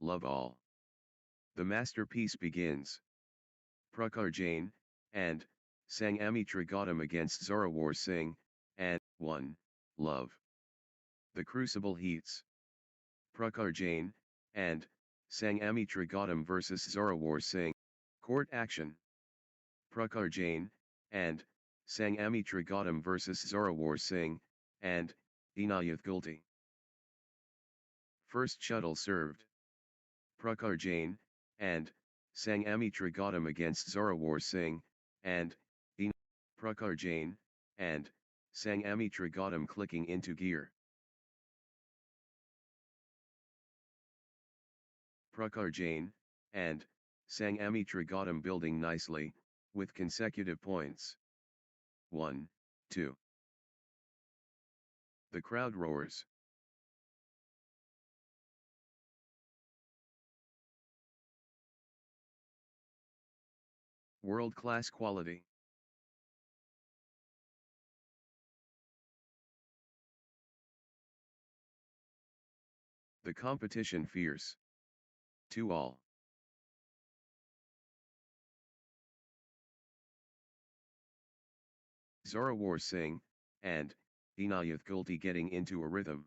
love all. The masterpiece begins. Prakhar Jain, and, Sangami Trigotam against Zorawar Singh, and, 1, love. The crucible heats. Prakhar Jain, and, Sangami Trigotam versus Zorawar Singh, court action. Prakhar Jain, and, Sangami Trigotam versus Zorawar Singh, and, Inayath Gulti. First shuttle served. Prakhar Jain, and, Sangami Trigotam against Zorawar Singh, and, Prakhar Jain, and, Sangami Trigotam clicking into gear. Prakhar Jain, and, Sangami Trigotam building nicely, with consecutive points. 1, 2. The crowd roars. World-class quality. The competition fierce. 2-all. Zorawar Singh, and, Inayath Gulti getting into a rhythm.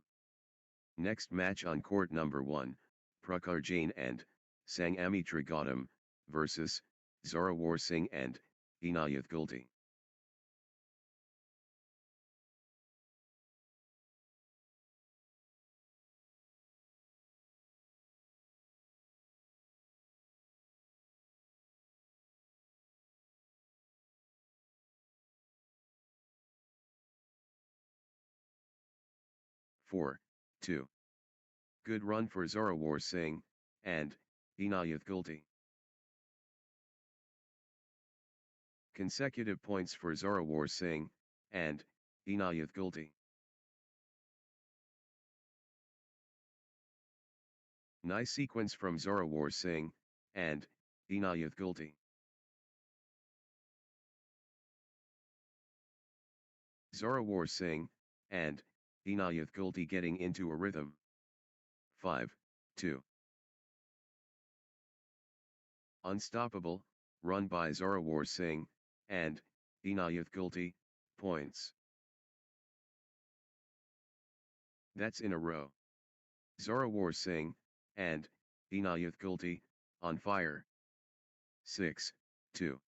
Next match on court number 1, Prakhar Jain and, Sangami Trigotam, versus, Zorawar Singh and, Inayath Gulti. Four, 2. Good run for Zorawar Singh, and, Inayath Gulti. Consecutive points for Zorawar Singh, and, Inayath Gulti. Nice sequence from Zorawar Singh, and, Inayath Gulti. Zorawar Singh, and, Inayath Gulti getting into a rhythm. 5, 2. Unstoppable, run by Zorawar Singh, and, Inayath Gulti, points. That's in a row. Zorawar Singh, and, Inayath Gulti, on fire. 6, 2.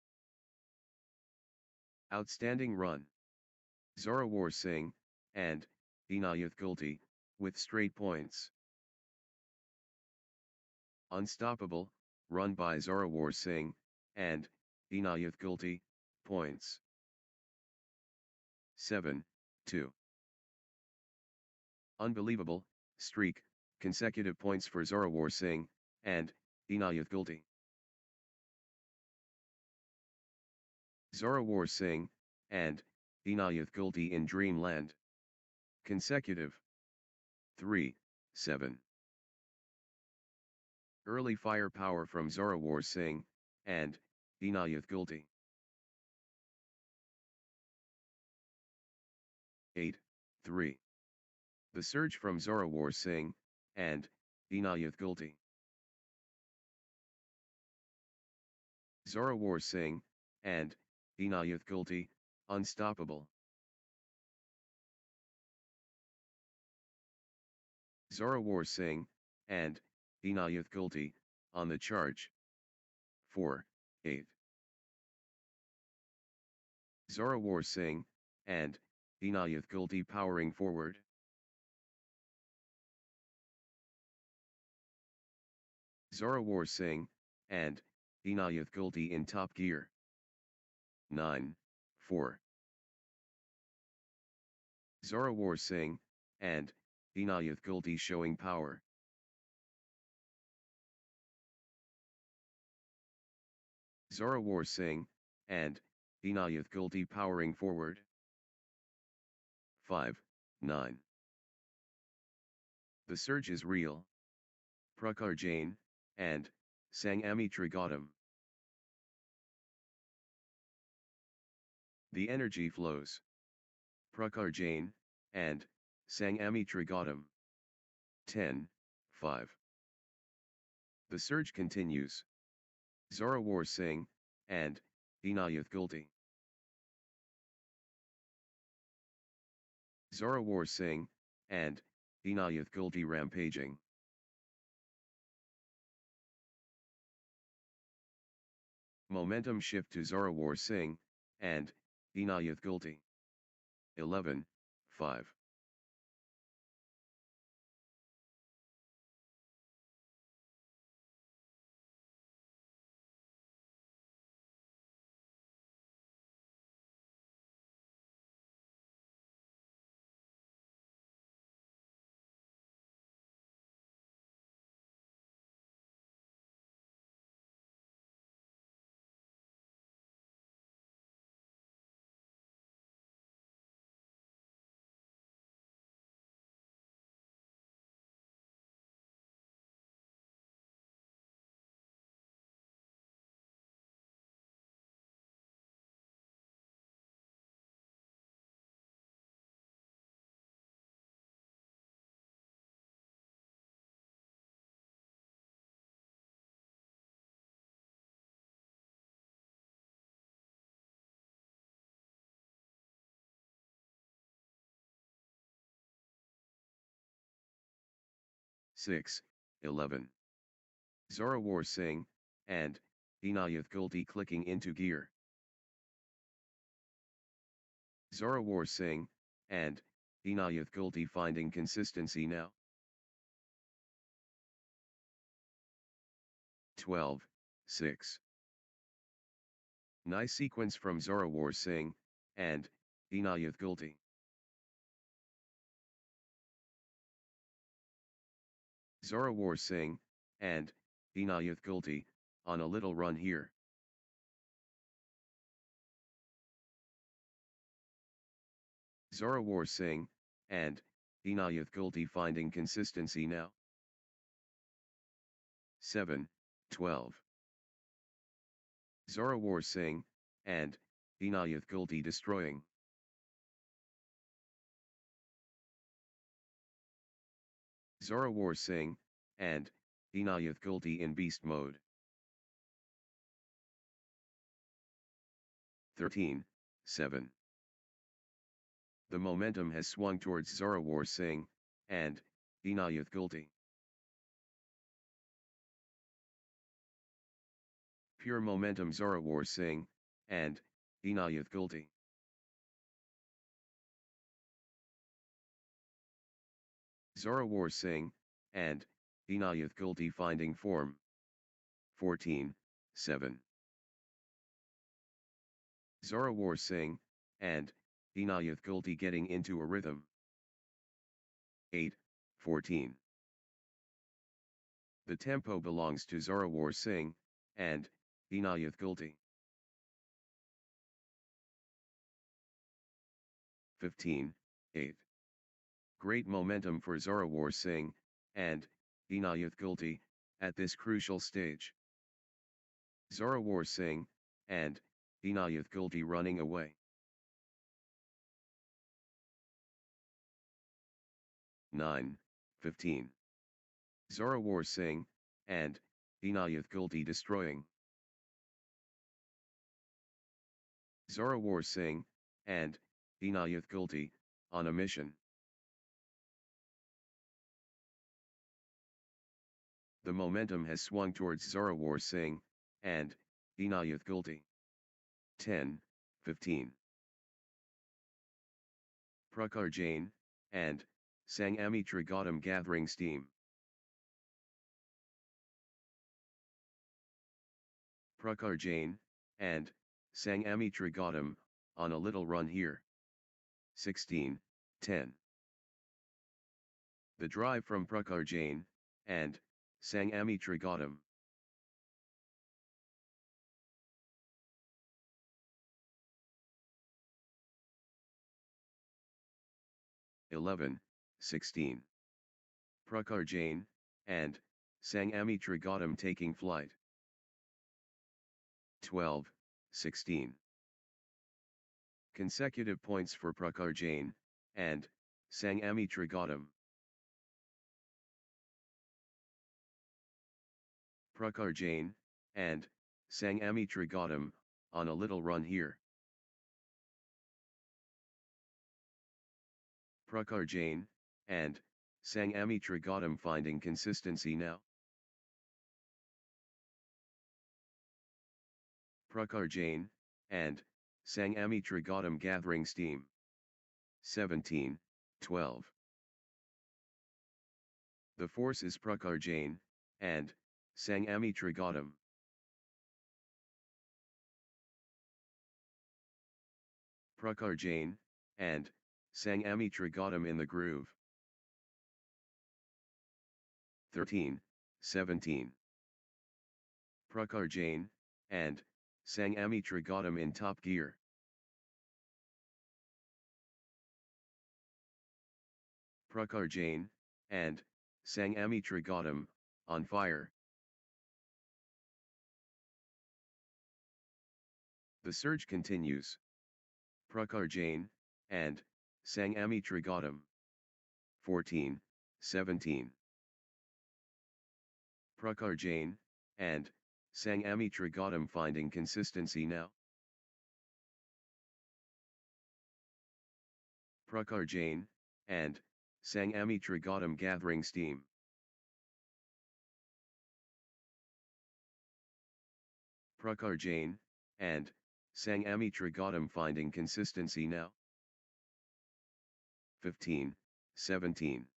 Outstanding run. Zorawar Singh, and, Inayath Gulti, with straight points. Unstoppable, run by Zorawar Singh, and, Inayath Gulti, points. 7, 2. Unbelievable, streak, consecutive points for Zorawar Singh, and, Inayath Gulti. Zorawar Singh, and, Inayath Gulti in dreamland. Consecutive. 3, 7. Early firepower from Zorawar Singh, and, Inayath Gulti. 8, 3. The surge from Zorawar Singh, and, Inayath Gulti. Zorawar Singh, and, Inayath Gulti, unstoppable. Zorawar Singh, and, Inayath Gulti, on the charge. 4, 8. Zorawar Singh, and, Inayath Gulti powering forward. Zorawar Singh, and, Inayath Gulti in top gear. 9, 4. Zorawar Singh, and, Inayath Gulti showing power. Zorawar Singh, and, Inayath Gulti powering forward. 5, 9. The surge is real. Prakhar Jain, and, Sangami Trigotam. The energy flows. Prakhar Jain, and, Sangami Trigotam. 10, 5. The surge continues. Zorawar Singh, and, Inayat Gulti. Zorawar Singh, and, Inayat Gulti rampaging. Momentum shift to Zorawar Singh, and, Inayat Gulti. 11-5. Six, 11. Zorawar Singh, and, Inayat Gulti clicking into gear. Zorawar Singh, and, Inayat Gulti finding consistency now. 12-6. Nice sequence from Zorawar Singh, and, Inayat Gulti. Zorawar Singh, and, Inayat Gulti, on a little run here. Zorawar Singh, and, Inayat Gulti finding consistency now. 7-12. Zorawar Singh, and, Inayat Gulti destroying. Zorawar Singh, and, Inayat Gulti in beast mode. 13-7. The momentum has swung towards Zorawar Singh, and, Inayat Gulti. Pure momentum Zorawar Singh, and, Inayat Gulti. Zorawar Singh, and, Inayat Gulti finding form. 14-7. Zorawar Singh, and, Inayat Gulti getting into a rhythm. 8-14. The tempo belongs to Zorawar Singh, and, Inayat Gulti. 15-8. Great momentum for Zorawar Singh, and, Inayat Gulti, at this crucial stage. Zorawar Singh, and, Inayat Gulti running away. 9-15. Zorawar Singh, and, Inayat Gulti destroying. Zorawar Singh, and, Inayat Gulti, on a mission. The momentum has swung towards Zorawar Singh, and, Inayat Gulti. 10-15. Prakhar Jain, and, Sangami Trigatam gathering steam. Prakhar Jain, and, Sangami Trigatam, on a little run here. 16-10. The drive from Prakhar Jain, and, Sangami Trigatam. Eleven, 16. Prakhar Jain, and, Sangami Trigatam taking flight. 12-16. Consecutive points for Prakhar Jain, and, Sangami Trigatam. 13-15. Prakhar Jain, and Sangami Trigatam, on a little run here. Prakhar Jain, and Sangami Trigatam finding consistency now. Prakhar Jain, and Sangami Trigatam gathering steam. 17, 12. The force is Prakhar Jain, and Sangami Trigatam. Prakhar Jain, and Sangami Trigatam in the groove. 13, 17. Prakhar Jain, and Sangami Trigatam in top gear. Prakhar Jain, and Sangami Trigatam, on fire. The surge continues. Prakhar Jain, and Sangami Trigatam. 14, 17. Prakhar Jain, and Sangami Trigatam finding consistency now. Prakhar Jain, and Sangami Trigatam gathering steam. Prakhar Jain, and Sangami Trigatam finding consistency now. 15, 17.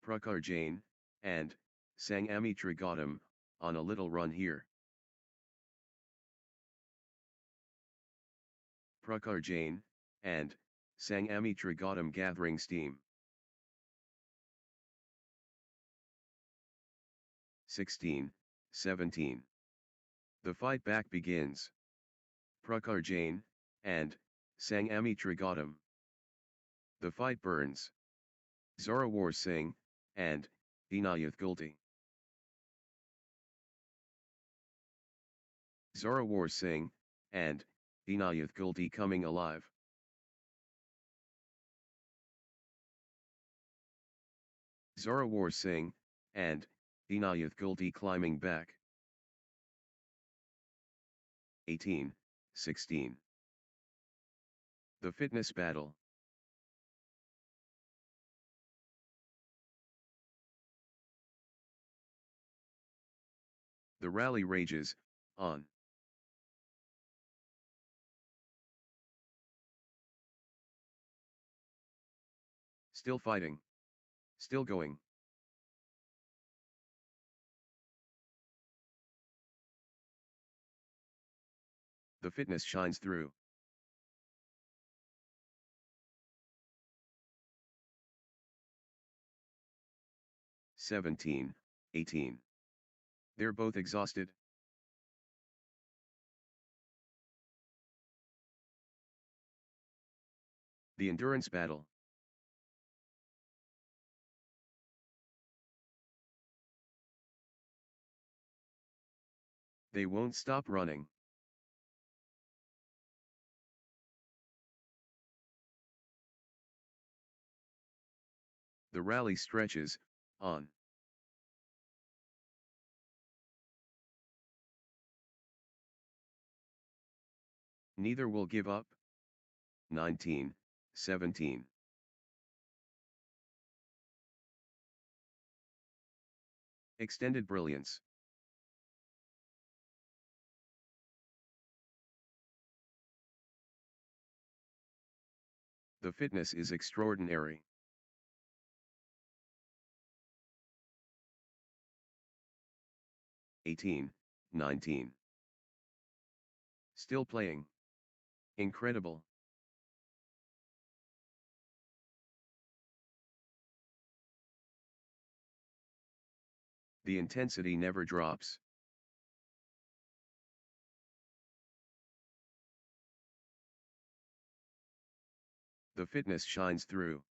Prakhar Jain, and Sangami Trigatam, on a little run here. Prakhar Jain, and Sangami Trigatam gathering steam. 16, 17. The fight back begins. Prakhar Jain, and Sangami Trigatam. The fight burns. Zorawar Singh, and Dinayath Gulti. Zorawar Singh, and Dinayath Gulti coming alive. Zorawar Singh, and Dinayath Gulti climbing back. 18, 16. The fitness battle. The rally rages, on. Still fighting. Still going. The fitness shines through. "17, 18. They're both exhausted. The endurance battle. They won't stop running. The rally stretches, on. Neither will give up. 19, 17. Extended brilliance. The fitness is extraordinary. "18, 19. Still playing. Incredible. The intensity never drops. The fitness shines through.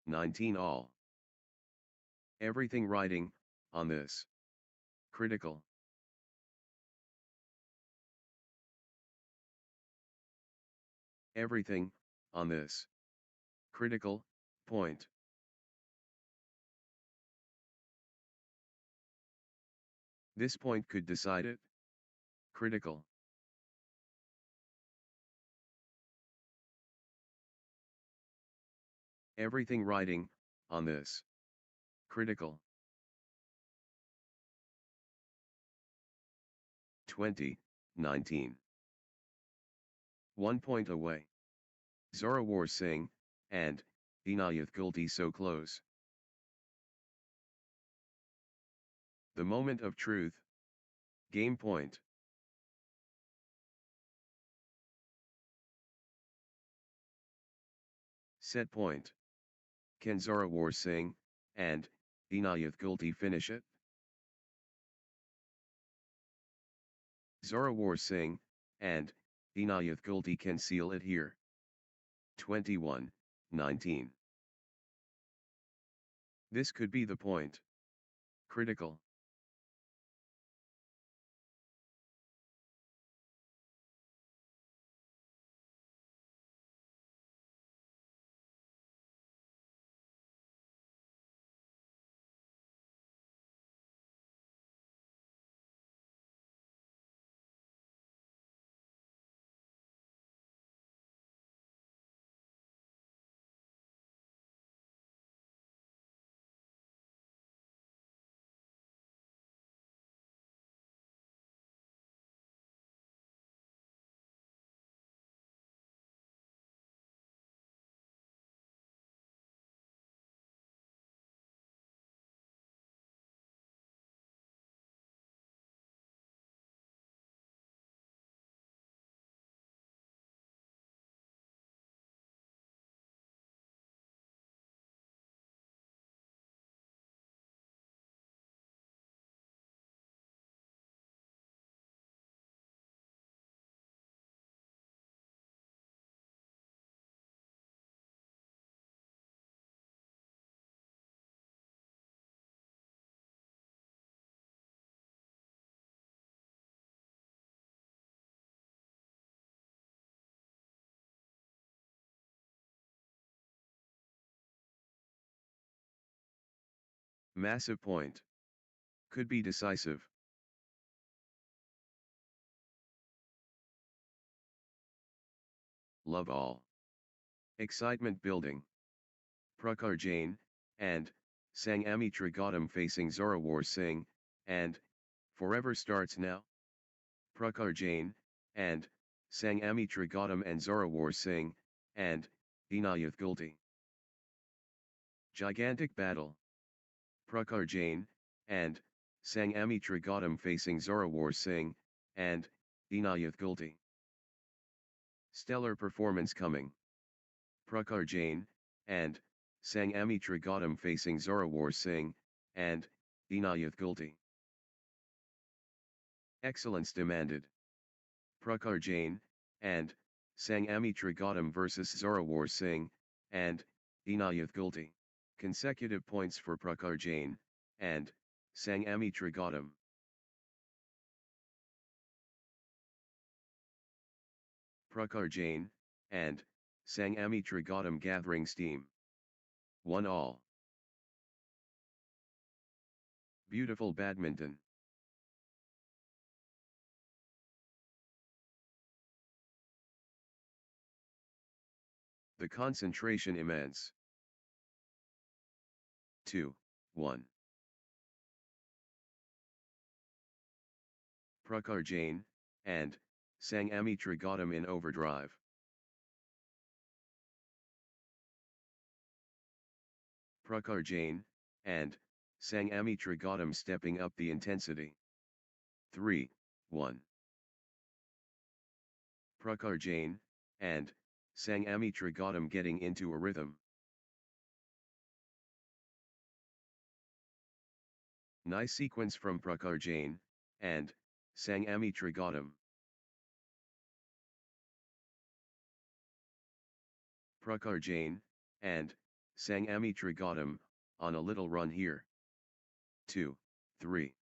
"19 all. Everything riding on this. Critical. Everything on this. Critical, Point. This point could decide it. Critical. Everything riding on this. Critical. 2019. 1 point away. Zorawar Singh and Inayat Gulti so close. The moment of truth. Game point. Set point. Can Zorawar Singh and Inayat Gulti finish it? Zorawar Singh and Inayat Gulti can seal it here. 21-19. This could be the point. Critical. Massive point. Could be decisive. Love all. Excitement building. Prakhar Jain and Sanghamitra Gautam facing Zorawar Singh and Forever starts now. Prakhar Jain and Sanghamitra Gautam and Zorawar Singh and Inayat Gulti. Gigantic battle. Prakhar Jain and Sanghamitra Gautam facing Zorawar Singh and Inayat Gulti. Stellar performance coming. Prakhar Jain and Sanghamitra Gautam facing Zorawar Singh and Inayat Gulti. Excellence demanded. Prakhar Jain and Sanghamitra Gautam vs Zorawar Singh and Inayat Gulti. Consecutive points for Prakhar Jain and Sanghamitra Gautam. Prakhar Jain and Sanghamitra Gautam gathering steam. 1-all. Beautiful badminton. The concentration immense. 2-1. Prakhar Jain and Sanghamitra Gautam in overdrive. Prakhar Jain and Sanghamitra Gautam stepping up the intensity. 3-1. Prakhar Jain and Sanghamitra Gautam getting into a rhythm. Nice sequence from Prakhar Jain and Sanghamitra Gautam. Prakhar Jain and Sanghamitra Gautam on a little run here. 2-3.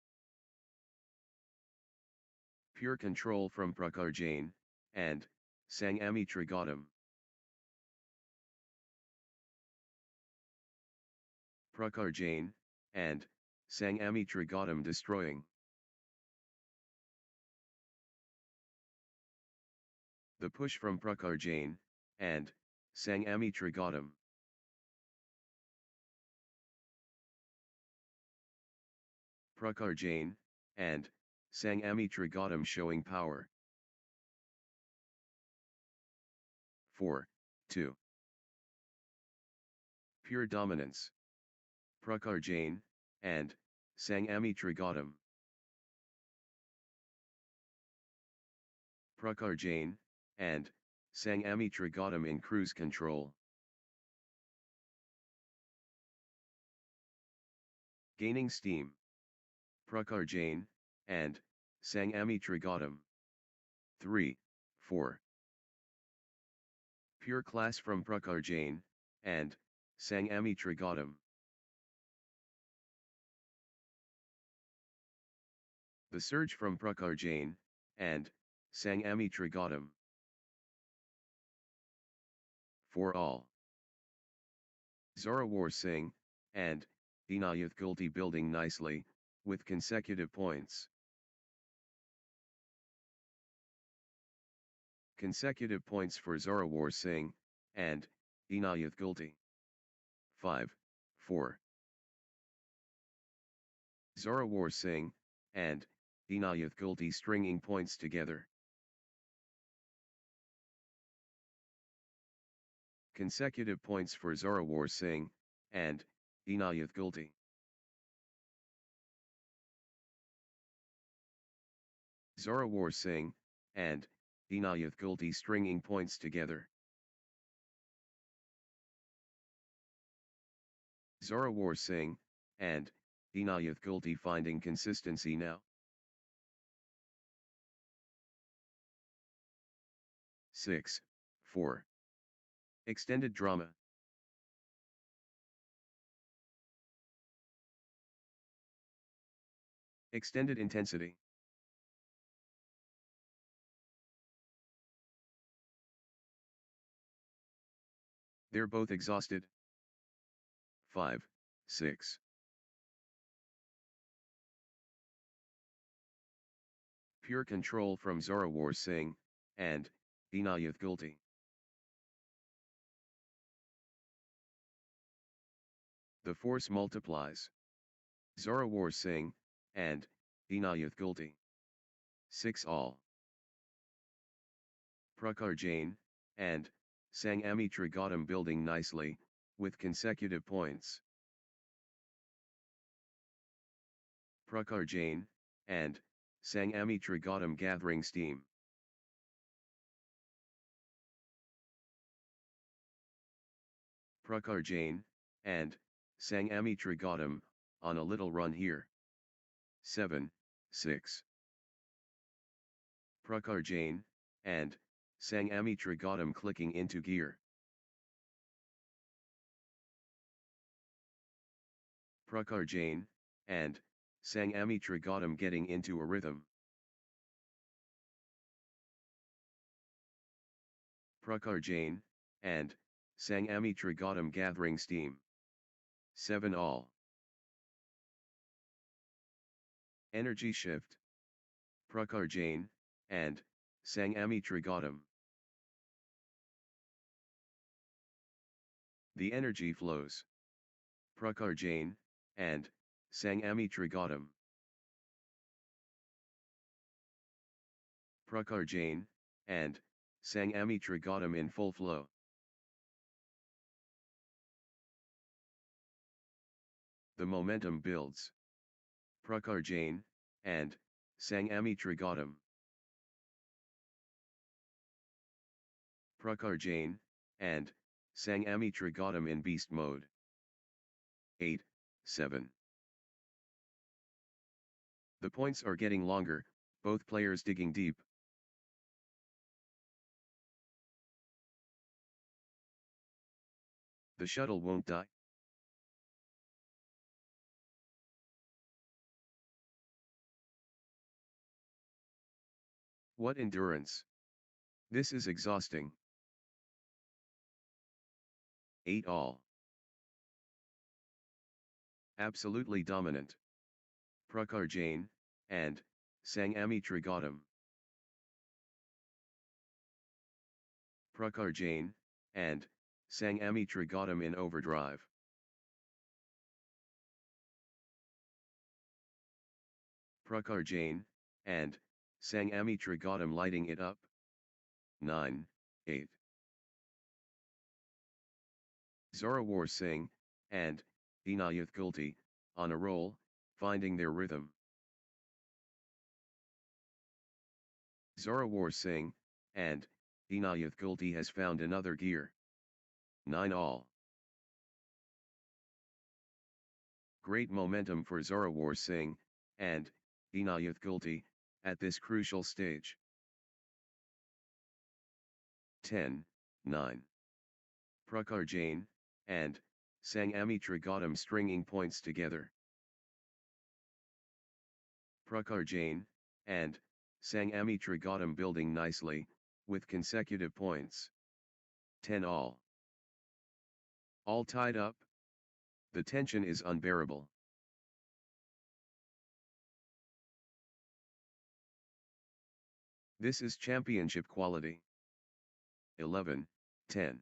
Pure control from Prakhar Jain and Sanghamitra Gautam. Prakhar Jain, and Sangami Trigotam destroying. The push from Prakhar Jain, and Sangami Trigotam. Prakhar Jain, and Sangami Trigotam showing power. 4-2. Pure dominance. Prakhar Jain, and Sangami Trigotam. Prakhar Jain, and Sangami Trigotam in cruise control. Gaining steam. Prakhar Jain, and Sangami Trigotam. 3-4. Pure class from Prakhar Jain, and Sangami Trigotam. The surge from Prakhar Jain, and Sangami Trigotam. 4 all. Zorawar Singh, and Inayath Gulti building nicely, with consecutive points. Consecutive points for Zorawar Singh, and Inayath Gulti. 5-4. Zorawar Singh, and Inayath Gulti stringing points together. Consecutive points for Zorawar Singh, and Inayath Gulti. Zorawar Singh, and Inayath Gulti stringing points together. Zorawar Singh, and Inayath Gulti finding consistency now. 6-4. Extended drama. Extended intensity. They're both exhausted. 5-6. Pure control from Zorawar Singh, and Inayath Gulti. The force multiplies. Zorawar Singh, and Inayath Gulti. 6 all. Prakhar Jain, and Sangami Trigotam building nicely, with consecutive points. Prakhar Jain, and Sangami Trigotam gathering steam. Prakhar Jain, and Sangami Trigotam, on a little run here. 7-6. Prakhar Jain, and Sangami Trigotam clicking into gear. Prakhar Jain, and Sangami Trigotam getting into a rhythm. Prakhar Jain, and Sangami Trigotam gathering steam. 7 all. Energy shift. Prakhar Jain, and Sangami Trigotam. The energy flows. Prakhar Jain, and Sangami Trigotam. Prakhar Jain, and Sangami Trigotam in full flow. The momentum builds. Prakhar Jain, and Sangami Trigotam. Prakhar Jain, and Sangami Trigotam in beast mode. 8-7. The points are getting longer, both players digging deep. The shuttle won't die. What endurance! This is exhausting. 8 all. Absolutely dominant. Prakhar Jain, and Sangami Trigotam. Prakhar Jain, and Sangami Trigotam in overdrive. Prakhar Jain, and Sangami Trigotam lighting it up. 9, 8. Zorawar Singh, and Inayath Gulti, on a roll, finding their rhythm. Zorawar Singh, and Inayath Gulti has found another gear. 9 all. Great momentum for Zorawar Singh, and Inayath Gulti, at this crucial stage. 10, 9. Prakhar Jain, and Sangami Trigotam stringing points together. Prakhar Jain, and Sangami Trigotam building nicely, with consecutive points. 10 all. All tied up. The tension is unbearable. This is championship quality. 11, 10.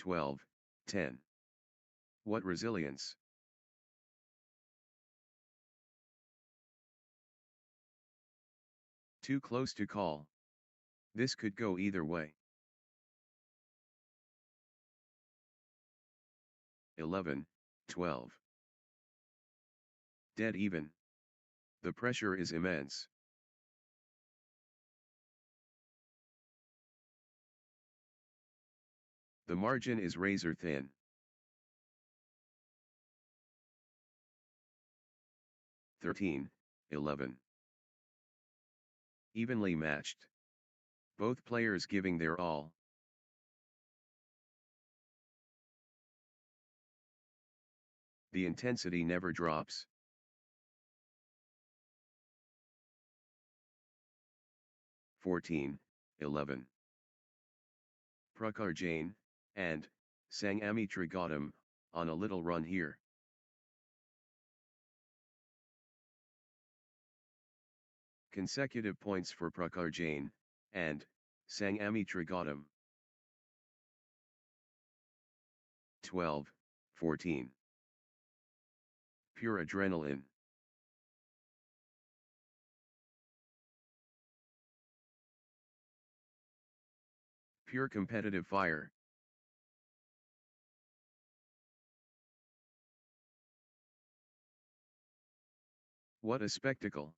Twelve, 10. What resilience! Too close to call. This could go either way. 11, 12. Dead even. The pressure is immense. The margin is razor thin. 13, 11. Evenly matched. Both players giving their all. The intensity never drops. 14, 11. Prakhar Jain, and Sangami Trigotam, on a little run here. Consecutive points for Prakhar Jain, and Sangami Trigotam. 12, 14. Pure adrenaline. Pure competitive fire. What a spectacle!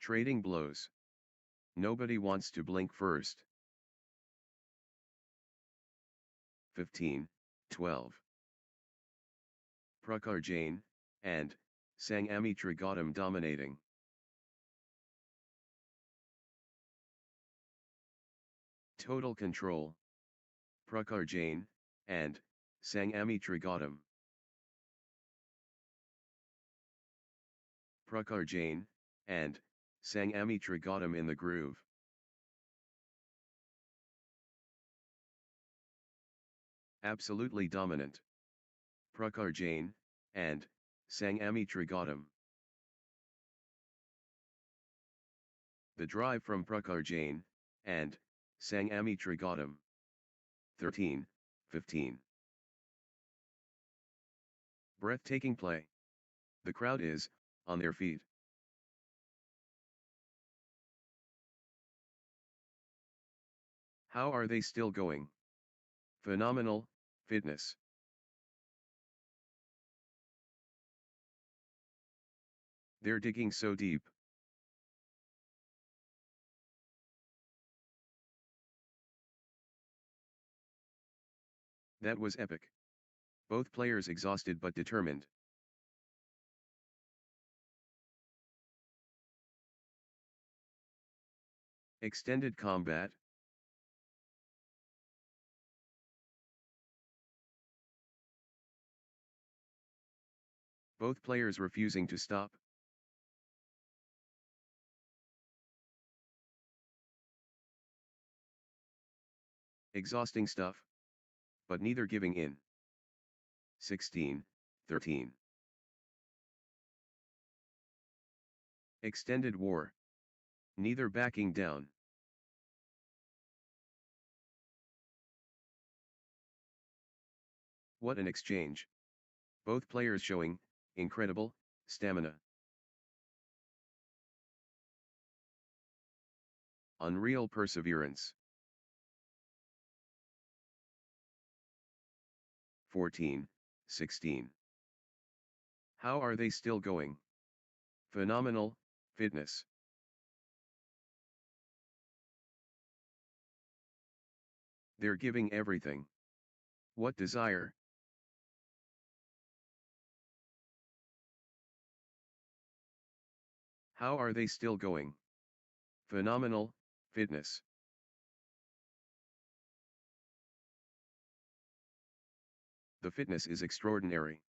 Trading blows. Nobody wants to blink first. 15, 12. Prakhar Jain, and Sangami Trigotam dominating. Total control. Prakhar Jain, and Sangami Trigotam. Prakhar Jain, and Sangami Trigotam in the groove. Absolutely dominant. Prakhar Jain, and Sangami Trigatam. The drive from Prakhar Jain, and, Sangami Trigatam. 13, 15. Breathtaking play. The crowd is, on their feet. How are they still going? Phenomenal, fitness. They're digging so deep. That was epic. Both players exhausted but determined. Extended combat. Both players refusing to stop. Exhausting stuff. But neither giving in. 16, 13. Extended war. Neither backing down. What an exchange. Both players showing, incredible, stamina. Unreal perseverance. 14, 16. How are they still going? Phenomenal, fitness. They're giving everything. What desire? How are they still going? Phenomenal, fitness. The fitness is extraordinary.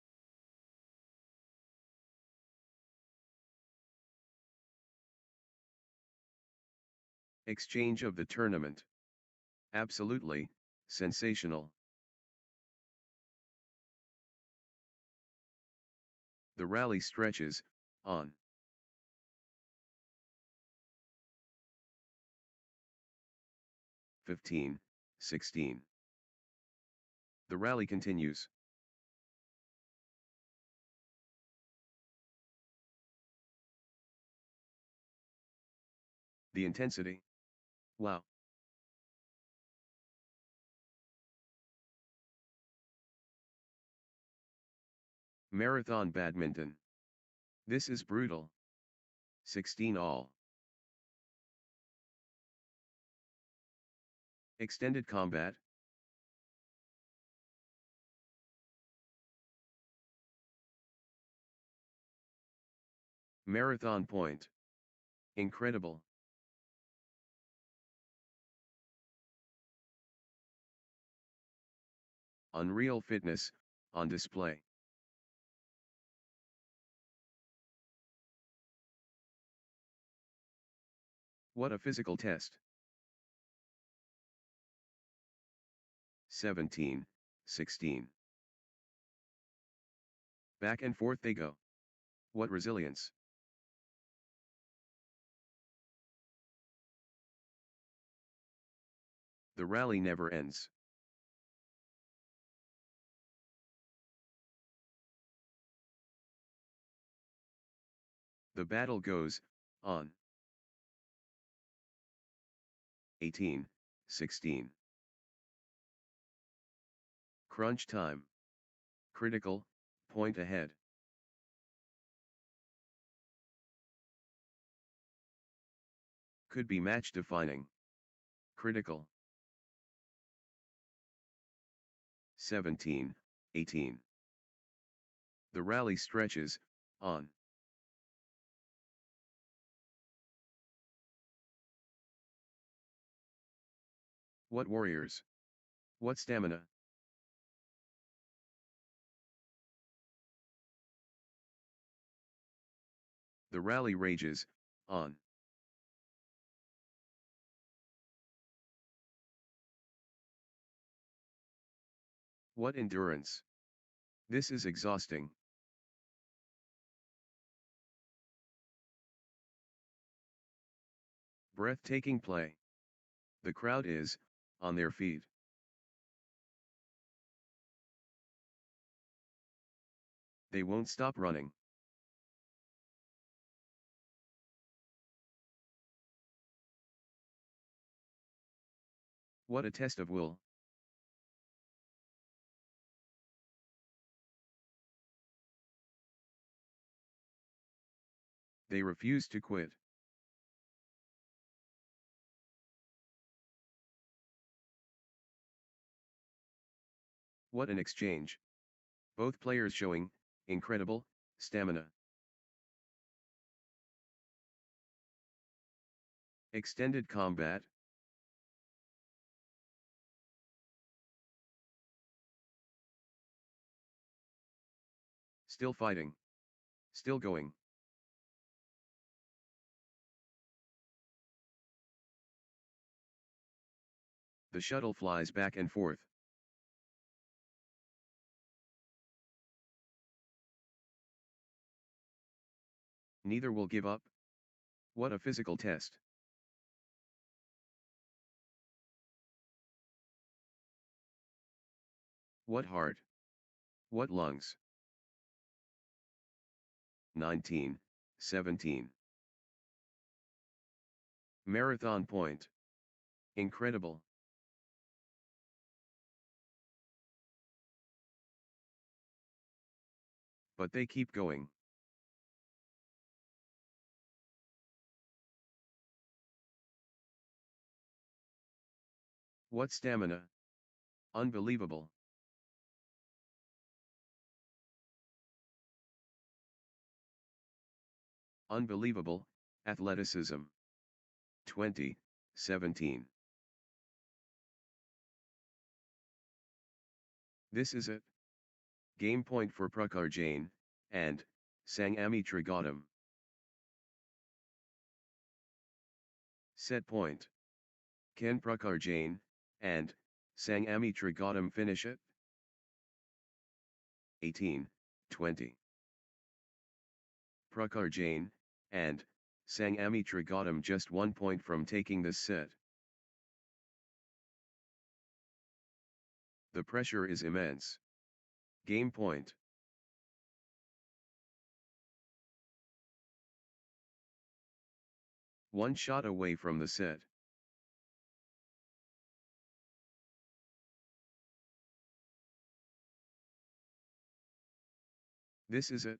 Exchange of the tournament. Absolutely, sensational. The rally stretches, on. (15, 16). The rally continues. The intensity. Wow. Marathon badminton. This is brutal. 16 all. Extended combat. Marathon point. Incredible. Unreal fitness, on display. What a physical test. 17, 16. Back and forth they go. What resilience. The rally never ends. The battle goes, on. 18, 16. Crunch time. Critical, point ahead. Could be match defining. Critical. 17, 18. The rally stretches, on. What warriors. What stamina. The rally rages, on. What endurance. This is exhausting. Breathtaking play. The crowd is on their feet. They won't stop running. What a test of will. They refuse to quit. What an exchange. Both players showing incredible stamina. Extended combat. Still fighting. Still going. The shuttle flies back and forth. Neither will give up. What a physical test. What heart. What lungs. 19, 17. Marathon point. Incredible. But they keep going. What stamina. Unbelievable. Unbelievable athleticism. 20, 17. This is it. Game point for Prakhar Jain and Sangami Trigotam. Set point. Can Prakhar Jain and Sangami Trigotam finish it? 18, 20. Prakhar Jain and Sangami Trigotam just 1 point from taking this set. The pressure is immense. Game point. One shot away from the set. This is it.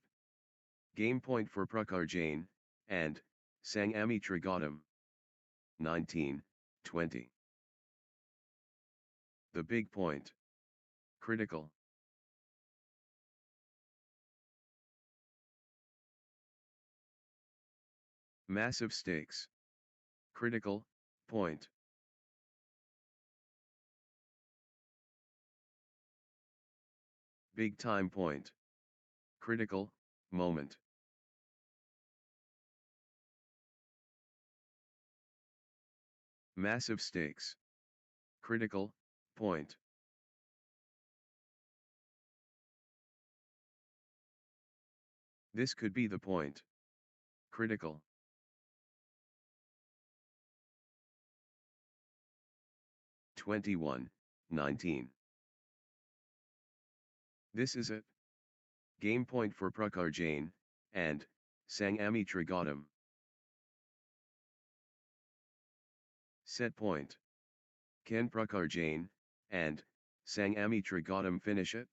Game point for Prakhar Jain and Sangami Trigotam. 19, 20. The big point. Critical. Massive stakes. Critical point. Big time point. Critical moment. Massive stakes. Critical point. This could be the point. Critical. (21, 19). This is it. Game point for Prakhar Jain and Sangami Trigotam. Set point. Can Prakhar Jain and Sangami Trigotam finish it?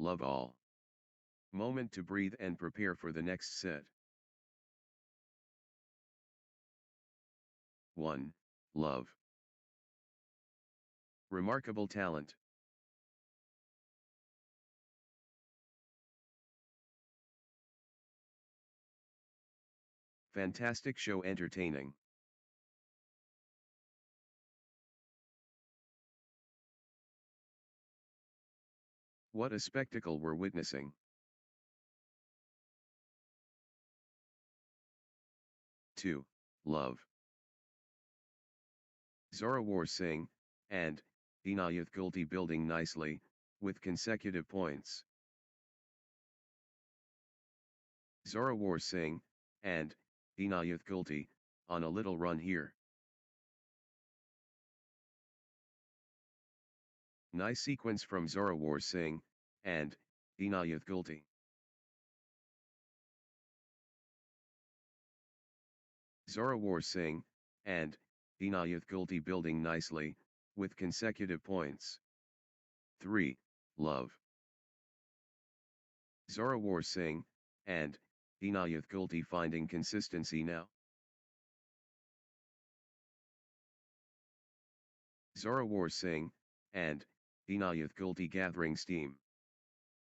love all. Moment to breathe and prepare for the next set. 1. Love. Remarkable talent. Fantastic show, entertaining. What a spectacle we're witnessing. 2. Love. Zorawar Singh and Inayat Gulti building nicely, with consecutive points. Zorawar Singh and Inayat Gulti on a little run here. Nice sequence from Zorawar Singh and Inayat Gulti. Zorawar Singh and Inayat Gulti building nicely, with consecutive points. 3. Love. Zorawar Singh and Inayat Gulti finding consistency now. Zorawar Singh and Inayat Gulti gathering steam.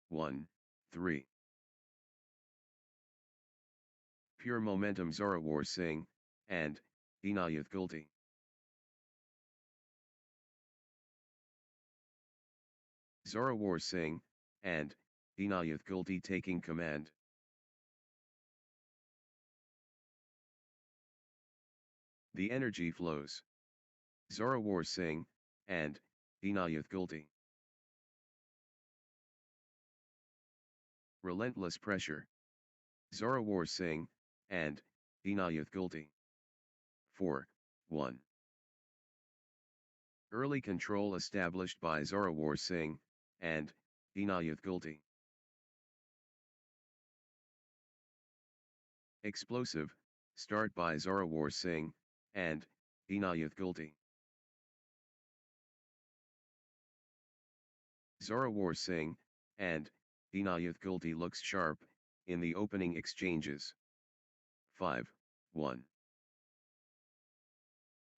1, 3. Pure momentum. Zorawar Singh and Inayat Gulti. Zorawar Singh and Inayat Gulti taking command. The energy flows. Zorawar Singh and Inayat Gulti. Relentless pressure. Zorawar Singh and Inayat Gulti. 4, 1. Early control established by Zorawar Singh and Inayat Gulti. Explosive start by Zorawar Singh and Inayat Gulti. Zorawar Singh and Inayat Gulti looks sharp in the opening exchanges. 5, 1.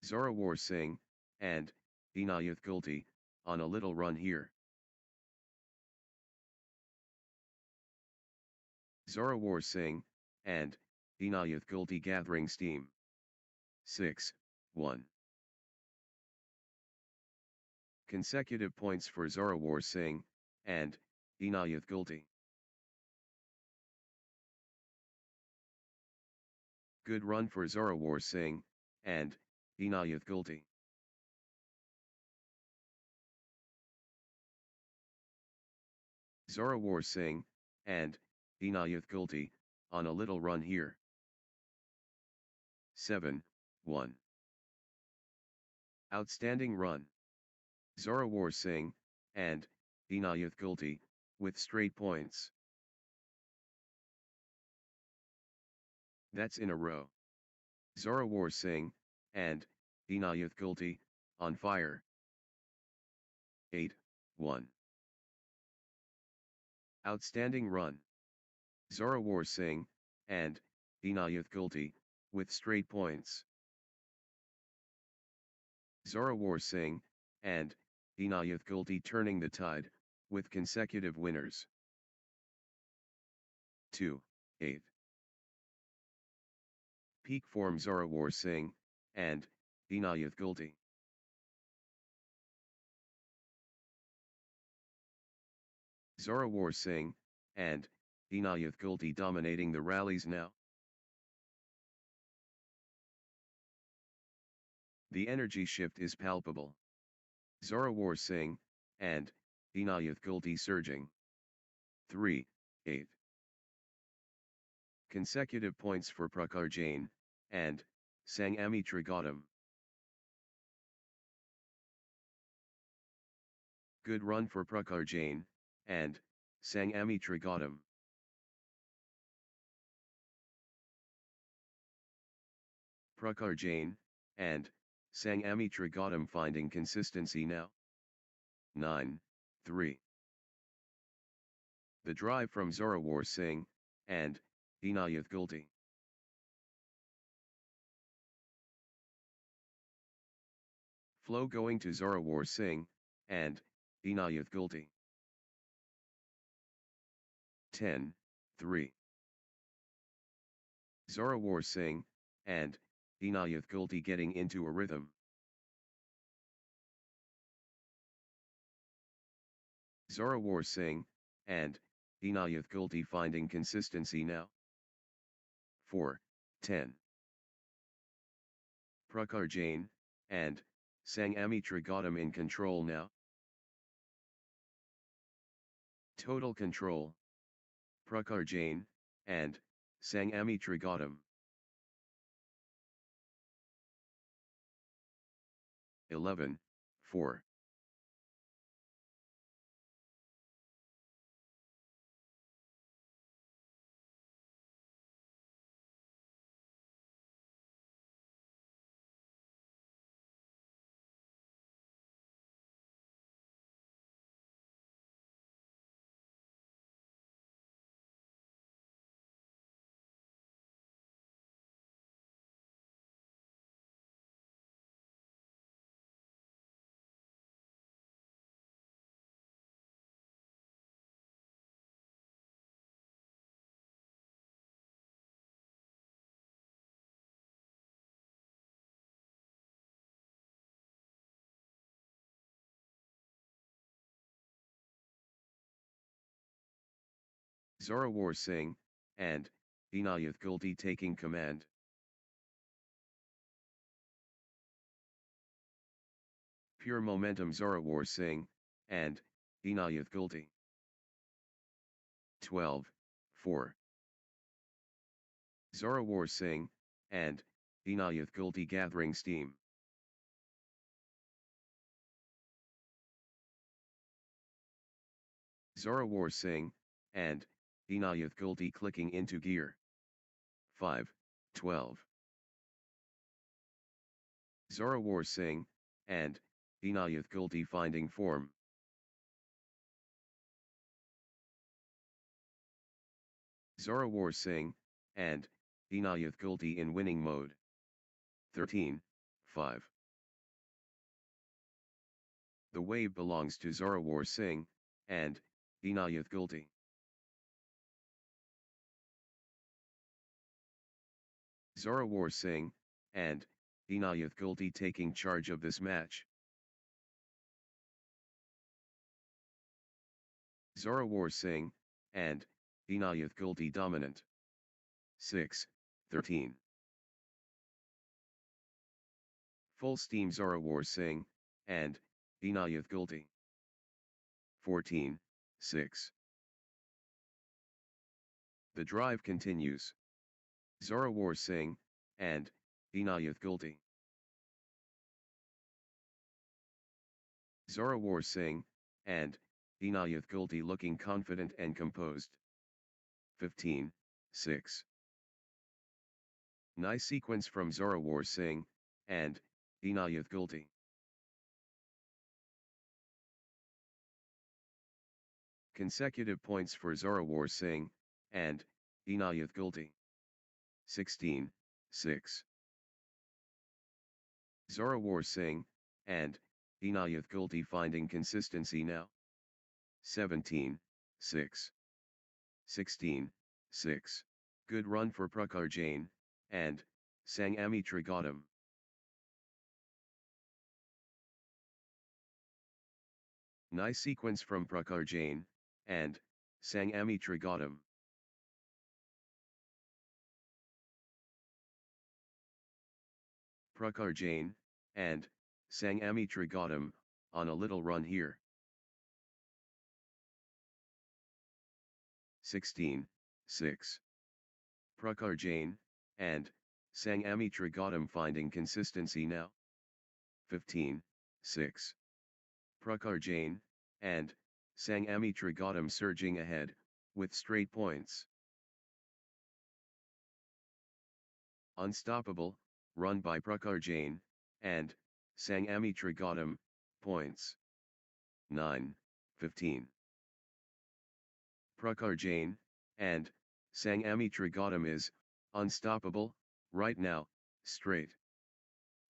Zorawar Singh and Inayat Gulti on a little run here. Zorawar Singh and Inayat Gulti gathering steam. 6, 1. Consecutive points for Zorawar Singh and Inayat Gulti. Good run for Zorawar Singh and Inayat Gulti. Zorawar Singh and Inayat Gulti on a little run here. 7, 1. Outstanding run. Zorawar Singh and Inayat Gulti with straight points. That's in a row. Zorawar Singh and Inayat Gulti on fire. 8, 1. Outstanding run. Zorawar Singh and Inayat Gulti with straight points. Zorawar Singh and Inayat Gulti turning the tide with consecutive winners. 2, 8. Peak form. Zorawar Singh and Inayat Gulti. Zorawar Singh and Inayat Gulti dominating the rallies now. The energy shift is palpable. Zorawar Singh and Inayat Gulti surging. 3, 8. Consecutive points for Prakhar Jain and Sangami Trigotam. Good run for Prakhar Jain and Sangami Trigotam. Prakhar Jain and Sangami Trigotam finding consistency now. 9, 3. The drive from Zorawar Singh, and Inayat Gulti. Flow going to Zorawar Singh, and Inayat Gulti. 10-3. Zorawar Singh, and Inayat Gulti getting into a rhythm. Zorawar Singh, and Inayat Gulti finding consistency now. 4-10. Prakhar Jain, and Sangami Trigotam in control now. Total control. Prakhar Jain, and Sangami Trigotam. 11-4. Zorawar Singh, and Inayat Gulti taking command. Pure momentum Zorawar Singh, and Inayat Gulti. 12-4. Zorawar Singh, and Inayat Gulti gathering steam. Zorawar Singh, and Inayat Gulti clicking into gear. 5-12. Zorawar Singh, and Inayat Gulti finding form. Zorawar Singh, and Inayat Gulti in winning mode. 13-5. The wave belongs to Zorawar Singh, and Inayat Gulti. Zorawar Singh, and Inayat Gulti taking charge of this match. Zorawar Singh, and Inayat Gulti dominant. 6-13. Full steam Zorawar Singh, and Inayat Gulti. 14-6. The drive continues. Zorawar Singh, and Inayat Gulti. Zorawar Singh, and Inayat Gulti looking confident and composed. 15-6. Nice sequence from Zorawar Singh, and Inayat Gulti. Consecutive points for Zorawar Singh, and Inayat Gulti. 16-6. Zorawar Singh, and Inayat Gulti finding consistency now. 17-6. 16-6. Good run for Prakhar Jain, and Sangami Trigotam. Nice sequence from Prakhar Jain, and Sangami Trigotam. Prakhar Jain, and Sangami Trigotam, on a little run here. 16-6. Prakhar Jain, and Sangami Trigotam finding consistency now. 15-6. Prakhar Jain, and Sangami Trigotam surging ahead, with straight points. Unstoppable, run by Prakhar Jain, and Sangami Trigotam, points. 9-15. Prakhar Jain, and Sangami Trigotam is unstoppable, right now, straight.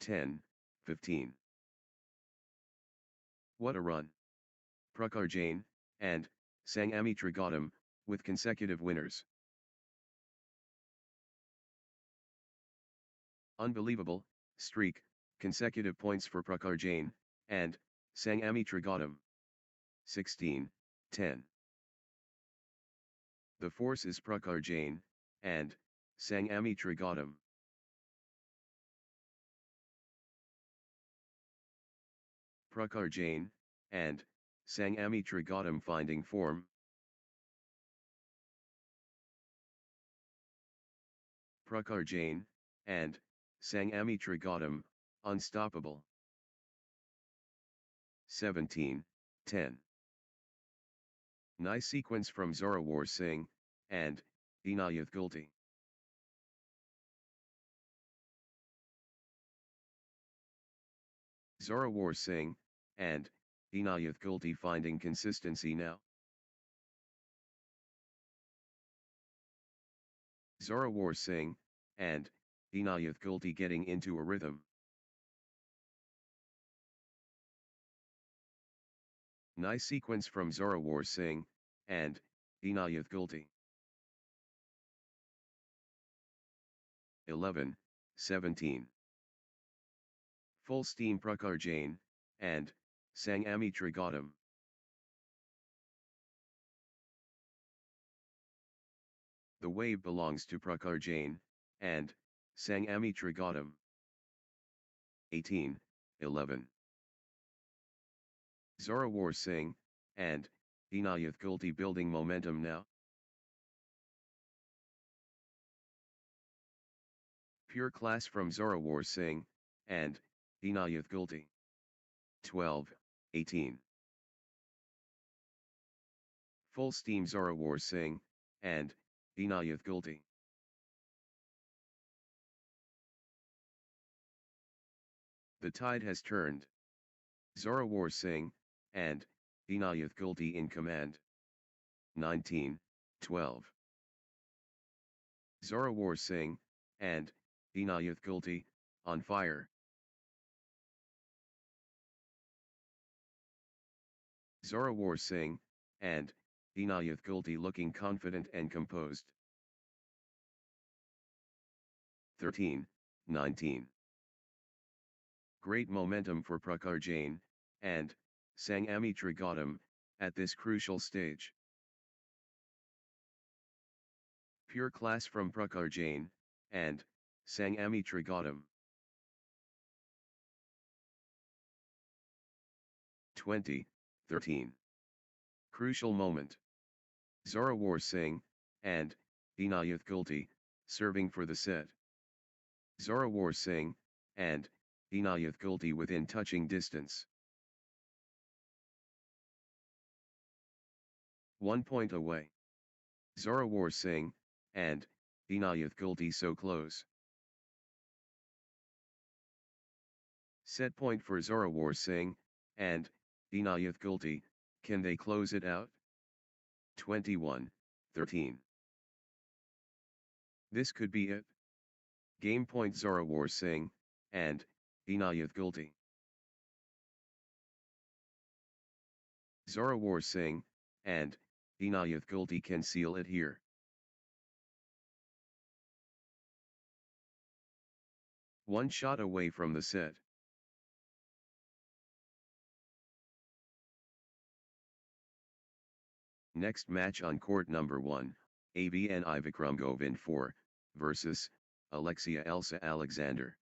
10, 15. What a run! Prakhar Jain, and Sangami Trigotam, with consecutive winners. Unbelievable streak, consecutive points for Prakhar Jain, and Sangami Trigotam. 16, 10. The force is Prakhar Jain, and Sangami Trigotam. Prakhar Jain, and Sangami Trigotam finding form. Prakhar Jain, and Sangami Trigotam, unstoppable. 17, 10. Nice sequence from Zorawar Singh, and Inayat Gulti. Zorawar Singh, and Inayat Gulti finding consistency now. Zorawar Singh, and Inayat Gulti getting into a rhythm. Nice sequence from Zorawar Singh, and Inayat Gulti. 11, 17. Full steam Prakhar Jain, and Sangami Trigotam. The wave belongs to Prakhar Jain, and Sangami Trigotam. 18, 11. Zorawar Singh, and Inayat Gulti building momentum now. Pure class from Zorawar Singh, and Inayat Gulti. 12, 18. Full steam Zorawar Singh, and Inayat Gulti. The tide has turned. Zorawar Singh, and Inayat Gulti in command. 19, 12. Zorawar Singh, and Inayat Gulti, on fire. Zorawar Singh, and Inayat Gulti looking confident and composed. 13, 19. Great momentum for Prakhar Jain, and Sangami Trigotam, at this crucial stage. Pure class from Prakhar Jain, and Sangami Trigotam. 20, 13. Crucial moment. Zorawar Singh, and Inayat Gulti, serving for the set. Zorawar Singh, and Inayat Gulti within touching distance. 1 point away. Zorawar Singh, and Inayat Gulti so close. Set point for Zorawar Singh, and Inayat Gulti, can they close it out? 21, 13. This could be it. Game point Zorawar Singh, and Inayat Gulti. Zorawar Singh, and Inayat Gulti can seal it here. One shot away from the set. Next match on court number 1, AVNI Vikram Govind 4, versus Alexia Elsa Alexander.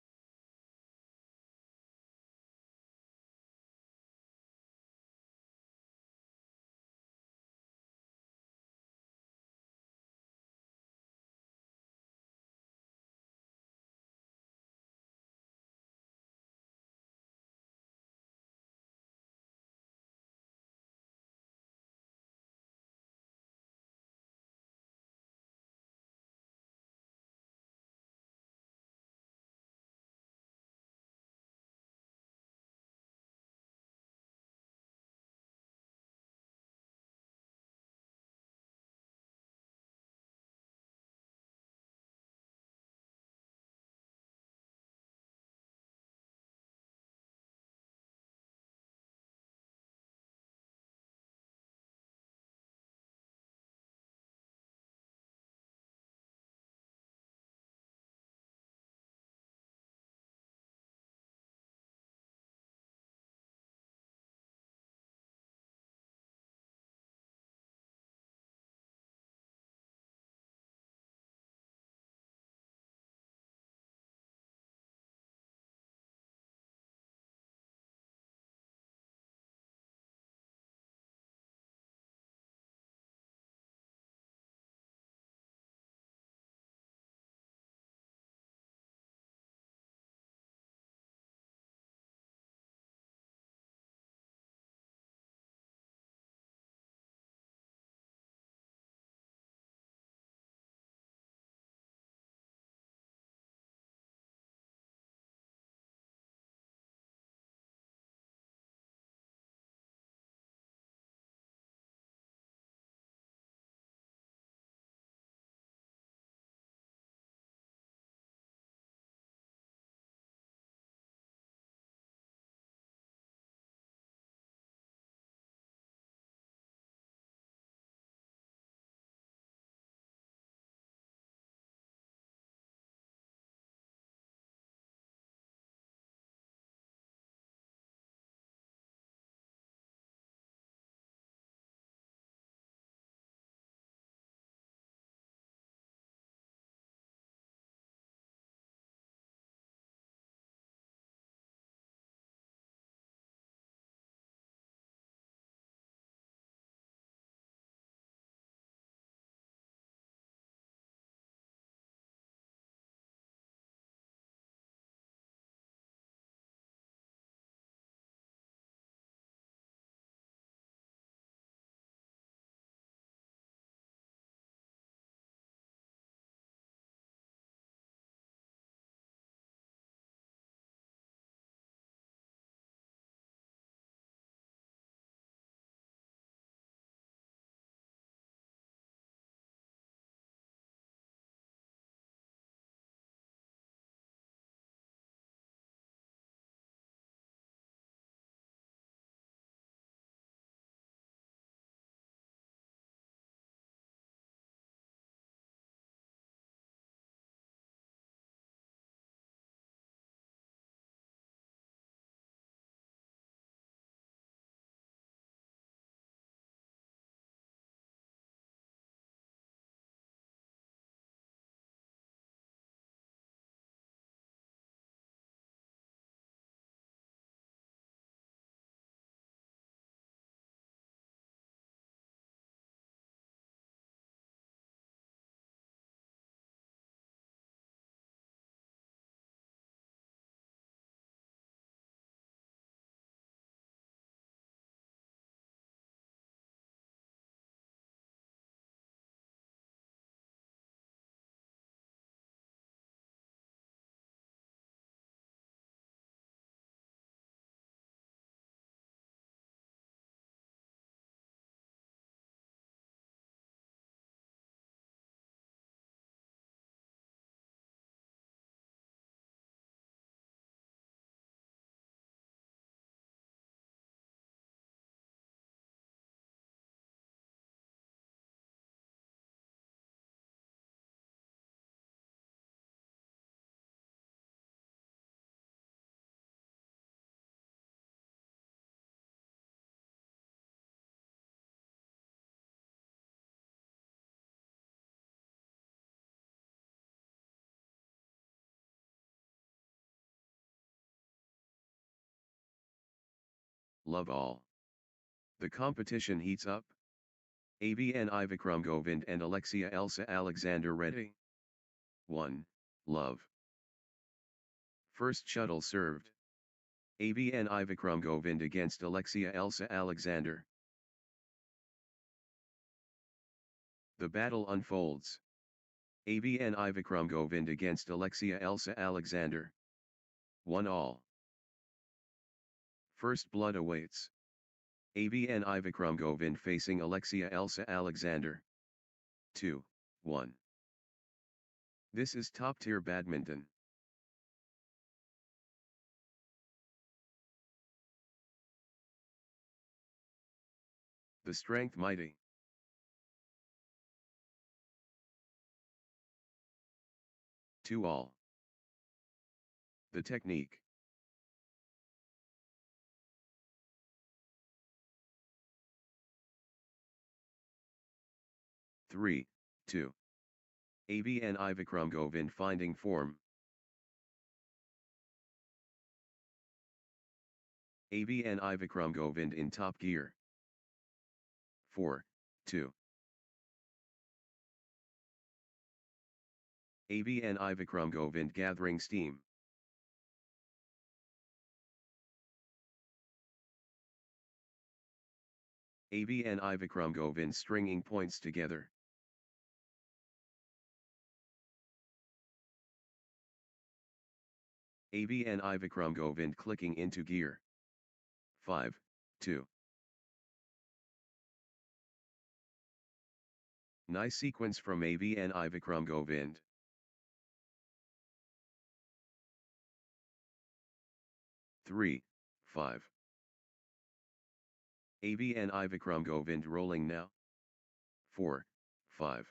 love all. The competition heats up. ABN Ivikram Govind and Alexia Elsa Alexander Reddy. 1. Love. First shuttle served. ABN Ivikram Govind against Alexia Elsa Alexander. The battle unfolds. ABN Ivikram Govind against Alexia Elsa Alexander. 1 all. First blood awaits. ABN Ivikram Govind facing Alexia Elsa Alexander. 2, 1. This is top-tier badminton. The strength mighty. Two all. The technique. Three, 2. ABN Ivikram Govind finding form. ABN Ivikram Govind in top gear. 4, 2. ABN Ivikram Govind gathering steam. ABN Ivikram Govind stringing points together. ABN Ivikram Govind clicking into gear. 5, 2. Nice sequence from ABN Ivikram Govind. Three, 5. ABN Ivikram Govind rolling now. 4, 5.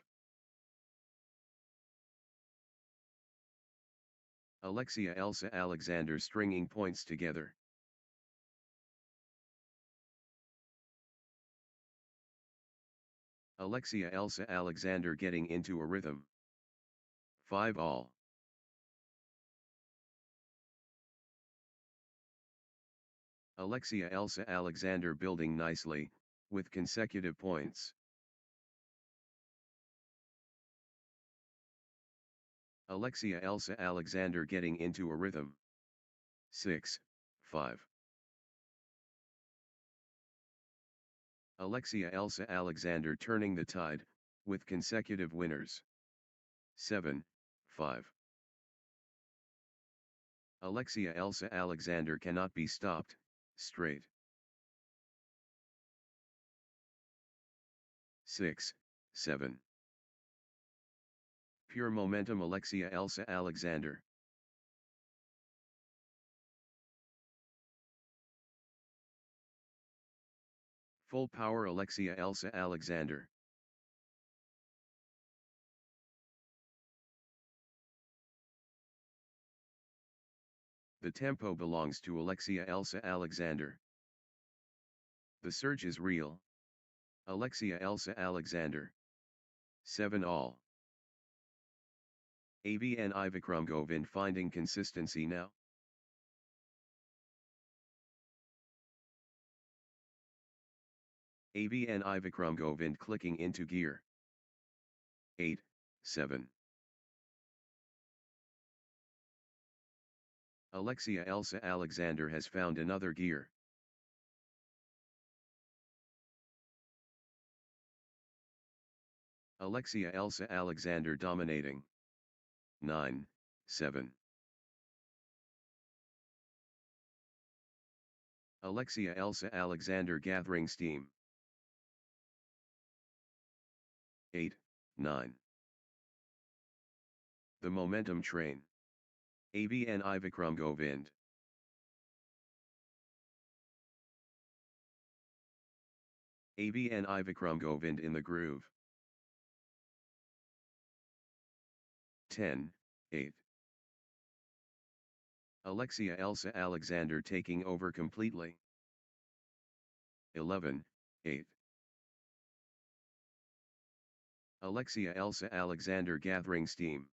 Alexia Elsa Alexander stringing points together. Alexia Elsa Alexander getting into a rhythm. 5 all. Alexia Elsa Alexander building nicely, with consecutive points. Alexia Elsa Alexander getting into a rhythm. 6, 5. Alexia Elsa Alexander turning the tide, with consecutive winners. 7, 5. Alexia Elsa Alexander cannot be stopped, straight. 6, 7. Pure momentum Alexia Elsa Alexander. Full power Alexia Elsa Alexander. The tempo belongs to Alexia Elsa Alexander. The surge is real. Alexia Elsa Alexander. 7 all. ABN Ivikram Govind finding consistency now. ABN Ivikram Govind clicking into gear. 8, 7. Alexia Elsa Alexander has found another gear. Alexia Elsa Alexander dominating. 9, 7. Alexia Elsa Alexander gathering steam. 8, 9. The momentum train. ABN Ivikram Govind. ABN Ivikram Govind in the groove. 10, 8. Alexia Elsa Alexander taking over completely. 11, 8. Alexia Elsa Alexander gathering steam.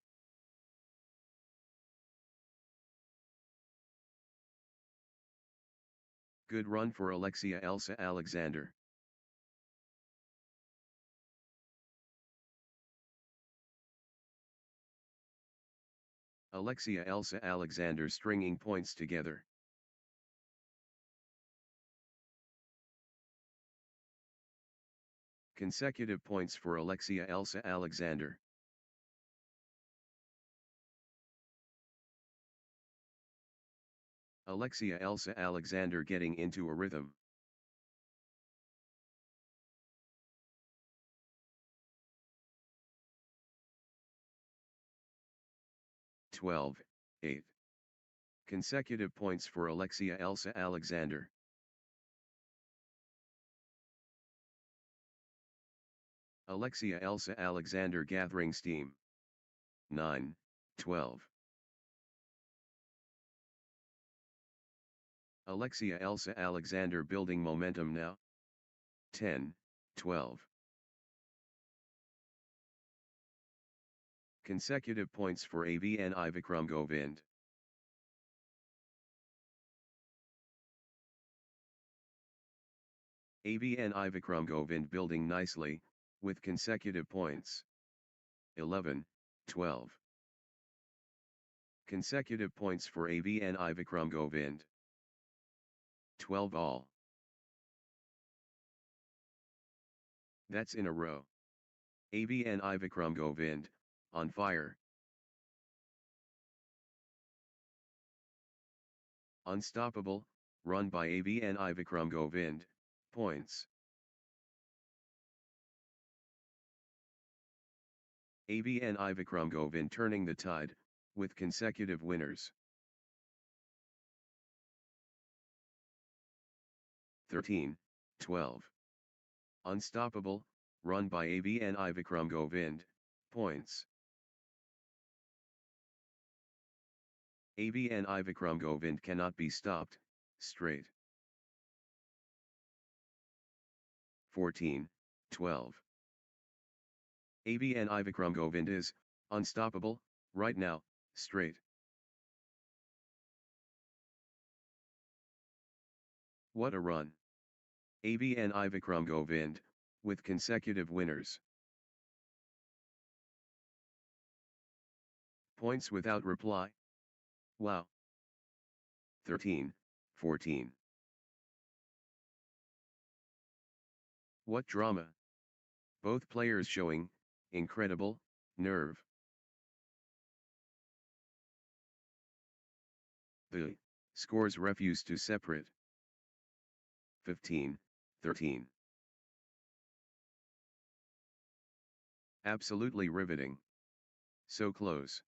Good run for Alexia Elsa Alexander. Alexia Elsa Alexander stringing points together. Consecutive points for Alexia Elsa Alexander. Alexia Elsa Alexander getting into a rhythm. (12, 8). Consecutive points for Alexia Elsa Alexander. Alexia Elsa Alexander gathering steam. 9, 12. Alexia Elsa Alexander building momentum now. 10, 12. Consecutive points for AVN Vikram Govind. AVN Vikram Govind building nicely, with consecutive points. 11, 12. Consecutive points for AVN Vikram Govind. 12 all. That's in a row. AVN Vikram Govind, on fire. Unstoppable, run by AVN Vikram Govind, points. AVN Vikram Govind turning the tide, with consecutive winners. 13, 12. Unstoppable, run by AVN Vikram Govind, points. AVN Vikram Govind cannot be stopped, straight. 14, 12. AVN Vikram Govind is unstoppable right now, straight. What a run. AVN Vikram Govind, with consecutive winners. Points without reply. Wow. 13, 14. What drama. Both players showing incredible nerve. The scores refuse to separate. 15, 13. Absolutely riveting. So close.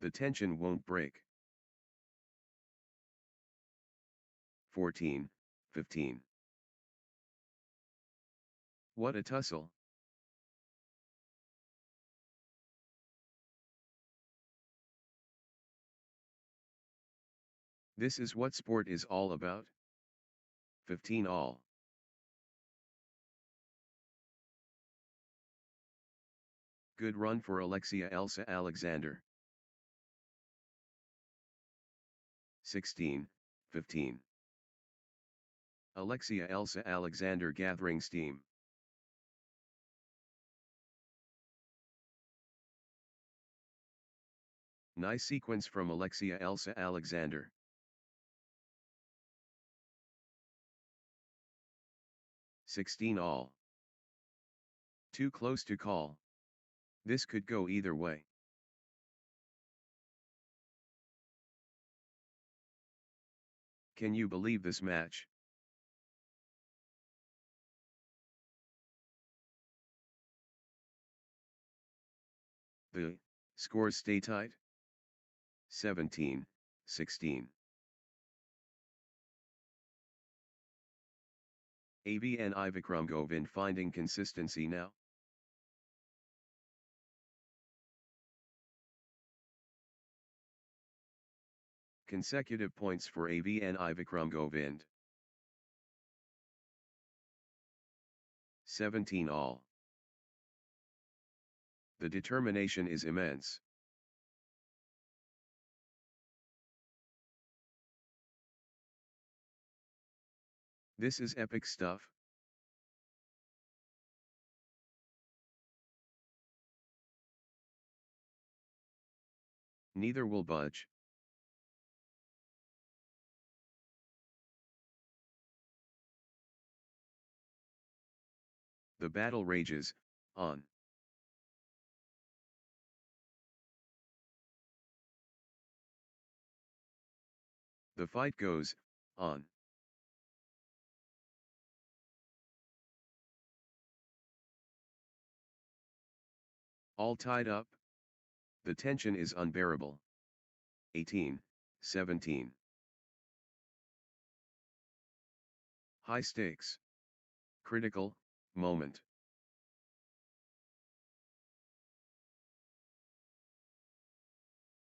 The tension won't break. 14, 15. What a tussle. This is what sport is all about. 15 all. Good run for Alexia Elsa Alexander. 16, 15. Alexia Elsa Alexander gathering steam. Nice sequence from Alexia Elsa Alexander. (16 all). Too close to call. This could go either way. Can you believe this match? The scores stay tight. 17, 16. AVN Vikram Govind finding consistency now. Consecutive points for AVN Vikram Govind. 17 all. The determination is immense. This is epic stuff. Neither will budge. The battle rages, on. The fight goes, on. All tied up. The tension is unbearable. 18, 17. High stakes. Critical, moment.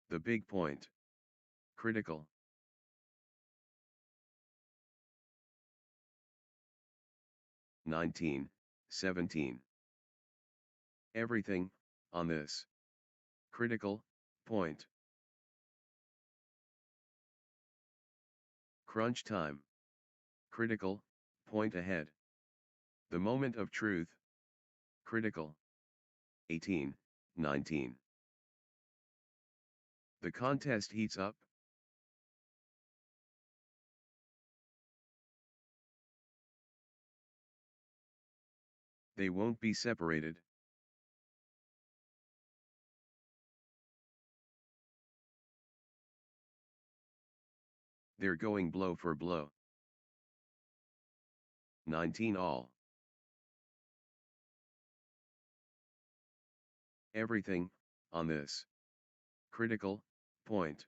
The big point. Critical. (19, 17). Everything, on this. Critical, point. Crunch time. Critical, point ahead. The moment of truth. Critical. 18, 19. The contest heats up. They won't be separated. They're going blow for blow. 19 all. Everything, on this. Critical, point.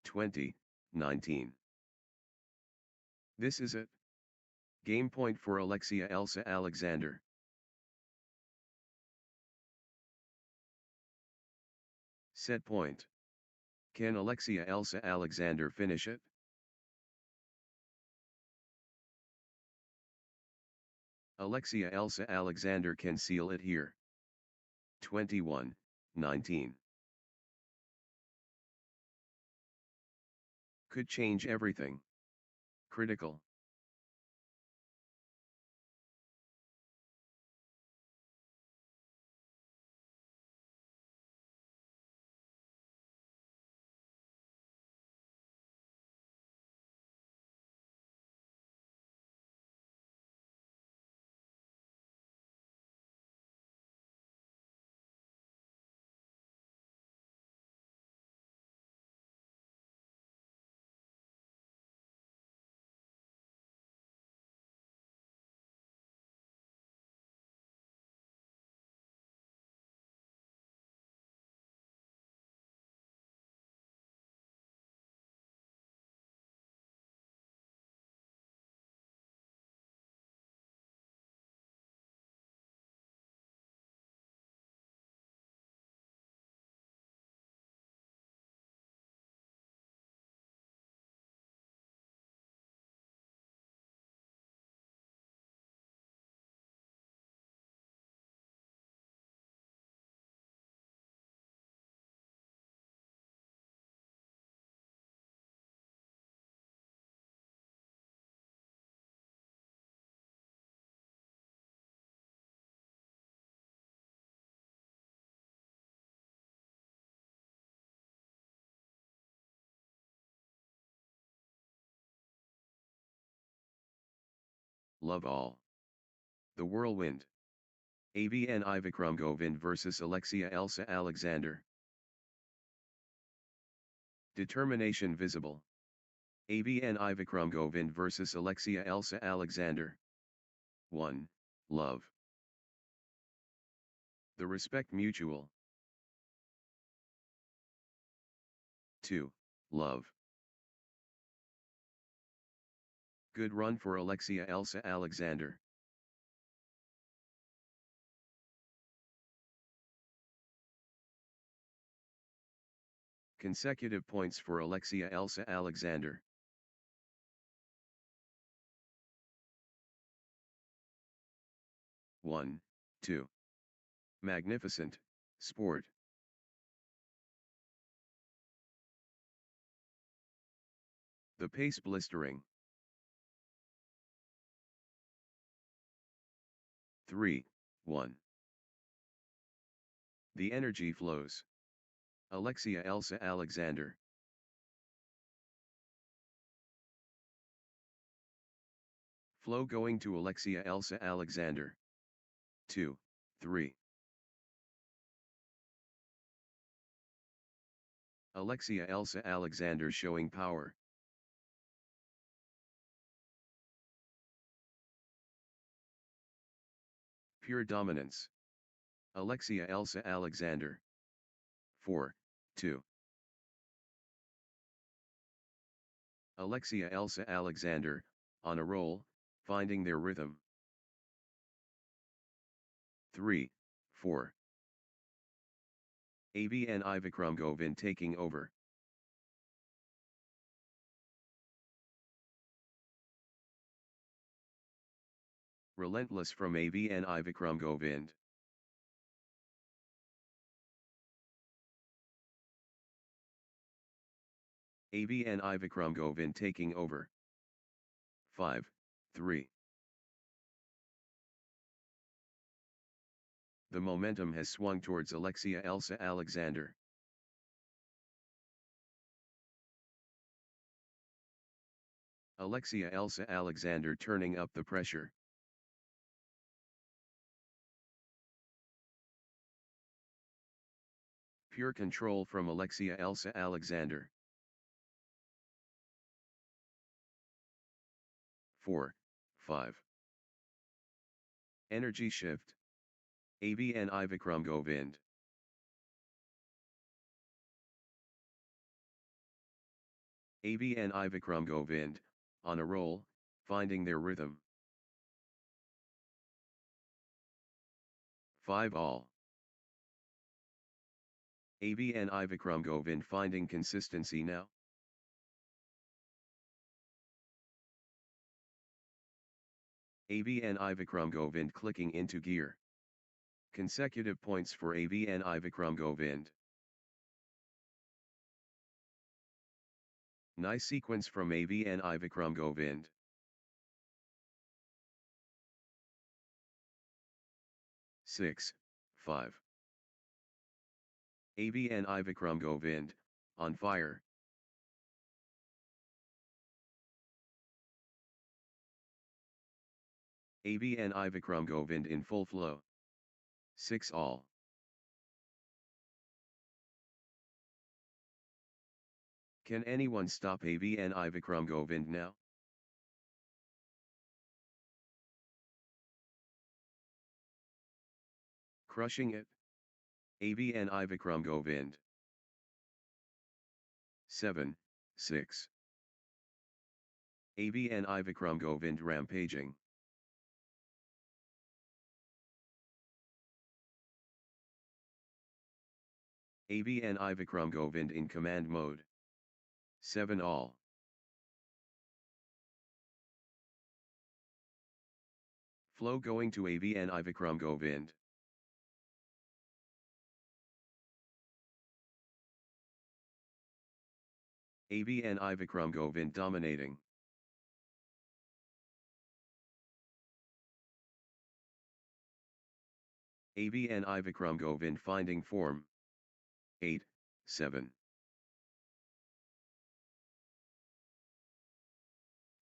20, 19. This is it. Game point for Alexia Elsa Alexander. Set point. Can Alexia Elsa Alexander finish it? Alexia Elsa Alexander can seal it here. 21, 19. Could change everything. Critical. Love all. The whirlwind. AVN Ivikram Govind vs Alexia Elsa Alexander. Determination visible. AVN Ivikram Govind vs Alexia Elsa Alexander. 1. Love. The respect mutual. 2. Love. Good run for Alexia Elsa Alexander. Consecutive points for Alexia Elsa Alexander. 1, 2. Magnificent, sport. . The pace blistering. 3, 1. The energy flows. Alexia Elsa Alexander. Flow going to Alexia Elsa Alexander. 2, 3. Alexia Elsa Alexander showing power. Pure dominance. Alexia Elsa Alexander. 4, 2. Alexia Elsa Alexander, on a roll, finding their rhythm. 3, 4. AVN Ivikram Govind taking over. Relentless from AVN Ivikram Govind. AVN Ivikram Govind taking over. 5, 3. The momentum has swung towards Alexia Elsa Alexander. Alexia Elsa Alexander turning up the pressure. Pure control from Alexia Elsa Alexander. 4, 5. Energy shift. AVN Ivikram Govind. AVN Ivikram Govind, on a roll, finding their rhythm. 5 all. AVN Ivikram Govind finding consistency now. AVN Ivikram Govind clicking into gear. Consecutive points for AVN Ivikram Govind. Nice sequence from AVN Ivikram Govind. Six, 5. AVN Ivikram Govind, on fire. AVN Ivikram Govind in full flow. 6 all. Can anyone stop AVN Ivikram Govind now? Crushing it. AVN Ivikram Govind. 7, 6. AVN Ivikram Govind rampaging. AVN Ivikram Govind in command mode. 7 all. Flow going to AVN Ivikram Govind. AVN Ivikram Govind dominating. AVN Ivikram Govind finding form. 8, 7.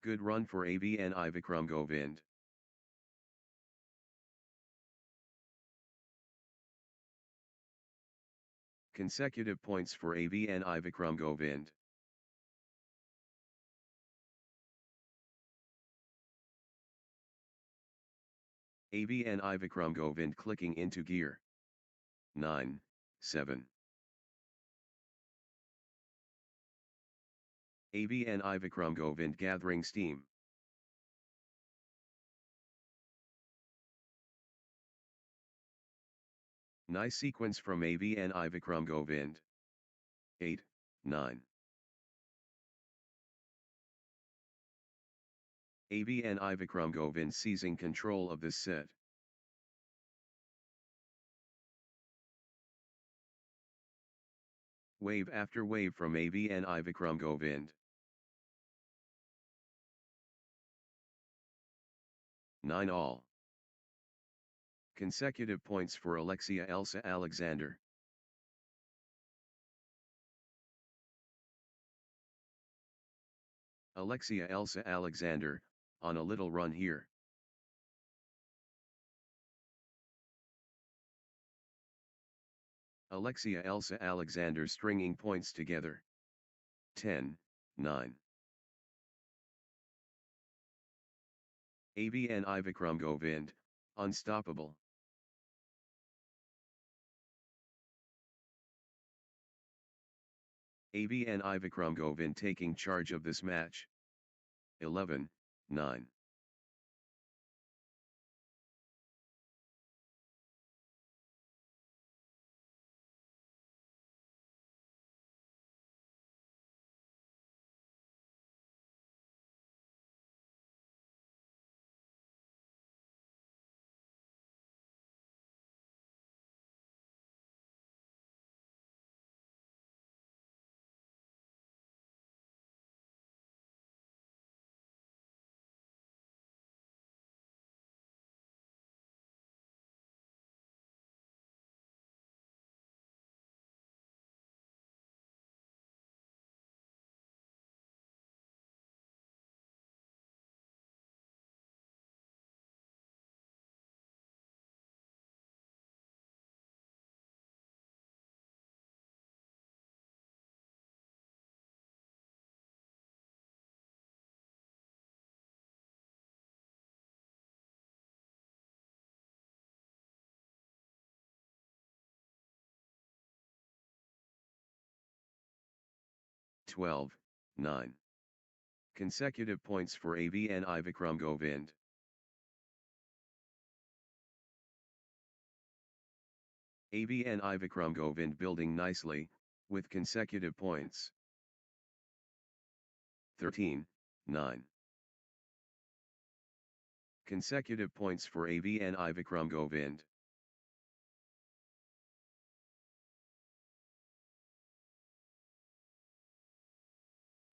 Good run for AVN Ivikram Govind. Consecutive points for AVN Ivikram Govind. AVN Ivikram Govind clicking into gear. 9, 7. AVN Ivikram Govind gathering steam. Nice sequence from AVN Ivikram Govind. 8, 9. AVN Ivikram Govind seizing control of this set. Wave after wave from AVN Ivikram Govind. 9 all. Consecutive points for Alexia Elsa Alexander. Alexia Elsa Alexander, on a little run here. Alexia Elsa Alexander stringing points together. 10, 9. AVN Ivikram Govind, unstoppable. AVN Ivikram Govind taking charge of this match. 11, 9. Twelve, 9. Consecutive points for AVN Ivikram Govind. AVN Ivikram Govind building nicely, with consecutive points. 13, 9. Consecutive points for AVN Ivikram Govind.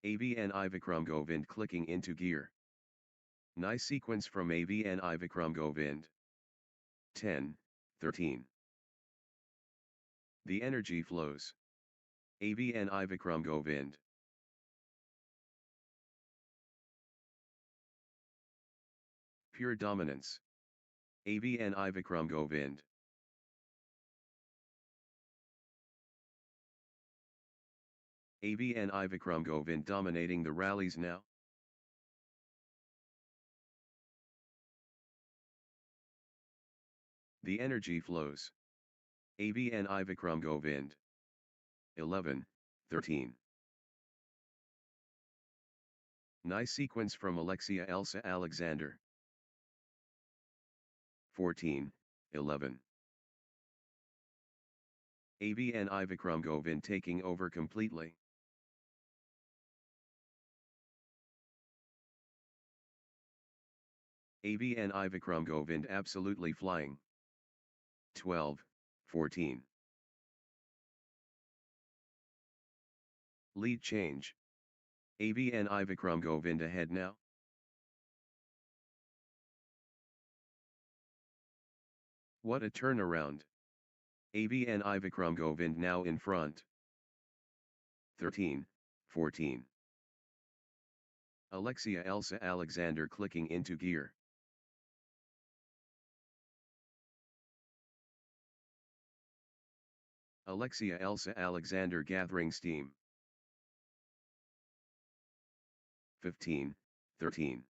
AVN Ivikram Govind clicking into gear. Nice sequence from AVN Ivikram Govind. 10, 13. The energy flows. AVN Ivikram Govind. Pure dominance. AVN Ivikram Govind. AVN Ivikram Govind dominating the rallies now. The energy flows. AVN Ivikram Govind. 11, 13. Nice sequence from Alexia Elsa Alexander. 14, 11. AVN Ivikram Govind taking over completely. AVN Ivikram Govind absolutely flying. 12, 14. Lead change. AVN Ivikram Govind ahead now. What a turnaround. AVN Ivikram Govind now in front. 13, 14. Alexia Elsa Alexander clicking into gear. Alexia Elsa Alexander gathering steam. 15, 13.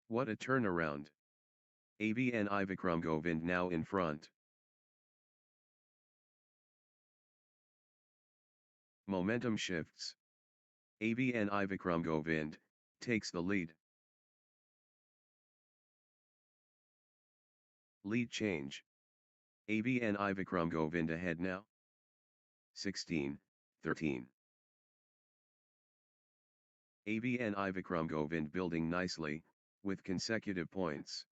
What a turnaround. AVN Ivikram Govind now in front. Momentum shifts. AVN Ivikram Govind takes the lead. Lead change. AVN Ivikram Govind ahead now. 16, 13. AVN Ivikram Govind building nicely, with consecutive points.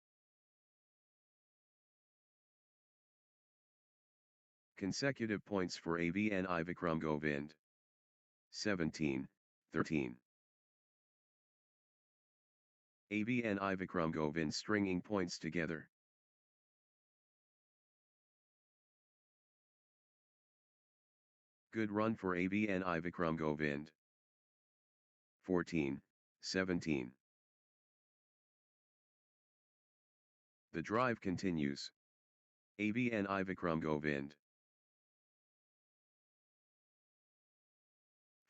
Consecutive points for AVN Ivikram Govind. 17, 13. AB and Ivikram Govind stringing points together. Good run for AB and Ivikram Govind. 14-17. The drive continues. AB and Ivikram Govind.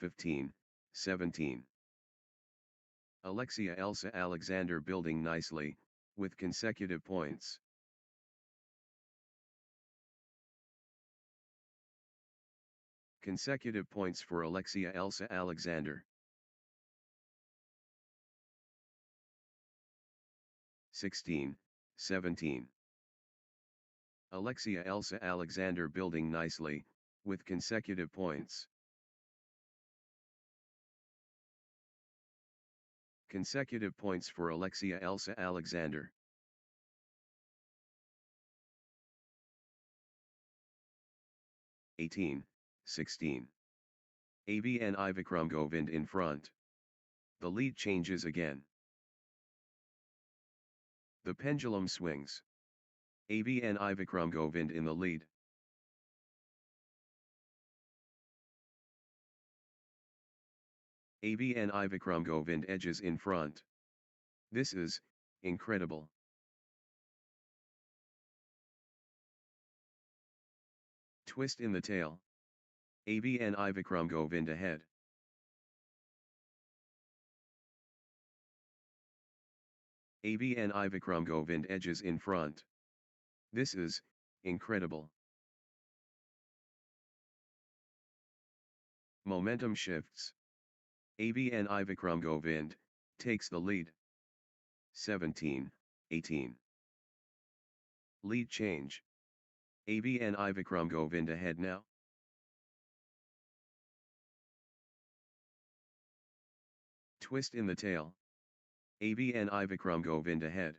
15-17. Alexia Elsa Alexander building nicely, with consecutive points. Consecutive points for Alexia Elsa Alexander. 16-17. Alexia Elsa Alexander building nicely, with consecutive points. Consecutive points for Alexia Elsa Alexander. 18-16. AB and Ivikram Govind in front. The lead changes again. The pendulum swings. AB and Ivikram Govind in the lead. AB and Ivikram Govind edges in front. This is incredible. Twist in the tail. AB and Ivikram Govind ahead. AB and Ivikram Govind edges in front. This is incredible. Momentum shifts. AB and Ivikram Govind takes the lead. 17-18. Lead change. AB and Ivikram Govind ahead now. Twist in the tail. AB and Ivikram Govind ahead.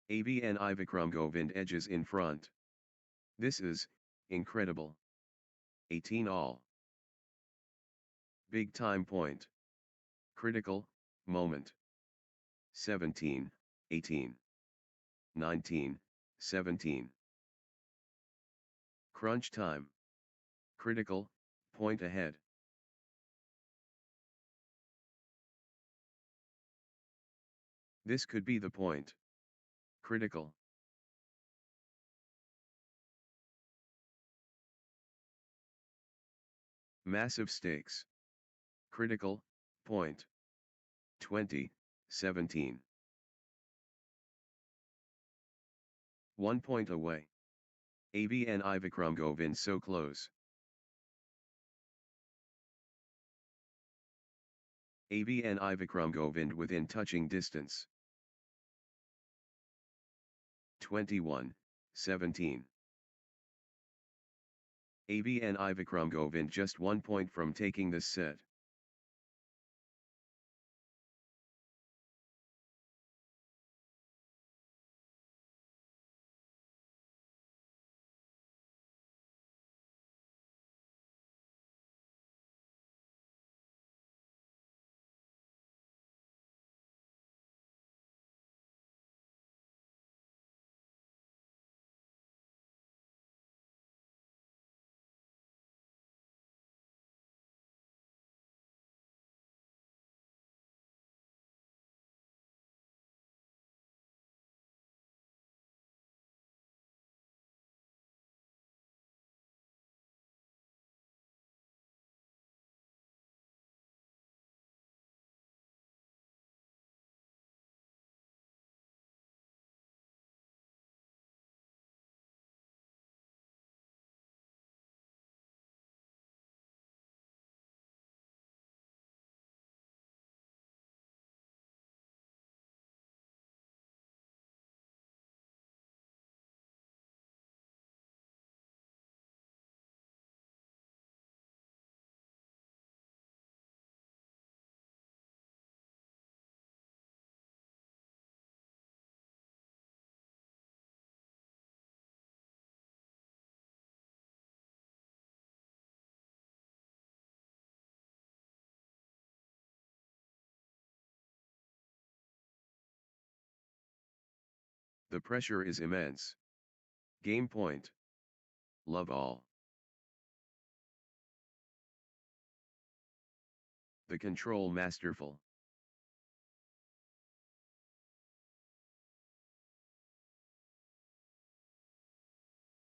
AB and Ivikram Govind edges in front. This is incredible. 18 all. Big time point. Critical moment. 17-18. 19-17. Crunch time. Critical point ahead. This could be the point. Critical. Massive stakes. Critical point. 20-17. 1 point away. AB and Ivikram Govind so close. AB and Ivikram Govind within touching distance. 21-17. AB and Ivikram Govind just 1 point from taking this set. The pressure is immense. Game point. Love all. The control masterful.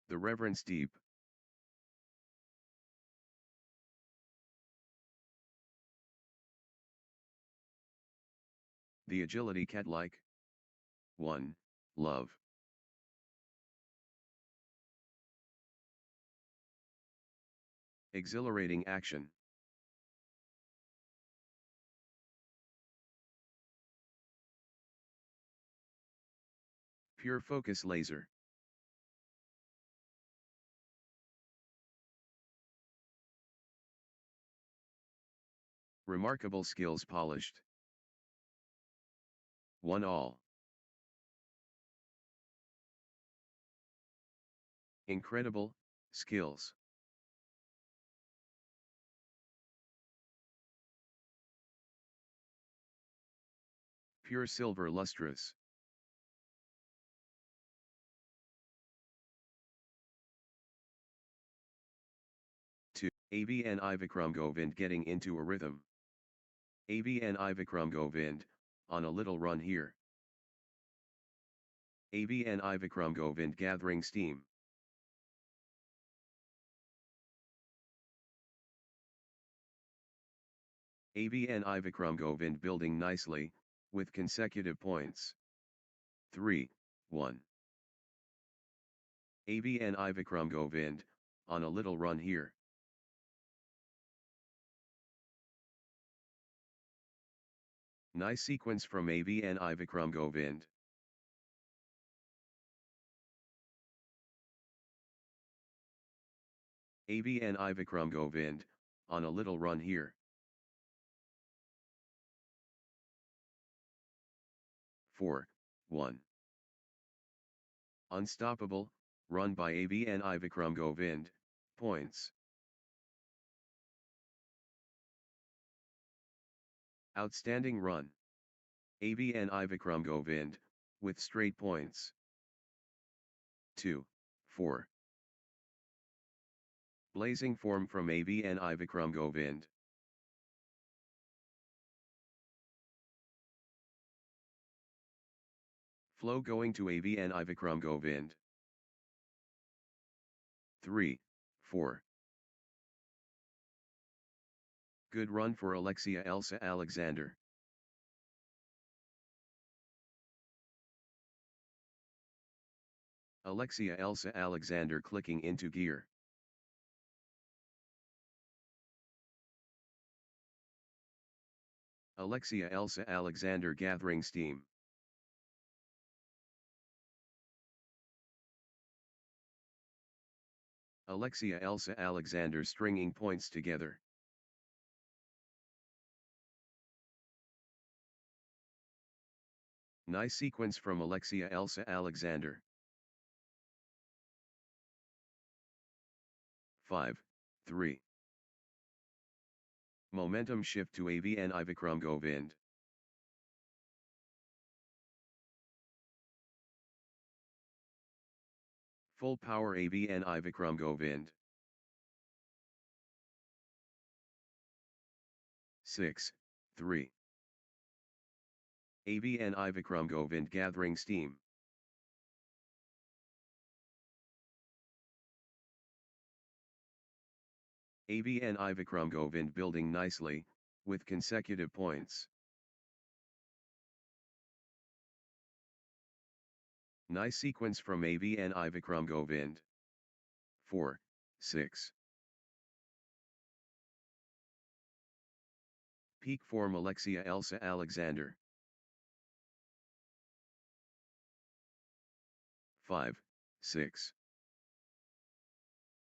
The reverence deep. The agility cat-like. 1. Love. Exhilarating action. Pure focus laser. Remarkable skills polished. 1 all. Incredible skills. Pure silver lustrous. Two. AVN Vikram Govind getting into a rhythm. AVN Vikram Govind, on a little run here. AVN Vikram Govind gathering steam. AVN Vikram Govind building nicely, with consecutive points. 3, 1. AVN Vikram Govind, on a little run here. Nice sequence from AVN Vikram Govind. AVN Vikram Govind, on a little run here. 4, 1. Unstoppable, run by AVN Vikram Govind, points. Outstanding run. AVN Vikram Govind, with straight points. 2, 4. Blazing form from AVN Vikram Govind. Flow going to AVN Vikram Govind. 3, 4. Good run for Alexia Elsa Alexander. Alexia Elsa Alexander clicking into gear. Alexia Elsa Alexander gathering steam. Alexia Elsa Alexander stringing points together. Nice sequence from Alexia Elsa Alexander. 5, 3. Momentum shift to AVN Vikram Govind. Full power AVN Vikram Govind. 6, 3. AVN Vikram Govind gathering steam. AVN Vikram Govind building nicely, with consecutive points. Nice sequence from AVN Vikram Govind. 4, 6. Peak form Alexia Elsa Alexander. 5, 6.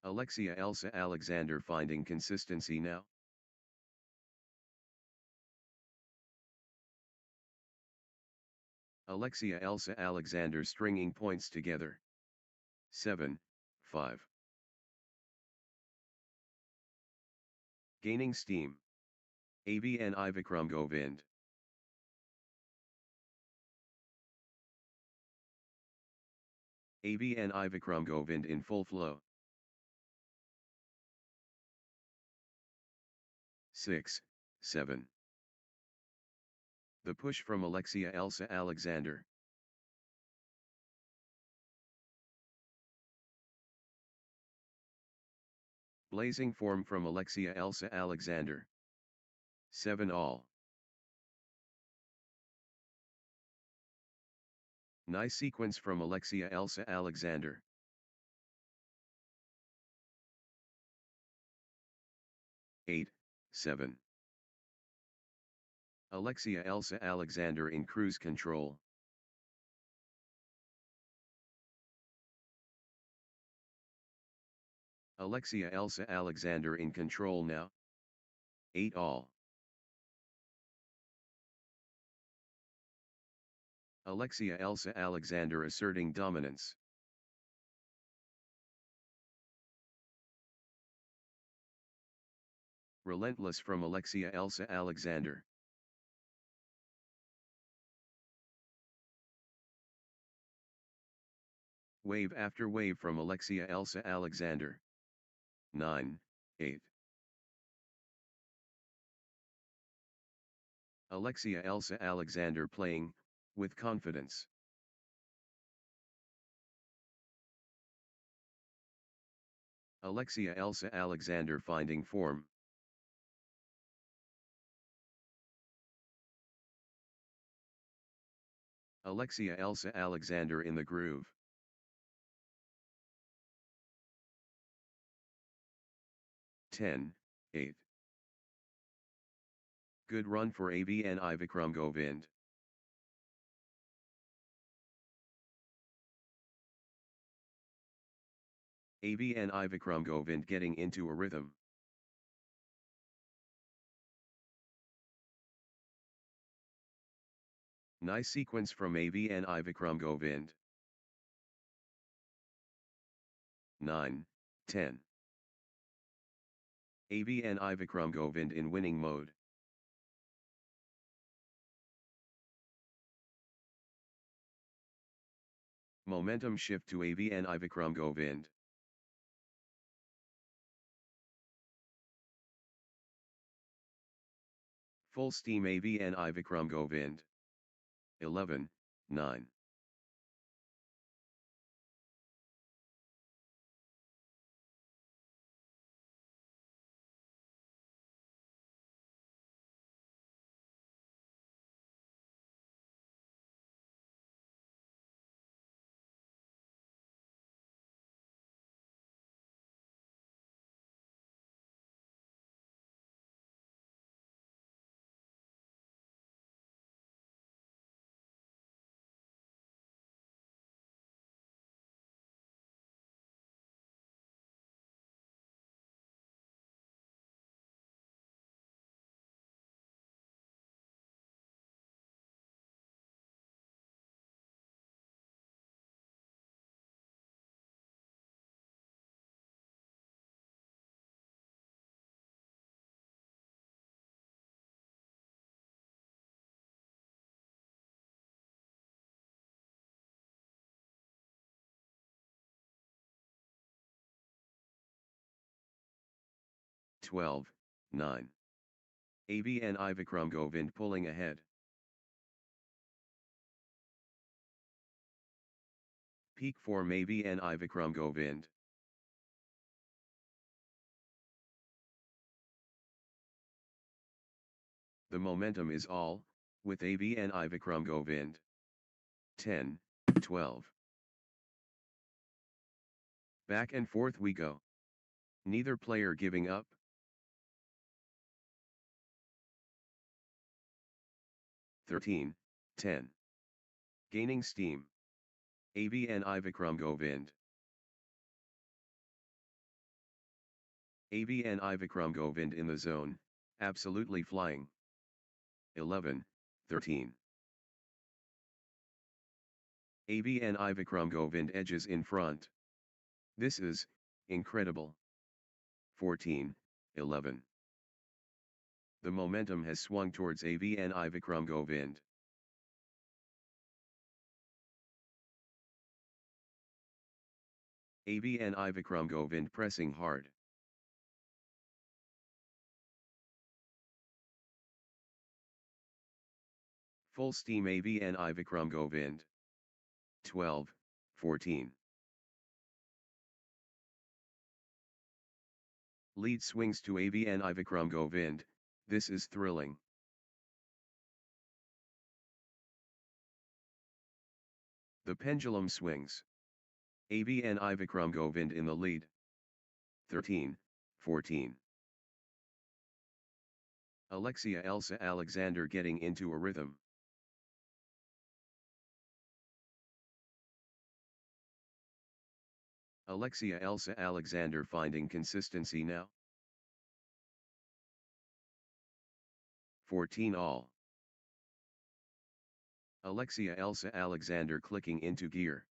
Alexia Elsa Alexander finding consistency now. Alexia Elsa Alexander stringing points together. 7, 5. Gaining steam. AVN Vikram Govind. AVNI Vikram Govind in full flow. 6, 7. The push from Alexia Elsa Alexander. Blazing form from Alexia Elsa Alexander. 7 all. Nice sequence from Alexia Elsa Alexander. 8, 7. Alexia Elsa Alexander in cruise control. Alexia Elsa Alexander in control now. 8 all. Alexia Elsa Alexander asserting dominance. Relentless from Alexia Elsa Alexander. Wave after wave from Alexia Elsa Alexander. 9, 8. Alexia Elsa Alexander playing, with confidence. Alexia Elsa Alexander finding form. Alexia Elsa Alexander in the groove. Ten, 8. Good run for AVNI Vikram Govind. AVNI Vikram Govind getting into a rhythm. Nice sequence from AVNI Vikram Govind. 9, 10. AVNI Vikram Govind in winning mode. Momentum shift to AVNI Vikram Govind. Full steam AVNI Vikram Govind. 11, 9. Twelve, 9. AVNI Vikram Govind pulling ahead. Peak form AVNI Vikram Govind. The momentum is all, with AVNI Vikram Govind. 10, 12. Back and forth we go. Neither player giving up. 13, 10. Gaining steam. AVNI Vikram Govind. AVNI Vikram Govind in the zone, absolutely flying. 11, 13. AVNI Vikram Govind edges in front. This is incredible. 14, 11. The momentum has swung towards AVNI Vikram Govind. AVN Vikram Govind pressing hard. Full steam AVN Vikram Govind. 12, 14. Lead swings to AVN Vikram Govind, this is thrilling. The pendulum swings. AVN Vikram Govind in the lead. 13, 14. Alexia Elsa Alexander getting into a rhythm. Alexia Elsa Alexander finding consistency now. 14 all. Alexia Elsa Alexander clicking into gear.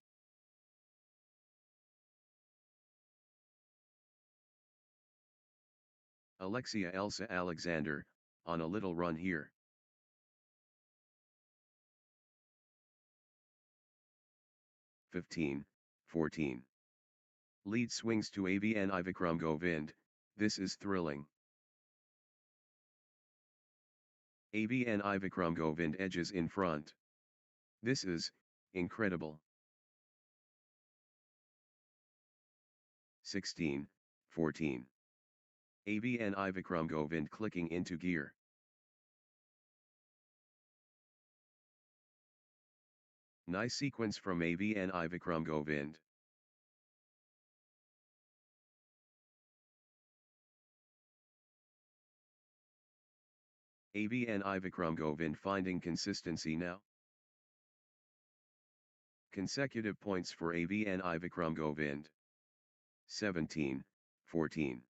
Alexia Elsa Alexander, on a little run here. (15, 14). Lead swings to AVN Vikram Govind, this is thrilling. AVN Vikram Govind edges in front. This is incredible. 16, 14. AVN Vikram Govind clicking into gear. Nice sequence from AVN Vikram Govind. AVN Vikram Govind finding consistency now. Consecutive points for AVN Vikram Govind. 17, 14.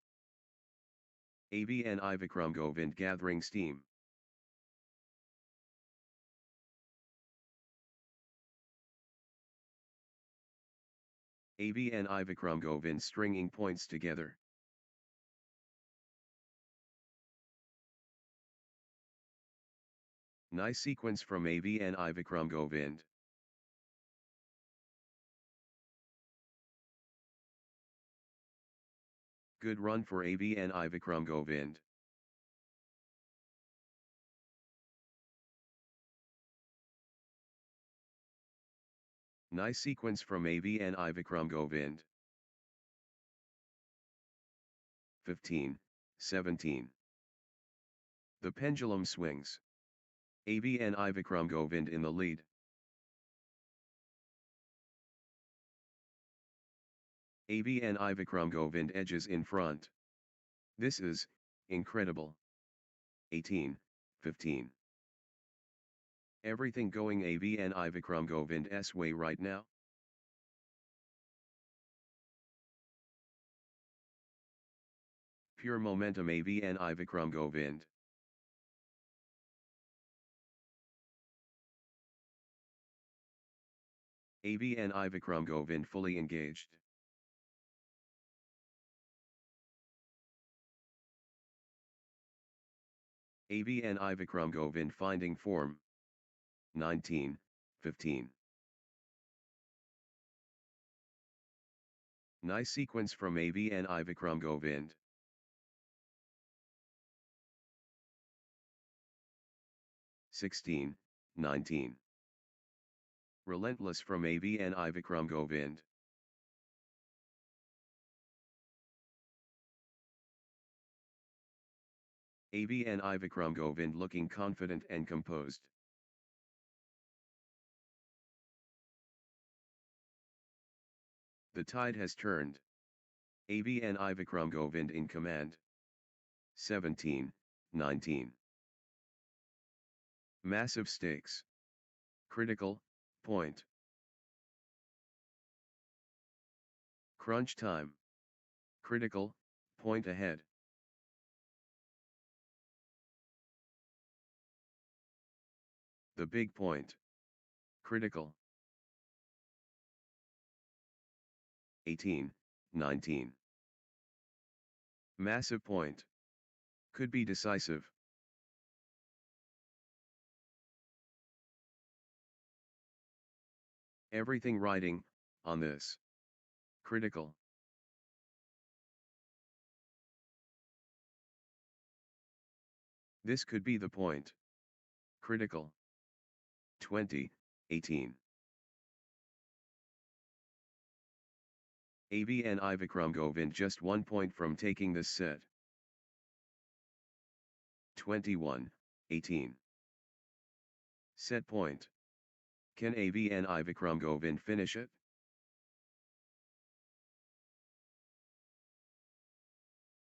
AVN Vikram Govind gathering steam. AVN Vikram Govind stringing points together. Nice sequence from AVN Vikram Govind. Good run for AVN Vikram Govind. Nice sequence from AVN Vikram Govind. 15, 17. The pendulum swings. AVN Vikram Govind in the lead. AVN Vikram Govind edges in front. This is incredible. 18, 15. Everything going AVN Vikram Govind's way right now. Pure momentum AVN Vikram Govind. AVN Vikram Govind fully engaged. AVN Vikram Govind finding form. 19, 15. Nice sequence from AVN Vikram Govind. (16, 19). Relentless from AVN Vikram Govind. AVN Vikram Govind looking confident and composed. The tide has turned. AVN Vikram Govind in command. 17, 19. Massive stakes. Critical point. Crunch time. Critical point ahead. The big point. Critical. 18, 19. Massive point. Could be decisive. Everything riding on this. Critical. This could be the point. Critical. 2018. AVN Ivikram Govind just 1 point from taking this set. 21-18. Set point. Can AVN Ivikram Govind finish it?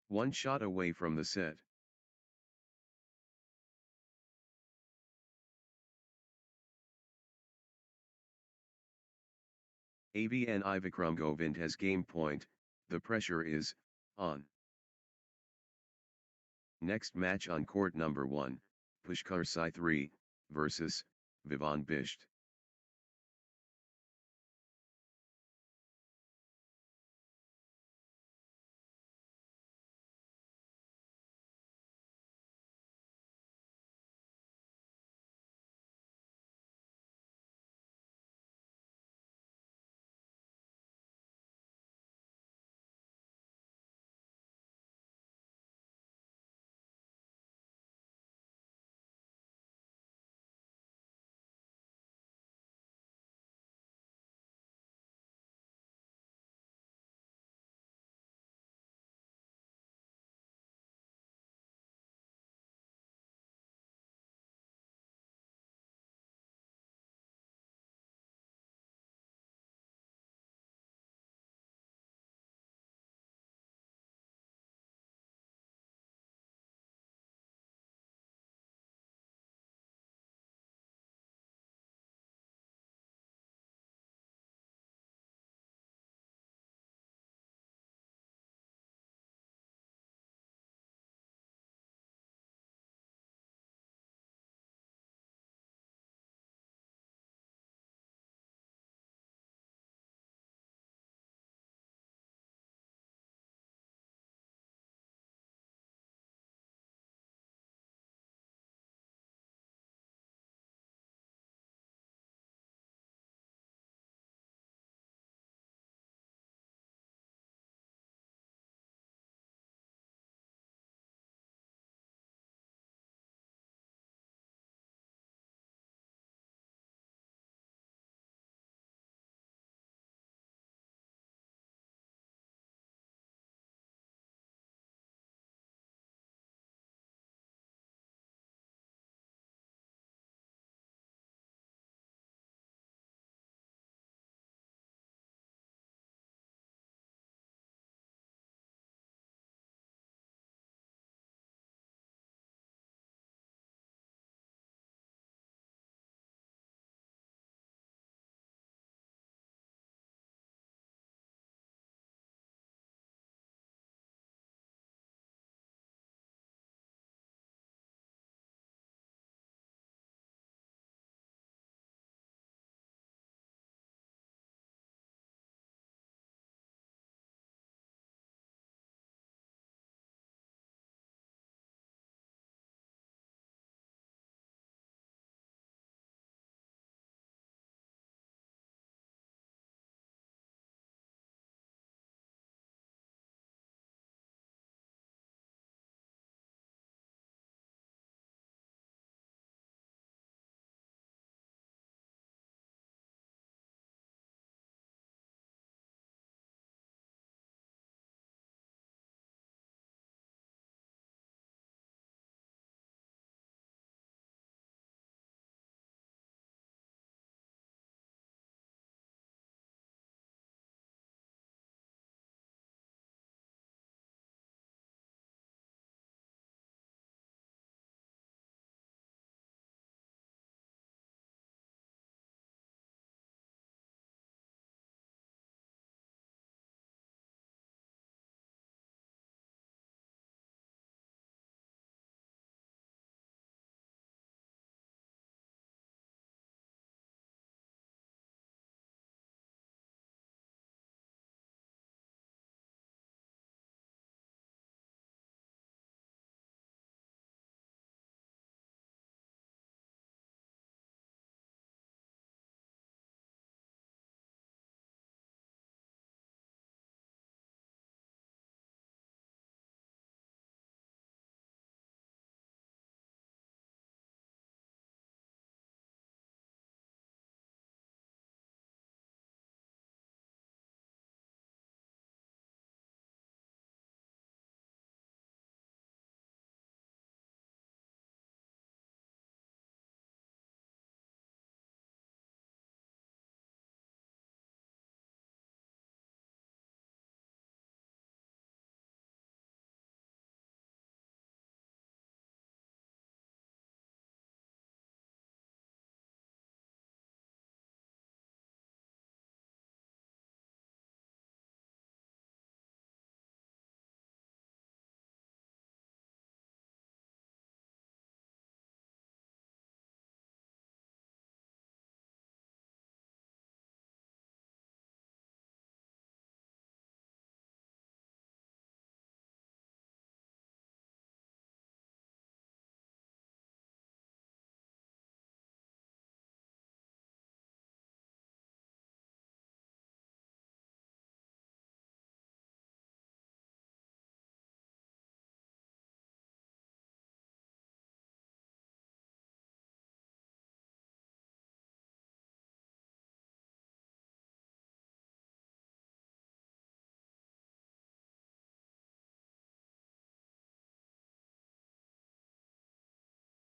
One shot away from the set. AVN Ivikram Govind has game point, the pressure is on. Next match on court number 1, Pushkar Sai 3 versus Vivan Bisht.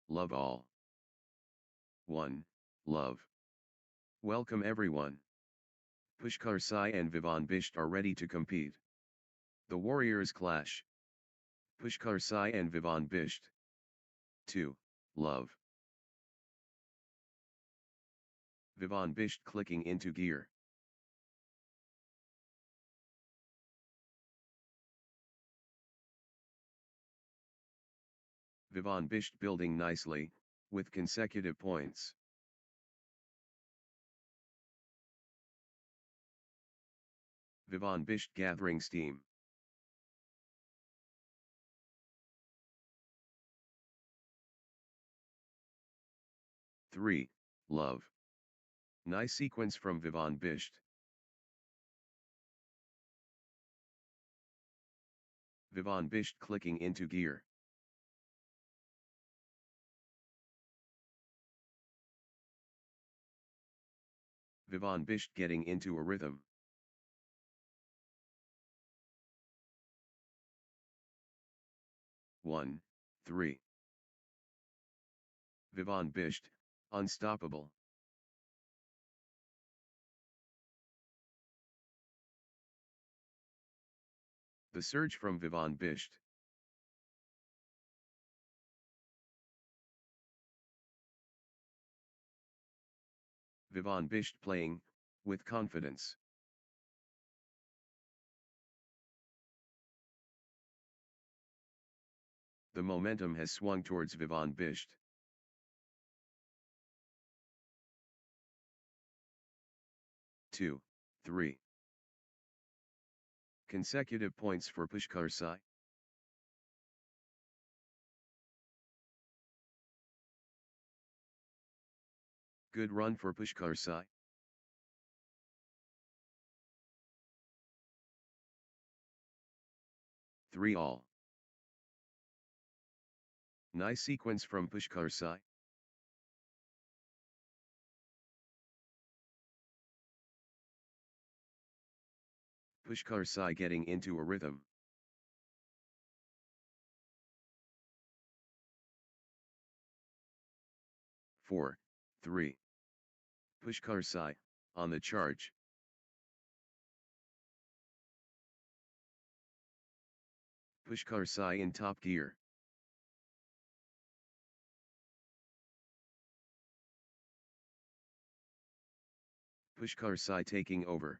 love all. 1. Love. Welcome everyone. Pushkar Sai and Vivan Bisht are ready to compete. The warriors clash. Pushkar Sai and Vivan Bisht. 2. Love. Vivan Bisht clicking into gear. Vivan Bisht building nicely, with consecutive points. Vivan Bisht gathering steam. Three. Love. Nice sequence from Vivan Bisht. Vivan Bisht clicking into gear. Vivan Bisht getting into a rhythm. One, 3. Vivan Bisht, unstoppable. The surge from Vivan Bisht. Vivan Bisht playing, with confidence. The momentum has swung towards Vivan Bisht. Two, 3. Consecutive points for Pushkar Sai. Good run for Pushkar Sai. Three all. Nice sequence from Pushkar Sai. Pushkar Sai getting into a rhythm. Four, 3. Pushkar Sai, on the charge. Pushkar Sai in top gear. Pushkar Sai taking over.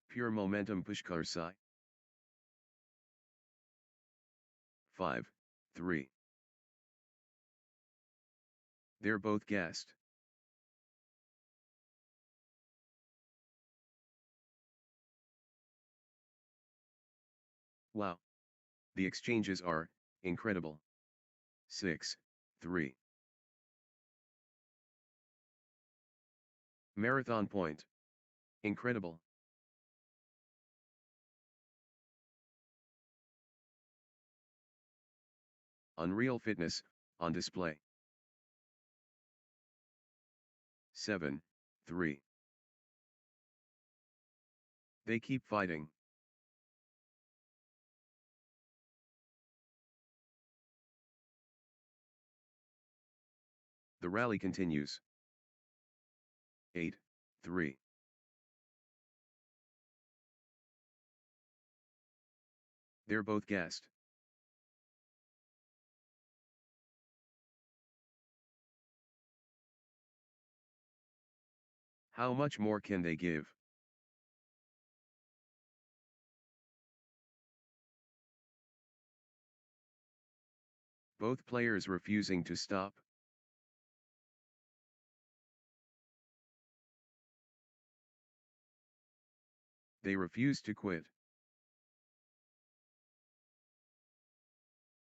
Pure momentum Pushkar Sai. 5, 3. They're both gassed. Wow. The exchanges are incredible. 6, 3. Marathon point. Incredible. Unreal fitness, on display. 7, 3. They keep fighting. The rally continues. 8, 3. They're both gassed. How much more can they give? Both players refusing to stop. They refuse to quit.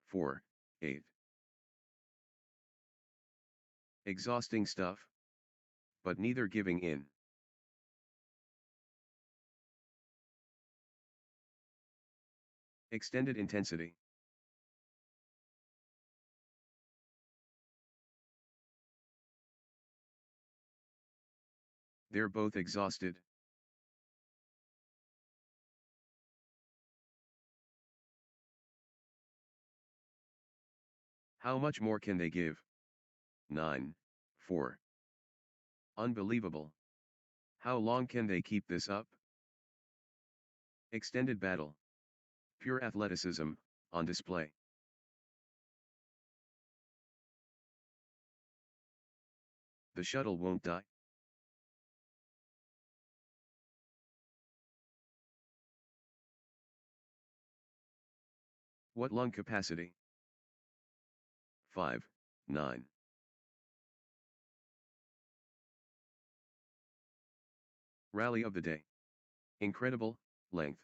4, 8. Exhausting stuff. But neither giving in. Extended intensity. They're both exhausted. How much more can they give? 9, 4. Unbelievable. How long can they keep this up? Extended battle. Pure athleticism, on display. The shuttle won't die. What lung capacity? 5, 9. Rally of the day. Incredible, length.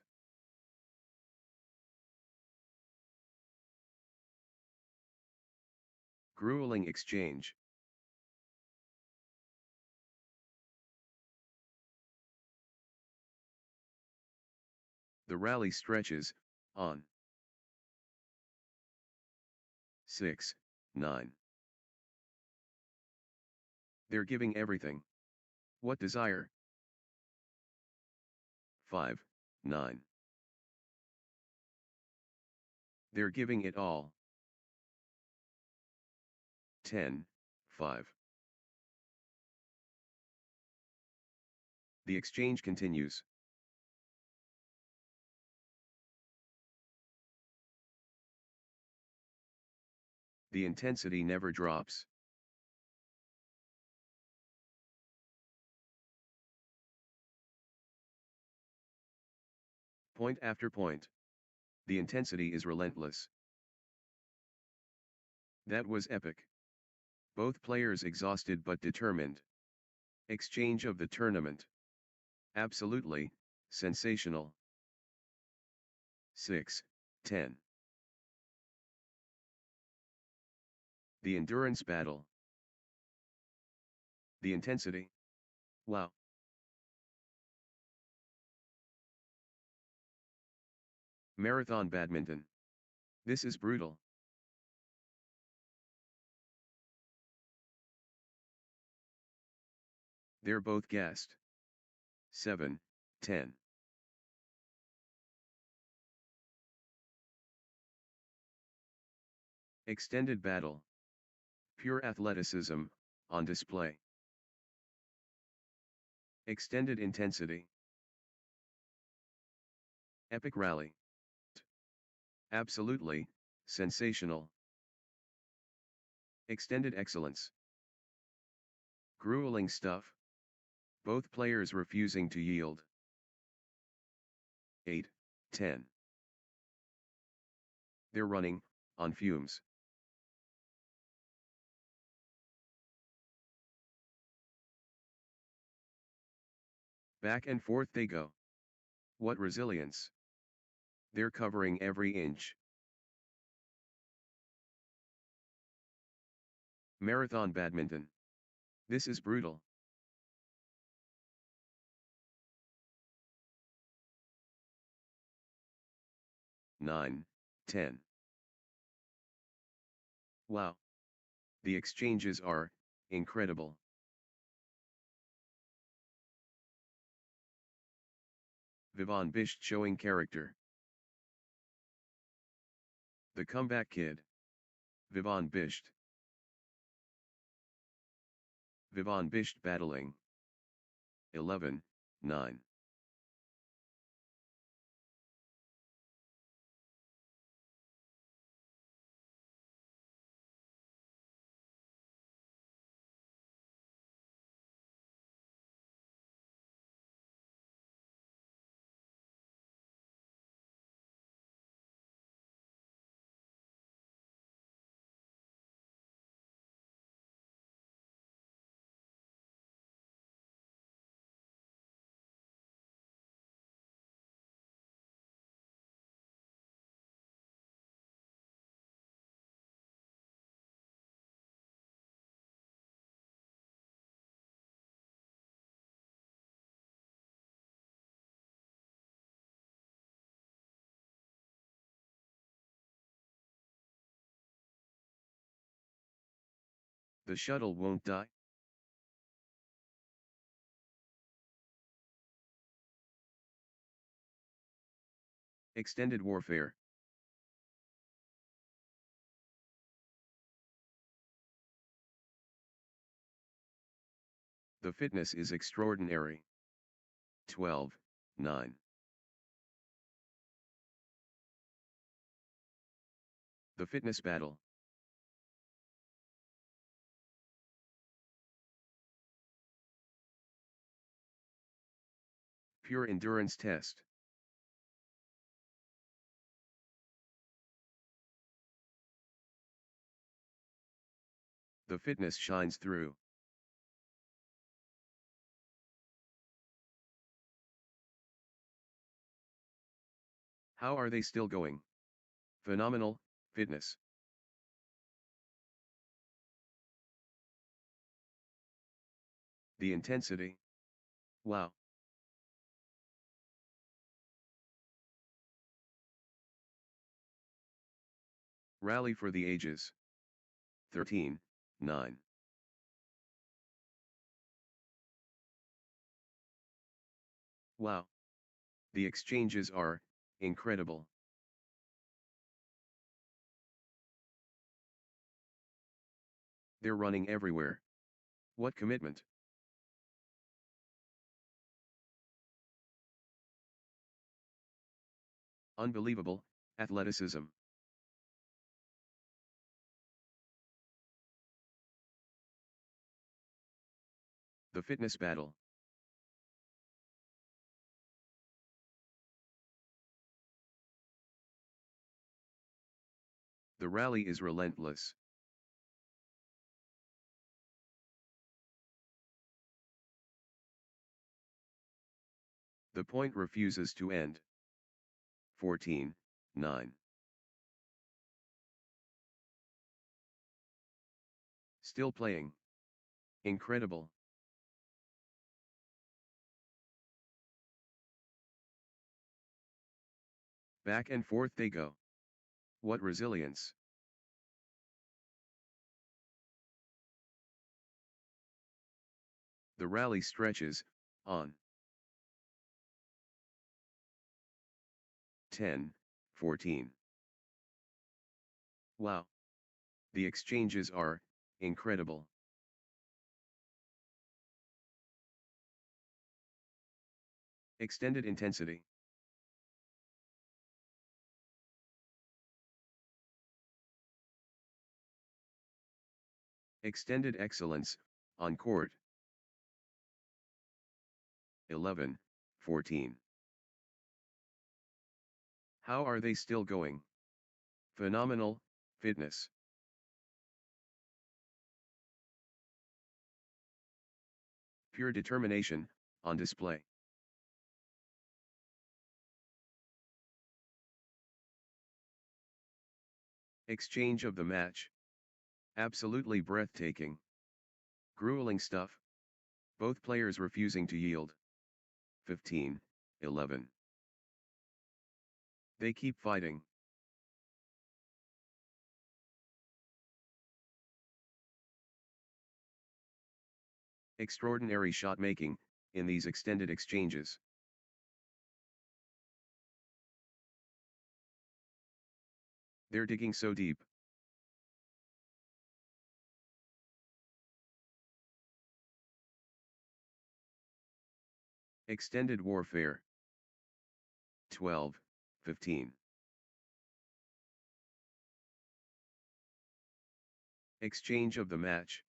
Grueling exchange. The rally stretches, on. 6, 9. They're giving everything. What desire? 5, 9. They're giving it all. 10, 5. The exchange continues. The intensity never drops. Point after point. The intensity is relentless. That was epic. Both players exhausted but determined. Exchange of the tournament. Absolutely, sensational. 6, 10. The endurance battle. The intensity. Wow. Marathon badminton. This is brutal. They're both gassed. 7, 10. Extended battle. Pure athleticism, on display. Extended intensity. Epic rally. Absolutely, sensational. Extended excellence. Grueling stuff. Both players refusing to yield. 8, 10. They're running, on fumes. Back and forth they go. What resilience. They're covering every inch. Marathon badminton. This is brutal. Nine, 10. Wow. The exchanges are incredible. Vivaan Bisht showing character. The comeback kid. Vivaan Bisht. Vivaan Bisht battling. 11, 9. The shuttle won't die. Extended warfare. The fitness is extraordinary. 12:9. The fitness battle. Pure endurance test. The fitness shines through. How are they still going? Phenomenal, fitness. The intensity. Wow. Rally for the ages. 13:9. Wow. The exchanges are incredible. They're running everywhere. What commitment? Unbelievable athleticism. The fitness battle. The rally is relentless. The point refuses to end. 14:9. Still playing. Incredible. Back and forth they go. What resilience. The rally stretches on. 10:14. Wow. The exchanges are incredible. Extended intensity. Extended excellence on court. 11:14. How are they still going? Phenomenal fitness. Pure determination on display. Exchange of the match. Absolutely breathtaking. Grueling stuff. Both players refusing to yield. 15:11. They keep fighting. Extraordinary shot making in these extended exchanges. They're digging so deep. Extended warfare. 12:15. Exchange of the match.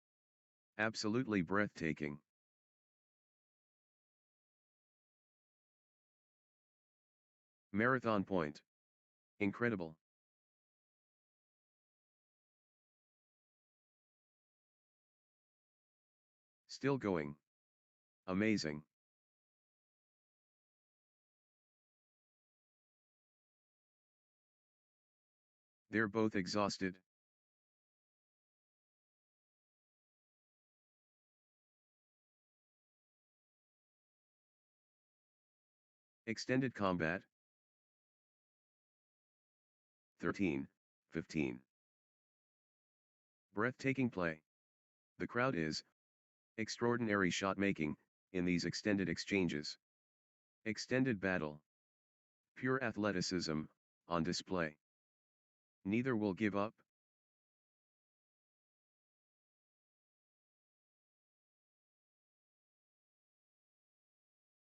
Absolutely breathtaking. Marathon point. Incredible. Still going. Amazing. They're both exhausted. Extended combat. 13:15. Breathtaking play. The crowd is extraordinary shot making in these extended exchanges. Extended battle. Pure athleticism on display. Neither will give up.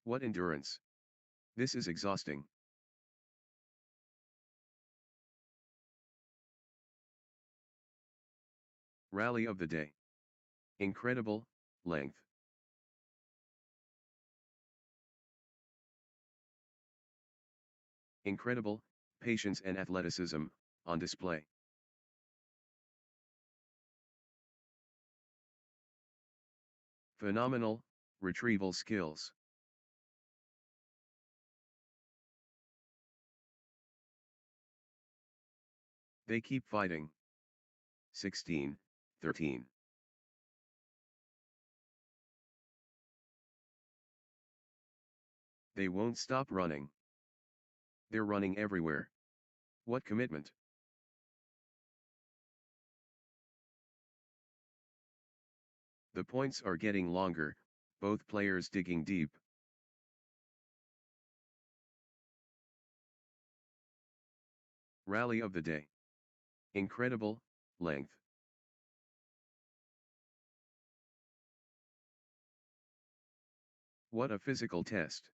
What endurance! This is exhausting. Rally of the day. Incredible length. Incredible patience and athleticism on display. Phenomenal retrieval skills. They keep fighting. 16-13. They won't stop running. They're running everywhere. What commitment! The points are getting longer, both players digging deep. Rally of the day. Incredible length. What a physical test.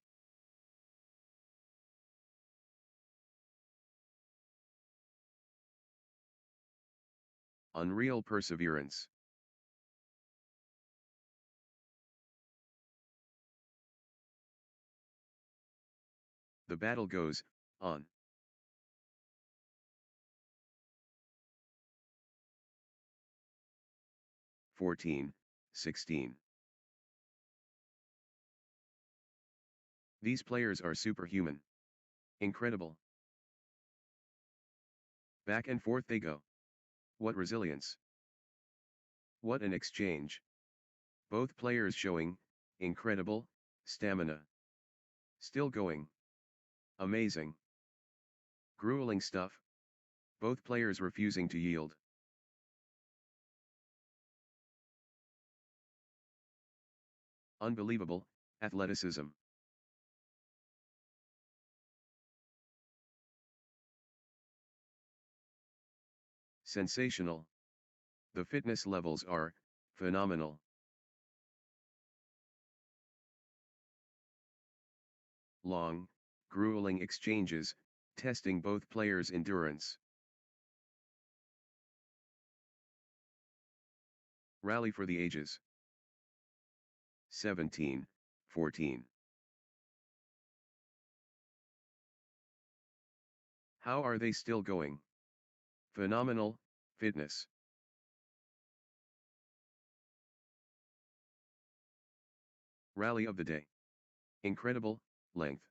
Unreal perseverance. The battle goes on. (14, 16). These players are superhuman. Incredible. Back and forth they go. What resilience. What an exchange. Both players showing incredible stamina. Still going. Amazing. Grueling stuff. Both players refusing to yield. Unbelievable athleticism. Sensational. The fitness levels are phenomenal. Long, grueling exchanges, testing both players' endurance. Rally for the ages. 17-14. How are they still going? Phenomenal fitness. Rally of the day. Incredible length.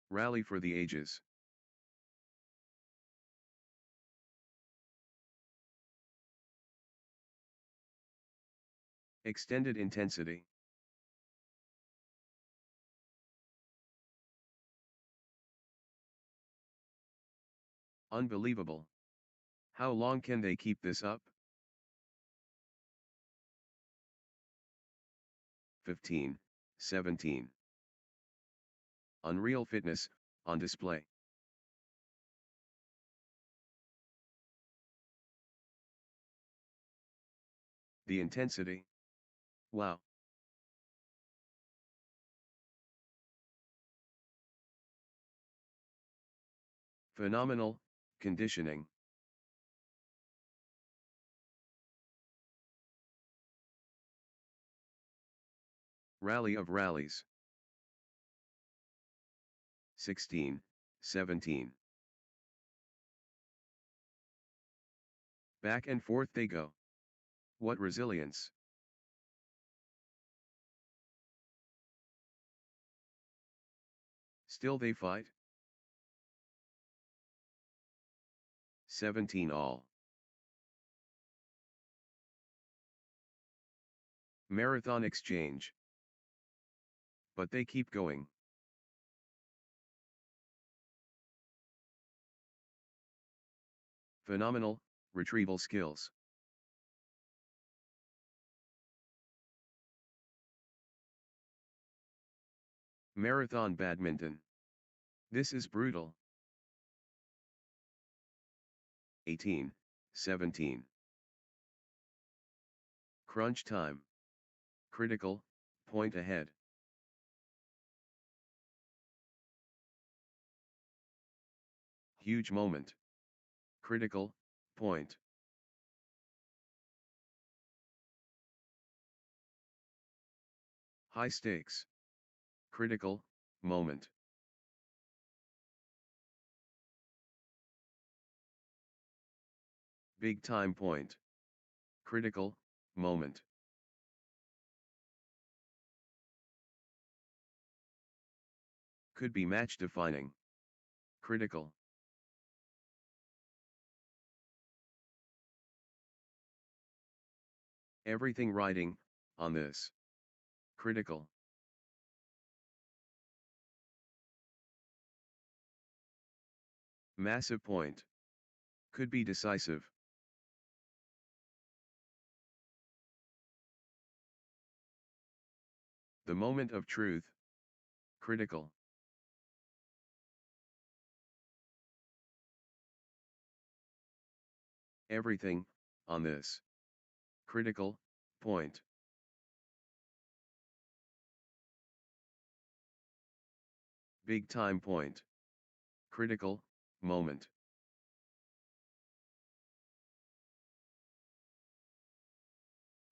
Rally for the ages. Extended intensity. Unbelievable. How long can they keep this up? 15-17. Unreal fitness on display. The intensity. Wow. Phenomenal conditioning. Rally of rallies. 16-17. Back and forth they go. What resilience. Still they fight. 17 all. Marathon exchange. But they keep going. Phenomenal retrieval skills. Marathon badminton. This is brutal. 18-17. Crunch time. Critical, point ahead. Huge moment. Critical, point. High stakes. Critical, moment. Big time point. Critical, moment. Could be match defining. Critical. Everything riding on this. Critical. Massive point. Could be decisive. The moment of truth. Critical. Everything on this. Critical point. Big time point. Critical moment.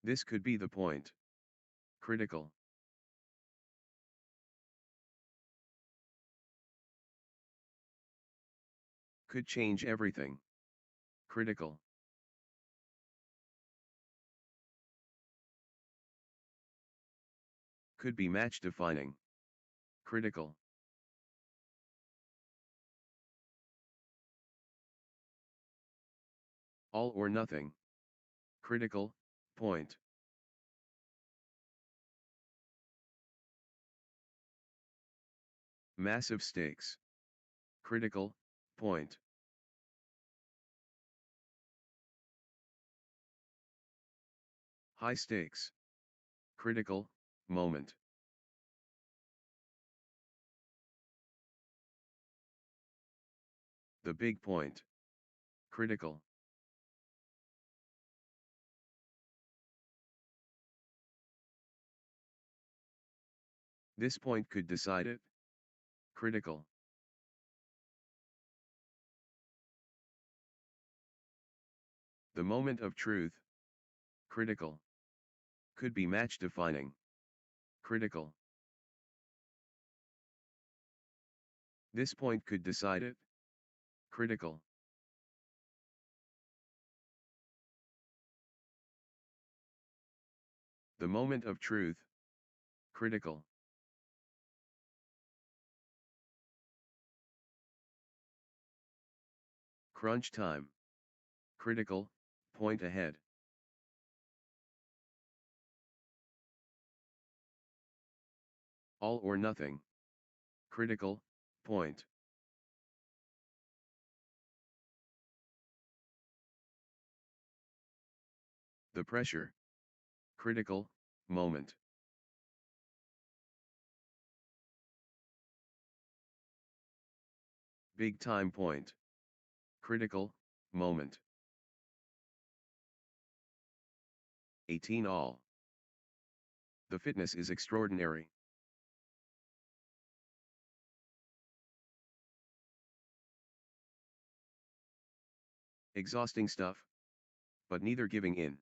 This could be the point. Critical. Could change everything. Critical. Could be match defining. Critical. All or nothing. Critical point. Massive stakes. Critical point. High stakes. Critical moment. The big point. Critical. This point could decide it. Critical. The moment of truth. Critical. Could be match defining. Critical. This point could decide it. Critical. The moment of truth. Critical. Crunch time. Critical, point ahead. All or nothing. Critical, point. The pressure. Critical, moment. Big time point. Critical, moment. 18 all. The fitness is extraordinary. Exhausting stuff. But neither giving in.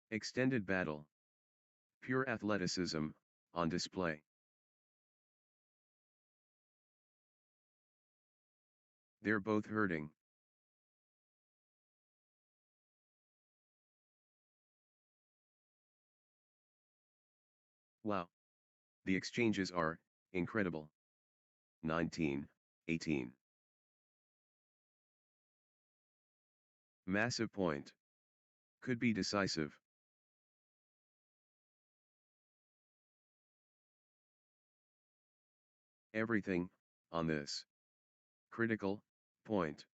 Extended battle. Pure athleticism, on display. They're both hurting. Wow. The exchanges are incredible. 19, 18. Massive point. Could be decisive. Everything on this. Critical point.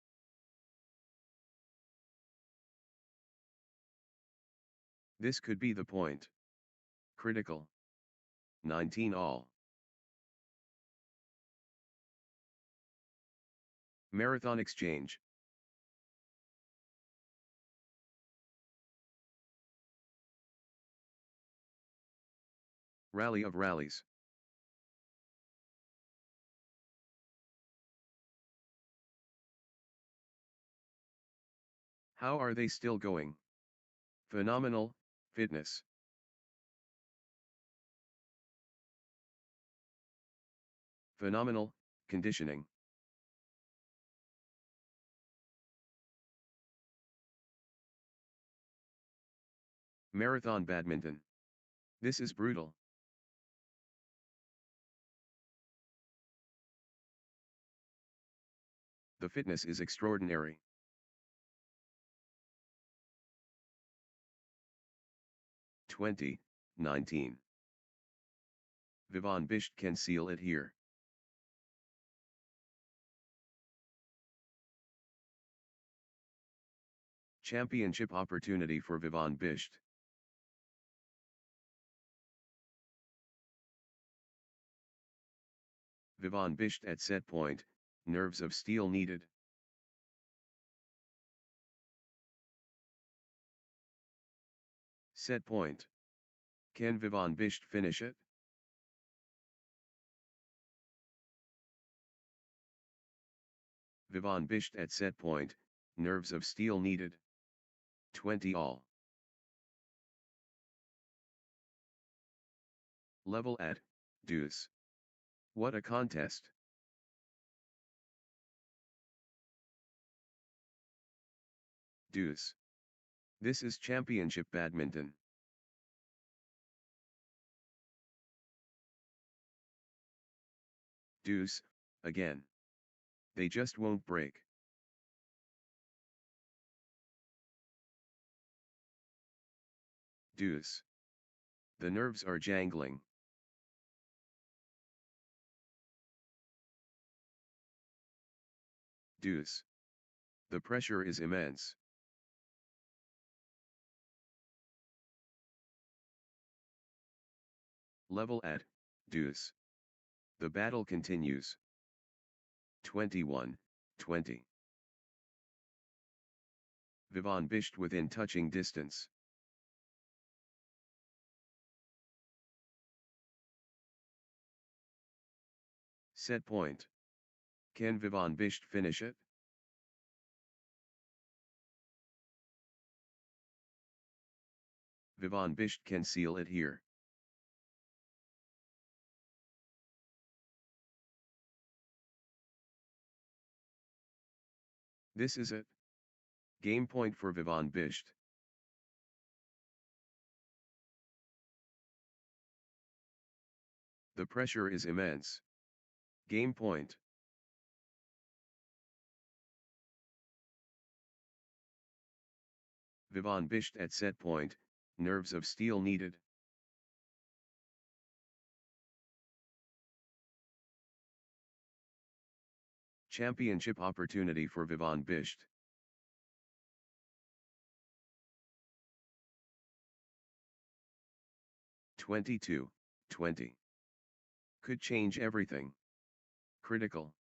This could be the point. Critical. 19 all. Marathon exchange. Rally of rallies. How are they still going? Phenomenal, fitness. Phenomenal, conditioning. Marathon badminton. This is brutal. The fitness is extraordinary. (2019) Vivaan Bisht can seal it here. Championship opportunity for Vivaan Bisht. Vivaan Bisht at set point, nerves of steel needed. Set point. Can Vivaan Bisht finish it? Vivaan Bisht at set point, nerves of steel needed. 20 all. Level at, deuce. What a contest. Deuce. This is championship badminton. Deuce, again. They just won't break. Deuce. The nerves are jangling. Deuce. The pressure is immense. Level at, deuce. The battle continues. 21-20. Vivaan Bisht within touching distance. Set point. Can Vivaan Bisht finish it? Vivaan Bisht can seal it here. This is it. Game point for Vivaan Bisht. The pressure is immense. Game point. Vivaan Bisht at set point, nerves of steel needed. Championship opportunity for Vivaan Bisht. (22-20). Could change everything. Critical.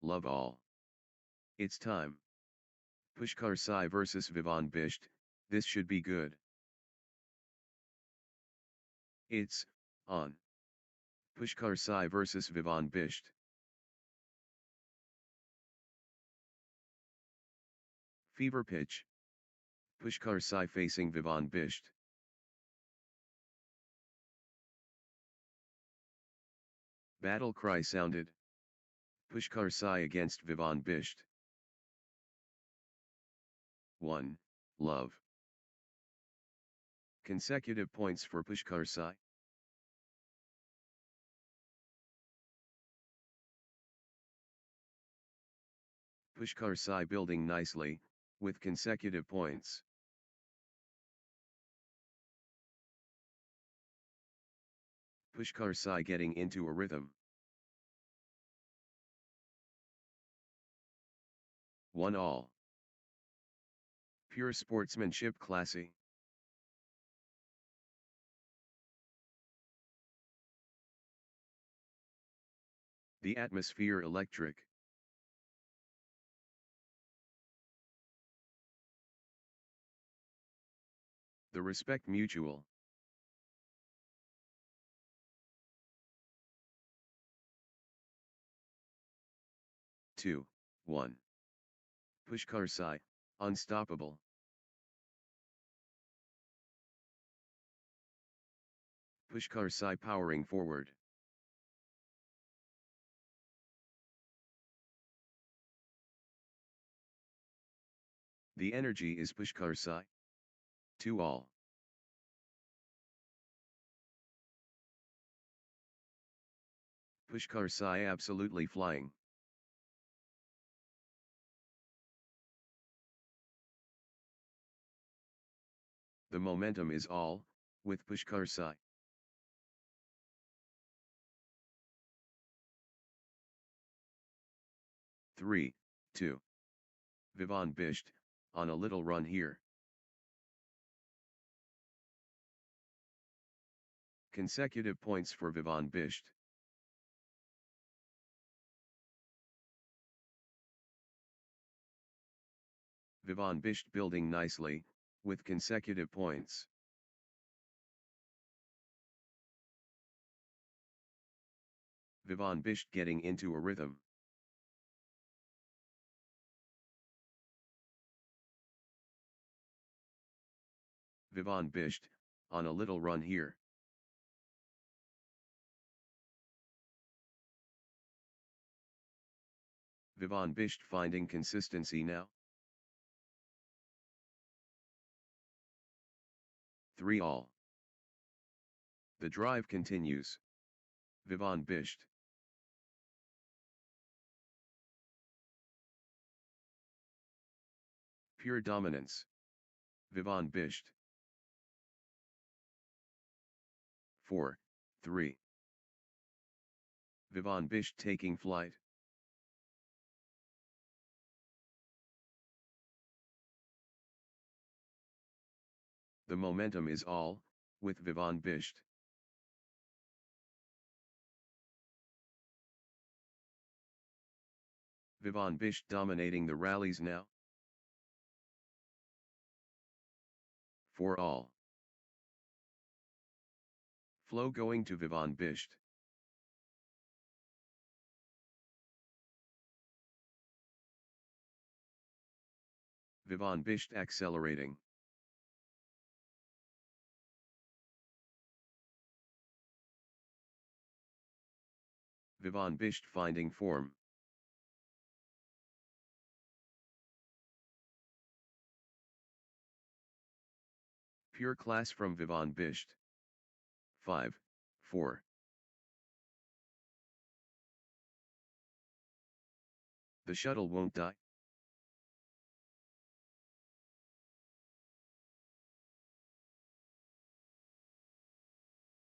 love all. It's time. Pushkar Sai vs Vivan Bisht, this should be good. It's on. Pushkar Sai vs Vivan Bisht. Fever pitch. Pushkar Sai facing Vivan Bisht. Battle cry sounded. Pushkar Sai against Vivan Bisht. 1. Love. Consecutive points for Pushkar Sai. Pushkar Sai building nicely, with consecutive points. Pushkar Sai getting into a rhythm. 1-all. Pure sportsmanship classy. The atmosphere electric. The respect mutual. Two, 1. Pushkar Sai, unstoppable. Pushkar Sai powering forward. The energy is Pushkar Sai. 2-all. Pushkar Sai absolutely flying. The momentum is all, with Pushkar Sai. Three, 2. Vivan Bisht, on a little run here. Consecutive points for Vivan Bisht. Vivan Bisht building nicely, with consecutive points. Vivan Bisht getting into a rhythm. Vivan Bisht, on a little run here. Vivan Bisht finding consistency now. 3-all. The drive continues. Vivan Bisht. Pure dominance. Vivan Bisht. 4, 3. Vivan Bisht taking flight. The momentum is all, with Vivan Bisht. Vivan Bisht dominating the rallies now. 4-all. Flow going to Vivan Bisht. Vivan Bisht accelerating. Vivan Bisht finding form. Pure class from Vivan Bisht. 5, 4. The shuttle won't die.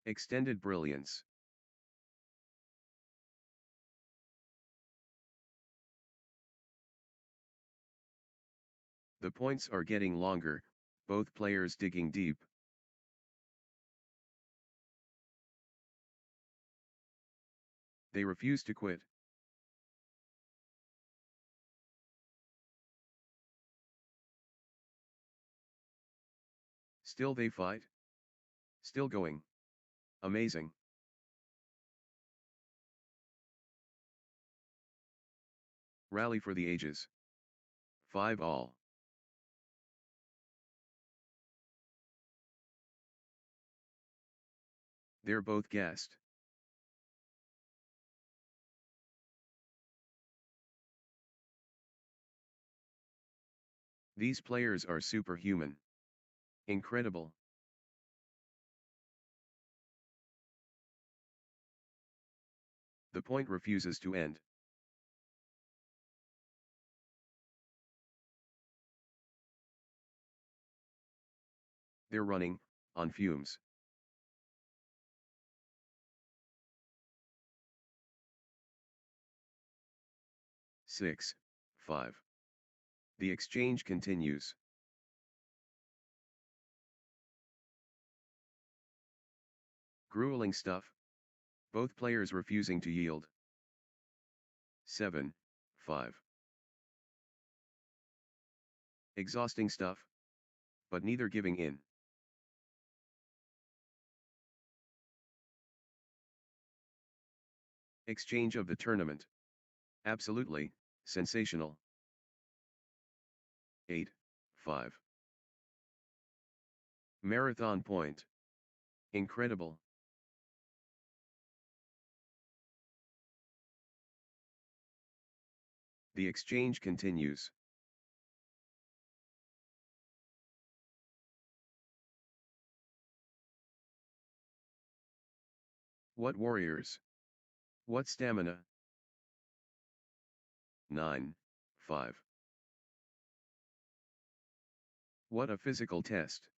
Extended brilliance. The points are getting longer, both players digging deep. They refuse to quit. Still they fight? Still going. Amazing. Rally for the ages. 5 all. They're both gassed. These players are superhuman. Incredible. The point refuses to end. They're running, on fumes. Six, 5. The exchange continues. Grueling stuff. Both players refusing to yield. 7, 5. Exhausting stuff. But neither giving in. Exchange of the tournament. Absolutely, sensational. 8, 5. Marathon point. Incredible. The exchange continues. What warriors? What stamina? 9, 5. What a physical test.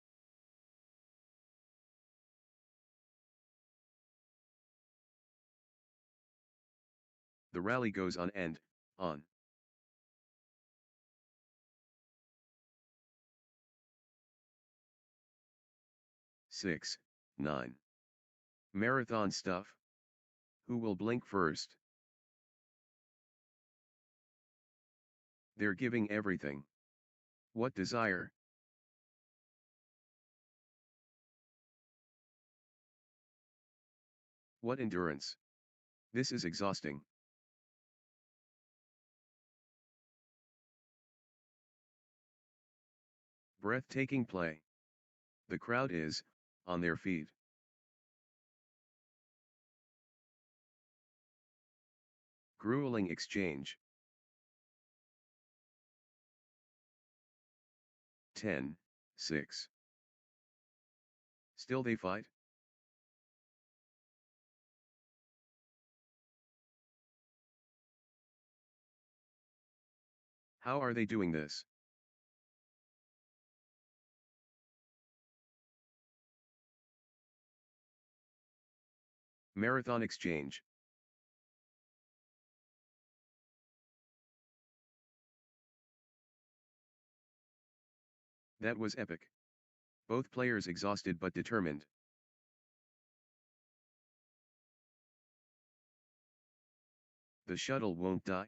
The rally goes on and on. Six, 9. Marathon stuff. Who will blink first? They're giving everything. What desire? What endurance? This is exhausting. Breathtaking play. The crowd is on their feet. Grueling exchange. 10, 6. Still they fight? How are they doing this? Marathon exchange. That was epic. Both players exhausted but determined. The shuttle won't die.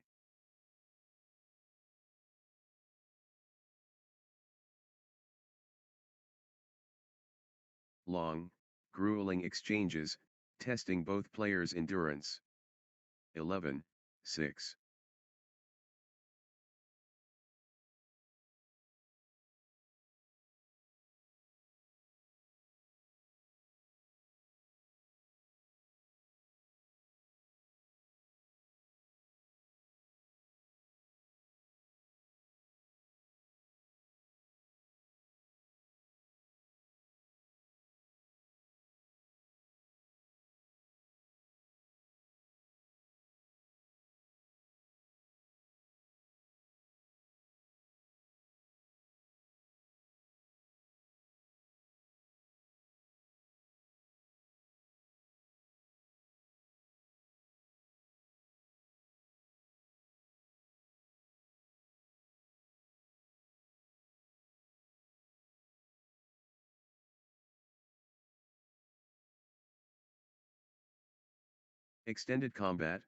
Long, grueling exchanges, testing both players' endurance. 11, 6. Extended combat.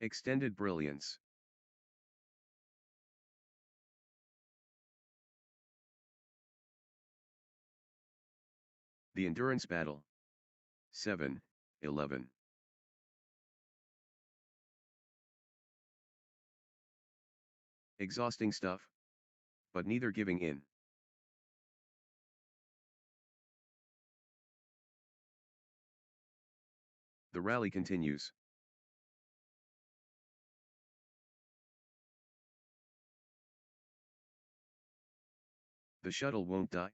Extended brilliance. The endurance battle. 7-11. Exhausting stuff, but neither giving in. The rally continues. The shuttle won't die.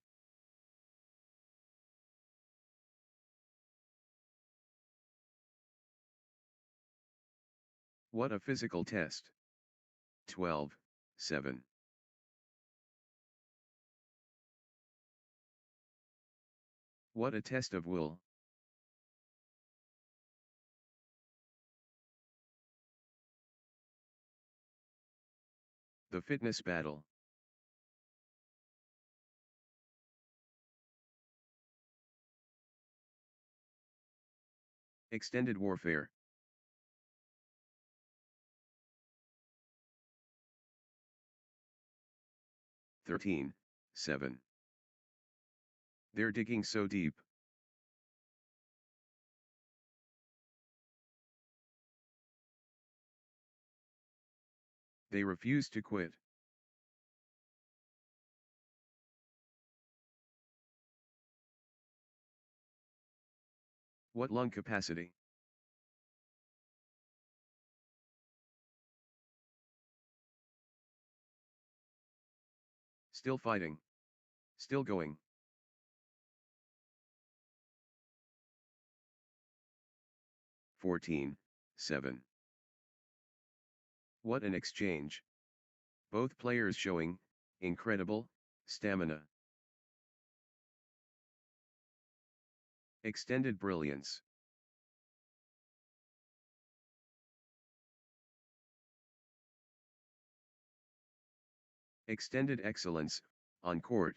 What a physical test. 12-7. What a test of will. The fitness battle. Extended warfare. Thirteen, 7. They're digging so deep. They refuse to quit. What lung capacity? Still fighting. Still going. Fourteen, 7. What an exchange. Both players showing incredible stamina. Extended brilliance. Extended excellence on court.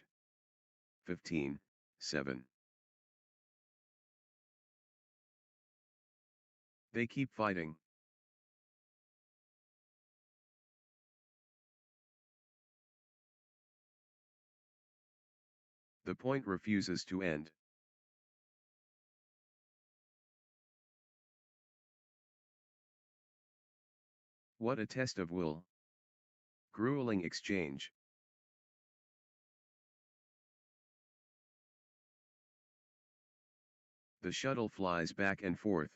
15, 7. They keep fighting. The point refuses to end. What a test of will. Grueling exchange. The shuttle flies back and forth.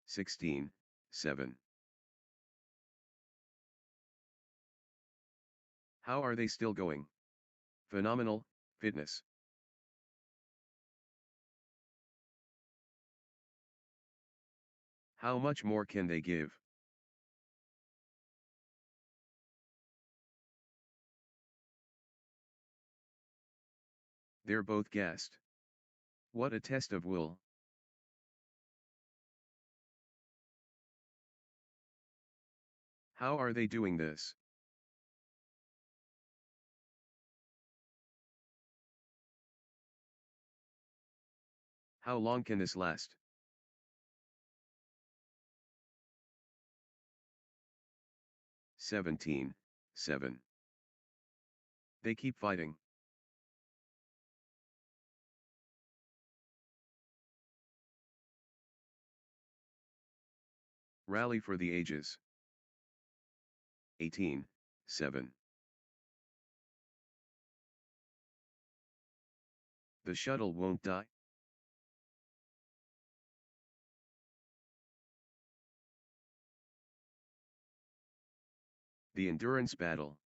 16, 7. How are they still going? Phenomenal fitness. How much more can they give? They're both gassed. What a test of will. How are they doing this? How long can this last? Seventeen, 7. They keep fighting. Rally for the ages. 18, 7. The shuttle won't die. The endurance battle.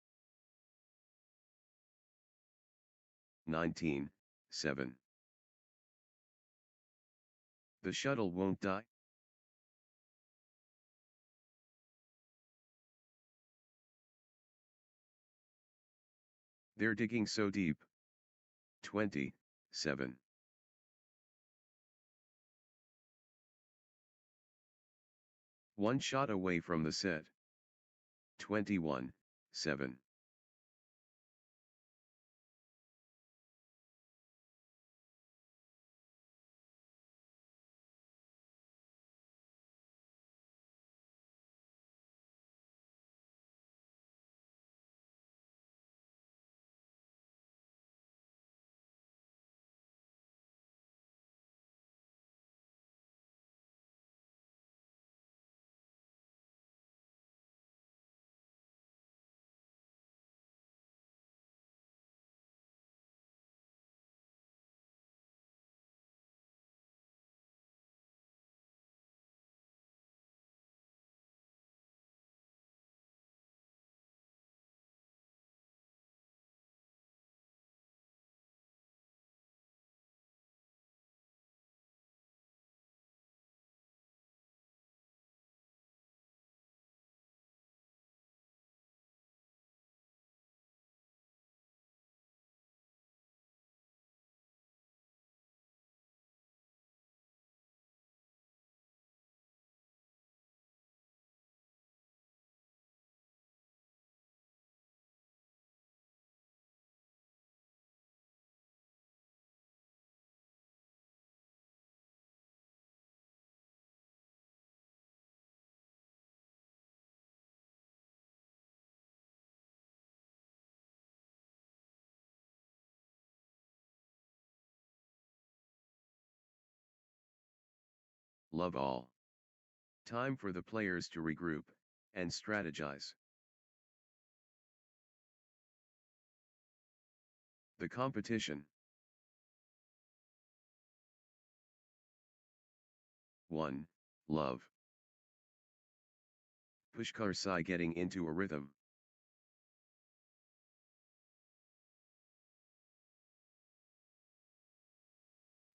19, 7. The shuttle won't die. They're digging so deep. 20, 7. One shot away from the set. 21, 7. love all. Time for the players to regroup and strategize. The competition. 1. Love. Pushkar Sai getting into a rhythm.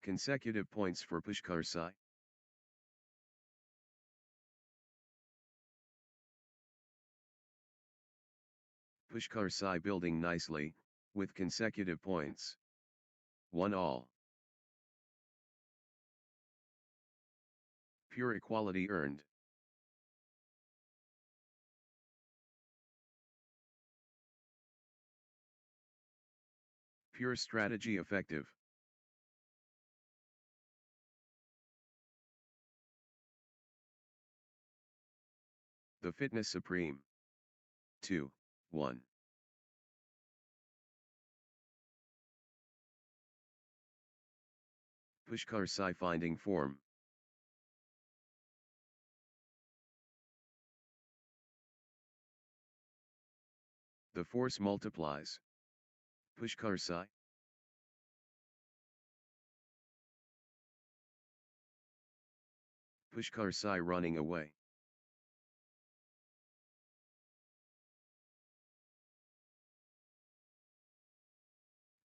Consecutive points for Pushkar Sai. Pushkar Sai building nicely, with consecutive points. 1-all. Pure equality earned. Pure strategy effective. The fitness supreme. 2-1. Pushkar Sai finding form. The force multiplies. Pushkar Sai. Pushkar Sai running away.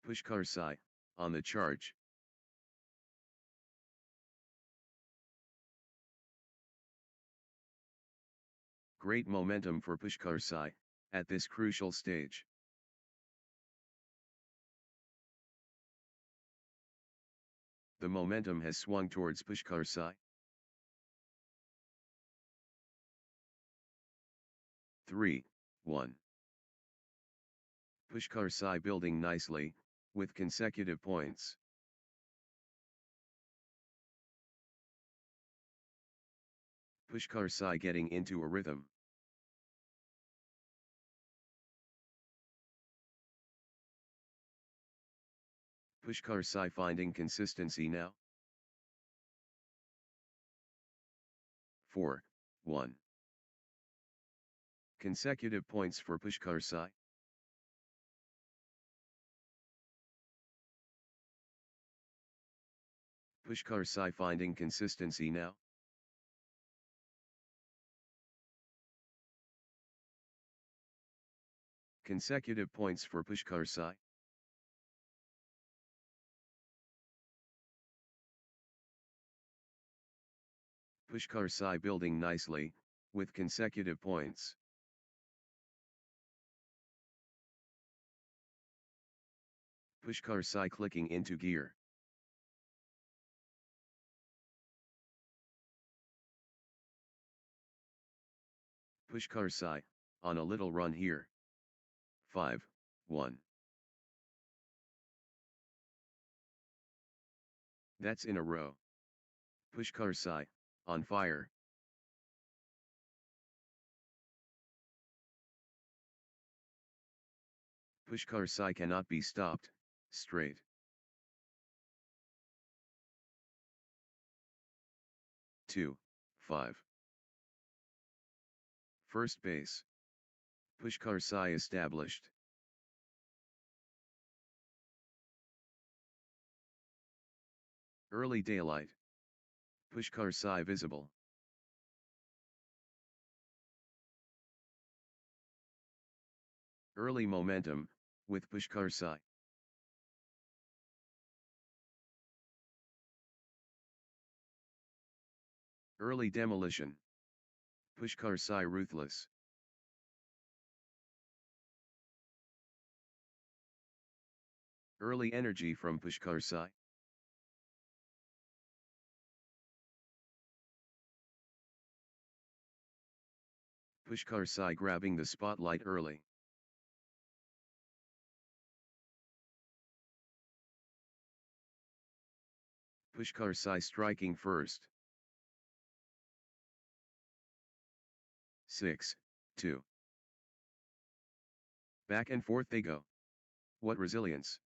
Pushkar Sai, on the charge. Great momentum for Pushkar Sai, at this crucial stage. The momentum has swung towards Pushkar Sai. 3-1. Pushkar Sai building nicely, with consecutive points. Pushkar Sai getting into a rhythm. Pushkar Sai finding consistency now. 4-1. Consecutive points for Pushkar Sai. Pushkar Sai finding consistency now. Consecutive points for Pushkar Sai. Pushkar Sai building nicely, with consecutive points. Pushkar Sai clicking into gear. Pushkar Sai, on a little run here. 5-1. That's in a row. Pushkar Sai, on fire. Pushkar Sai cannot be stopped, straight. Two, 5. First base. Pushkar Sai established. Early daylight. Pushkar Sai visible. Early momentum, with Pushkar Sai. Early demolition. Pushkar Sai ruthless. Early energy from Pushkar Sai. Pushkar Sai grabbing the spotlight early. Pushkar Sai striking first. 6-2. Back and forth they go. What resilience!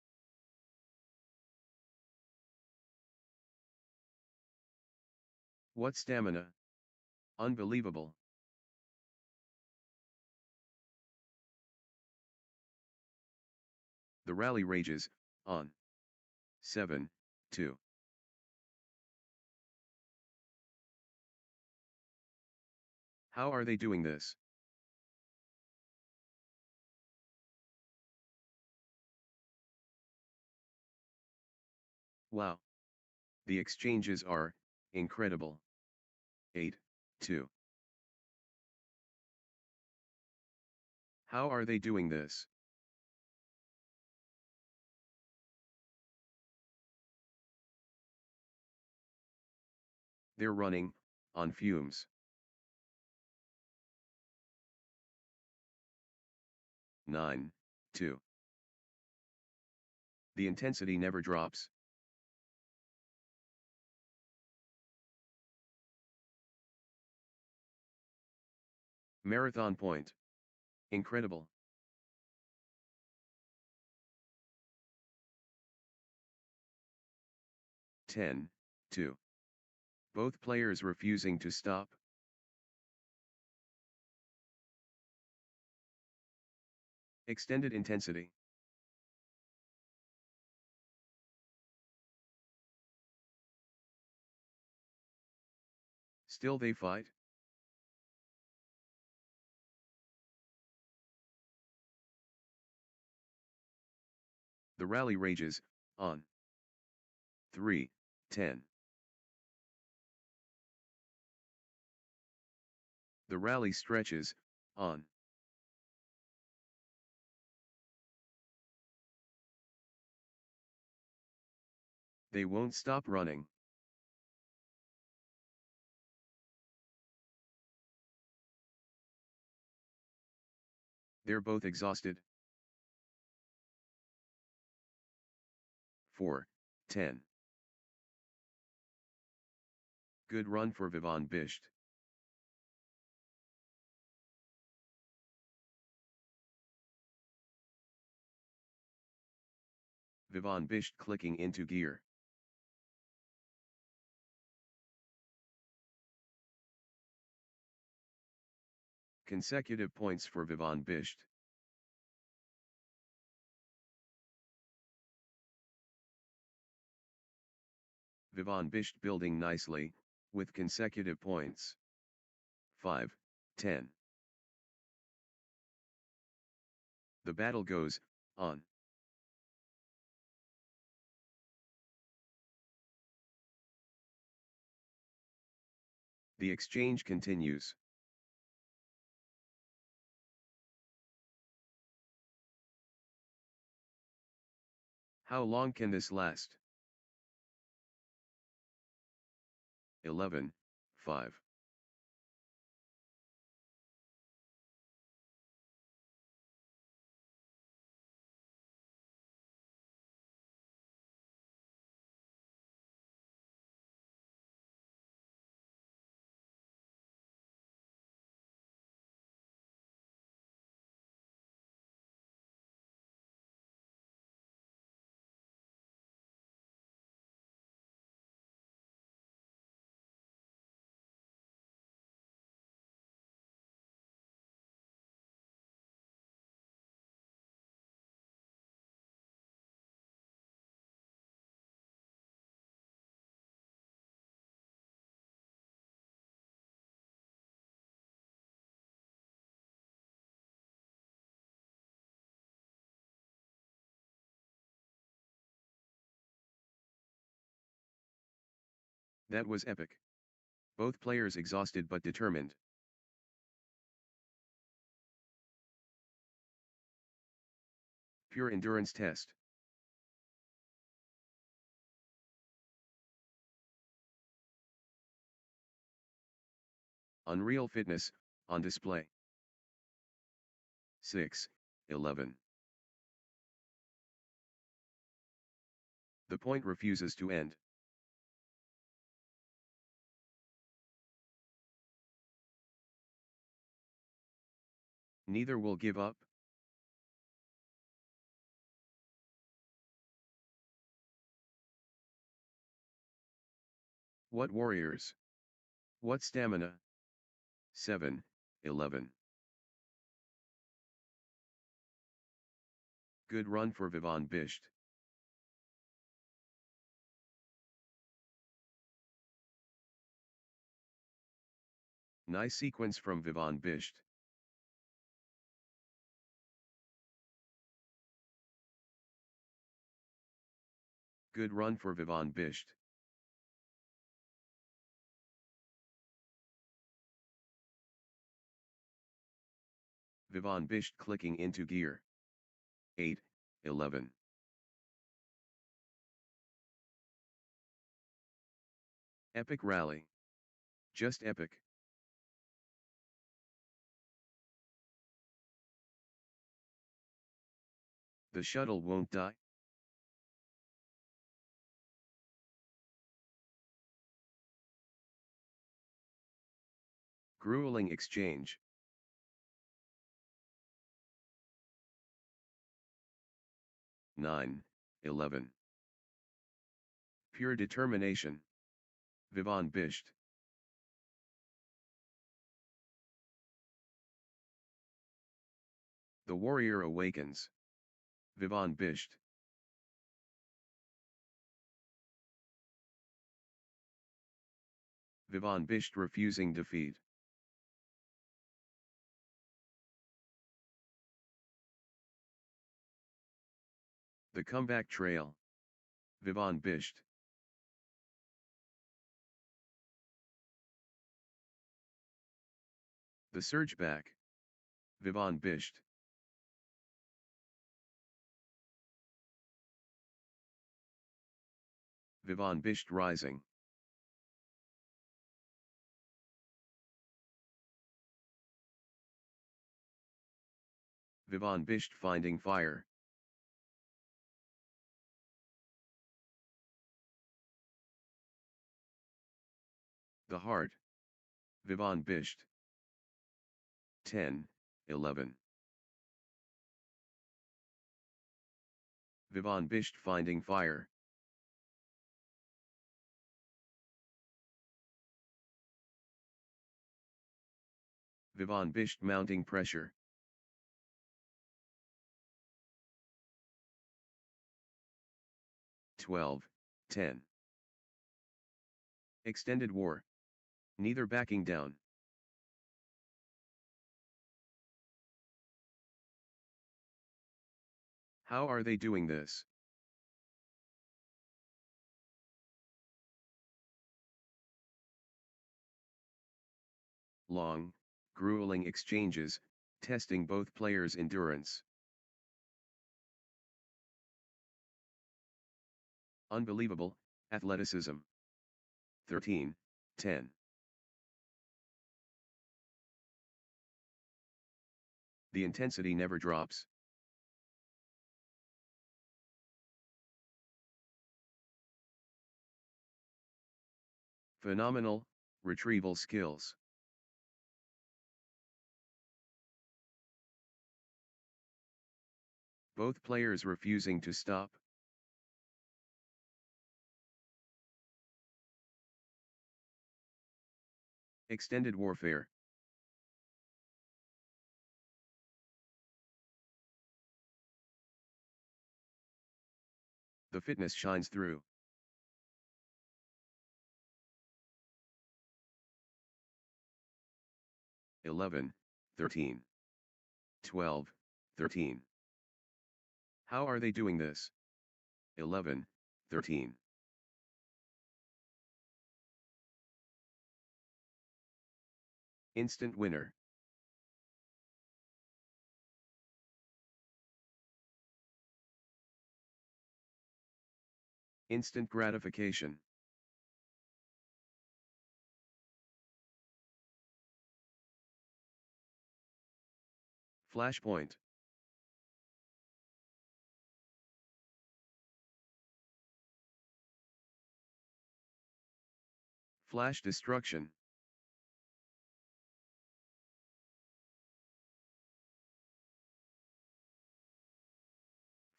What stamina! Unbelievable. The rally rages, on. 7-2. How are they doing this? Wow. The exchanges are incredible. 8-2. How are they doing this? They're running on fumes. 9-2. The intensity never drops. Marathon point. Incredible. Ten, 2. Both players refusing to stop. Extended intensity. Still they fight. The rally rages, on. 3-10. The rally stretches, on. They won't stop running. They're both exhausted. 4-10. Good run for Vivan Bisht. Vivan Bisht clicking into gear. Consecutive points for Vivan Bisht. Vivan Bisht building nicely, with consecutive points. 5-10. The battle goes on. The exchange continues. How long can this last? 11-5. That was epic. Both players exhausted but determined. Pure endurance test. Unreal fitness, on display. 6-11. The point refuses to end. Neither will give up. What warriors! What stamina? 7, 11. Good run for Vivan Bisht. Nice sequence from Vivan Bisht. Good run for Vivan Bisht. Vivan Bisht clicking into gear. 8, 11. Epic rally. Just epic. The shuttle won't die. Grueling exchange. 9, 11. Pure determination. Vivan Bisht. The warrior awakens. Vivan Bisht. Vivan Bisht refusing defeat. The comeback trail. Vivan Bisht. The surge back. Vivan Bisht. Vivan Bisht rising. Vivan Bisht finding fire. The heart. Vivan Bisht. 10, 11. Vivan Bisht finding fire. Vivan Bisht mounting pressure. Twelve, 10. Extended war. Neither backing down. How are they doing this? Long, grueling exchanges, testing both players' endurance. Unbelievable, athleticism. 13, 10. The intensity never drops. Phenomenal, retrieval skills. Both players refusing to stop. Extended warfare. The fitness shines through. Eleven, 13. 12, 13. How are they doing this? 11, 13. Instant winner. Instant gratification. Flashpoint. Flash destruction.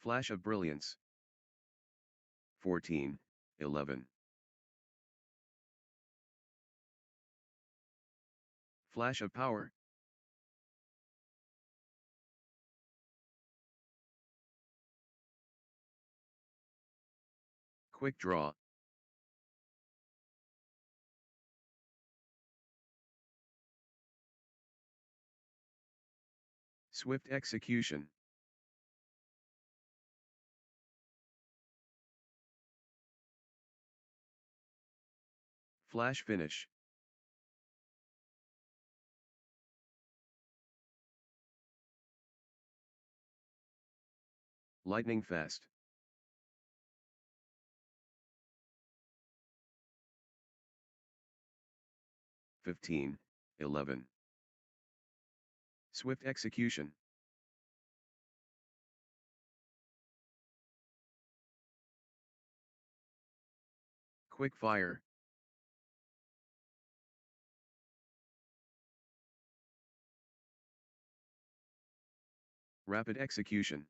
Flash of brilliance. 14, 11. Flash of power. Quick draw. Swift execution. Flash finish. Lightning fast. (15, 11). Swift execution. Quick fire. Rapid execution.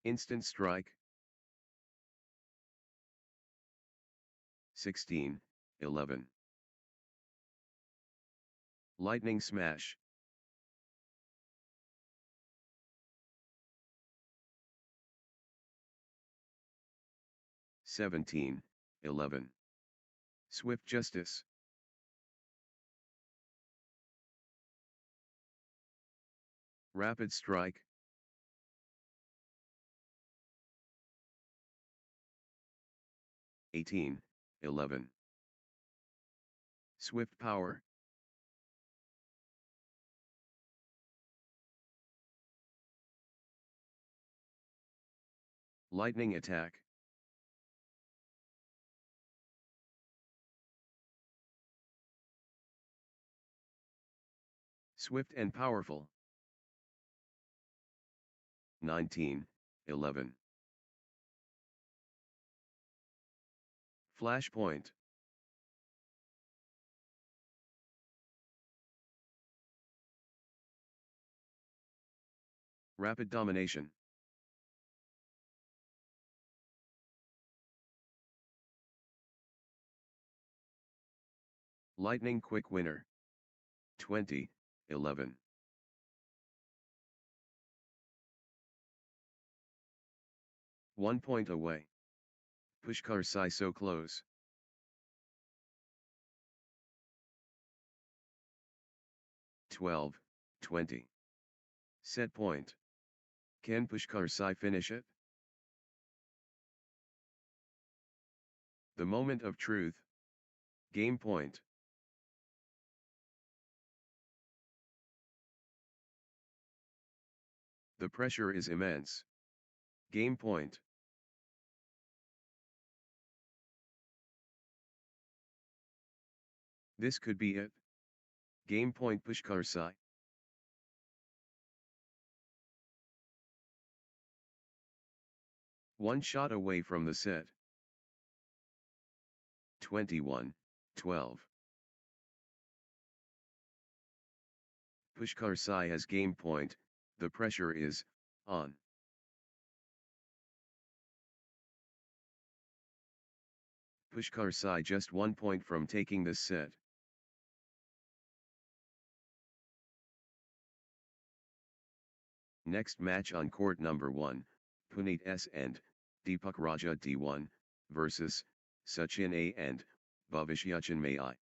Instant strike. 16, 11. Lightning smash. (17, 11). Swift justice. Rapid strike. 18, 11. Swift power. Lightning attack. Swift and powerful. 19, 11. Flashpoint. Rapid domination. Lightning quick winner. 20, 11. One point away. Pushkar Sai so close. (12, 20). Set point. Can Pushkar Sai finish it? The moment of truth. Game point. The pressure is immense. Game point. This could be it. Game point Pushkar Sai. One shot away from the set. 21, 12. Pushkar Sai has game point, the pressure is on. Pushkar Sai just 1 point from taking this set. Next match on court number 1, Puneet S and Deepak Raja D1 versus Sachin A and Bhubaneswar Mai.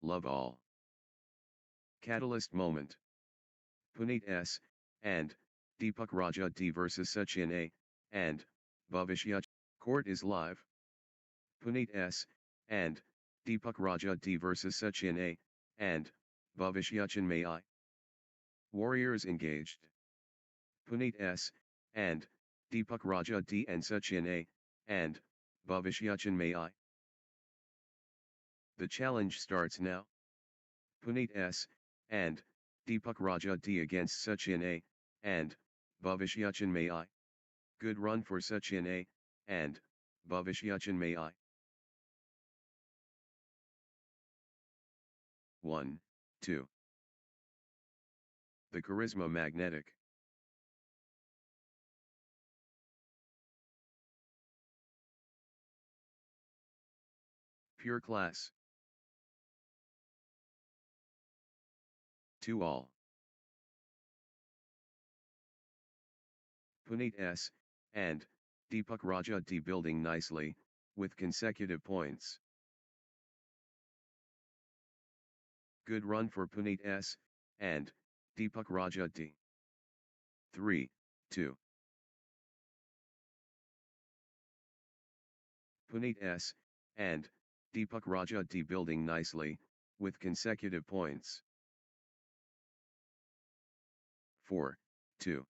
love all. Catalyst moment. Puneet S. and Deepak Raja D versus Sachin A. and Bhavishyach. Court is live. Puneet S. and Deepak Raja D versus Sachin A. and Bhavishyachan May I. Warriors engaged. Puneet S. and Deepak Raja D and Sachin A. and Bhavishyachan May I. The challenge starts now. Puneet S. and Deepak Raja D against Sachin A. and Bhavishyachan May I. Good run for Sachin A. and Bhavishyachan May I. 1, 2. The charisma magnetic. Pure class. 2 all. Puneet S. and Deepak Raja D building nicely, with consecutive points. Good run for Puneet S. and Deepak Raja D. 3, 2. Puneet S. and Deepak Raja D building nicely, with consecutive points. 4, 2.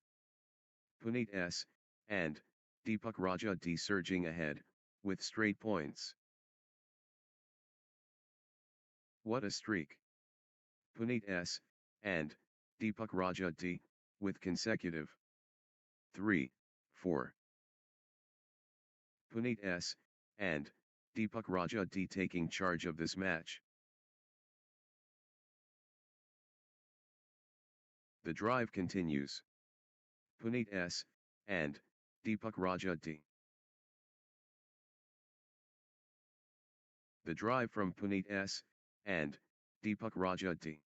Puneet S. and Deepak Raja D surging ahead, with straight points. What a streak! Puneet S. and Deepak Raja D, with consecutive 3, 4. Puneet S. and Deepak Raja D taking charge of this match. The drive continues. Puneet S. and Deepak Raja D. The drive from Puneet S. and Deepak Raja D.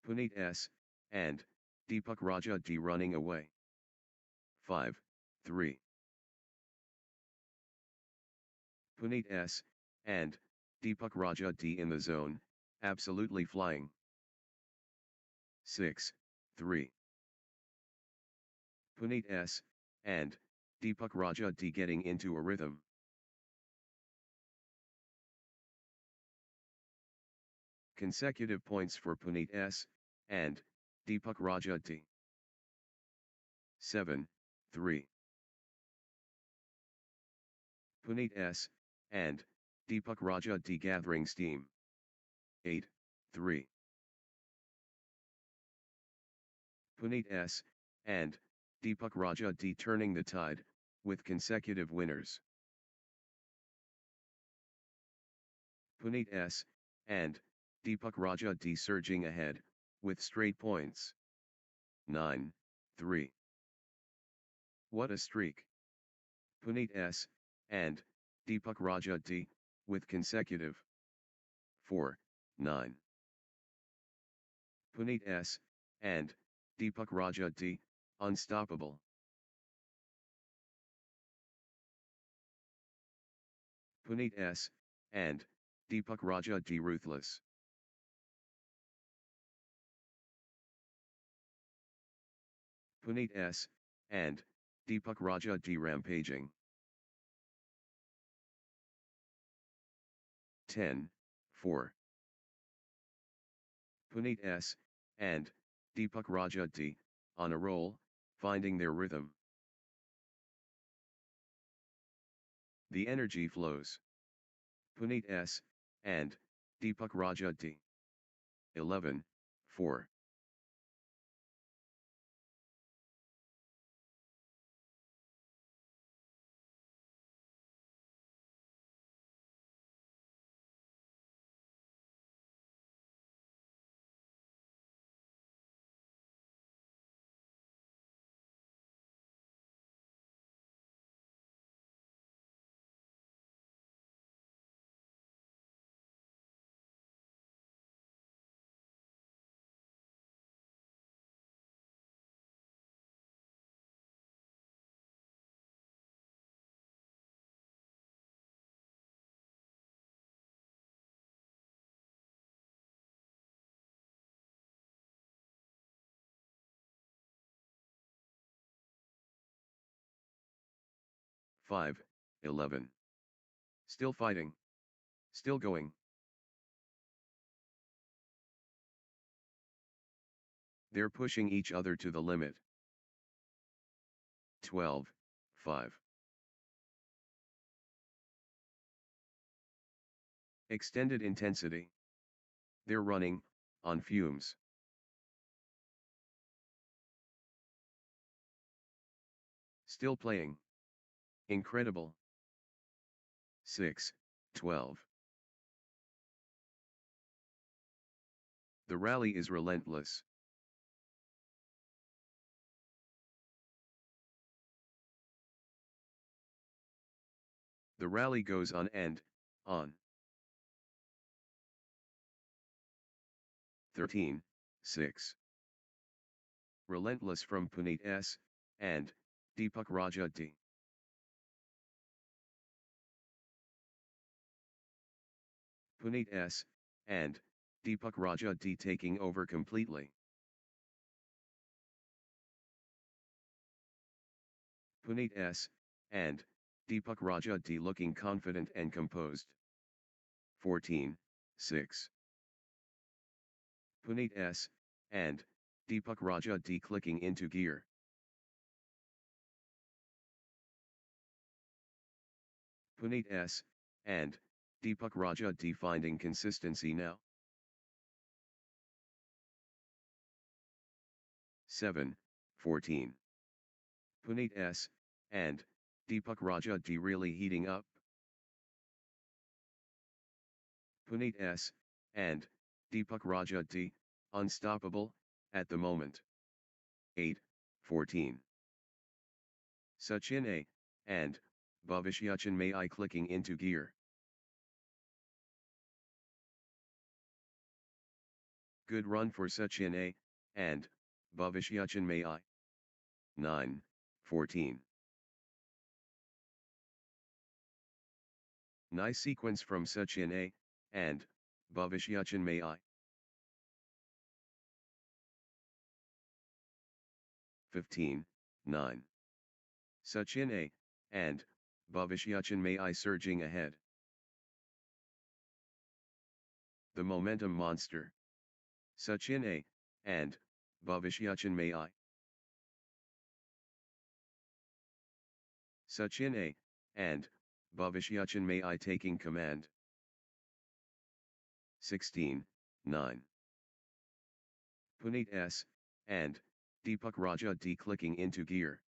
Puneet S. and Deepak Raja D running away. 5, 3. Puneet S. and Deepak Raja D in the zone, absolutely flying. 6, 3. Puneet S. and Deepak Raja D getting into a rhythm. Consecutive points for Puneet S. and Deepak Raja D. 7, 3. Puneet S. and Deepak Raja D gathering steam. 8, 3. Puneet S. and Deepak Raja D turning the tide, with consecutive winners. Puneet S. and Deepak Raja D surging ahead, with straight points. 9, 3. What a streak! Puneet S. and Deepak Raja D, with consecutive 4, 9. Puneet S. and Deepak Raja D, unstoppable. Puneet S. and Deepak Raja D ruthless. Puneet S. and Deepak Raja D rampaging. 10, 4. Puneet S. and Deepak Raja D, on a roll, finding their rhythm. The energy flows. Puneet S. and Deepak Raja D. 11, 4. 5, 11. Still fighting. Still going. They're pushing each other to the limit. 12, 5. Extended intensity. They're running, on fumes. Still playing. Incredible. 6, 12. The rally is relentless. The rally goes on and on. 13, 6. Relentless from Puneet S. and Deepak Raja D. Puneet S. and Deepak Raja D taking over completely. Puneet S. and Deepak Raja D looking confident and composed. 14, 6. Puneet S. and Deepak Raja D clicking into gear. Puneet S. and Deepak Raja D finding consistency now. 7, 14. Puneet S. and Deepak Raja D really heating up. Puneet S. and Deepak Raja D, unstoppable, at the moment. 8, 14. Sachin A. and Bhubaneswar May I clicking into gear. Good run for Sachin A. and Bhubaneswar May I. 9, 14. Nice sequence from Sachin A. and Bhubaneswar May I. 15, 9. Sachin A. and Bhubaneswar May I surging ahead. The momentum monster. Sachin A. and Bhubaneswar May I. Sachin A. and Bhubaneswar May I taking command. 16, 9. Puneet S. and Deepak Raja D clicking into gear.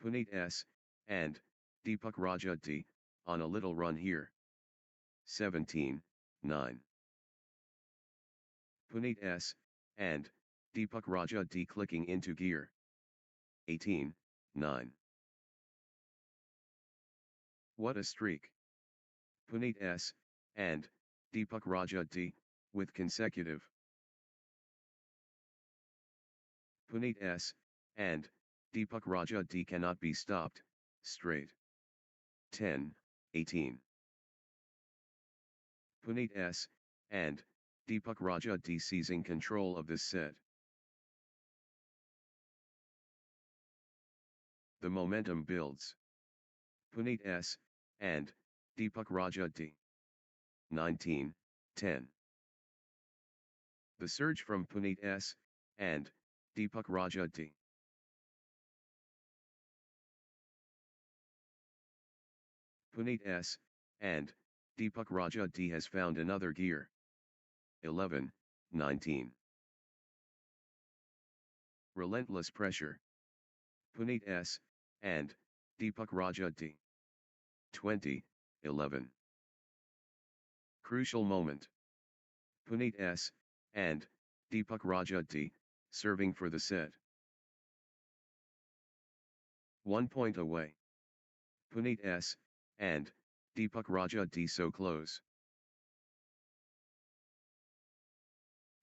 Puneet S. and Deepak Raja D, on a little run here. 17, 9. Puneet S. and Deepak Raja D clicking into gear. 18, 9. What a streak. Puneet S. and Deepak Raja D, with consecutive. Puneet S. and Deepak Raja D cannot be stopped, straight. 10, 18. Puneet S. and Deepak Raja D seizing control of this set. The momentum builds. Puneet S. and Deepak Raja D. 19, 10. The surge from Puneet S. and Deepak Raja D. Puneet S. and Deepak Raja D has found another gear. 11, 19. Relentless pressure. Puneet S. and Deepak Raja D. 20, 11. Crucial moment. Puneet S. and Deepak Raja D, serving for the set. 1 point away. Puneet S. and Deepak Raja D so close.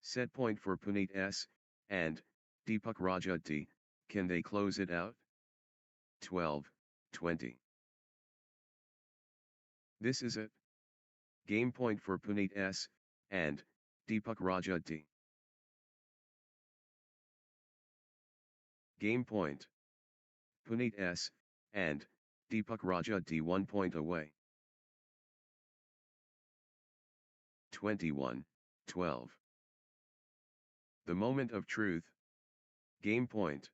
Set point for Puneet S. and Deepak Raja D, can they close it out? 12, 20. This is it. Game point for Puneet S. and Deepak Raja D. Game point. Puneet S. and Deepak Raja D 1 point away. 21-12. The moment of truth. Game point.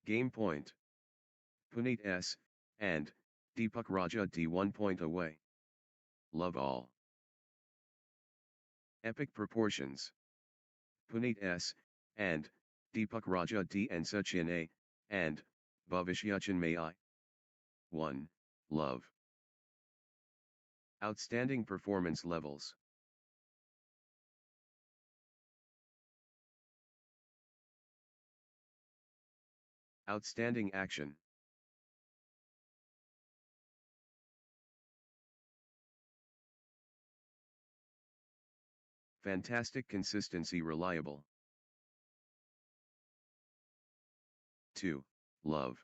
Game point. Puneet S. and Deepak Raja D 1 point away. Love all. Epic proportions. Puneet S. and Deepak Raja D and Sachin A. and Bhavishyachan May I. 1. Love. Outstanding performance levels. Outstanding action. Fantastic consistency reliable. 2. Love.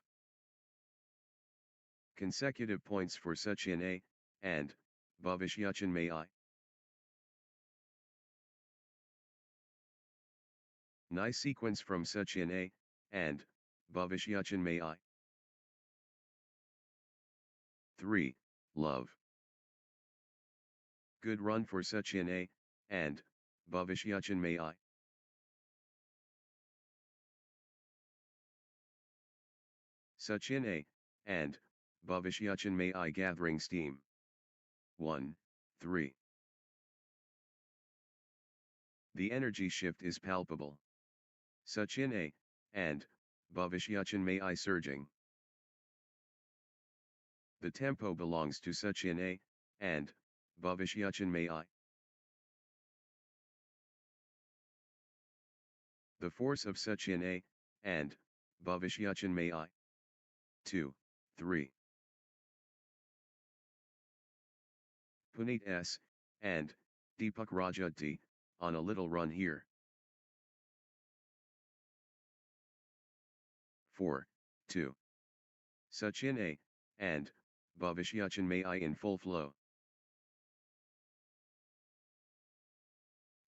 Consecutive points for Sachin A. and Bhavishyachan May I. Nice sequence from Sachin A. and Bhavishyachan May I. 3. Love. Good run for Sachin A. and Bhavishyachan May I. Sachin A. and Bhavishyachan May I gathering steam. 1. 3. The energy shift is palpable. Sachin A. and Bhavishyachan May I surging. The tempo belongs to Sachin A. and Bhavishyachan May I. The force of Sachin A. and Bhavishyachan May I. 2. 3. Puneet S. and Deepak Raja D. on a little run here. 4. 2. Sachin A. and Bhavishyachan May I in full flow.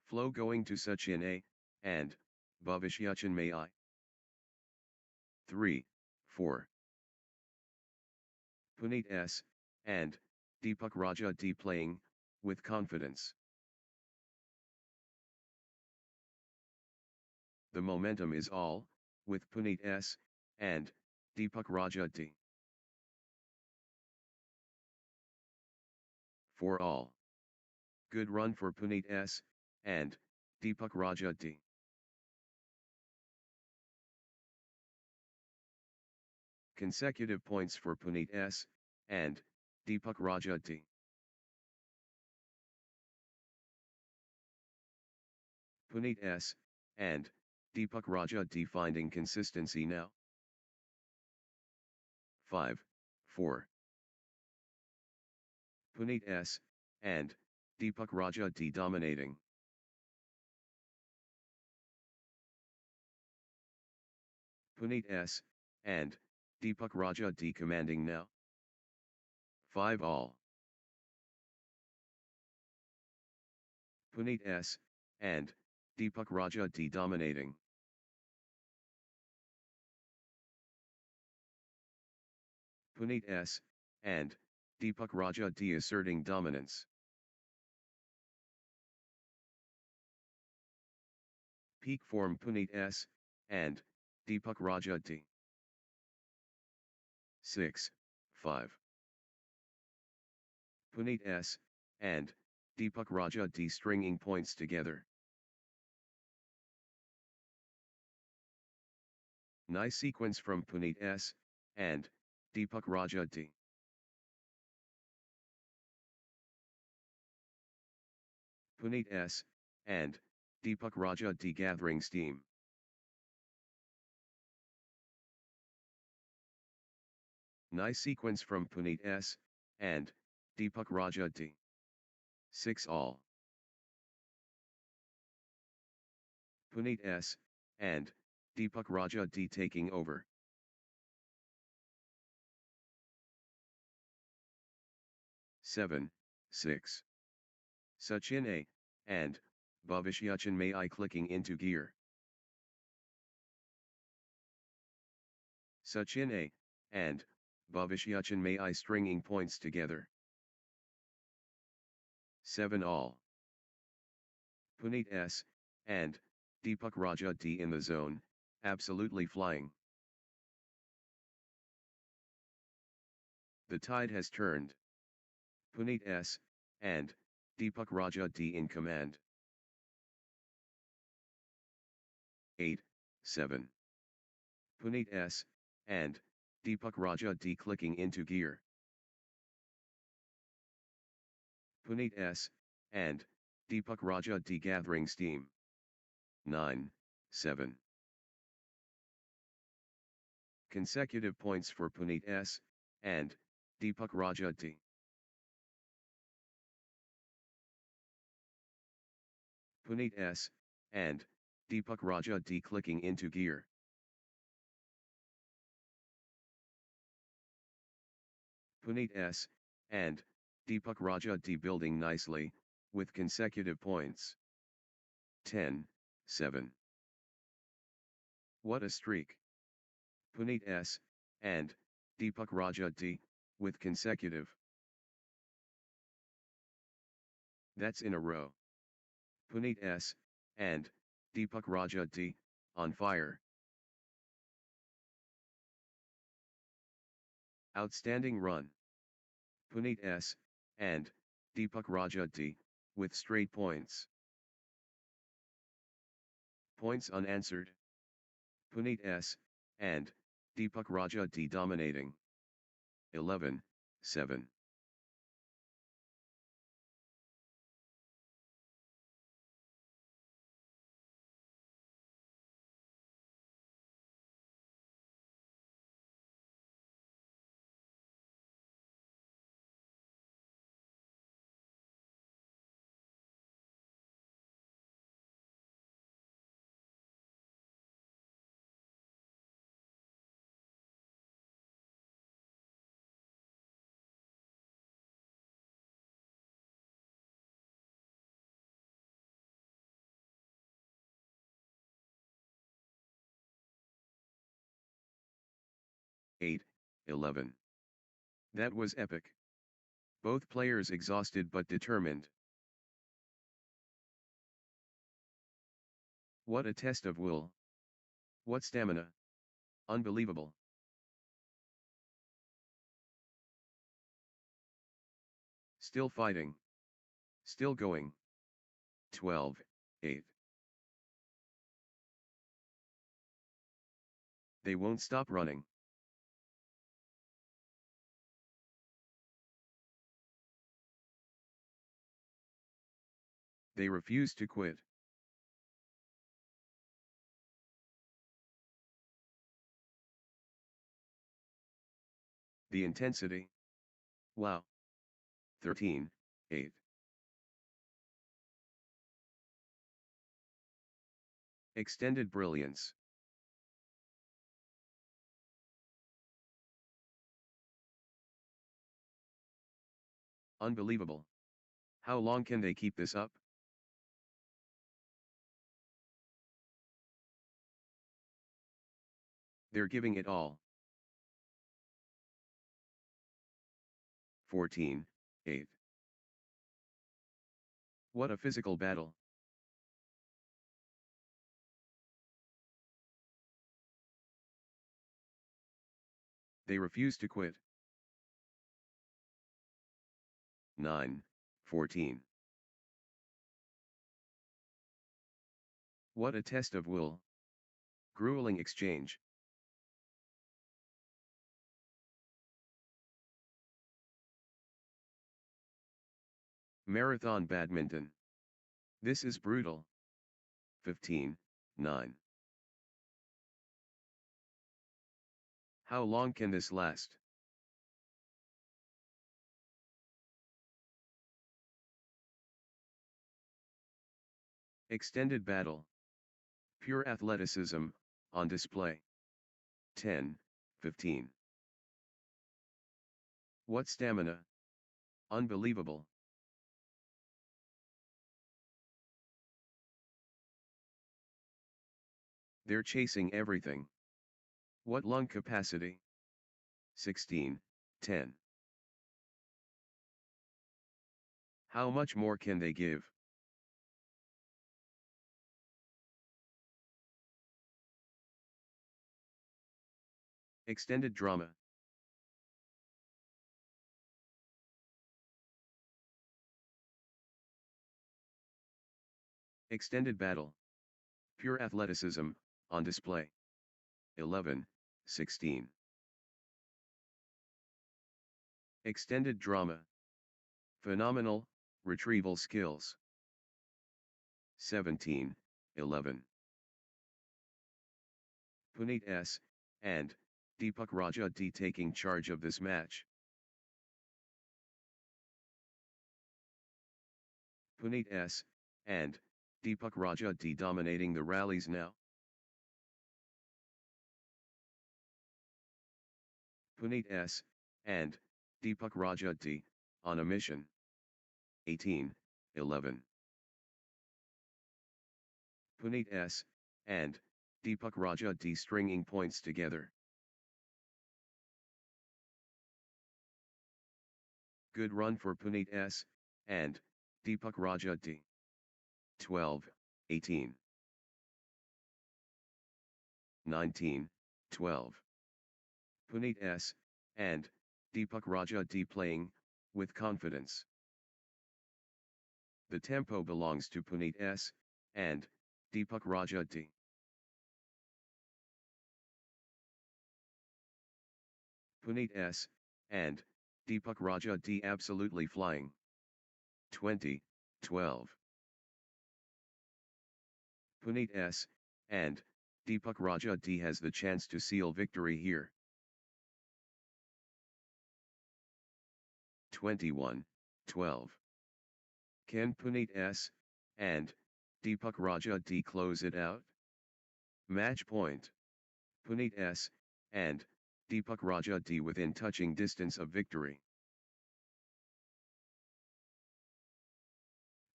Flow going to Sachin A. and Bhavishyachan May I. 3. 4. Puneet S. and Deepak Raja D playing with confidence. The momentum is all with Puneet S. and Deepak Raja D. For all. Good run for Puneet S. and Deepak Raja D. Consecutive points for Puneet S. and Deepak Raja D. Puneet S. and Deepak Raja D finding consistency now. 5. 4. Puneet S. and Deepak Raja D dominating. Puneet S. and Deepak Raja D commanding now. 5 all. Puneet S. and Deepak Raja D dominating. Puneet S. and Deepak Raja D asserting dominance. Peak form Puneet S. and Deepak Raja D. 6. 5. 5. Puneet S. and Deepak Raja D stringing points together. Nice sequence from Puneet S. and Deepak Raja D. Puneet S. and Deepak Raja D gathering steam. Nice sequence from Puneet S. and Deepak Raja D. 6 all. Puneet S. and Deepak Raja D taking over. Seven, 6. Sachin A. and Bhubaneswar may I clicking into gear. Sachin A. and Bhubaneswar may I stringing points together. 7 all. Puneet S. and Deepak Raja D in the zone, absolutely flying. The tide has turned. Puneet S. and Deepak Raja D in command. 8, 7. Puneet S. and Deepak Raja D clicking into gear. Puneet S. and Deepak Raja D gathering steam. 9, 7. Consecutive points for Puneet S. and Deepak Raja D. Puneet S. and Deepak Raja D clicking into gear. Puneet S. and Deepak Raja D building nicely, with consecutive points. 10, 7. What a streak. Puneet S. and Deepak Raja D, with consecutive. That's in a row. Puneet S. and Deepak Raja D, on fire. Outstanding run. Puneet S. and Deepak Raja D, with straight points. Points unanswered. Puneet S. and Deepak Raja D dominating. 11, 7. Eight, 11. That was epic. Both players exhausted but determined. What a test of will. What stamina. Unbelievable. Still fighting. Still going. 12, 8. They won't stop running. They refuse to quit. The intensity. Wow. 13, 8. Extended brilliance. Unbelievable. How long can they keep this up? They're giving it all. 14, 8. What a physical battle. They refuse to quit. 9, 14. What a test of will. Grueling exchange. Marathon badminton. This is brutal. 15, 9. How long can this last? Extended battle. Pure athleticism, on display. 10, 15. What stamina? Unbelievable. They're chasing everything. What lung capacity? 16, 10. How much more can they give? Extended drama. Extended battle. Pure athleticism, on display. 11, 16. Extended drama. Phenomenal, retrieval skills. 17, 11. Puneet S. and Deepak Raja D taking charge of this match. Puneet S. and Deepak Raja D dominating the rallies now. Puneet S. and Deepak Raja D on a mission. 18, 11. Puneet S. and Deepak Raja D stringing points together. Good run for Puneet S. and Deepak Raja D. 12, 18. 19, 12. Puneet S. and Deepak Raja D playing with confidence. The tempo belongs to Puneet S. and Deepak Raja D. Puneet S. and Deepak Raja D absolutely flying. 20, 12. Puneet S. and Deepak Raja D has the chance to seal victory here. 21, 12. Can Puneet S. and Deepak Raja D close it out? Match point. Puneet S. and Deepak Raja D within touching distance of victory.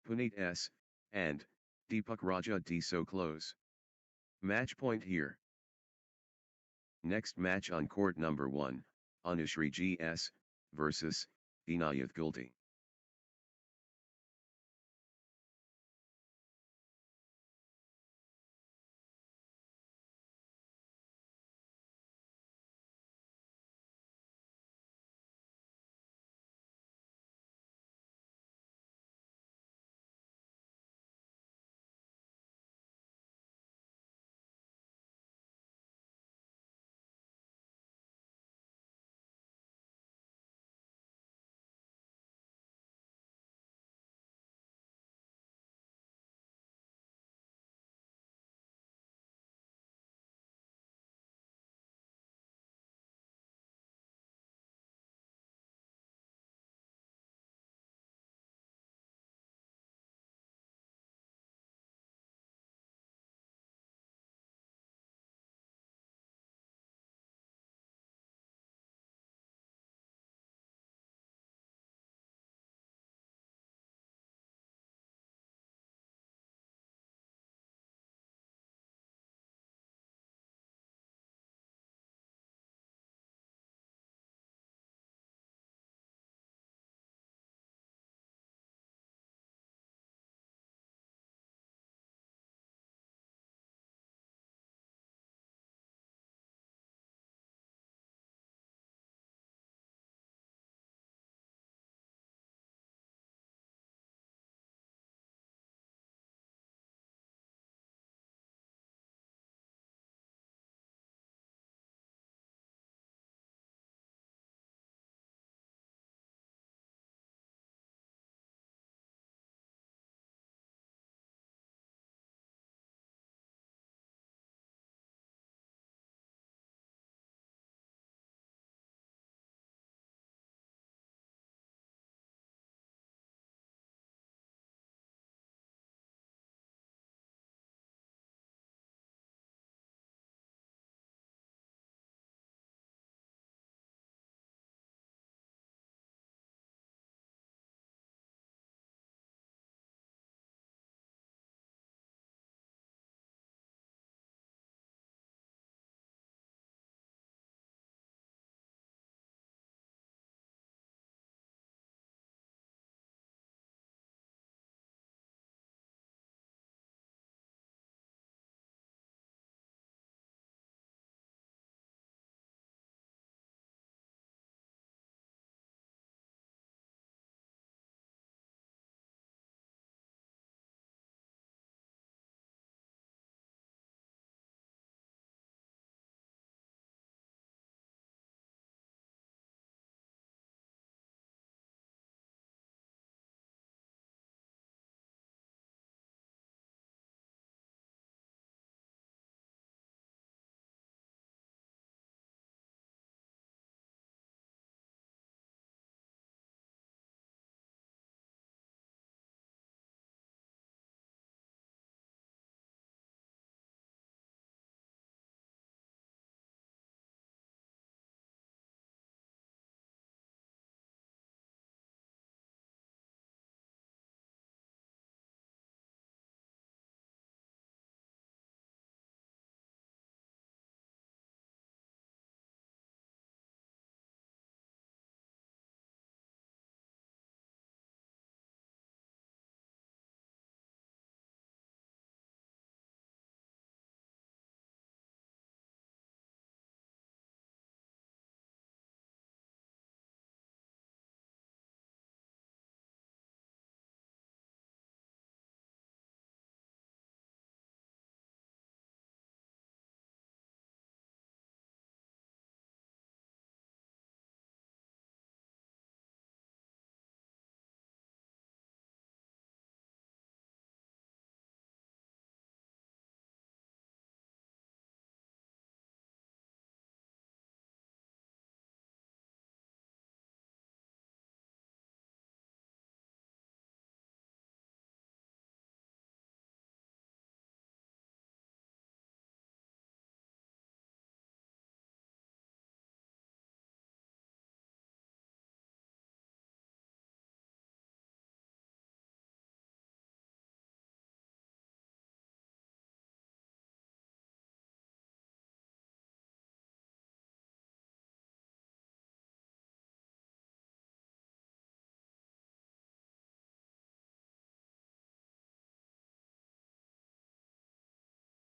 Puneet S. and Deepak Raja D so close. Match point here. Next match on court number 1, Anushree G.S. versus Inayat Gulti.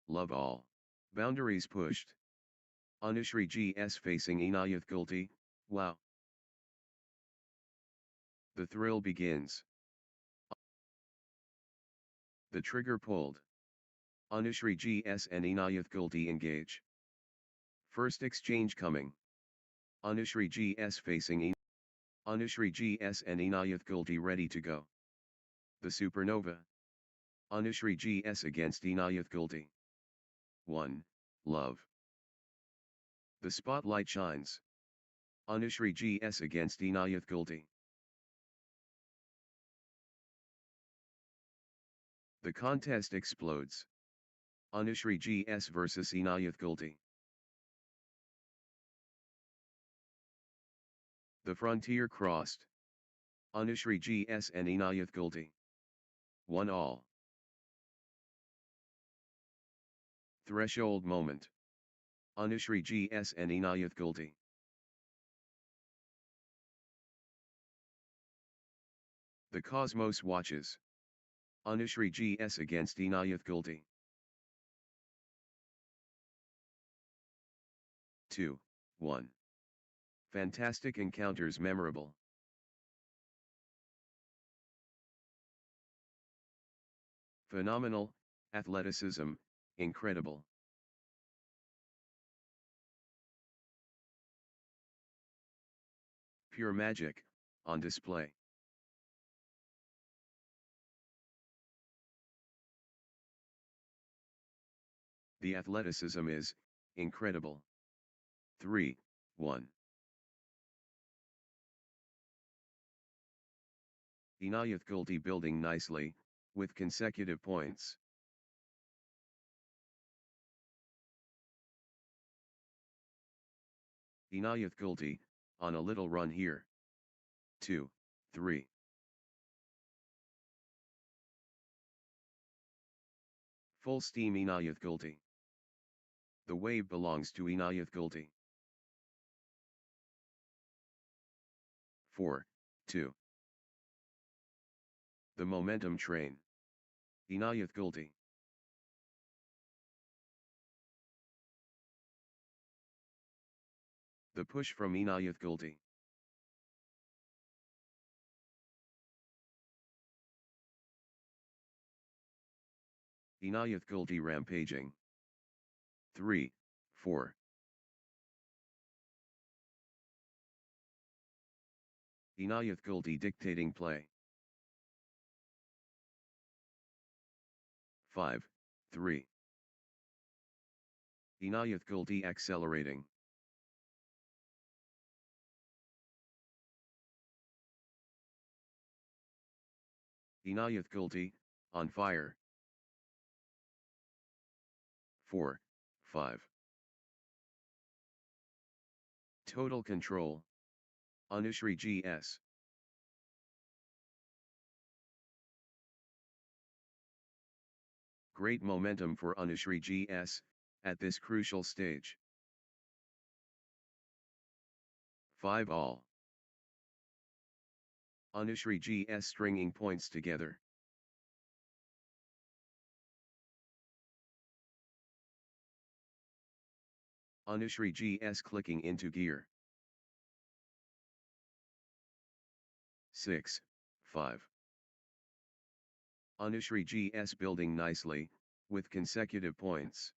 love all. Boundaries pushed. Anushree GS facing Inayath Gulti, wow. The thrill begins. The trigger pulled. Anushree GS and Inayath Gulti engage. First exchange coming. Anushree GS facing Anushree GS and Inayath Gulti ready to go. The supernova. Anushree GS against Inayath Gulti. 1. Love. The spotlight shines. Anushree GS against Inayath Gulti. The contest explodes. Anushree GS vs Inayath Gulti. The frontier crossed. Anushree GS and Inayath Gulti. 1 all. Threshold moment. Anushree GS and Inayath Gulti. The cosmos watches. Anushree GS against Inayath Gulti. 2, 1. Fantastic encounters memorable. Phenomenal, athleticism, incredible. Pure magic, on display. The athleticism is incredible. 3, 1. Inayath Gulti building nicely, with consecutive points. Inayath Gulti, on a little run here. 2, 3. Full steam Inayath Gulti. The wave belongs to Inayath Gulti. 4, 2. The momentum train. Inayath Gulti. The push from Inayath Gulti. Inayath Gulti rampaging. 3, 4. Inayath Gulti dictating play. 5, 3. Inayath Gulti accelerating. Inayath Gulti, on fire. 4, 5. Total control. Anushree GS. Great momentum for Anushree GS, at this crucial stage. 5 all. Anushree GS stringing points together. Anushree GS clicking into gear. 6, 5. Anushree GS building nicely, with consecutive points.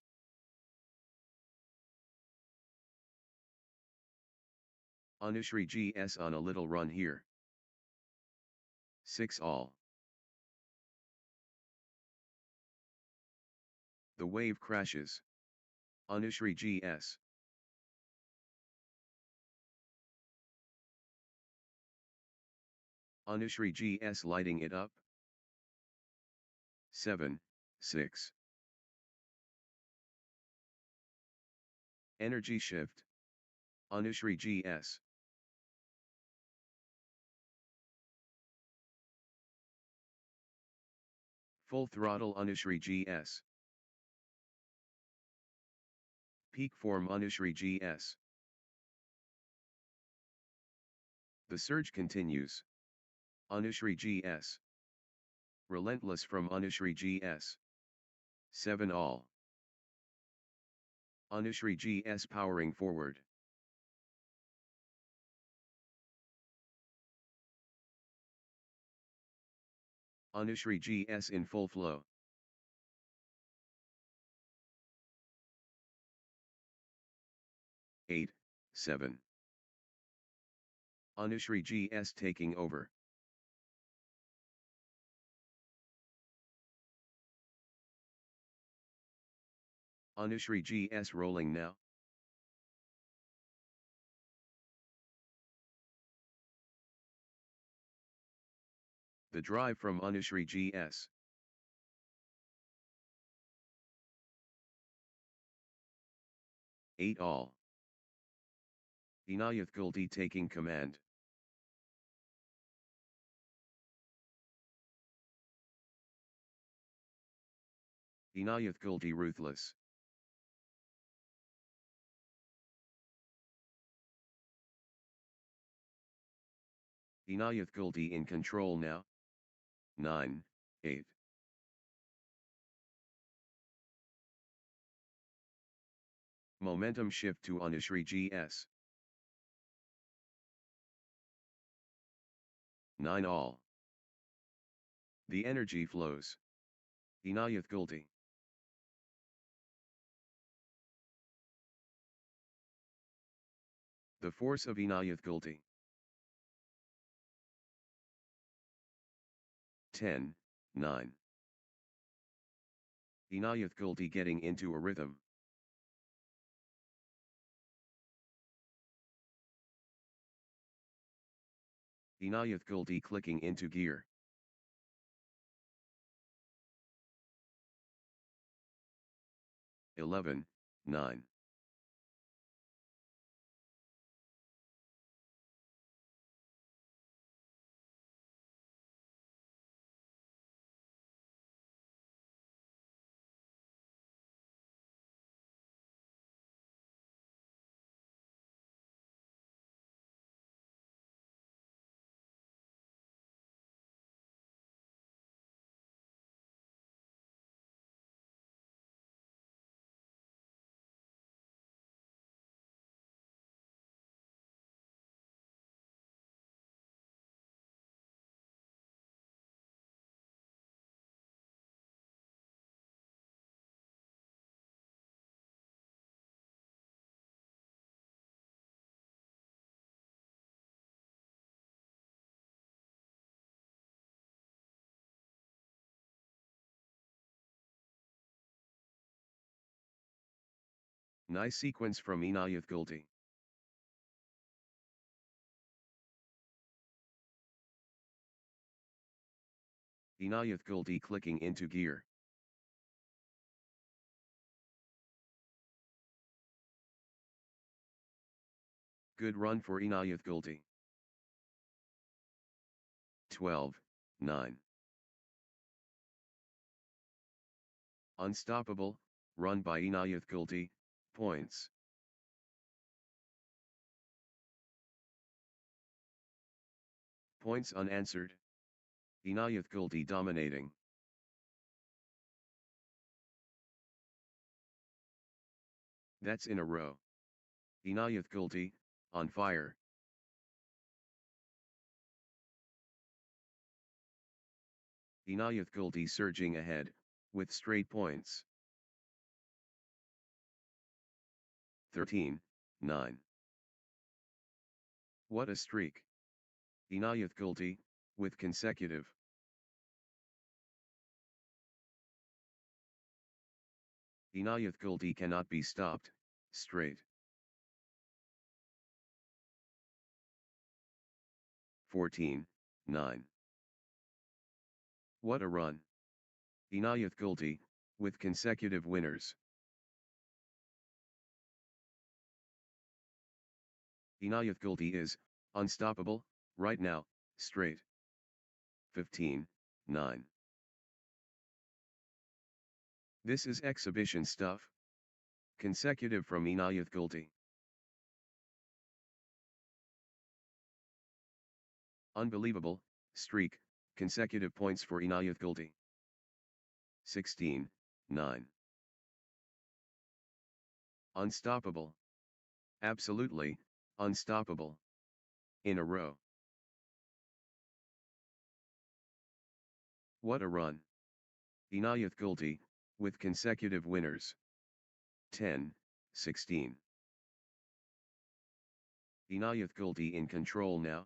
Anushree GS on a little run here. 6 all. The wave crashes. Anushree GS. Anushree GS lighting it up. 7, 6. Energy shift. Anushree GS. Full throttle Anushree GS. Peak form Anushree GS. The surge continues. Anushree GS. Relentless from Anushree GS. 7 all. Anushri GS powering forward. Anushri GS in full flow. 8, 7. Anushri GS taking over. Anushri GS rolling now. The drive from Anushri GS. Eight all. Inayat Gulti taking command. Inayat Gulti ruthless. Inayat Gulti in control now. 9, 8. Momentum shift to Anushri GS. 9 all. The energy flows. Inayat Gulti. The force of Inayat Gulti. 10, 9. Inayat Gulti getting into a rhythm. Inayat Gulti clicking into gear. Eleven, 9. Nice sequence from Inayat Gulti. Inayat Gulti clicking into gear. Good run for Inayat Gulti. 12, 9. Unstoppable, run by Inayat Gulti, points. Points unanswered. Inayat Gulti dominating. That's in a row. Inayat Gulti, on fire. Inayat Gulti surging ahead, with straight points. 13, 9. What a streak. Inayat Gulti, with consecutive. Inayat Gulti cannot be stopped, straight. 14, 9. What a run. Inayat Gulti, with consecutive winners. Inayat Gulti is unstoppable right now, straight. 15, 9. This is exhibition stuff. Consecutive from Inayat Gulti. Unbelievable streak, consecutive points for Inayat Gulti. 16, 9. Unstoppable. Absolutely, unstoppable. In a row. What a run. Inayat Gulti, with consecutive winners. 10, 16. Inayat Gulti in control now.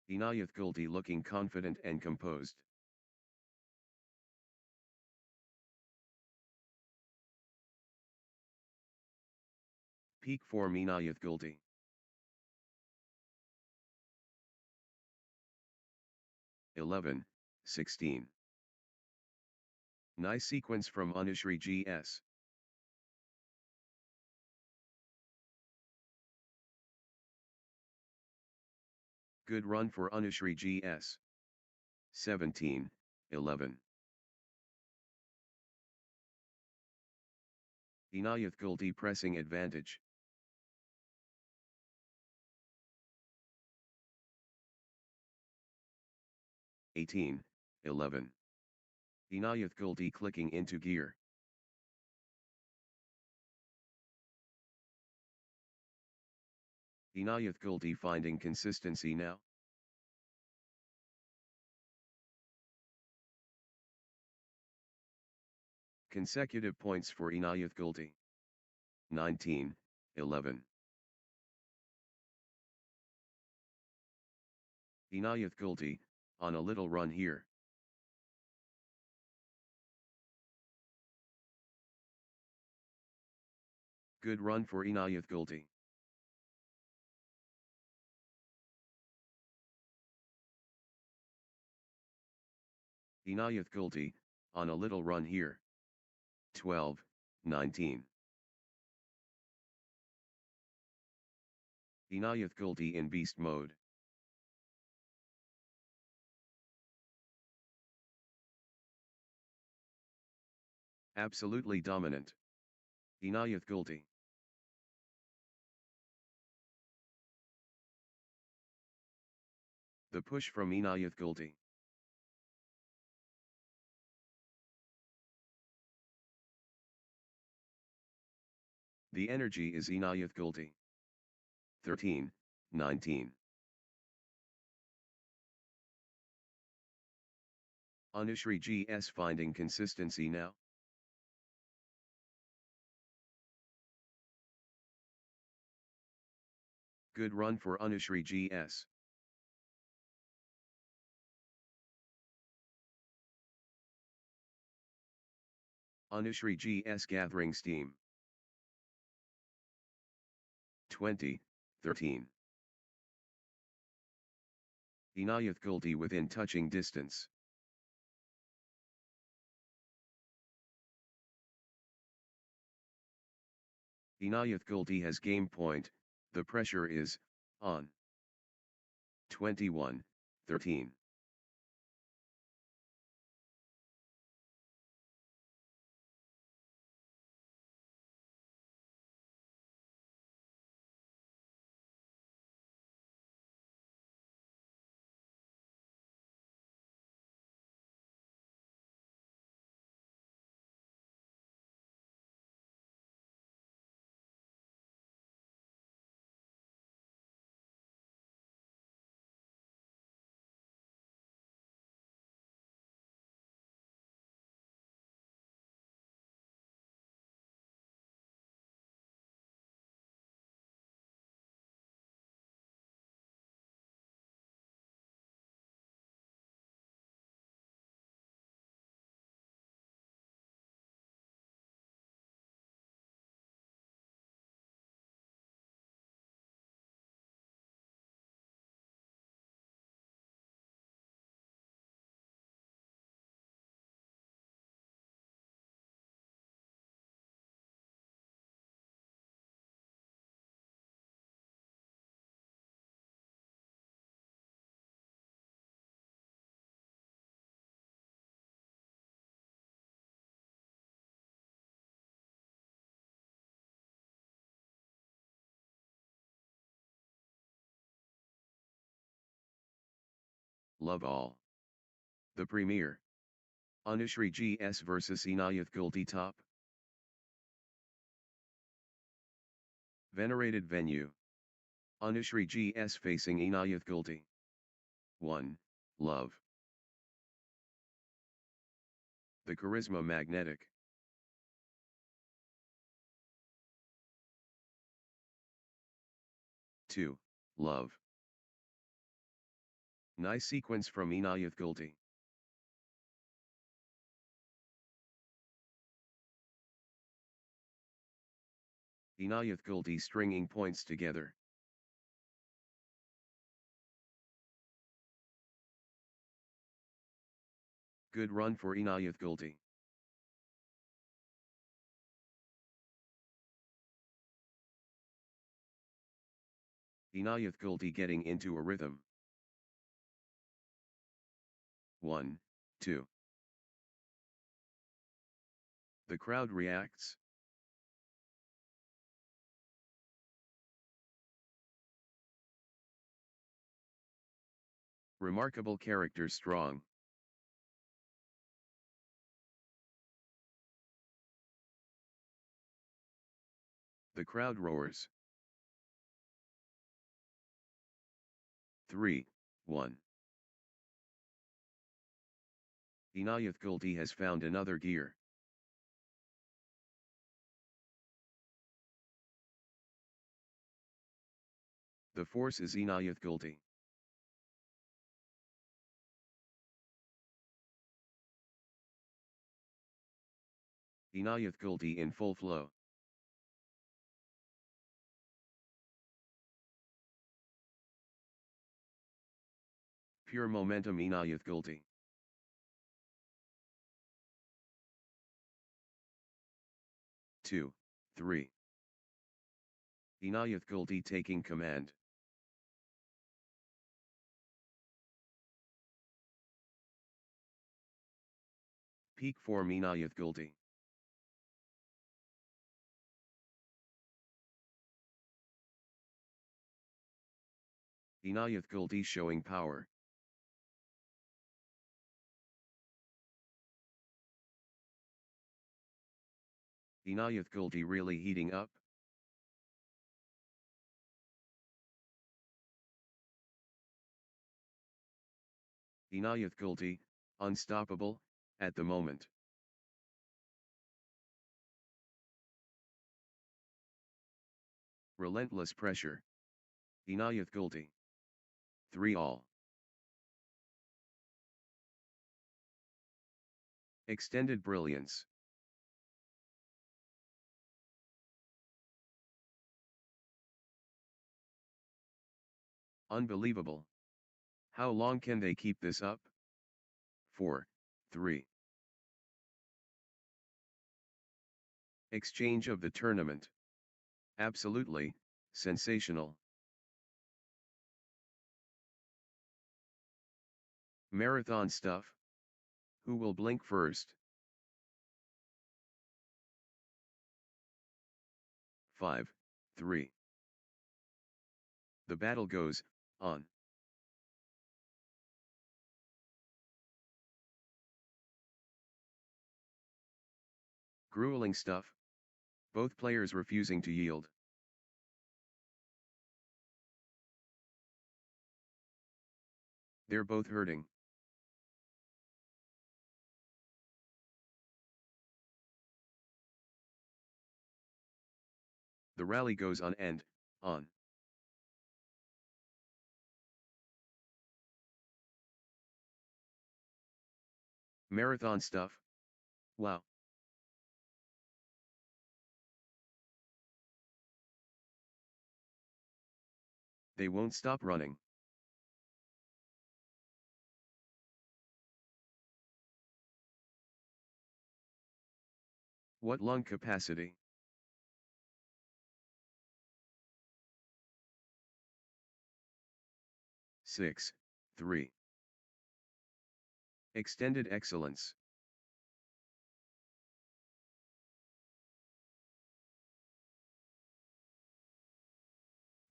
Inayat Gulti looking confident and composed. Peak form Inayat Gulti. (11, 16). Nice sequence from Anushri GS. Good run for Anushri GS. 17, 11. Inayat Gulti pressing advantage. (18, 11). Inayat Gulti clicking into gear. Inayat Gulti finding consistency now. Consecutive points for Inayat Gulti. 19, 11. Inayat Gulti, on a little run here. Good run for Inayat Gulti. Inayat Gulti, on a little run here. 12, 19. Inayat Gulti in beast mode. Absolutely dominant. Inayat Gulti. The push from Inayat Gulti. The energy is Inayat Gulti. 13, 19. Anushri GS finding consistency now. Good run for Anushri GS. Anushri GS gathering steam. 20, 13. Inayat Gulti within touching distance. Inayat Gulti has game point, the pressure is on. 21, 13. Love all. The Premier. Anushri GS vs Inayath Gulti Top. Venerated venue. Anushri GS facing Inayath Gulti. 1. Love. The charisma magnetic. Two. Love. Nice sequence from Inayath Gulti. Inayath Gulti stringing points together. Good run for Inayath Gulti. Inayath Gulti getting into a rhythm. 1, 2. The crowd reacts. Remarkable character strong. The crowd roars. 3, 1. Inayath Gulti has found another gear. The force is Inayath Gulti. Inayath Gulti in full flow. Pure momentum Inayath Gulti. Two, 3. Inayath Gulti taking command. Peak form Inayath Gulti. Inayath Gulti showing power. Inayath Gulti really heating up. Inayath Gulti, unstoppable, at the moment. Relentless pressure. Inayath Gulti. 3-all. Extended brilliance. Unbelievable. How long can they keep this up? 4, 3. Exchange of the tournament. Absolutely, sensational. Marathon stuff. Who will blink first? 5, 3. The battle goes on. Grueling stuff. Both players refusing to yield. They're both hurting. The rally goes on and on. Marathon stuff. Wow. They won't stop running. What lung capacity? Six, 3. Extended excellence.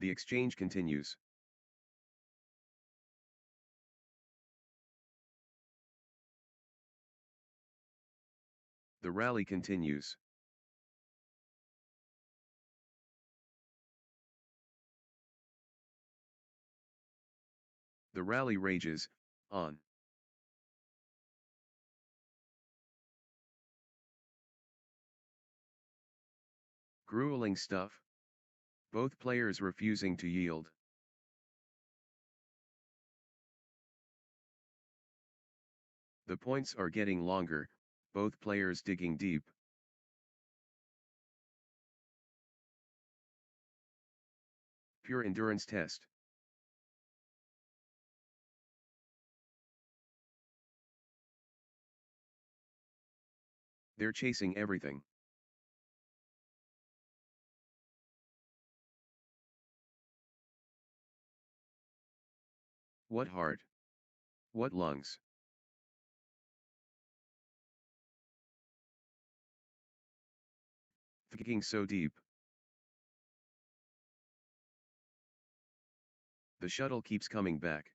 The exchange continues. The rally continues. The rally rages, on. Grueling stuff. Both players refusing to yield. The points are getting longer, both players digging deep. Pure endurance test. They're chasing everything. What heart? What lungs? Thinking so deep. The shuttle keeps coming back.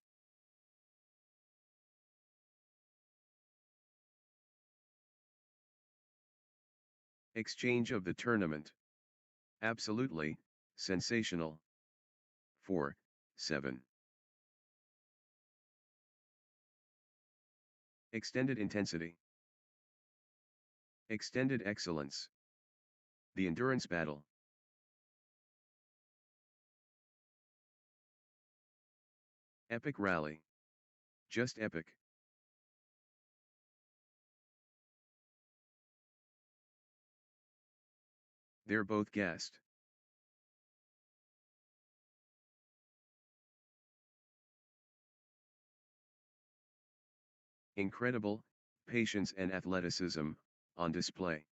Exchange of the tournament. Absolutely, sensational. 4-7. Extended intensity. Extended excellence. The endurance battle. Epic rally. Just epic. They're both gassed. Incredible, patience and athleticism, on display.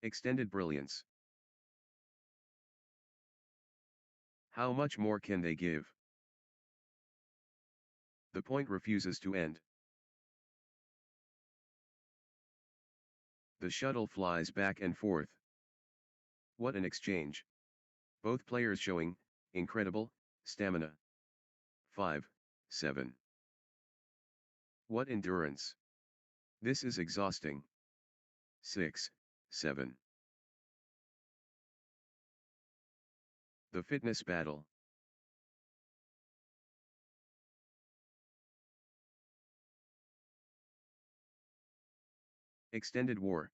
Extended brilliance. How much more can they give? The point refuses to end. The shuttle flies back and forth. What an exchange. Both players showing, incredible, stamina. 5-7. What endurance. This is exhausting. 6-7. The fitness battle. Extended war.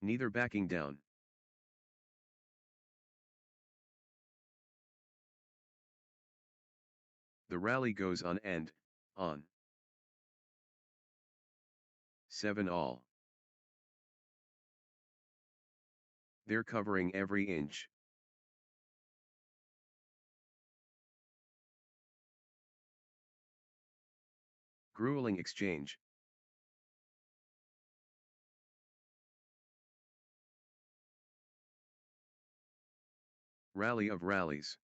Neither backing down. The rally goes on and, on. 7-all. They're covering every inch. Grueling exchange. Rally of rallies.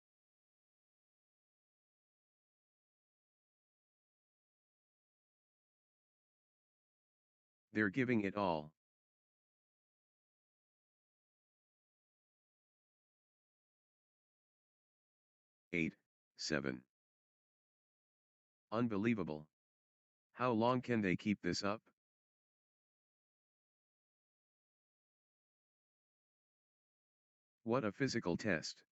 They're giving it all. 8-7. Unbelievable. How long can they keep this up? What a physical test.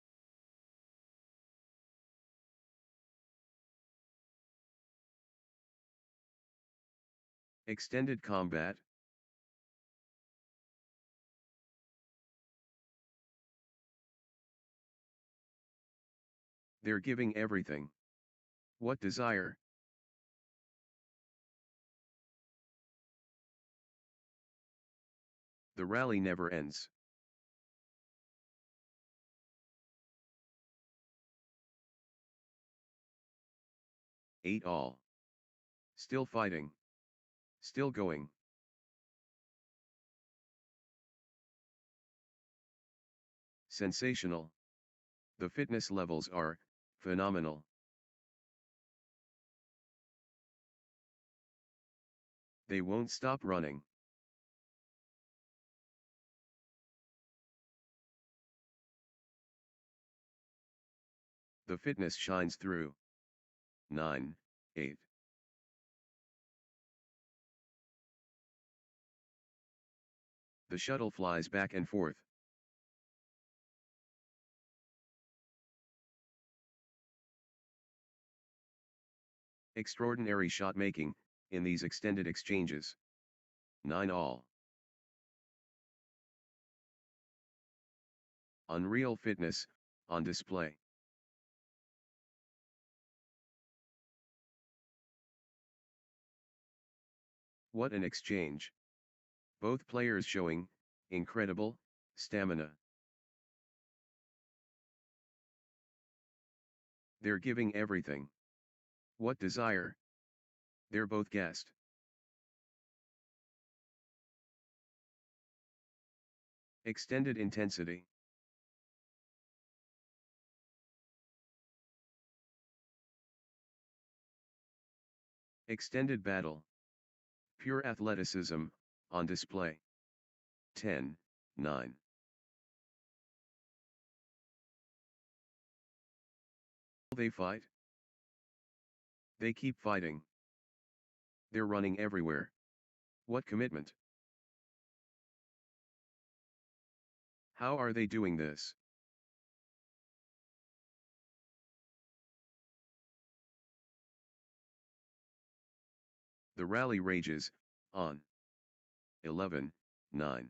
Extended combat. They're giving everything. What desire? The rally never ends. Eight all. Still fighting. Still going. Sensational. The fitness levels are phenomenal. They won't stop running. The fitness shines through. 9-8. The shuttle flies back and forth. Extraordinary shot making, in these extended exchanges. 9 all. Unreal fitness, on display. What an exchange. Both players showing, incredible, stamina. They're giving everything. What desire. They're both gassed. Extended intensity. Extended battle. Pure athleticism, on display. 10, 9. They fight. They keep fighting. They're running everywhere. What commitment. How are they doing this? The rally rages, on. 11, 9.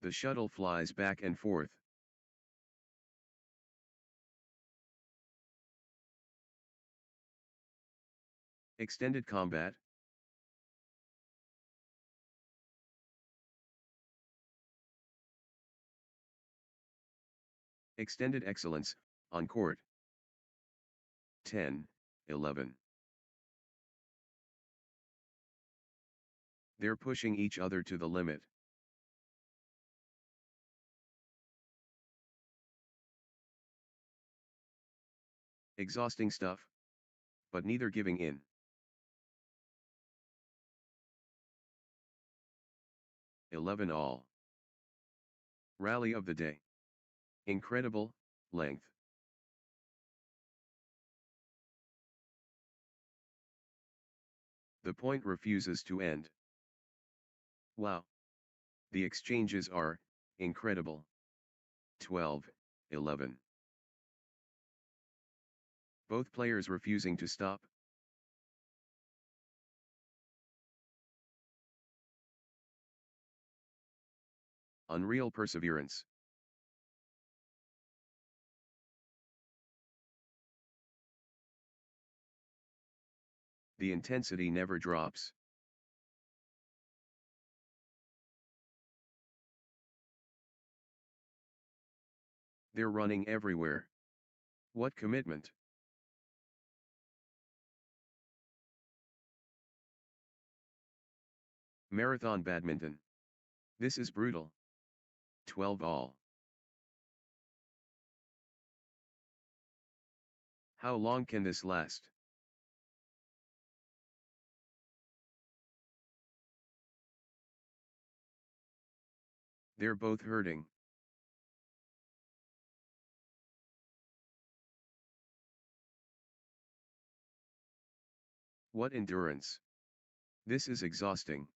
The shuttle flies back and forth. Extended combat. Extended excellence, on court. 10, 11. They're pushing each other to the limit. Exhausting stuff. But neither giving in. 11 all. Rally of the day. Incredible, length. The point refuses to end. Wow. The exchanges are, incredible. 12, 11. Both players refusing to stop. Unreal perseverance. The intensity never drops. They're running everywhere. What commitment. Marathon badminton. This is brutal. 12 all. How long can this last? They're both hurting. What endurance. This is exhausting.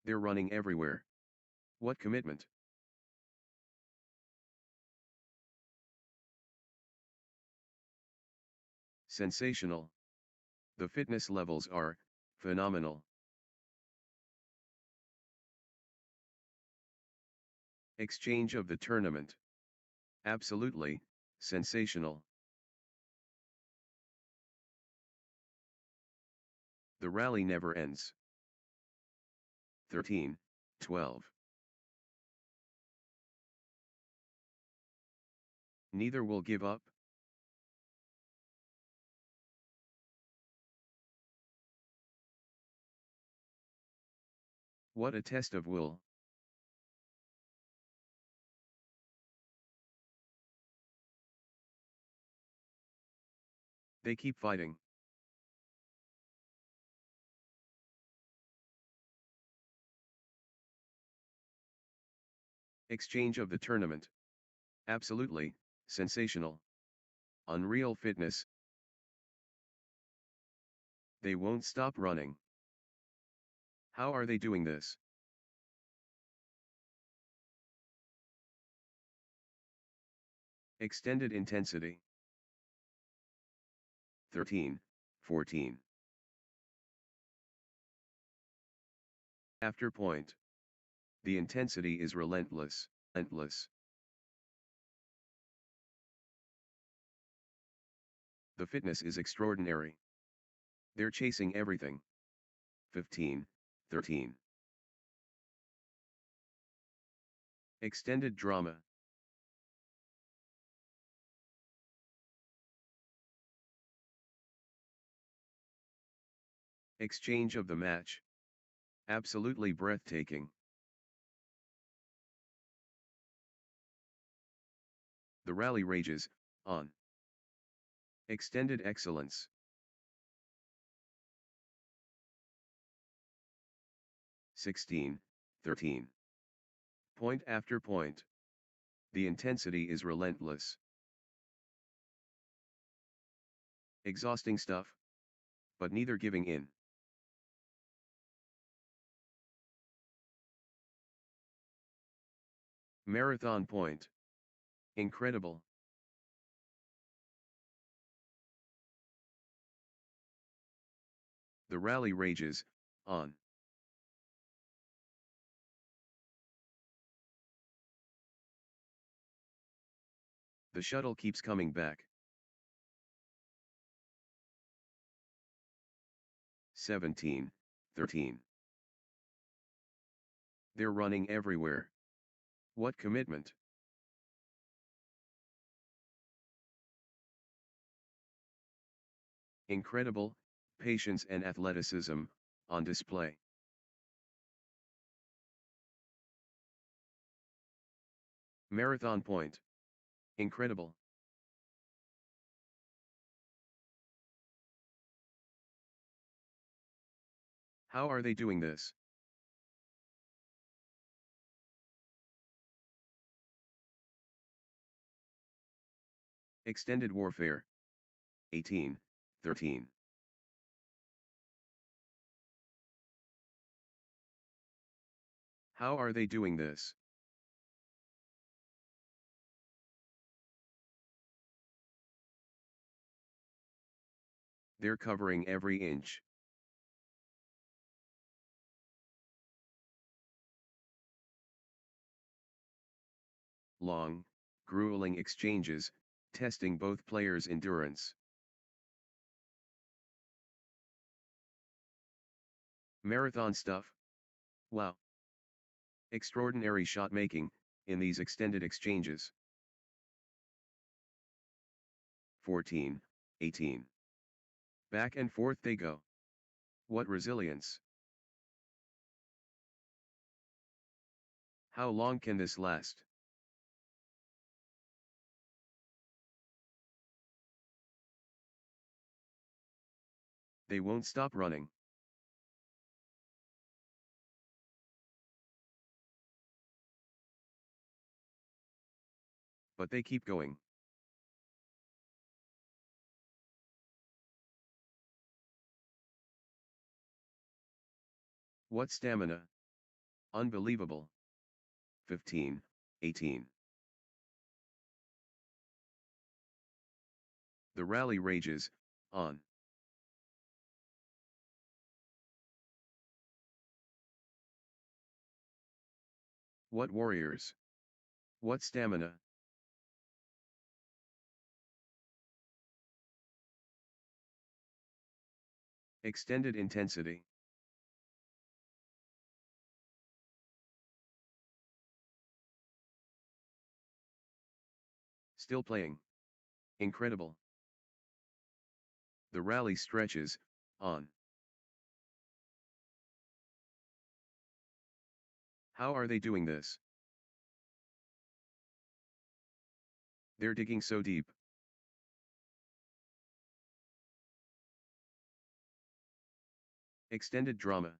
They're running everywhere. What commitment. Sensational. The fitness levels are phenomenal. Exchange of the tournament. Absolutely, sensational. The rally never ends. 13-12. Neither will give up. What a test of will. They keep fighting. Exchange of the tournament. Absolutely, sensational. Unreal fitness. They won't stop running. How are they doing this? Extended intensity. 13-14. After point. The intensity is relentless, endless. The fitness is extraordinary. They're chasing everything. 15-13. Extended drama. Exchange of the match. Absolutely breathtaking. The rally rages, on. Extended excellence. 16-13. Point after point. The intensity is relentless. Exhausting stuff. But neither giving in. Marathon point. Incredible. The rally rages, on. The shuttle keeps coming back. 17-13. They're running everywhere. What commitment. Incredible, patience and athleticism, on display. Marathon point. Incredible. How are they doing this? Extended warfare. 18-13. How are they doing this? They're covering every inch. Long, grueling exchanges, testing both players' endurance. Marathon stuff? Wow. Extraordinary shot making, in these extended exchanges. 14-18. Back and forth they go. What resilience. How long can this last? They won't stop running. But they keep going. What stamina. Unbelievable. 15-18. The rally rages, on. What warriors. What stamina? Extended intensity. Still playing. Incredible. The rally stretches, on. How are they doing this? They're digging so deep. Extended drama.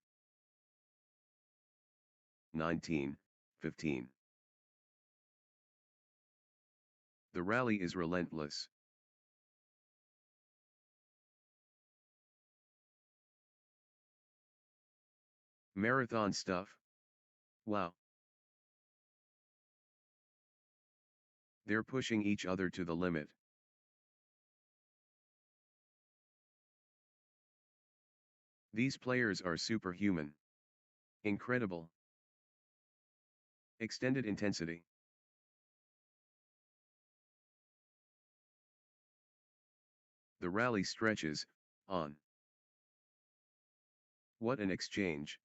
19:15. The rally is relentless. Marathon stuff. Wow. They're pushing each other to the limit. These players are superhuman. Incredible. Extended intensity. The rally stretches, on. What an exchange.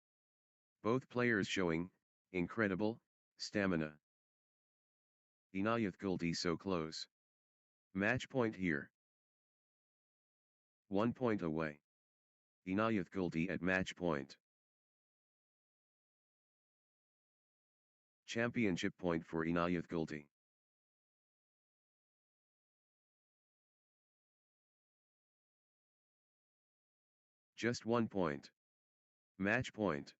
Both players showing, incredible, stamina. Inayat Guldi so close. Match point here. 1 point away. Inayat Guldi at match point. Championship point for Inayat Guldi. Just 1 point. Match point.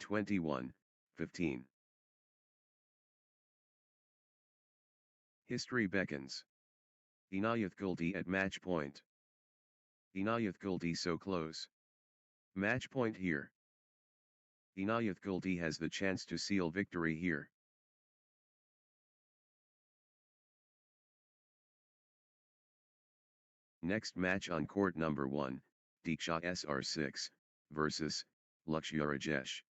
21:15. History beckons. Inayat Guldi at match point. Inayat Guldi so close. Match point here. Inayat Guldi has the chance to seal victory here. Next match on court number 1, Diksha SR6 versus Lakshya Rajesh.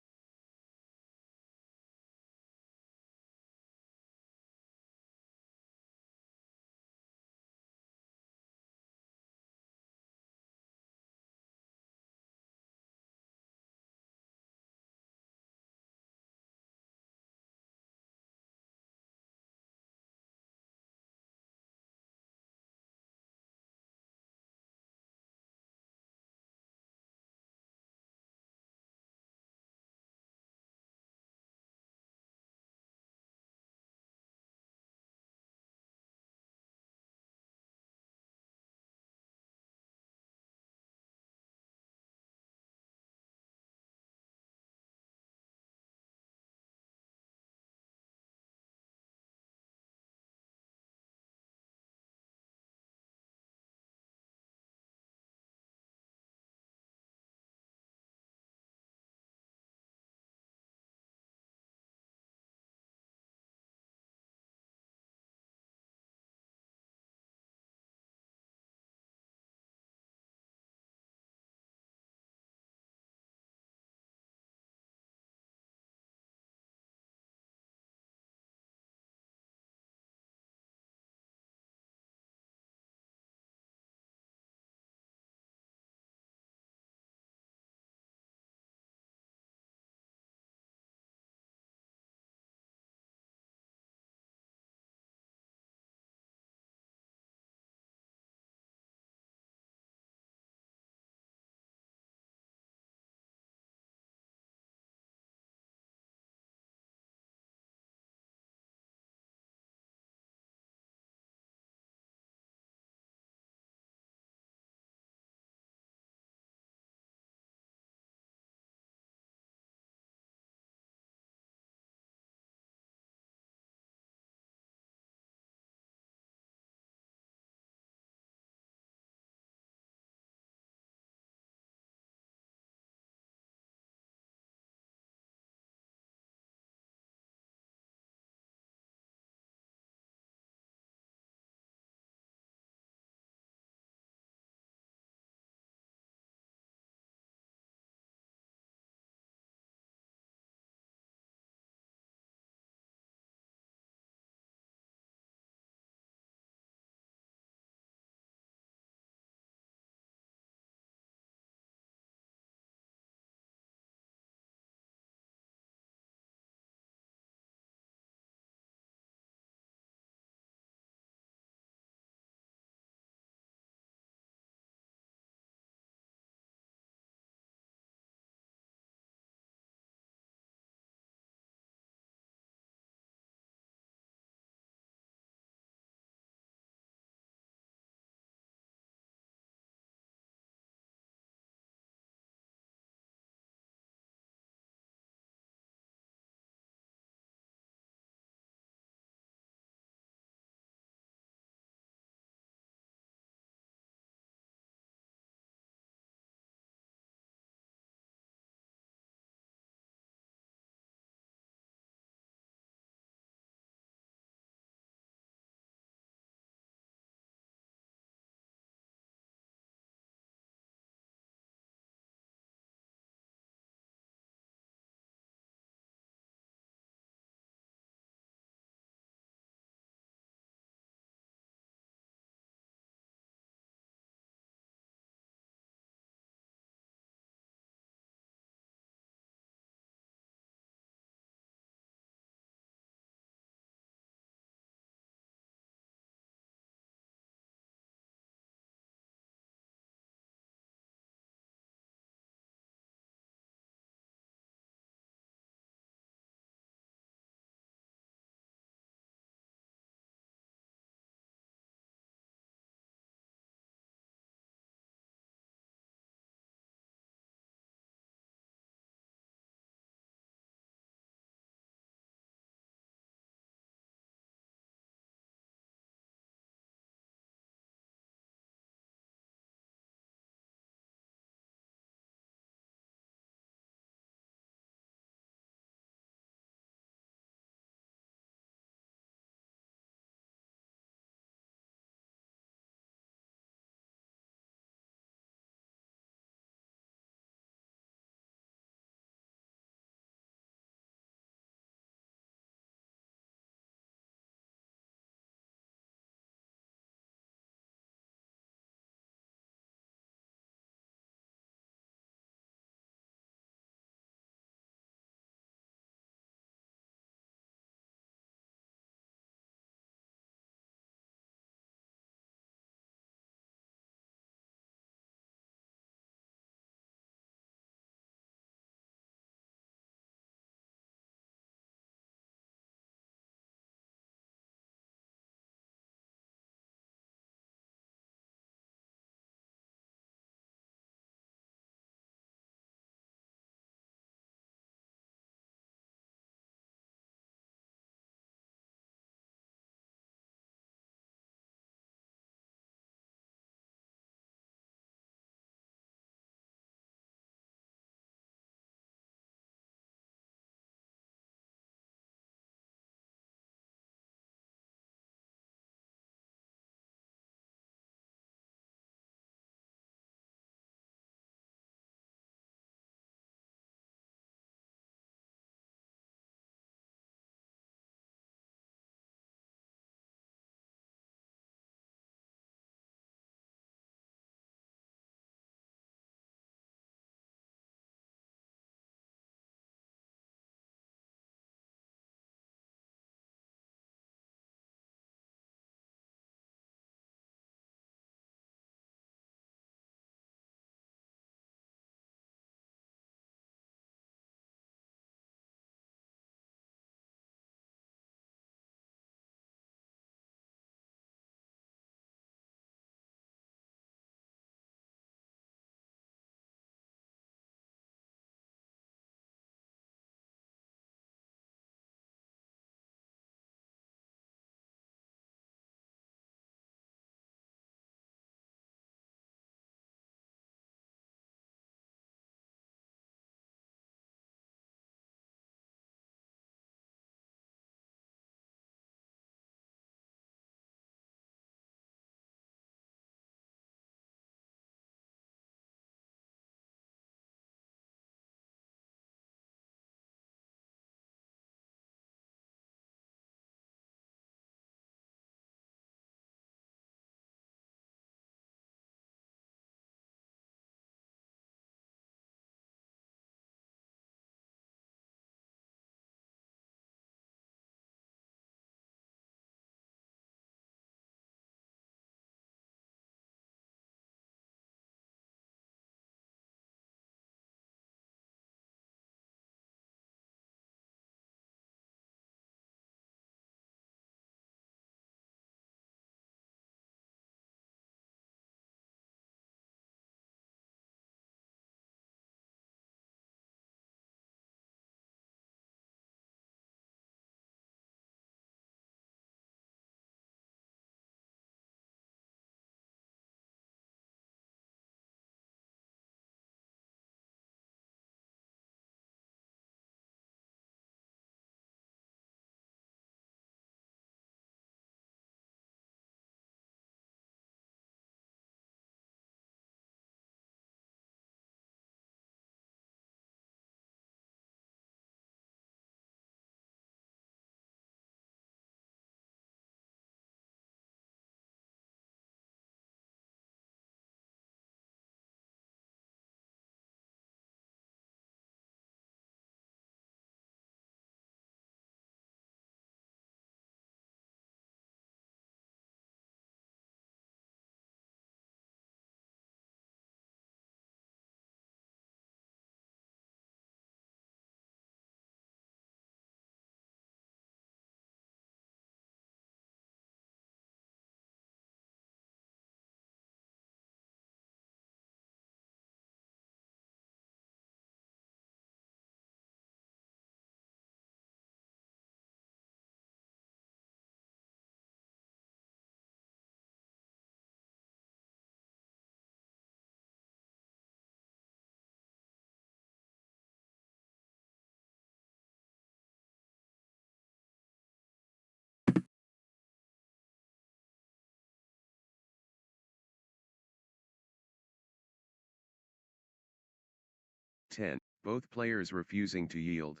10. Both players refusing to yield.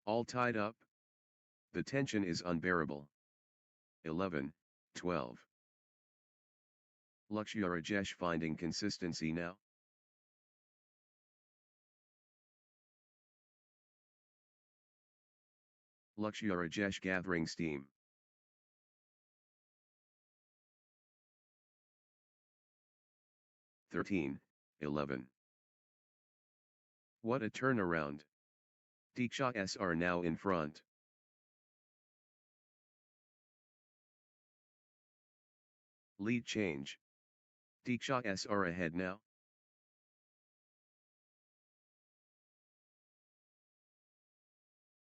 All tied up. The tension is unbearable. 11, 12. Lakshya Rajesh finding consistency now. Lakshya Rajesh gathering steam. (13, 11). What a turnaround. Diksha SR now in front. Lead change. Diksha SR ahead now.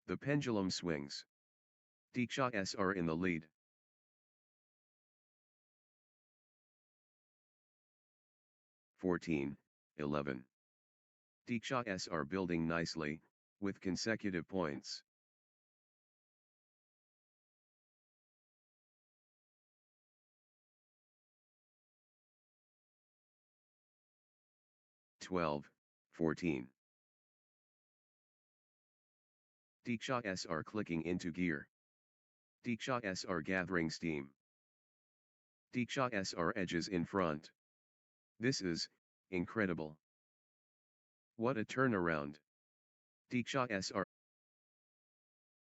The pendulum swings. Diksha SR in the lead. (14, 11). Diksha SR building nicely, with consecutive points. (12, 14). Diksha SR clicking into gear. Diksha SR gathering steam. Diksha SR edges in front. This is incredible. What a turnaround. Diksha SR.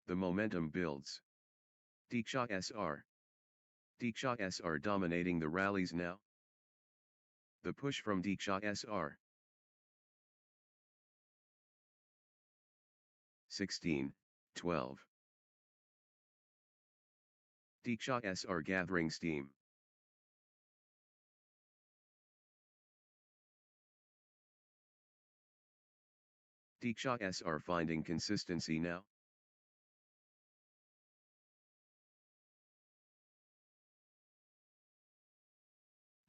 The momentum builds. Diksha SR. Diksha SR dominating the rallies now. The push from Diksha SR. 16, 12. Diksha SR gathering steam. Diksha SR finding consistency now.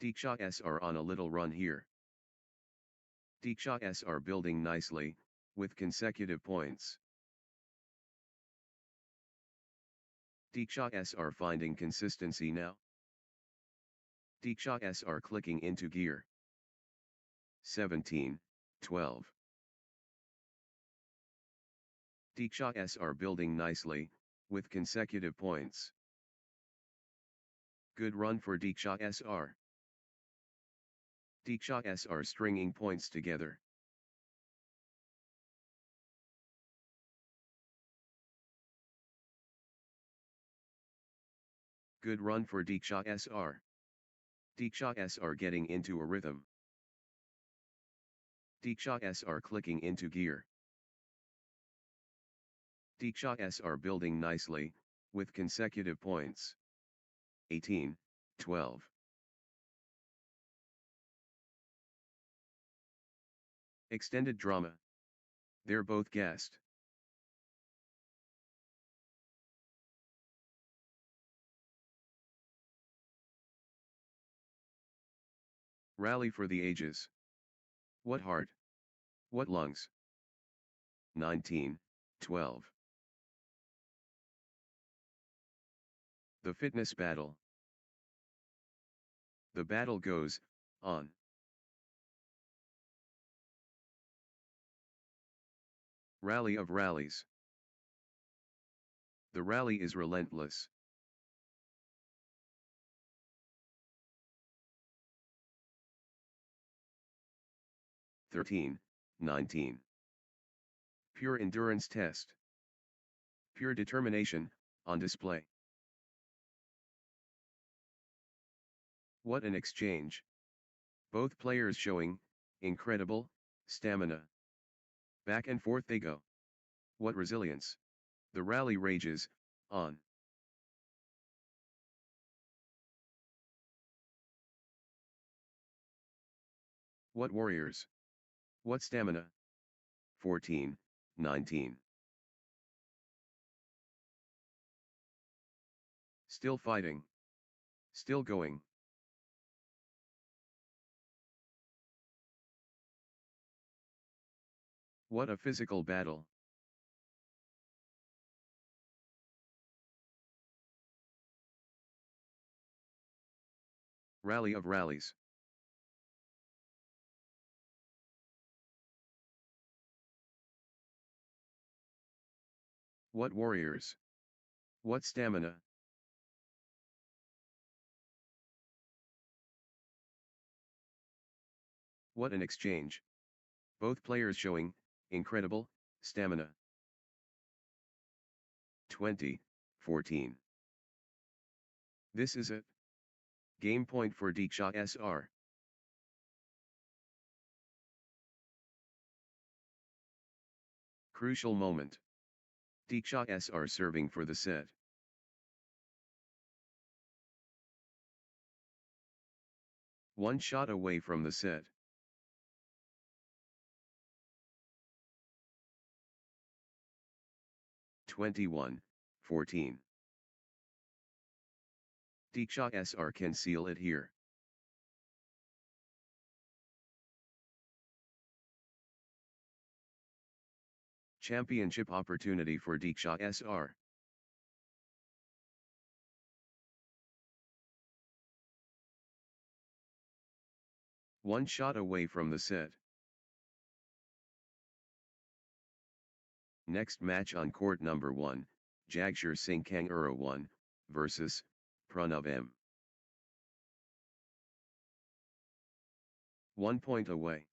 Diksha SR on a little run here. Diksha SR building nicely, with consecutive points. Diksha SR finding consistency now. Diksha SR clicking into gear. 17, 12. Diksha SR building nicely, with consecutive points. Good run for Diksha SR. Diksha SR stringing points together. Good run for Diksha SR. Diksha SR getting into a rhythm. Diksha SR clicking into gear. Diksha SR building nicely, with consecutive points. 18, 12. Extended drama. They're both gassed. Rally for the ages. What heart? What lungs? 19, 12. The fitness battle. The battle goes on. Rally of rallies. The rally is relentless. (13, 19). Pure endurance test. Pure determination, on display. What an exchange. Both players showing incredible stamina. Back and forth they go. What resilience. The rally rages on. What warriors. What stamina. 14, 19. Still fighting. Still going. What a physical battle. Rally of rallies. What warriors? What stamina? What an exchange. Both players showing incredible stamina. 2014. This is it. Game point for Diksha SR. Crucial moment. Diksha SR serving for the set. One shot away from the set. (21, 14). Diksha SR can seal it here. Championship opportunity for Diksha SR. One shot away from the set. Next match on court number 1, Jagshir Singh Kangura 1 versus Pranav M. 1 point away.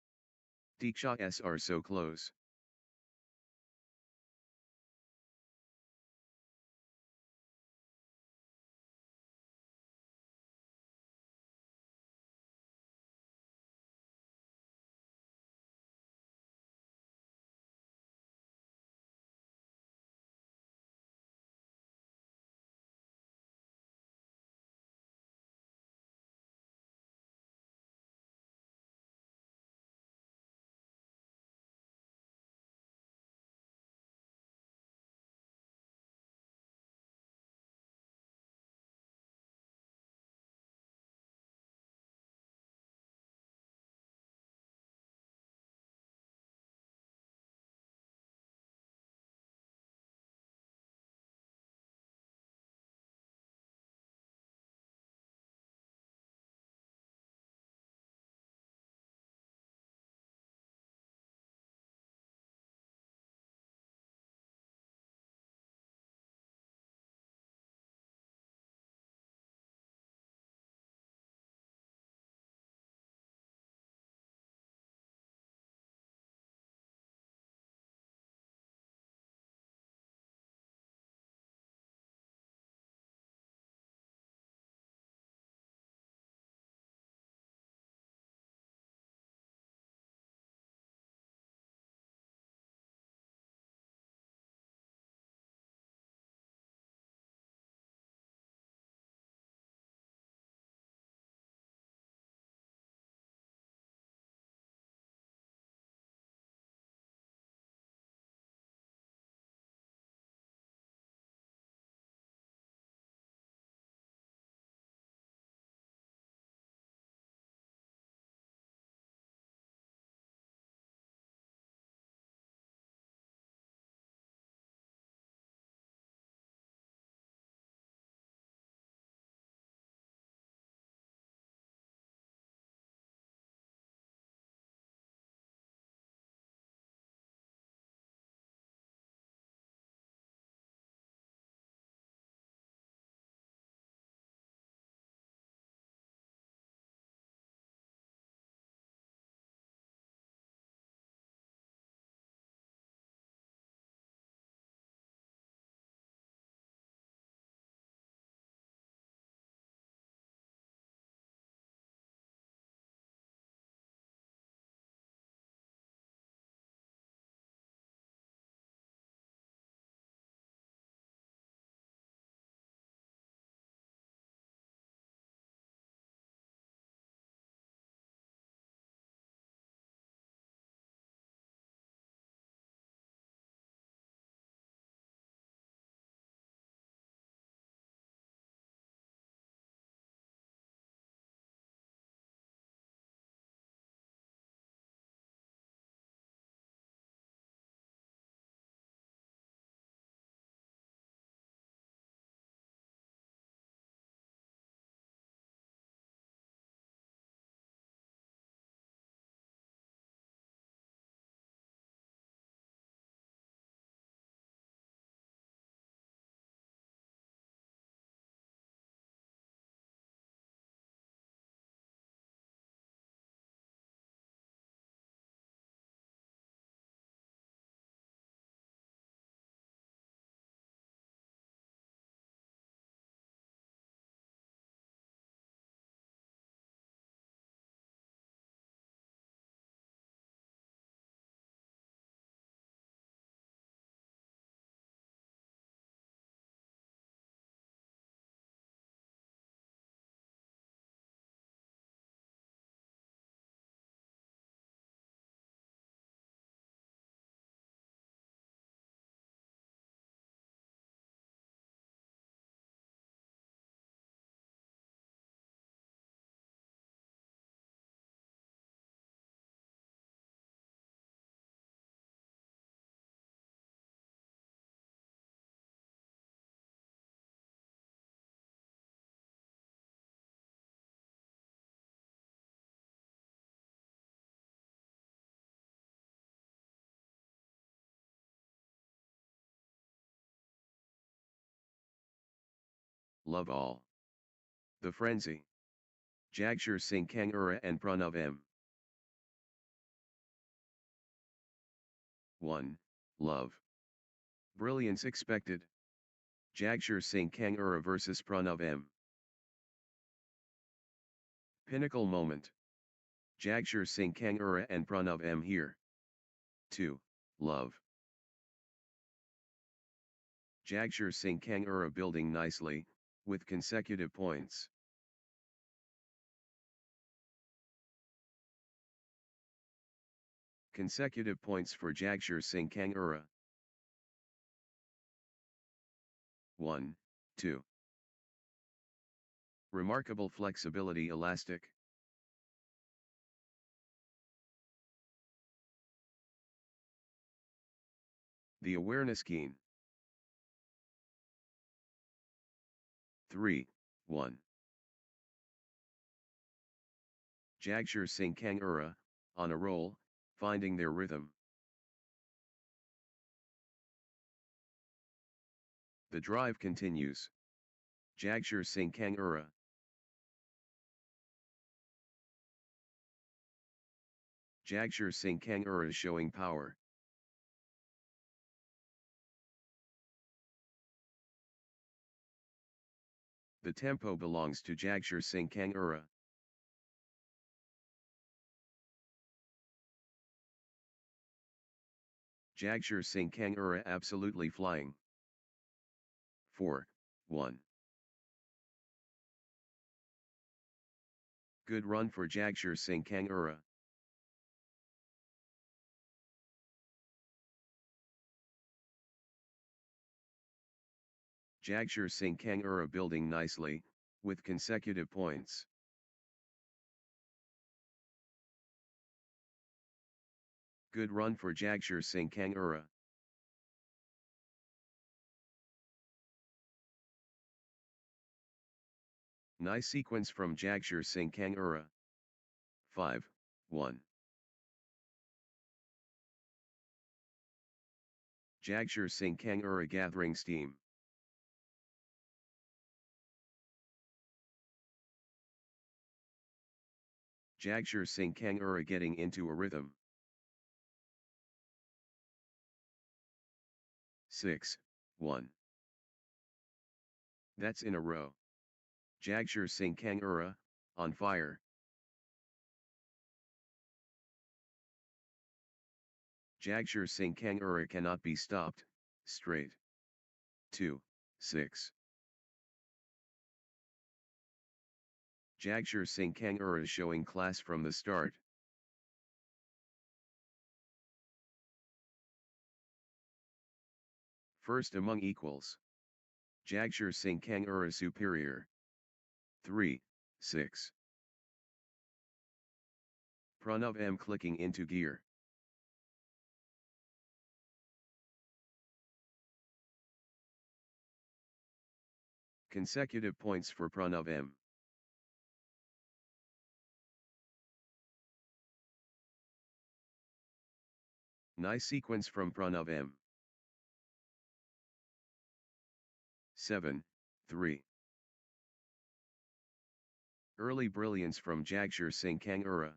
Diksha SR so close. love all. The Frenzy. Jagshir Singh Kangura and Pranav M. 1. Love. Brilliance expected. Jagshir Singh Kangura vs Pranav M. Pinnacle moment. Jagshir Singh Kangura and Pranav M here. 2. Love. Jagshir Singh Kangura building nicely, with consecutive points. Consecutive points for Jagshir Singh Kangura. 1, 2. Remarkable flexibility elastic. The awareness keen. 3, 1. Jagshir Singh Kangura, on a roll, finding their rhythm. The drive continues. Jagshir Singh Kangura. Jagshir Singh Kangura is showing power. The tempo belongs to Jagshir Singh Kangura. Jagshir Singh Kangura absolutely flying. 4, 1. Good run for Jagshir Singh Kangura. Jagshir Singh Kangura building nicely, with consecutive points. Good run for Jagshir Singh Kangura. Nice sequence from Jagshir Singh Kangura. 5, 1. Jagshir Singh Kangura gathering steam. Jagshir Singh Kangura getting into a rhythm. 6, 1. That's in a row. Jagshir Singh Kangura, on fire. Jagshir Singh Kangura cannot be stopped, straight. 2, 6. Jagshir Singh Kangura is showing class from the start. First among equals. Jagshir Singh Kangura superior. 3, 6. Pranav M clicking into gear. Consecutive points for Pranav M. Nice sequence from Pranav M. 7, 3. Early brilliance from Jagshir Singh Kangura.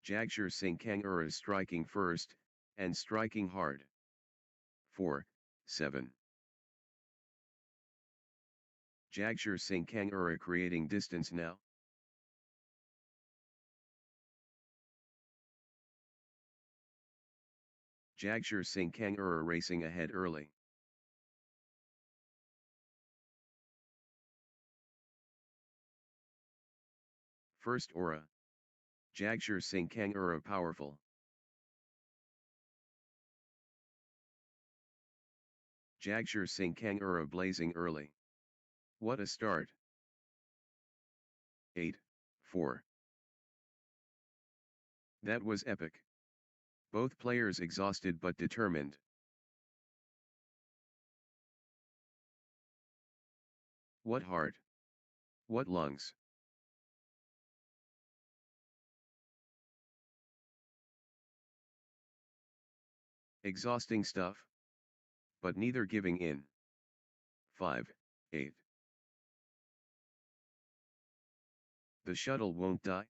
Jagshir Singh Kangura is striking first, and striking hard. 4, 7. Jagshir Singh Kangura creating distance now. Jagshir Singh Kangura racing ahead early. First aura. Jagshir Singh Kangura powerful. Jagshir Singh Kangura blazing early. What a start. 8, 4. That was epic. Both players exhausted but determined. What heart. What lungs. . 8, Exhausting stuff. But neither giving in. 5, 8. The shuttle won't die.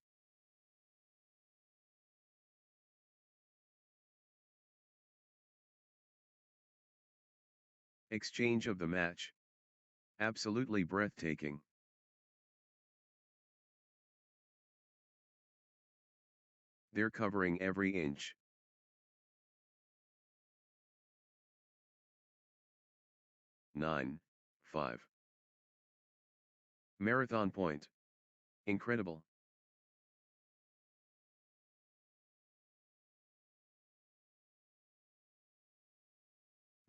Exchange of the match. Absolutely breathtaking. They're covering every inch. Nine, 5. Marathon point. Incredible.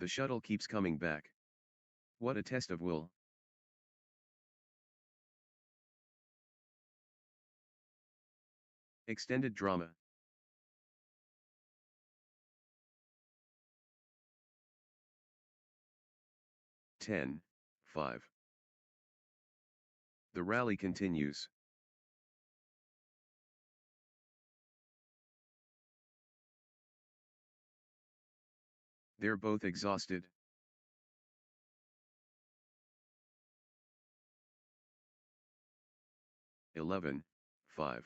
The shuttle keeps coming back. What a test of will. Extended drama. Ten, 5. The rally continues. They're both exhausted. 11, 5.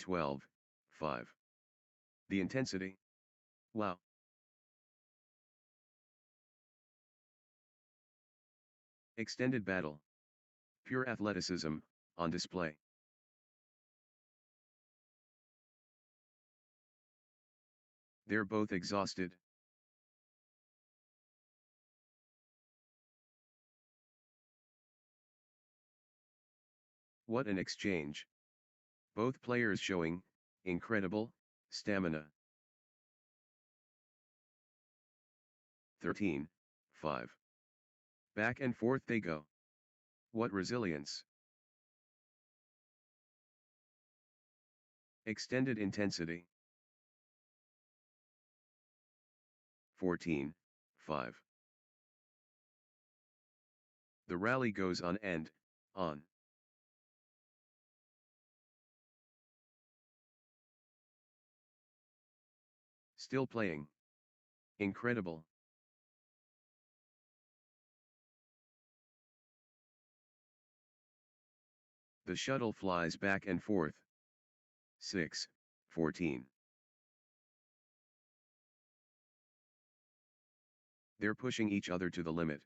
Twelve, 5. The intensity. Wow. Extended battle. Pure athleticism, on display. They're both exhausted. What an exchange. Both players showing incredible stamina. 13, 5. Back and forth they go. What resilience. Extended intensity. 14, 5. The rally goes on and on. Still playing. Incredible. The shuttle flies back and forth. 6, 14. They're pushing each other to the limit.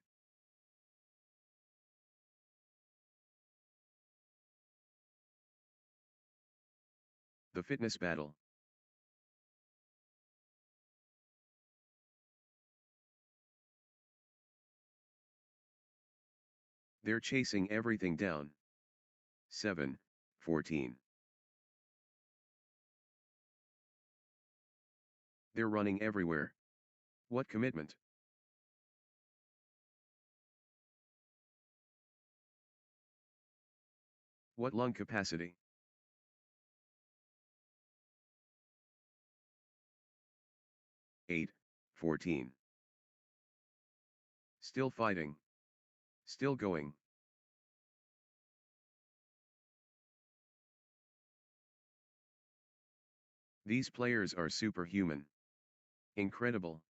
The fitness battle. They're chasing everything down. 7, 14. They're running everywhere. What commitment. What lung capacity. Eight, 14. Still fighting. Still going. These players are superhuman. Incredible.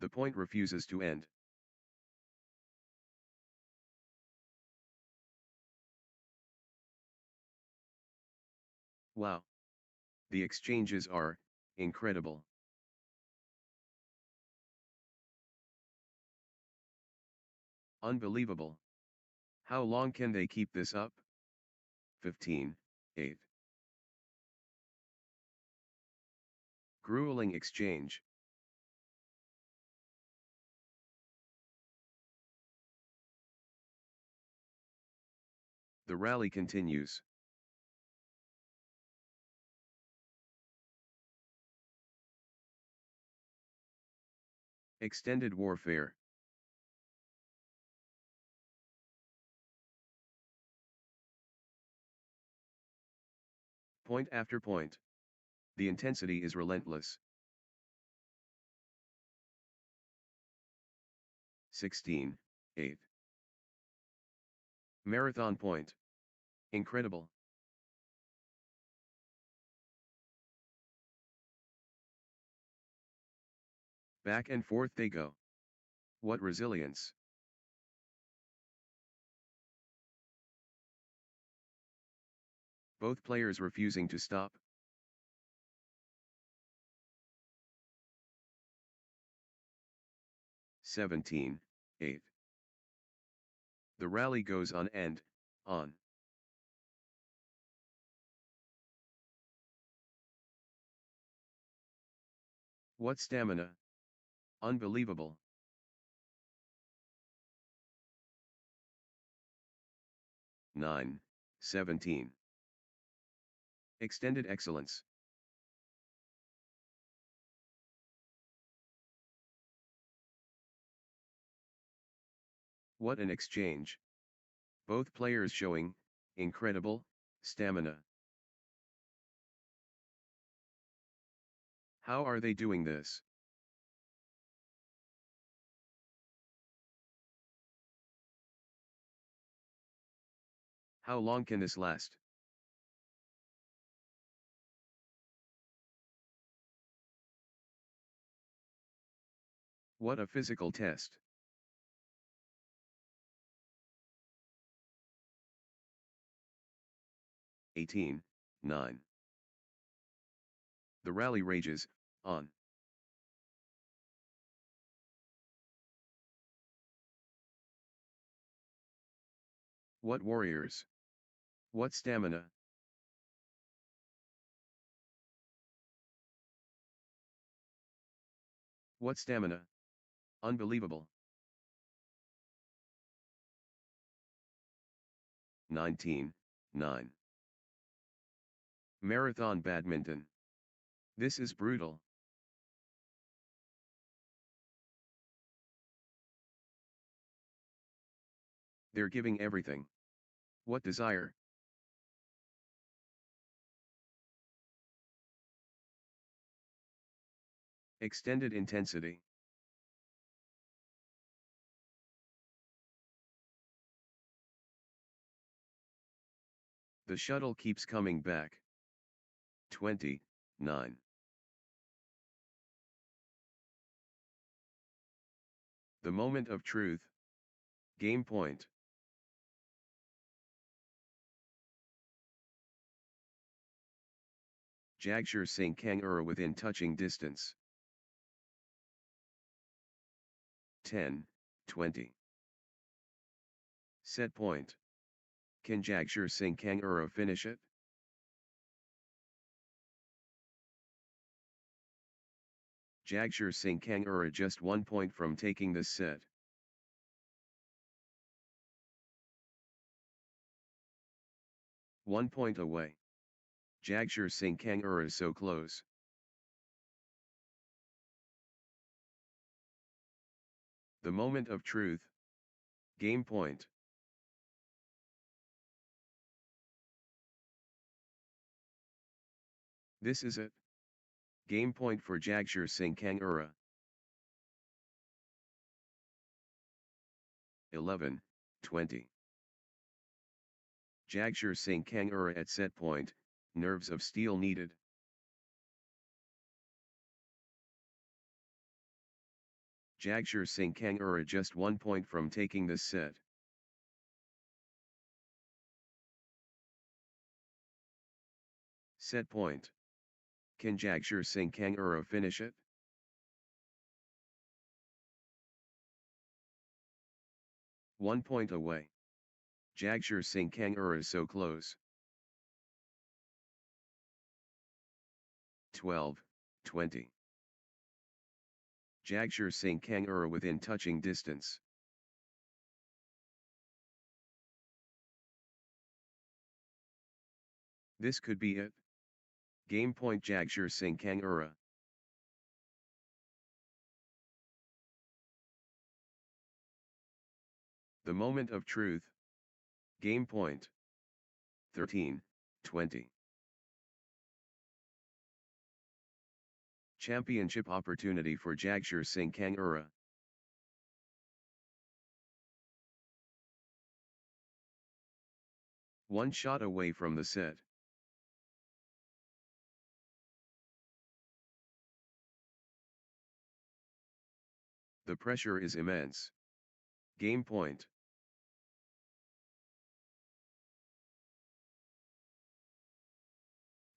The point refuses to end. Wow. The exchanges are incredible. Unbelievable. How long can they keep this up? 15, 8. Grueling exchange. The rally continues. Extended warfare. Point after point. The intensity is relentless. 16, 8. Marathon point. Incredible. Back and forth they go. What resilience. Both players refusing to stop. (17, 8). The rally goes on and on. What stamina. Unbelievable. (9, 17). Extended excellence. What an exchange. Both players showing incredible stamina. How are they doing this? How long can this last? What a physical test. (18, 9). The rally rages on. What warriors. What stamina. What stamina. Unbelievable. 19, 9. Marathon badminton. This is brutal. They're giving everything. What desire. Extended intensity. The shuttle keeps coming back. 20, 9. The moment of truth. Game point. Jagshir Singh Kangura within touching distance. 10, 20. Set point. Can Jagshir Singh Kangura finish it? Jagshir Singh Kangura just 1 point from taking this set. One point away. Jagshir Singh Kangura is so close. The moment of truth. Game point. This is it. Game point for Jagshir Singh Kangura. 11-20. Jagshir Singh Kangura at set point, nerves of steel needed. Jagshir Singh Kangura just 1 point from taking this set. Set point. Can Jagshir Singh Kangura finish it? One point away. Jagshir Singh Kangura is so close. 12-20. Jagshir Singh Kangura within touching distance. This could be it. Game point Jagshir Singh Kangura. The moment of truth. Game point. 13-20. Championship opportunity for Jagshir Singh Kangura. One shot away from the set. The pressure is immense. Game point.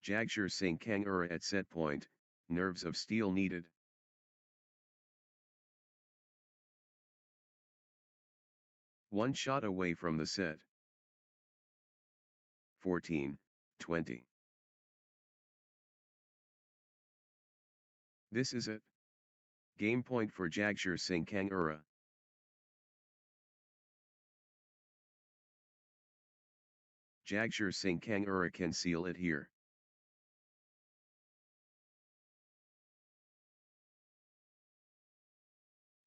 Jagshir Singh Kangura at set point, nerves of steel needed. One shot away from the set. 14-20. This is it. Game point for Jagshir Singh Kangura. Jagshir Singh Kangura can seal it here.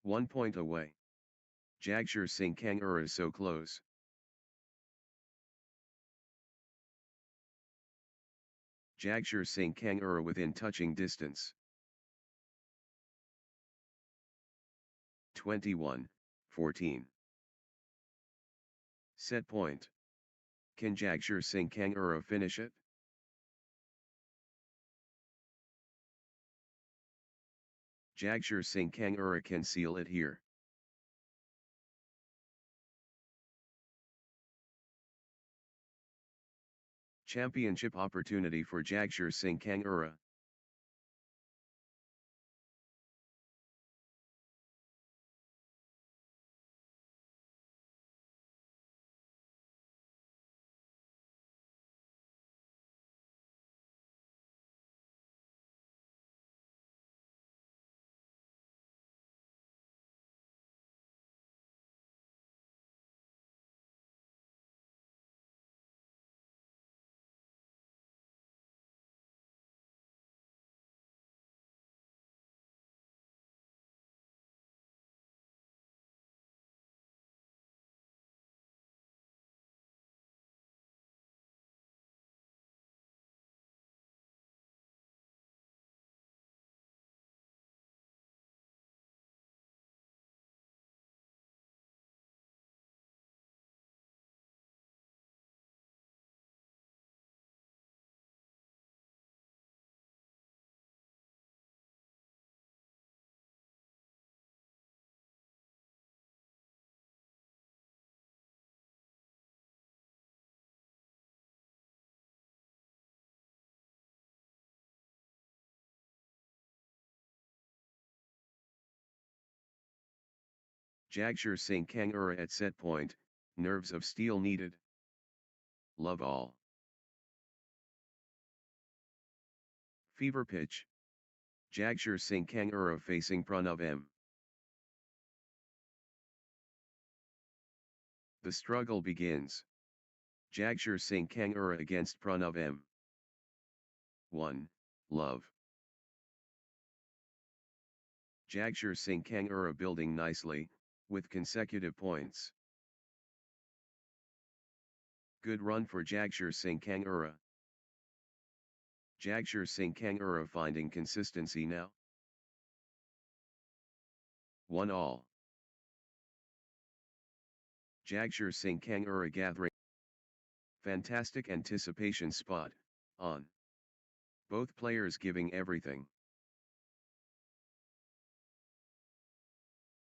One point away. Jagshir Singh Kangura is so close. Jagshir Singh Kangura within touching distance. 21-14. Set point. Can Jagshir Singh Kangura finish it? Jagshir Singh Kangura can seal it here. Championship opportunity for Jagshir Singh Kangura. Jagshir Singh Kangura at set point, nerves of steel needed. Love all. Fever pitch. Jagshir Singh Kangura facing Pranav M. The struggle begins. Jagshir Singh Kangura against Pranav M. 1. Love. Jagshir Singh Kangura building nicely, with consecutive points. Good run for Jagshir Singh Kangura. Jagshir Singh Kangura finding consistency now. 1-all. Jagshir Singh Kangura gathering. Fantastic anticipation spot, on. Both players giving everything.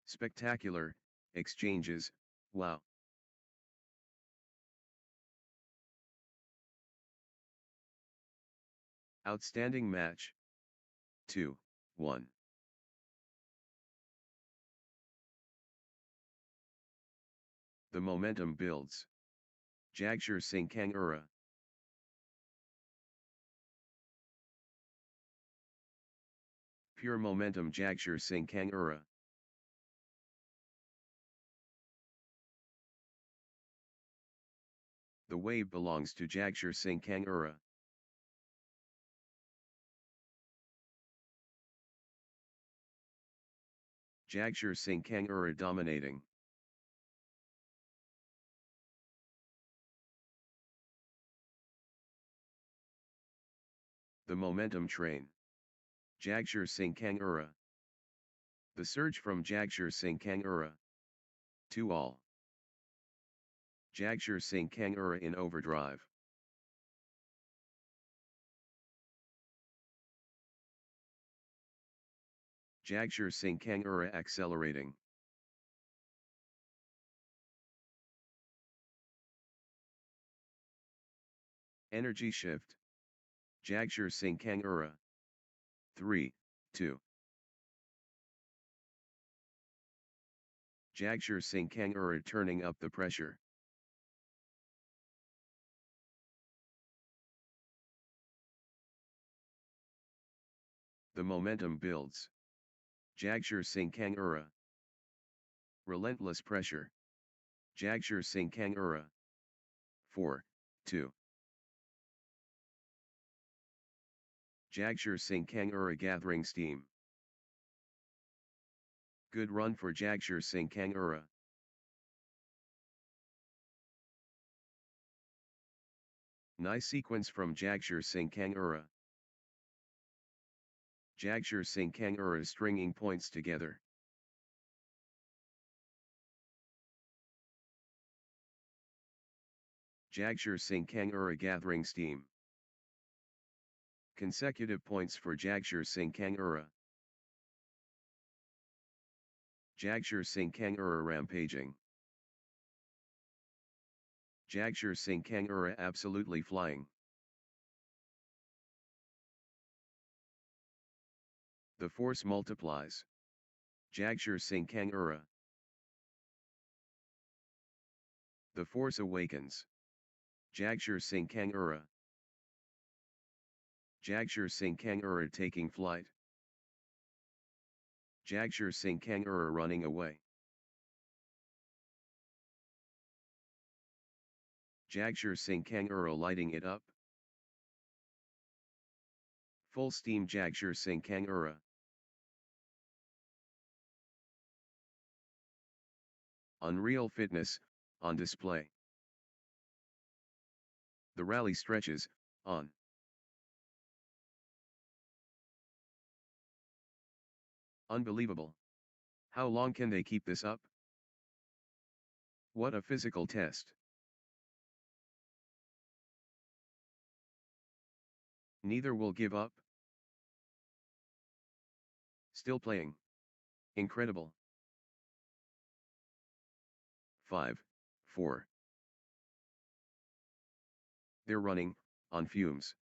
Spectacular, exchanges, wow. Outstanding match. 2-1. The momentum builds. Jagshir Singh Kangura. Pure momentum Jagshir Singh Kangura. The wave belongs to Jagshir Singh Kangura. Jagshir Singh Kangura dominating. The momentum train. Jagshir Singh Kangura. The surge from Jagshir Singh Kangura. 2-all. Jagshir Singh Kangura in overdrive. Jagshir Singh Kangura accelerating. Energy shift. Jagshir Singh Kangura. 3-2. Jagshir Singh Kangura turning up the pressure. The momentum builds. Jagshir Singh Kangura. Relentless pressure. Jagshir Singh Kangura. 4-2. Jagshir Singh Kangura gathering steam. Good run for Jagshir Singh Kangura. Nice sequence from Jagshir Singh Kangura. Jagshir Singh Kangura stringing points together. Jagshir Singh Kangura gathering steam. Consecutive points for Jagshir Singh Kangura. Jagshir Singh Kangura rampaging. Jagshir Singh Kangura absolutely flying. The force multiplies. Jagshir Singh Kangura. The force awakens. Jagshir Singh Kangura. Jagshir Singh Kangura taking flight. Jagshir Singh Kangura running away. Jagshir Singh Kangura lighting it up. Full steam Jagshir Singh Kangura. Unreal fitness, on display. The rally stretches, on. Unbelievable. How long can they keep this up? What a physical test. Neither will give up. Still playing. Incredible. 5-4. They're running, on fumes.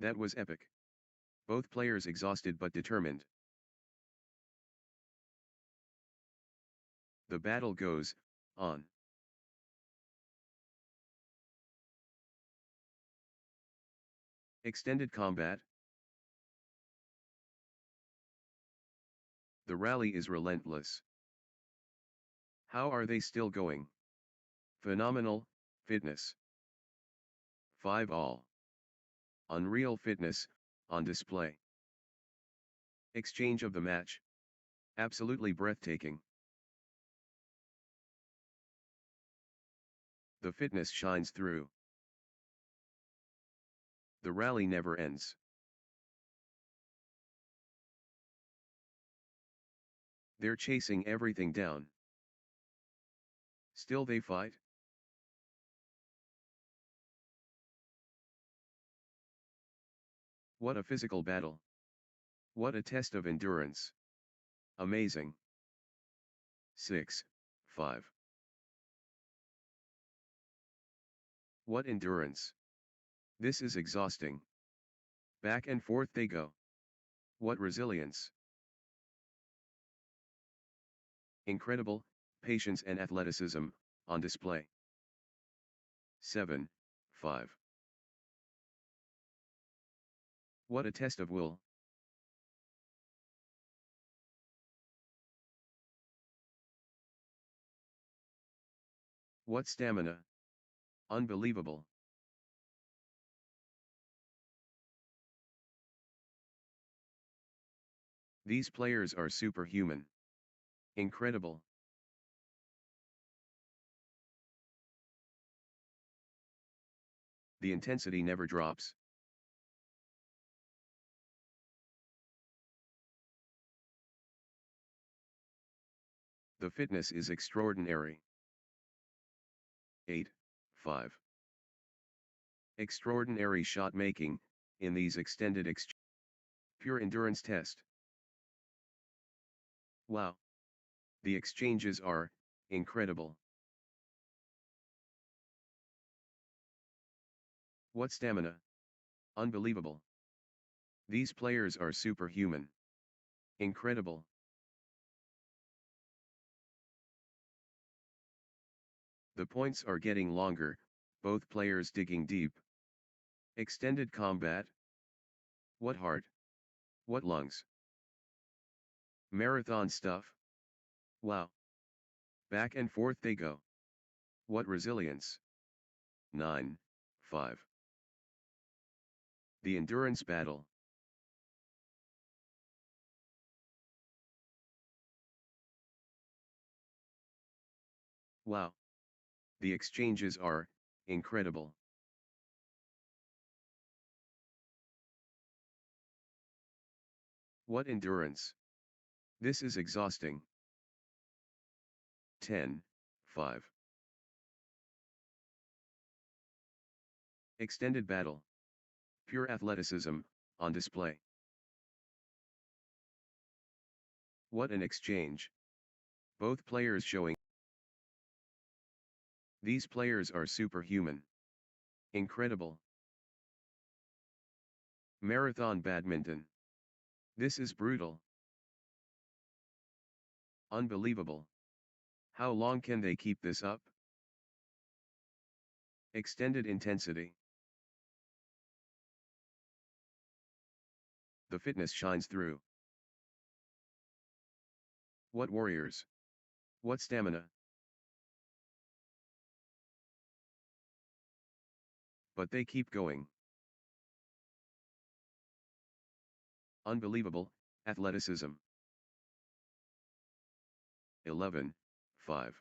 That was epic. Both players exhausted but determined. The battle goes, on. Extended combat. The rally is relentless. How are they still going? Phenomenal, fitness. 5-all. Unreal fitness, on display. Exchange of the match. Absolutely breathtaking. The fitness shines through. The rally never ends. They're chasing everything down. Still they fight. What a physical battle. What a test of endurance. Amazing. 6, 5. What endurance. This is exhausting. Back and forth they go. What resilience. Incredible, patience and athleticism, on display. 7, 5. What a test of will. What stamina. Unbelievable. These players are superhuman. Incredible. The intensity never drops. The fitness is extraordinary. 8, 5. Extraordinary shot making, in these extended pure endurance test. Wow. The exchanges are incredible. What stamina. Unbelievable. These players are superhuman. Incredible. The points are getting longer, both players digging deep. Extended combat. What heart. What lungs. Marathon stuff. Wow. Back and forth they go. What resilience. 9, 5. The endurance battle. Wow. The exchanges are incredible. What endurance. This is exhausting. 10, 5. Extended battle. Pure athleticism, on display. What an exchange. Both players showing. These players are superhuman. Incredible. Marathon badminton. This is brutal. Unbelievable. How long can they keep this up? Extended intensity. The fitness shines through. What warriors. What stamina. But they keep going. Unbelievable, athleticism. 11, 5.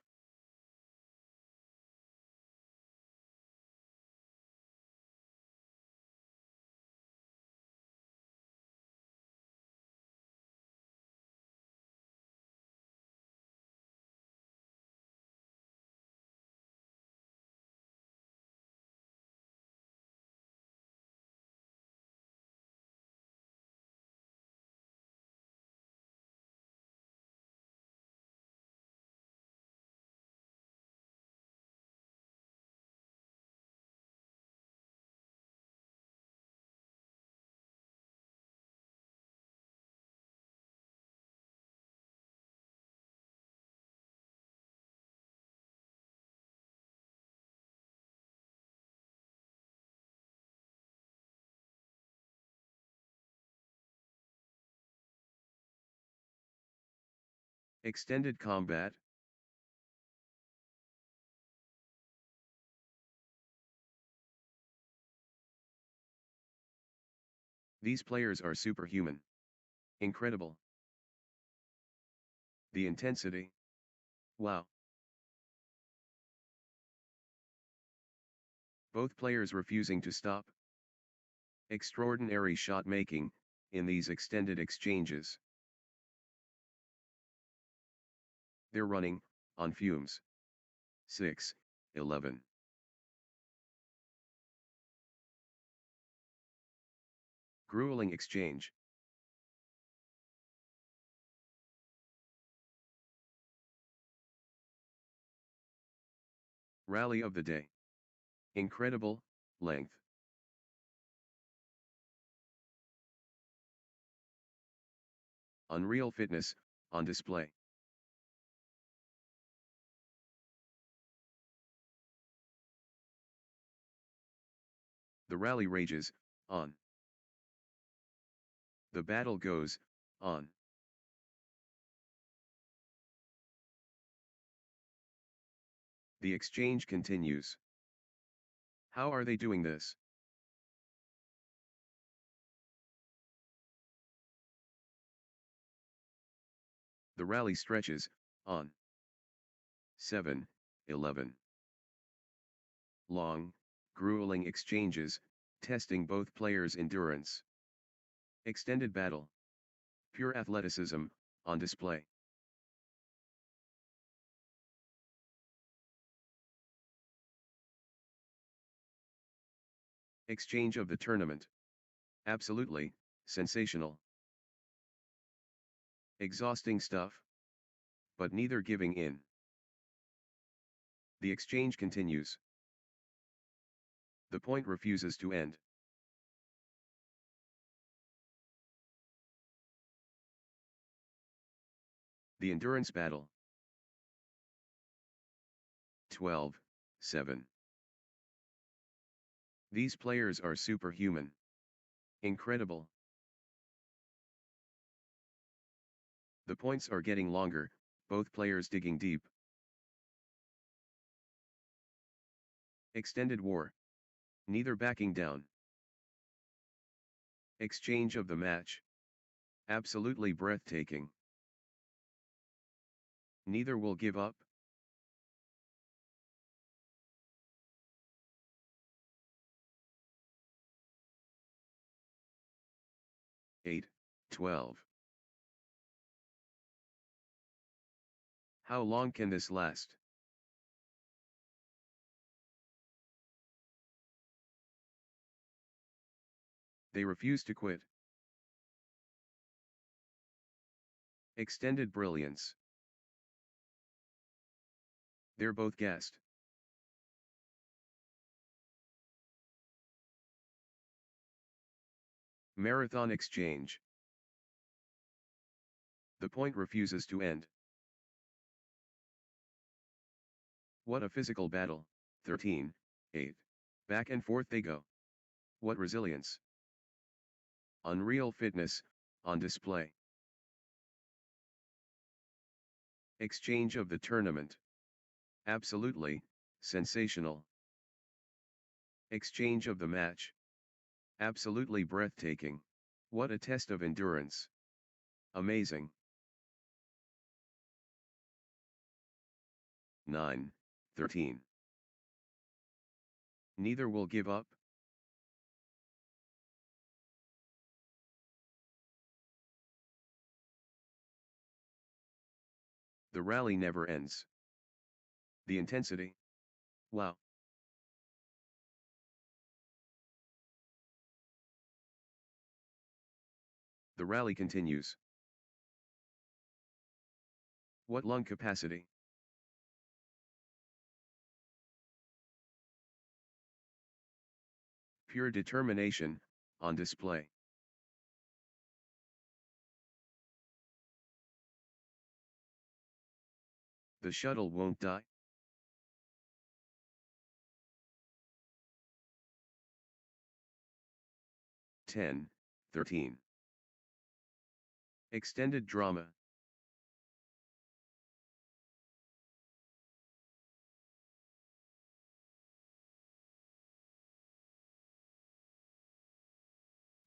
Extended combat. These players are superhuman. Incredible. The intensity. Wow. Both players refusing to stop. Extraordinary shot making in these extended exchanges. They're running on fumes. 6-11. Grueling exchange. Rally of the day. Incredible length. Unreal fitness on display. The rally rages on. The battle goes on. The exchange continues. How are they doing this? The rally stretches on. 7-11. Long, grueling exchanges, testing both players' endurance. Extended battle. Pure athleticism on display. Exchange of the tournament. Absolutely sensational. Exhausting stuff. But neither giving in. The exchange continues. The point refuses to end. The endurance battle. 12-7. These players are superhuman. Incredible. The points are getting longer, both players digging deep. Extended war. Neither backing down. Exchange of the match. Absolutely breathtaking. Neither will give up. Eight, 12. How long can this last? They refuse to quit. Extended brilliance. They're both gassed. Marathon exchange. The point refuses to end. What a physical battle. 13-8. Back and forth they go. What resilience. Unreal fitness on display. Exchange of the tournament. Absolutely sensational. Exchange of the match. Absolutely breathtaking. What a test of endurance. Amazing. 9-13. Neither will give up. The rally never ends. The intensity. Wow. The rally continues. What lung capacity. Pure determination on display. The shuttle won't die. Ten, 13. Extended drama.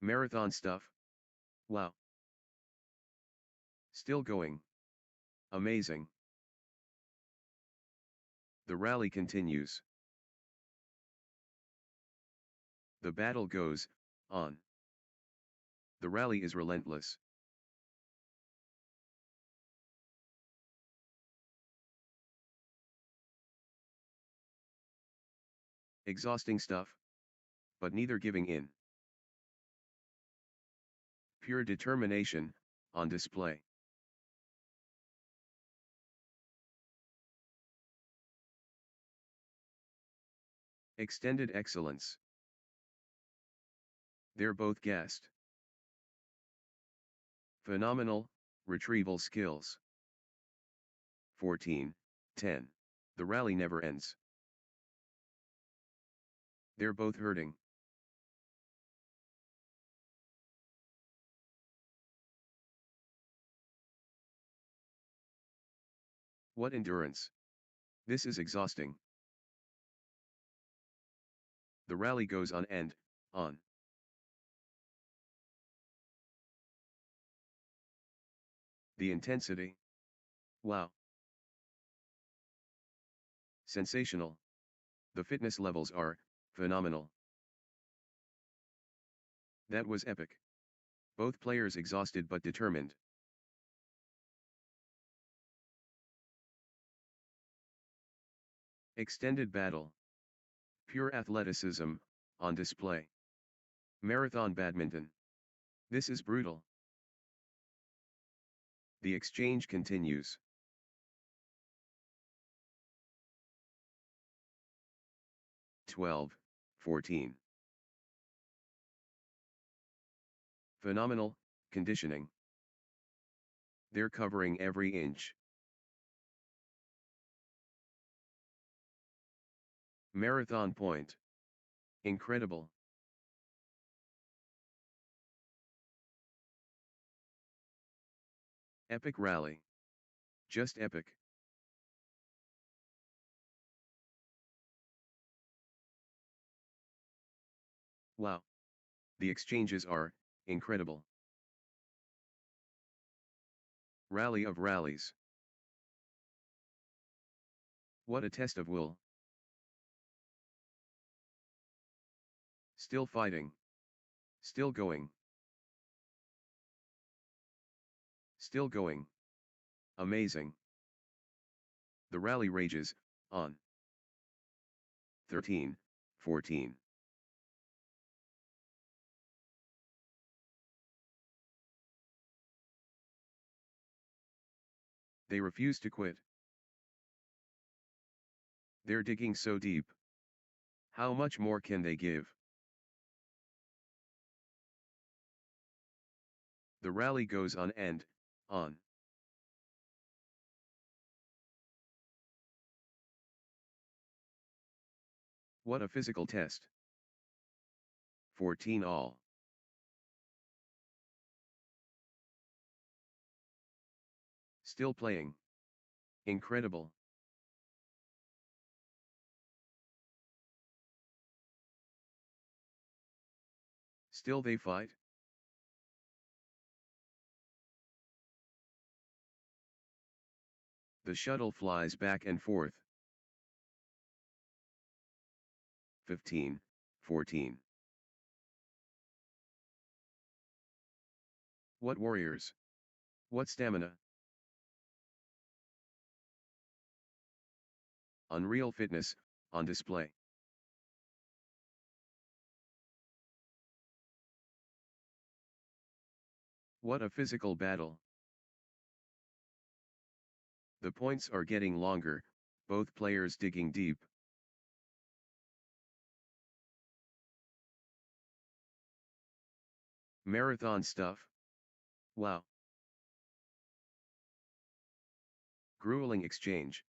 Marathon stuff. Wow. Still going. Amazing. The rally continues. The battle goes on. The rally is relentless. Exhausting stuff. But neither giving in. Pure determination, on display. Extended excellence. They're both gassed. Phenomenal, retrieval skills. 14-10. The rally never ends. They're both hurting. What endurance. This is exhausting. The rally goes on and on. The intensity. Wow. Sensational. The fitness levels are phenomenal. That was epic. Both players exhausted but determined. Extended battle. Pure athleticism, on display. Marathon badminton. This is brutal. The exchange continues. (12-14). Phenomenal, conditioning. They're covering every inch. Marathon point. Incredible. Epic rally. Just epic. Wow. The exchanges are incredible. Rally of rallies. What a test of will. Still fighting. Still going. Still going. Amazing. The rally rages on. 13-14. They refuse to quit. They're digging so deep. How much more can they give? The rally goes on and on. What a physical test. 14 all. Still playing. Incredible. Still they fight. The shuttle flies back and forth. 15-14. What warriors. What stamina. Unreal fitness, on display. What a physical battle. The points are getting longer, both players digging deep. Marathon stuff. Wow. Grueling exchange.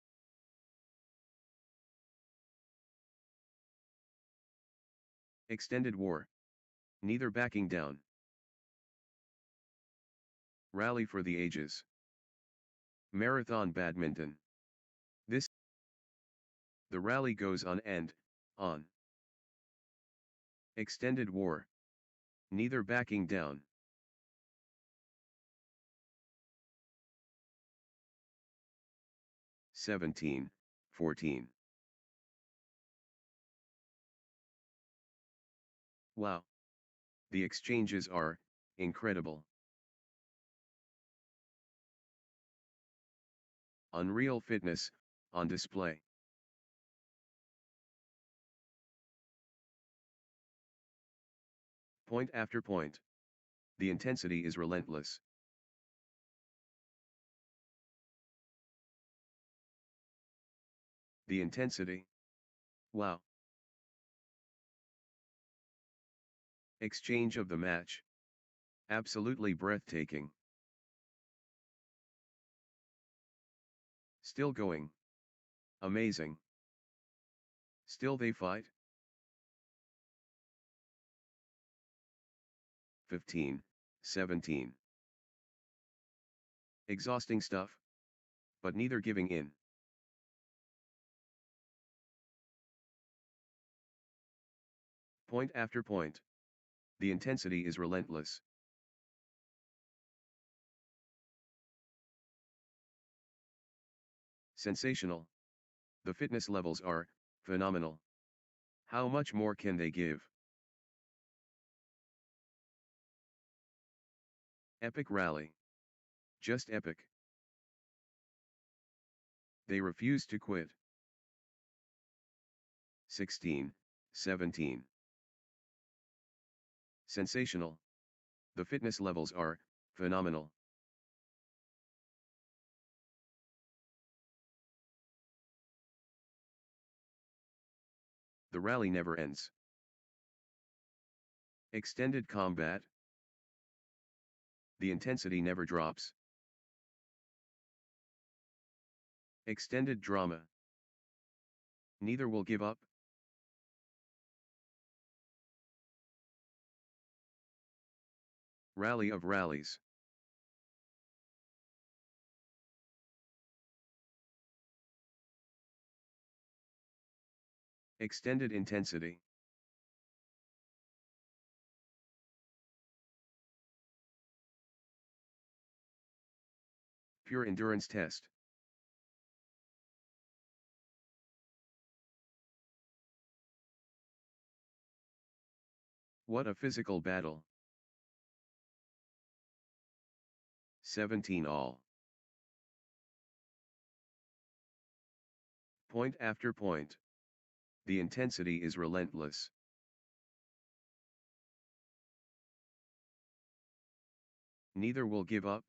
Extended war. Neither backing down. Rally for the ages. Marathon badminton. The rally goes on and on. Extended war. Neither backing down. (17-14). Wow. The exchanges are incredible. Unreal fitness on display. Point after point. The intensity is relentless. The intensity. Wow. Exchange of the match. Absolutely breathtaking. Still going. Amazing. Still they fight? 15, 17. Exhausting stuff. But neither giving in. Point after point. The intensity is relentless. Sensational. The fitness levels are phenomenal. How much more can they give? Epic rally. Just epic. They refuse to quit. 16, 17. Sensational. The fitness levels are phenomenal. The rally never ends. Extended combat. The intensity never drops. Extended drama. Neither will give up. Rally of rallies. Extended intensity. Pure endurance test. What a physical battle. 17 all. Point after point. The intensity is relentless. Neither will give up.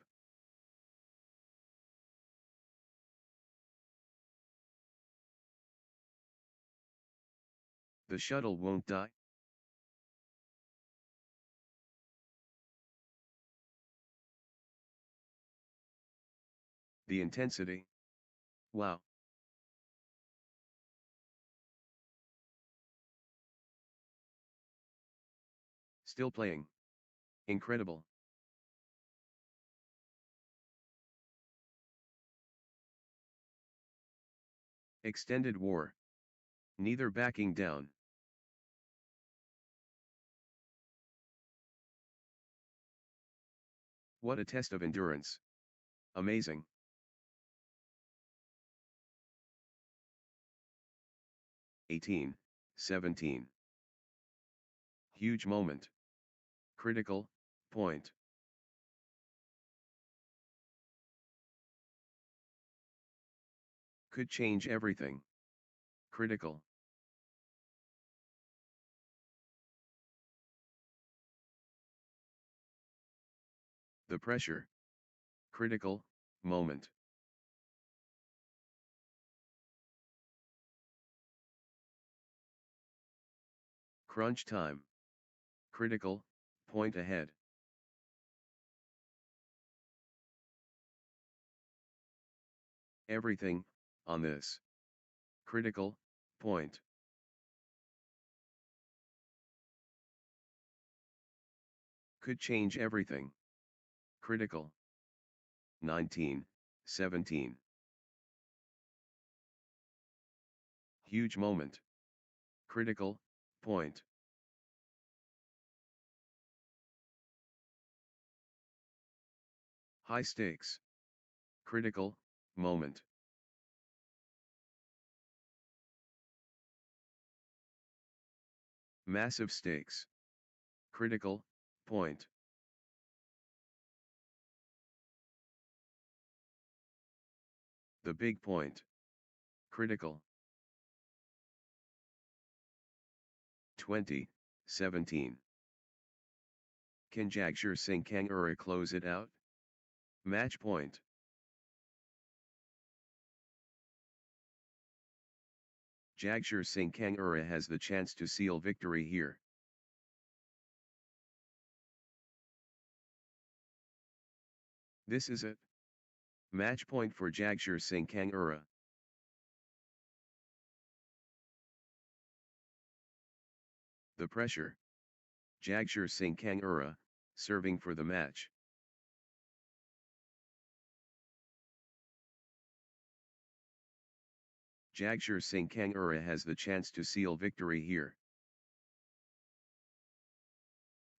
The shuttle won't die. The intensity. Wow. Still playing. Incredible. Extended war. Neither backing down. What a test of endurance. Amazing. (18, 17). Huge moment. Critical point. Could change everything. Critical. The pressure. Critical moment. Crunch time. Critical point ahead. Everything on this. Critical point. Could change everything. Critical. 19, 17. Huge moment. Critical point. High stakes. Critical moment. Massive stakes. Critical, point. The big point. Critical. 2017. Can Jagshir Singh Kangura close it out? Match point. Jagshir Singh Kangura has the chance to seal victory here. This is it. Match point for Jagshir Singh Kangura. The pressure. Jagshir Singh Kangura, serving for the match. Jagshir Singh Kangura has the chance to seal victory here.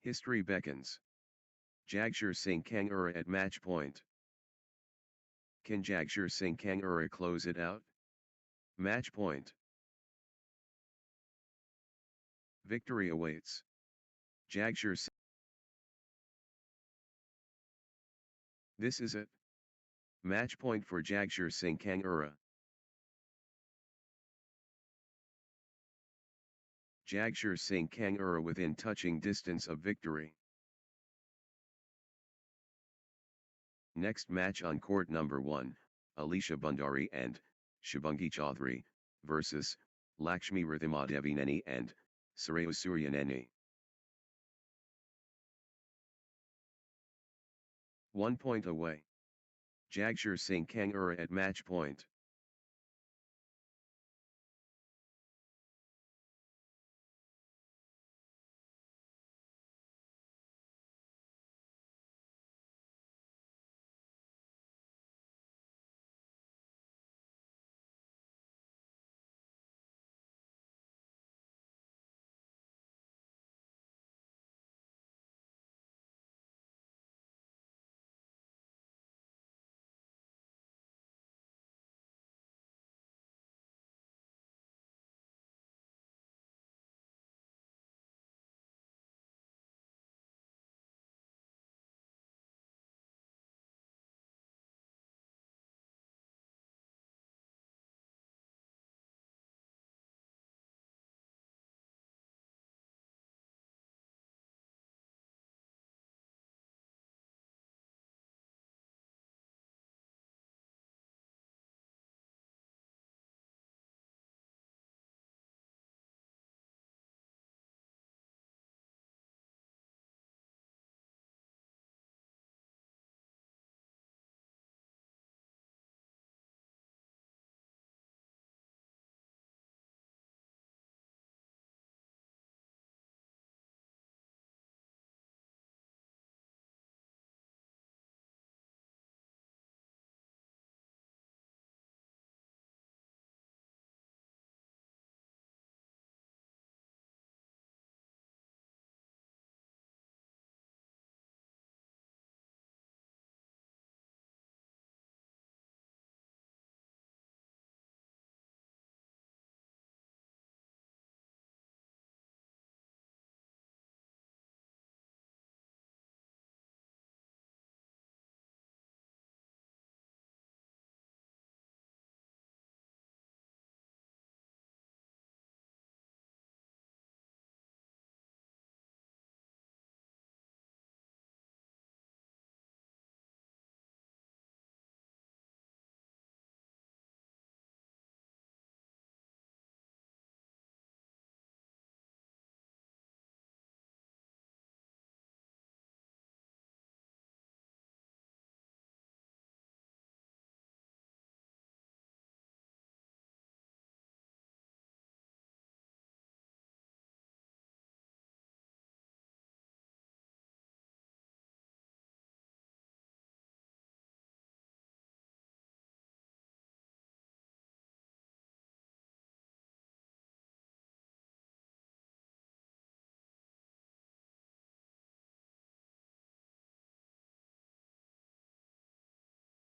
History beckons. Jagshir Singh Kangura at match point. Can Jagshir Singh Kangura close it out? Match point. Victory awaits. Jagshir Singh. This is it. Match point for Jagshir Singh Kangura. Jagshir Singh Kangura within touching distance of victory. Next match on court number 1, Alisha Bhandari and Shubhangi Chaudhary versus Lakshmi Rithimadevineni and Suryaneni. 1 point away. Jagshir Singh Kangura at match point.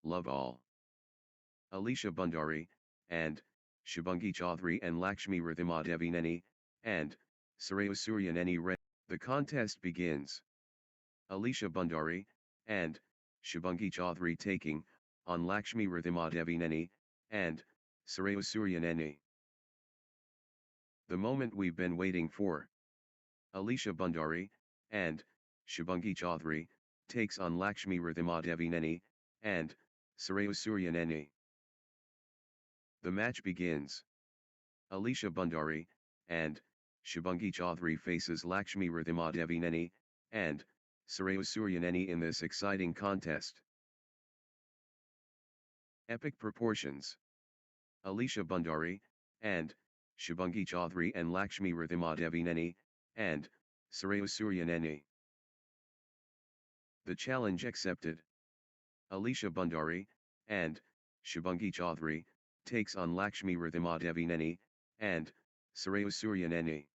Love all. Alisha Bhandari, and Shubhangi Chaudhary and Lakshmi Rithimadevineni, and Suryaneni. The contest begins. Alisha Bhandari and Shubhangi Chaudhary taking on Lakshmi Ridhimadevineni and Suryavaneni. The moment we've been waiting for. Alisha Bhandari and Shubhangi Chaudhary takes on Lakshmi Ridhimadevineni and Suryavaneni. The match begins. Alisha Bhandari and Shubhangi Chaudhary faces Lakshmi Ridhimadevineni and Suryavaneni in this exciting contest. Epic proportions. Alisha Bhandari and Shubhangi Chaudhary and Lakshmi Ridhimadevineni and Suryavaneni. The challenge accepted. Alisha Bhandari and Shubhangi Chaudhary takes on Lakshmi Ridhimadevineni and Suryavaneni.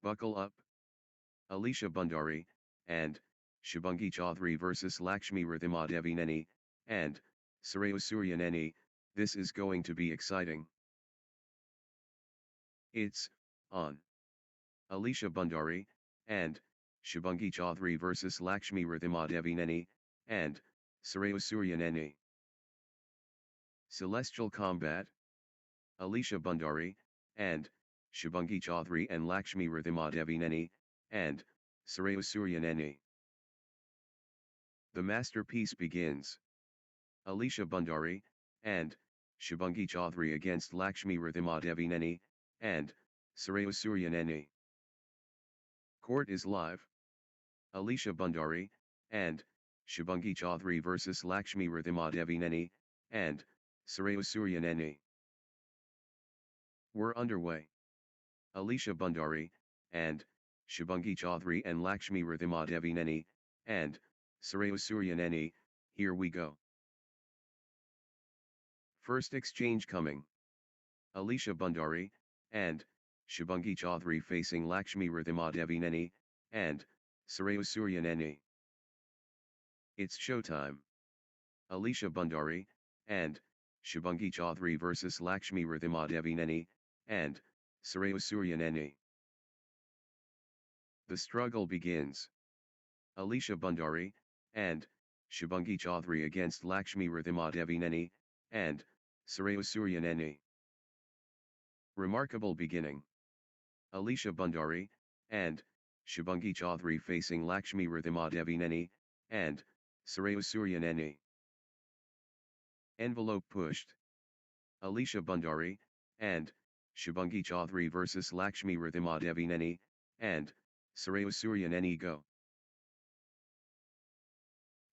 Buckle up. Alisha Bhandari and Shubhangi Chaudhary versus Lakshmi Ridhimadevineni and Suryavaneni. This is going to be exciting. It's on. Alisha Bhandari and Shubhangi Chaudhary versus Lakshmi Ridhimadevineni and Suryavaneni. Celestial combat. Alisha Bhandari and Shubhangi Chaudhary and Lakshmi Ridhimadevineni and Suryavaneni. The masterpiece begins. Alisha Bhandari and Shubhangi Chaudhary against Lakshmi Ridhimadevineni and Suryavaneni. Court is live. Alisha Bhandari and Shubhangi Chaudhary versus Lakshmi Ridhimadevineni and Suryavaneni. We're underway. Alisha Bhandari and Shubhangi Chaudhary and Lakshmi Ridhimadevineni and Suryavaneni. Here we go. First exchange coming. Alisha Bhandari and Shubhangi Chaudhary facing Lakshmi Ridhimadevineni and Suryavaneni. It's showtime. Alisha Bhandari and Shubhangi Chaudhary versus Lakshmi Ridhimadevineni and Suryavaneni. The struggle begins. Alisha Bhandari and Shubhangi Chaudhary against Lakshmi Ridhimadevineni and Suryavaneni. Remarkable beginning. Alisha Bhandari and Shubhangi Chaudhary facing Lakshmi Ridhimadevineni and Suryavaneni. Envelope pushed. Alisha Bhandari and Shubhangi Chaudhary versus Lakshmi Ridhimadevineni and Suryavaneni go.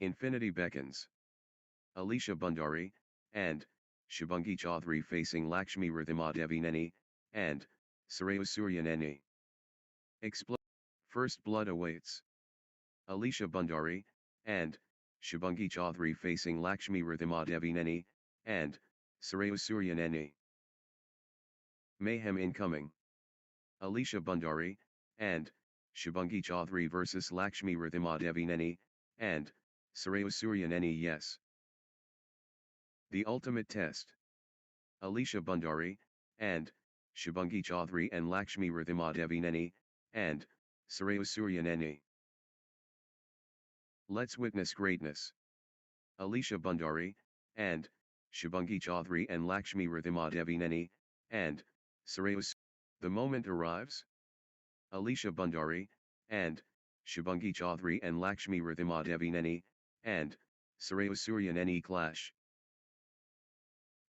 Infinity beckons. Alisha Bhandari and Shubhangi Chaudhary facing Lakshmi Ridhimadevineni and Suryavaneni. First blood awaits. Alisha Bhandari and Shubhangi Chaudhary facing Lakshmi Ridhimadevineni and Suryavaneni. Mayhem incoming. Alisha Bhandari and Shubhangi Chaudhary versus Lakshmi Ridhimadevineni and Suryavaneni. Yes. The ultimate test. Alisha Bhandari and Shubhangi Chaudhary and Lakshmi Ridhimadevineni and Suryavaneni. Let's witness greatness. Alisha Bhandari and Shubhangi Chaudhary and Lakshmi Ridhimadevineni and Suryavaneni. The moment arrives. Alisha Bhandari and Shubhangi Chaudhary and Lakshmi Ridhimadevineni and Suryavaneni clash.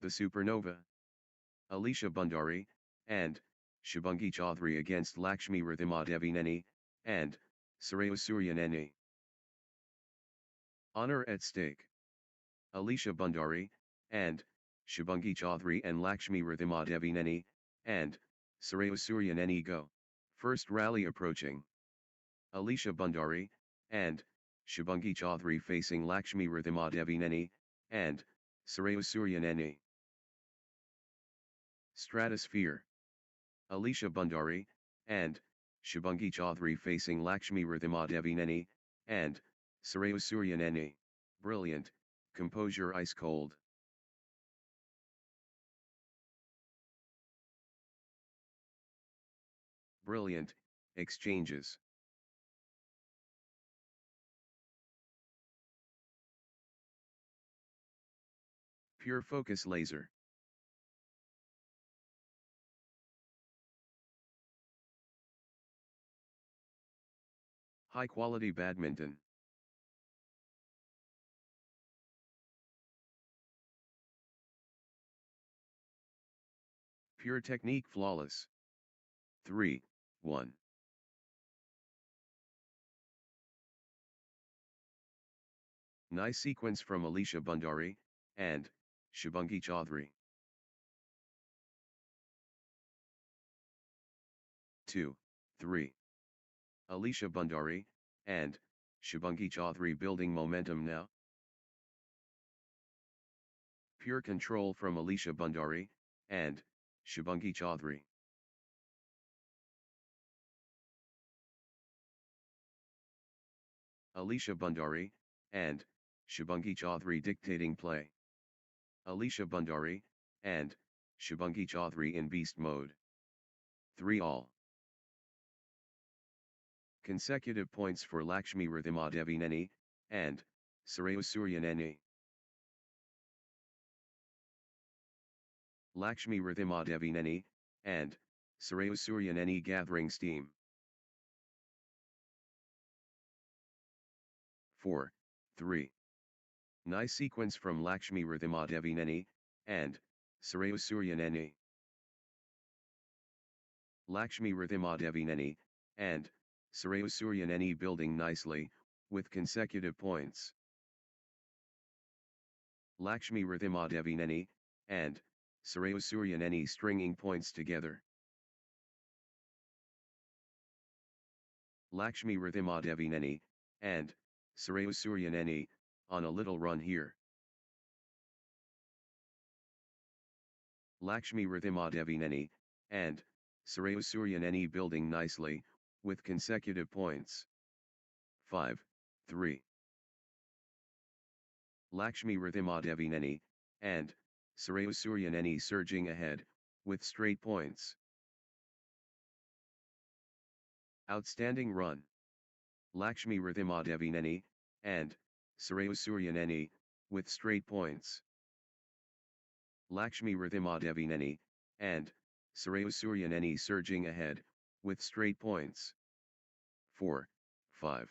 The supernova. Alisha Bhandari and Shubhangi Chaudhary against Lakshmi Ridhimadevineni and Suryavaneni. Honor at stake. Alisha Bhandari and Shubhangi Chaudhary and Lakshmi Ridhimadevineni and Suryavaneni go. First rally approaching. Alisha Bhandari and Shubhangi Chaudhary facing Lakshmi Ridhimadevineni and Suryavaneni. Stratosphere. Alisha Bhandari and Shubhangi Chaudhary facing Lakshmi Ridhimadevineni and Suryavaneni. Brilliant, composure ice cold. Brilliant, Exchanges. Pure focus laser. High quality badminton. Pure technique flawless. 3, 1. Nice sequence from Alisha Bhandari and Shubhangi Chaudhary. 2, 3. Alisha Bhandari and Shubhangi Chaudhary building momentum now. Pure control from Alisha Bhandari and Shubhangi Chaudhary. Alisha Bhandari and Shubhangi Chaudhary dictating play. Alisha Bhandari and Shubhangi Chaudhary in beast mode. 3 all. Consecutive points for Lakshmi Ridhimadevineni and Suryasuryaneni. Lakshmi Ridhimadevineni and Suryasuryaneni gathering steam. 4, 3. Nice sequence from Lakshmi Ridhimadevineni and Suryasuryaneni. Lakshmi Ridhimadevineni and Suryasuryaneni building nicely, with consecutive points. Lakshmi Ridhimadevineni and Suryasuryaneni stringing points together. Lakshmi Ridhimadevineni and Suryasuryaneni on a little run here. Lakshmi Ridhimadevineni and Suryasuryaneni building nicely, with consecutive points. 5, 3. Lakshmi Ridhimadevineni and Suryasuryaneni surging ahead, with straight points. Outstanding run. Lakshmi Ridhimadevineni and Suryasuryaneni, with straight points. Lakshmi Ridhimadevineni and Suryasuryaneni surging ahead, with straight points. 4, 5.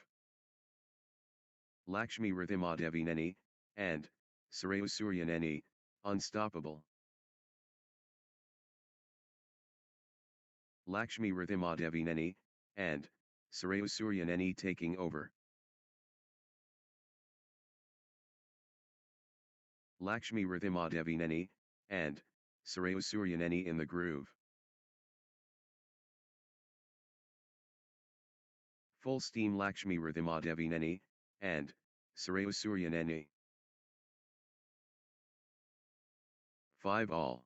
Lakshmi Ridhimadevineni and Suryasuryaneni, unstoppable. Lakshmi Ridhimadevineni and Suryasuryaneni taking over. Lakshmi Ridhimadevineni and Suryasuryaneni in the groove. Full steam Lakshmi Ridhimadevineni and Suryasuryaneni. 5 all.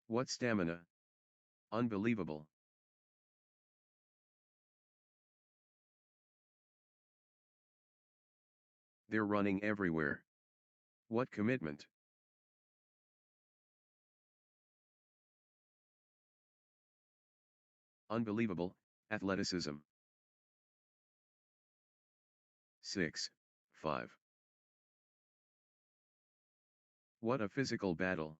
What stamina! Unbelievable. They're running everywhere. What commitment! Unbelievable athleticism. 6, 5. What a physical battle.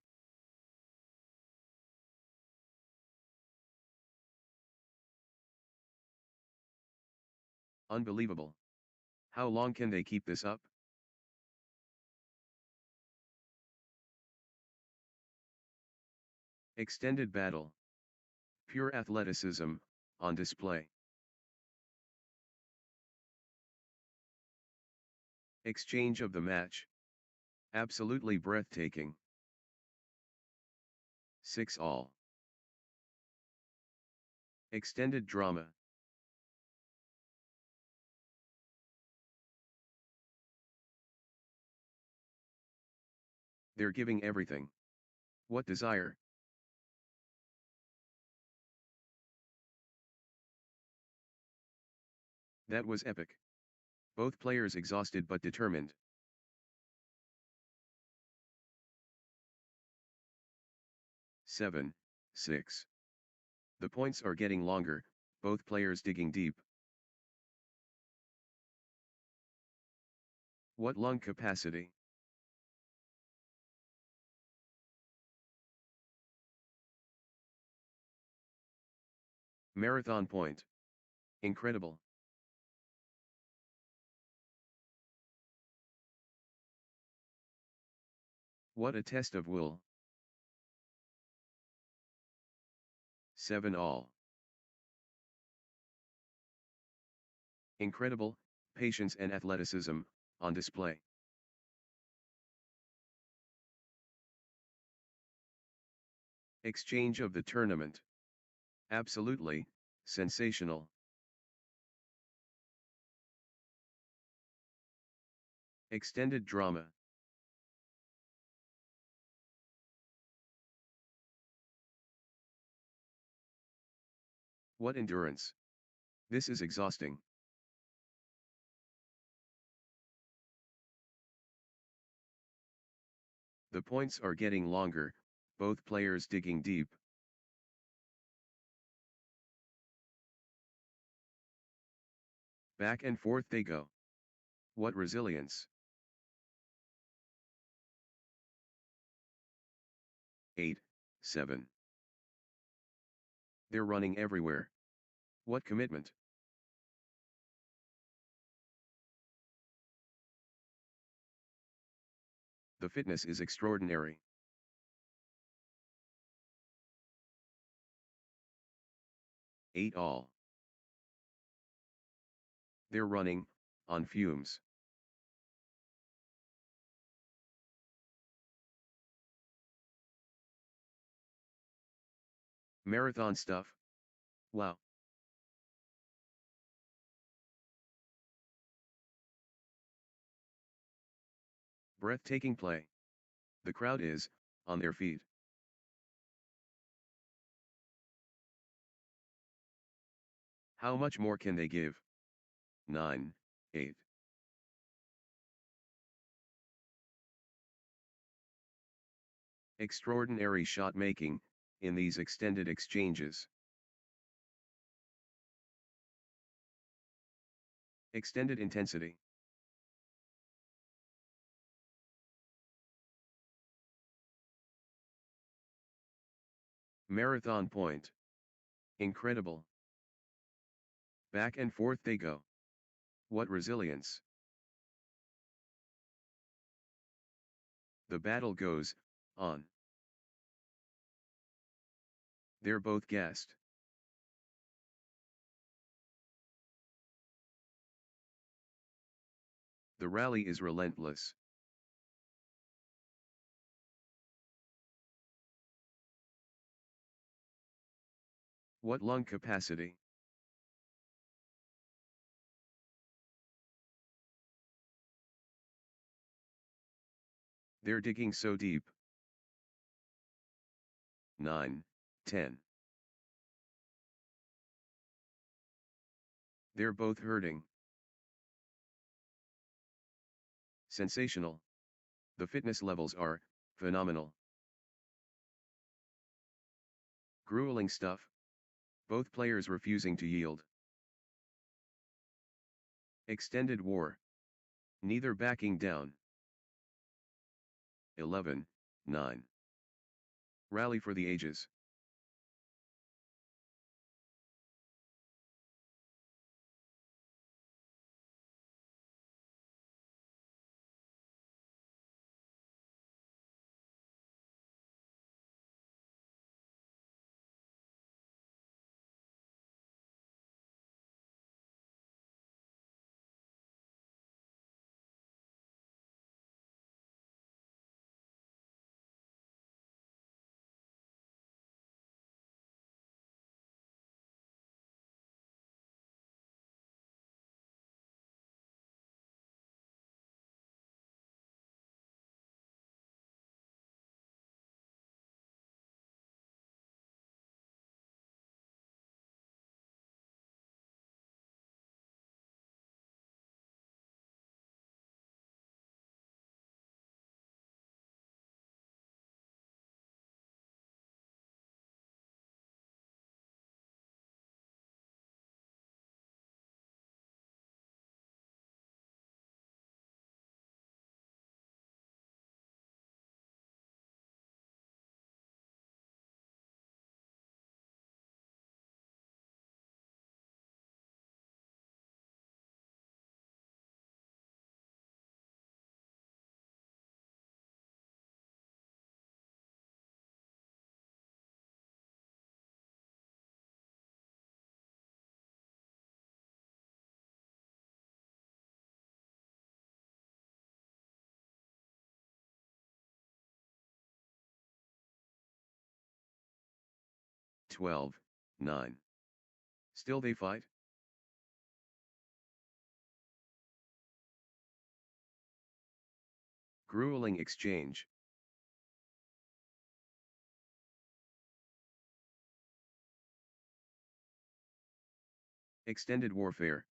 Unbelievable. How long can they keep this up? Extended battle. Pure athleticism, on display. Exchange of the match. Absolutely breathtaking. 6 all. Extended drama. They're giving everything. What desire! That was epic. Both players exhausted but determined. 7, 6. The points are getting longer, both players digging deep. What lung capacity? Marathon point. Incredible. What a test of will. 7 all. Incredible, patience and athleticism, on display. Exchange of the tournament. Absolutely, sensational. Extended drama. What endurance. This is exhausting. The points are getting longer, both players digging deep. Back and forth they go. What resilience. 8, 7. They're running everywhere. What commitment. The fitness is extraordinary. 8 all. They're running, on fumes. Marathon stuff. Wow. Breathtaking play. The crowd is, on their feet. How much more can they give? 9, 8. Extraordinary shot making, in these extended exchanges. Extended intensity. Marathon point. Incredible. Back and forth they go. What resilience. The battle goes, on. They're both gassed. The rally is relentless. What lung capacity. They're digging so deep. 9, 10. They're both hurting. Sensational. The fitness levels are, phenomenal. Grueling stuff. Both players refusing to yield. Extended war. Neither backing down. 11, 9. Rally for the ages. 12, 9. Still they fight? Grueling exchange. Extended warfare.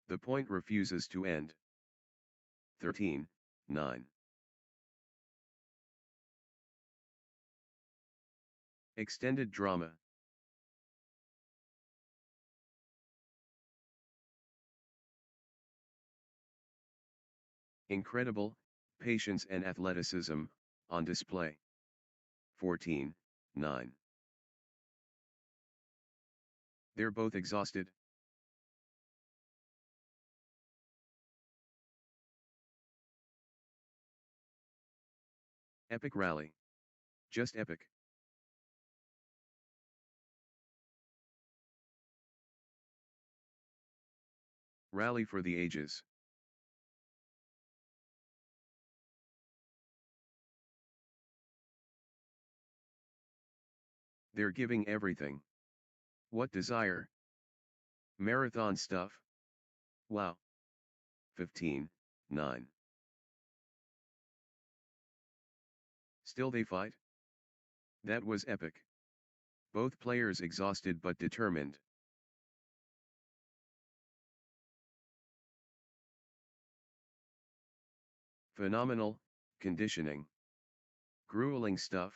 The point refuses to end. 13, 9. Extended drama. Incredible patience and athleticism on display. 14, 9. They're both exhausted. Epic rally. Just epic. Rally for the ages. They're giving everything. What desire? Marathon stuff? Wow. 15, 9. Still they fight? That was epic. Both players exhausted but determined. Phenomenal conditioning. Grueling stuff.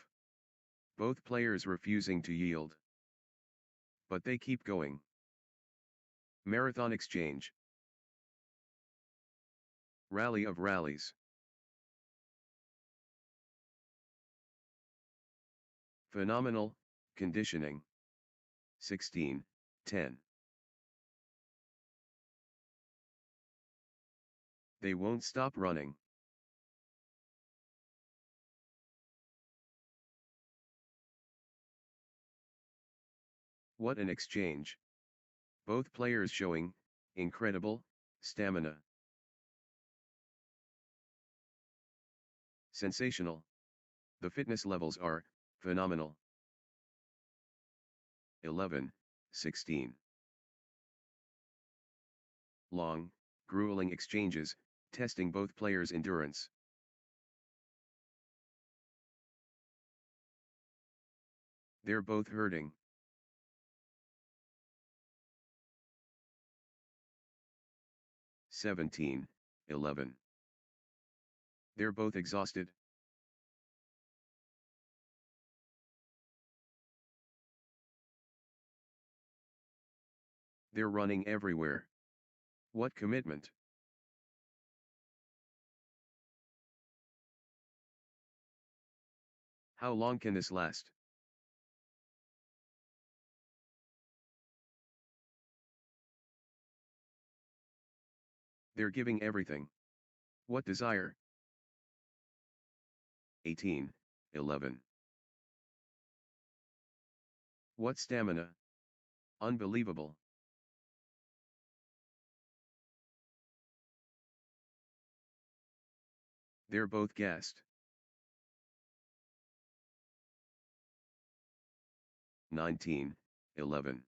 Both players refusing to yield. But they keep going. Marathon exchange. Rally of rallies. Phenomenal conditioning. 16, 10. They won't stop running. What an exchange. Both players showing incredible stamina. Sensational. The fitness levels are phenomenal. 11, 16. Long, grueling exchanges, testing both players' endurance. They're both hurting. (17, 11). They're both exhausted. They're running everywhere. What commitment! How long can this last? They're giving everything. What desire! 18, 11. What stamina! Unbelievable. They're both gassed. 19, 11.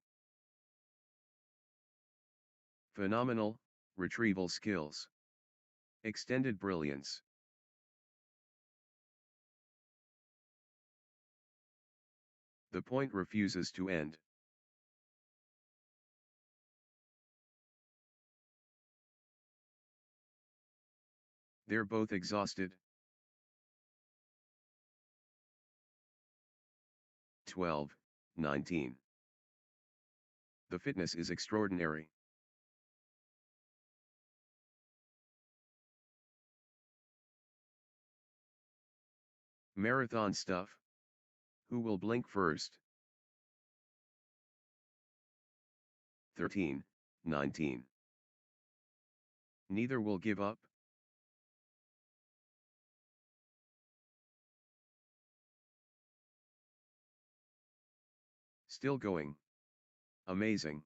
Phenomenal retrieval skills. Extended brilliance. The point refuses to end. They're both exhausted. 12, 19. The fitness is extraordinary. Marathon stuff. Who will blink first? 13, 19. Neither will give up. Still going. Amazing.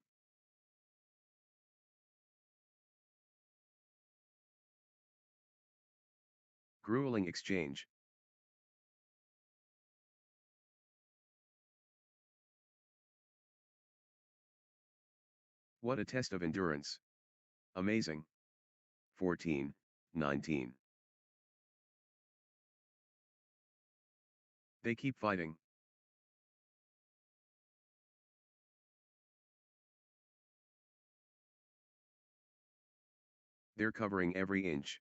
Grueling exchange. What a test of endurance. Amazing. 14, 19. They keep fighting. They're covering every inch.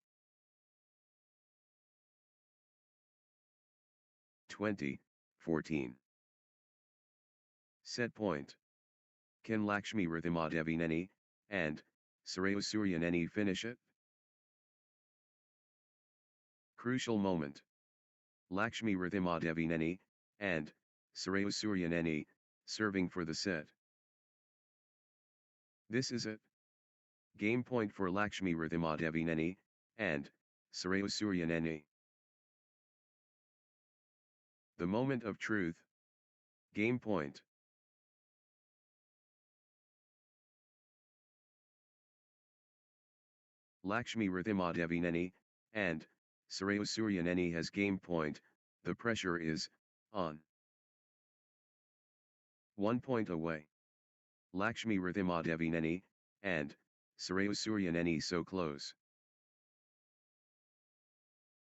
20, 14. Set point. Can Lakshmi Rithimadevineni and Suryayaneni finish it? Crucial moment. Lakshmi Rithimadevineni and Suryayaneni serving for the set. This is it. Game point for Lakshmi Rithimadevineni and Suryayaneni. The moment of truth. Game point. Lakshmi Rithimadevineni and Suryayaneni has game point. The pressure is on. 1 point away. Lakshmi Rithimadevineni and Suryayaneni so close.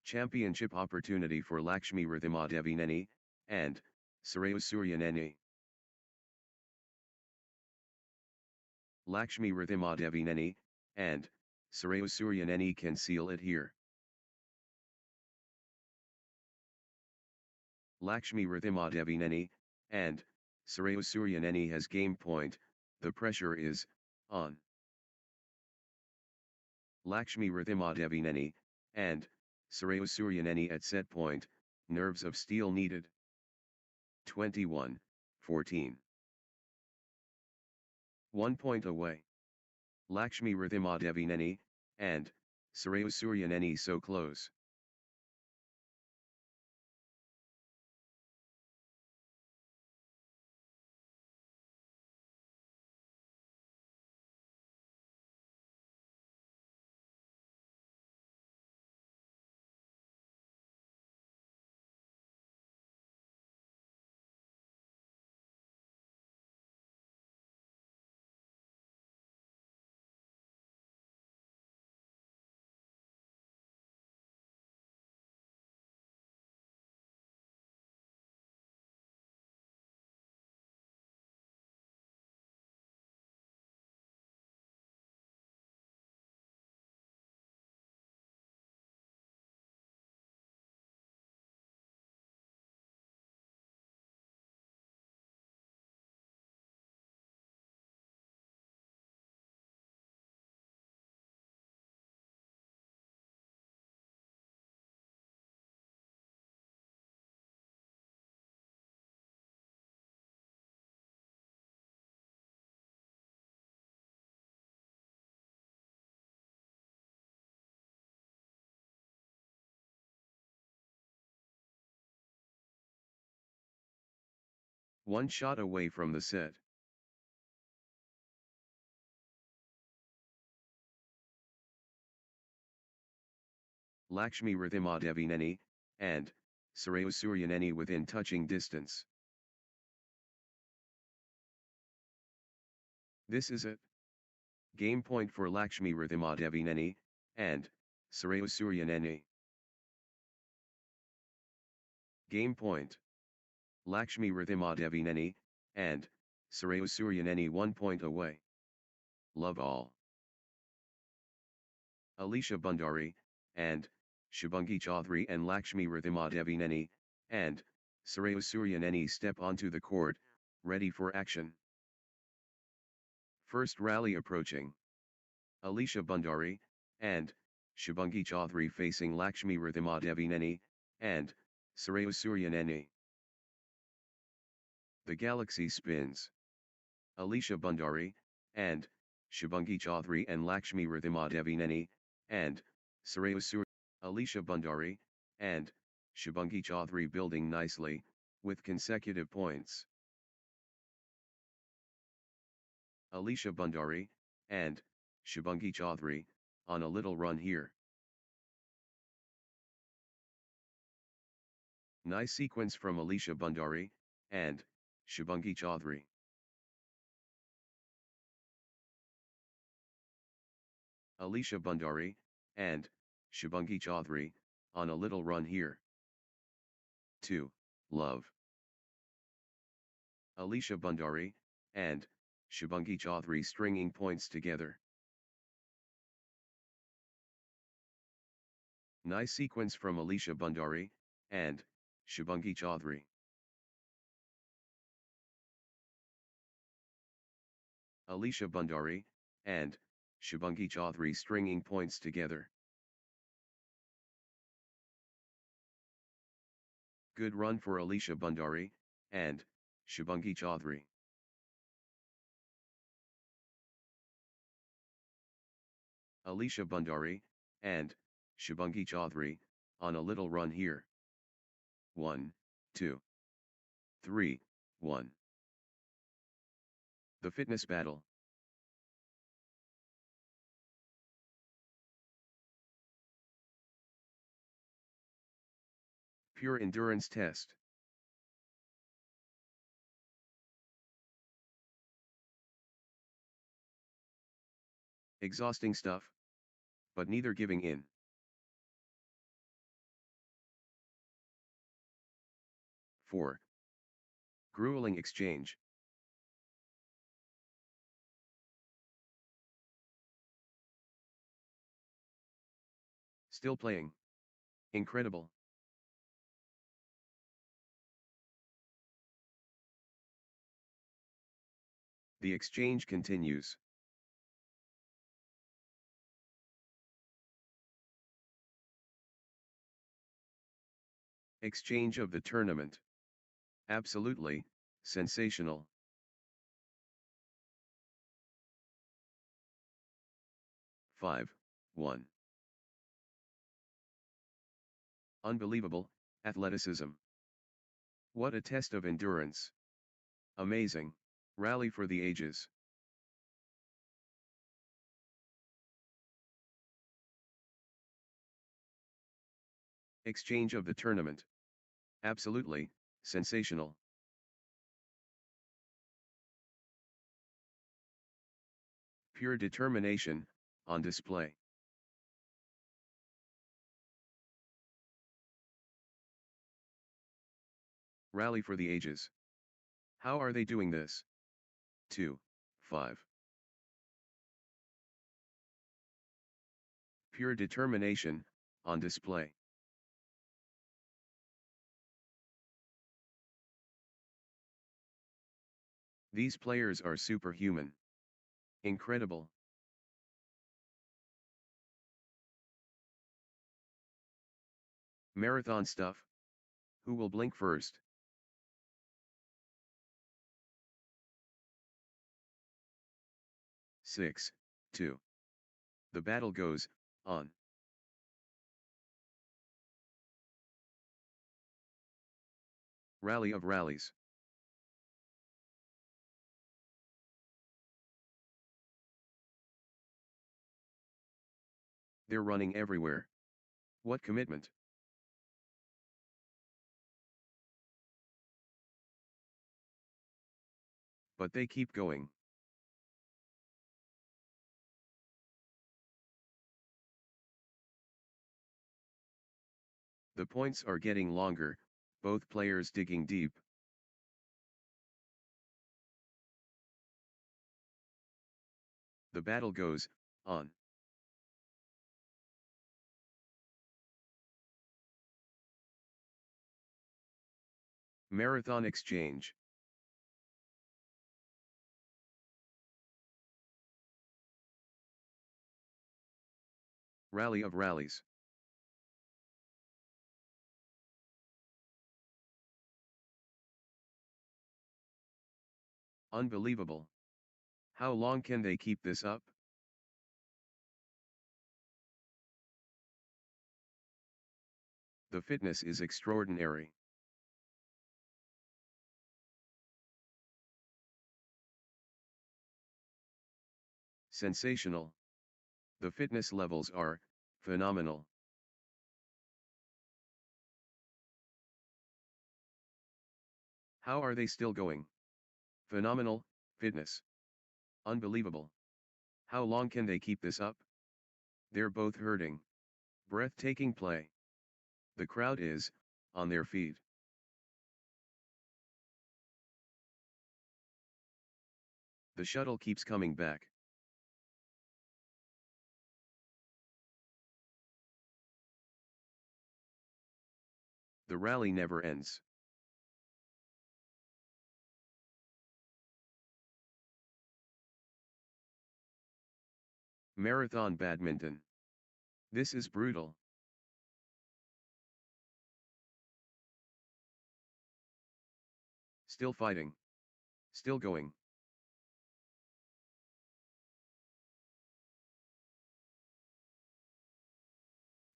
Championship opportunity for Lakshmi Rithimadevineni and Suryayaneni. Lakshmi Rithimadevineni and Suryayaneni can seal it here. Lakshmi Rithimadevineni and Suryayaneni has game point. The pressure is on. Lakshmi Rithimadevineni and Suryayaneni at set point. Nerves of steel needed. 21, 14. 1 point away. Lakshmi Rithimadevineni and Suryayaneni so close. One shot away from the set. Lakshmi Rithimadevineni and Suryayaneni within touching distance. This is it. Game point for Lakshmi Rithimadevineni and Suryayaneni. Game point. Lakshmi Rithimadevineni and Suryayaneni 1 point away. Love all. Alisha Bhandari and Shubhangi Chaudhary and Lakshmi Rithimadevineni and Suryayaneni step onto the court, ready for action. First rally approaching. Alisha Bhandari and Shubhangi Chaudhary facing Lakshmi Rithimadevineni and Suryayaneni. The galaxy spins. Alisha Bhandari and Shubhangi Chaudhary and Lakshmi Rithimadevineni and Suryayaneni. Alisha Bhandari and Shubhangi Chaudhary building nicely, with consecutive points. Alisha Bhandari and Shubhangi Chaudhary on a little run here. Nice sequence from Alisha Bhandari and Shubhangi Chaudhary. Alisha Bhandari and Shubhangi Chaudhary on a little run here. 2. Love. Alisha Bhandari and Shubhangi Chaudhary stringing points together. Nice sequence from Alisha Bhandari and Shubhangi Chaudhary. Alisha Bhandari and Shubhangi Chaudhary stringing points together. Good run for Alisha Bhandari and Shubhangi Chaudhary. Alisha Bhandari and Shubhangi Chaudhary on a little run here. 1, 2, 3, 1. The fitness battle. Pure endurance test. Exhausting stuff, but neither giving in. Four. Grueling exchange. Still playing. Incredible. The exchange continues. Exchange of the tournament. Absolutely, sensational. 5, 1. Unbelievable, athleticism. What a test of endurance. Amazing, rally for the ages. Exchange of the tournament. Absolutely, sensational. Pure determination, on display. Rally for the ages. How are they doing this? 2, 5. Pure determination, on display. These players are superhuman. Incredible. Marathon stuff. Who will blink first? Six, 2. The battle goes on. Rally of rallies. They're running everywhere. What commitment. But they keep going. The points are getting longer, both players digging deep. The battle goes on. Marathon exchange. Rally of rallies. Unbelievable. How long can they keep this up? The fitness is extraordinary. Sensational. The fitness levels are phenomenal. How are they still going? Phenomenal, fitness. Unbelievable. How long can they keep this up? They're both hurting. Breathtaking play. The crowd is on their feet. The shuttle keeps coming back. The rally never ends. Marathon badminton. This is brutal. Still fighting. Still going.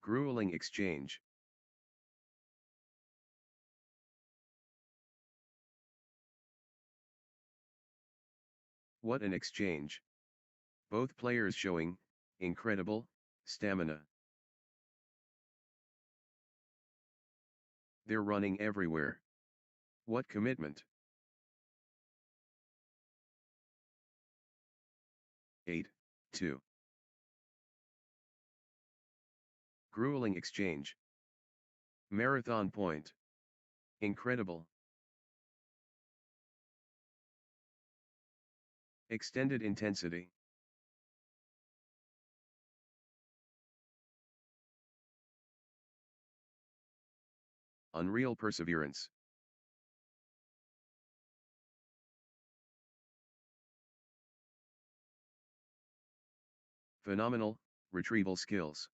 Grueling exchange. What an exchange. Both players showing incredible stamina. They're running everywhere. What commitment. 8-2. Grueling exchange. Marathon point. Incredible. Extended intensity. Unreal perseverance. Phenomenal retrieval skills.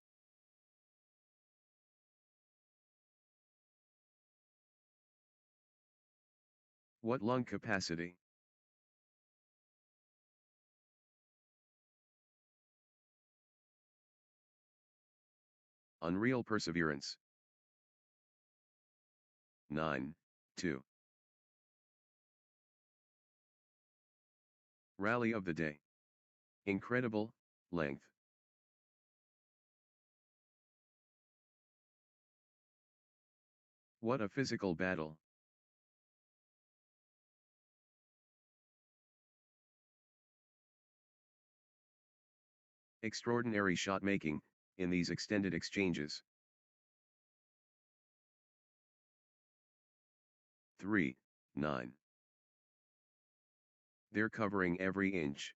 What lung capacity. Unreal perseverance. 9-2. Rally of the day. Incredible length. What a physical battle. Extraordinary shot making in these extended exchanges. 3-9. They're covering every inch.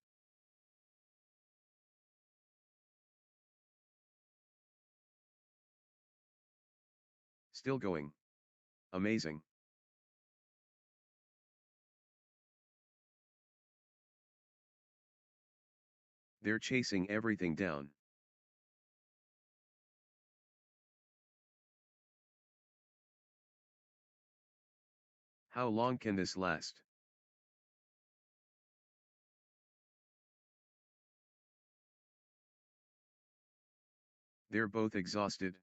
Still going. Amazing. They're chasing everything down. How long can this last? They're both exhausted.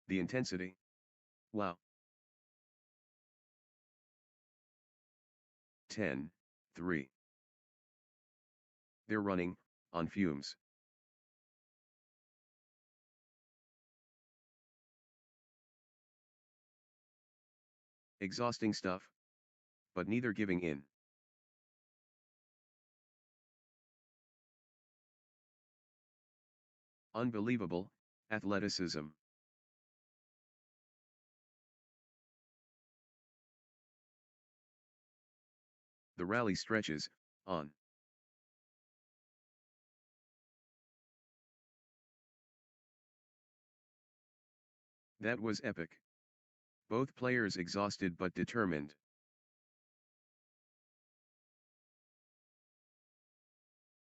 The intensity. Wow. 10-3. They're running on fumes. Exhausting stuff. But neither giving in. Unbelievable athleticism. The rally stretches on. That was epic. Both players exhausted but determined.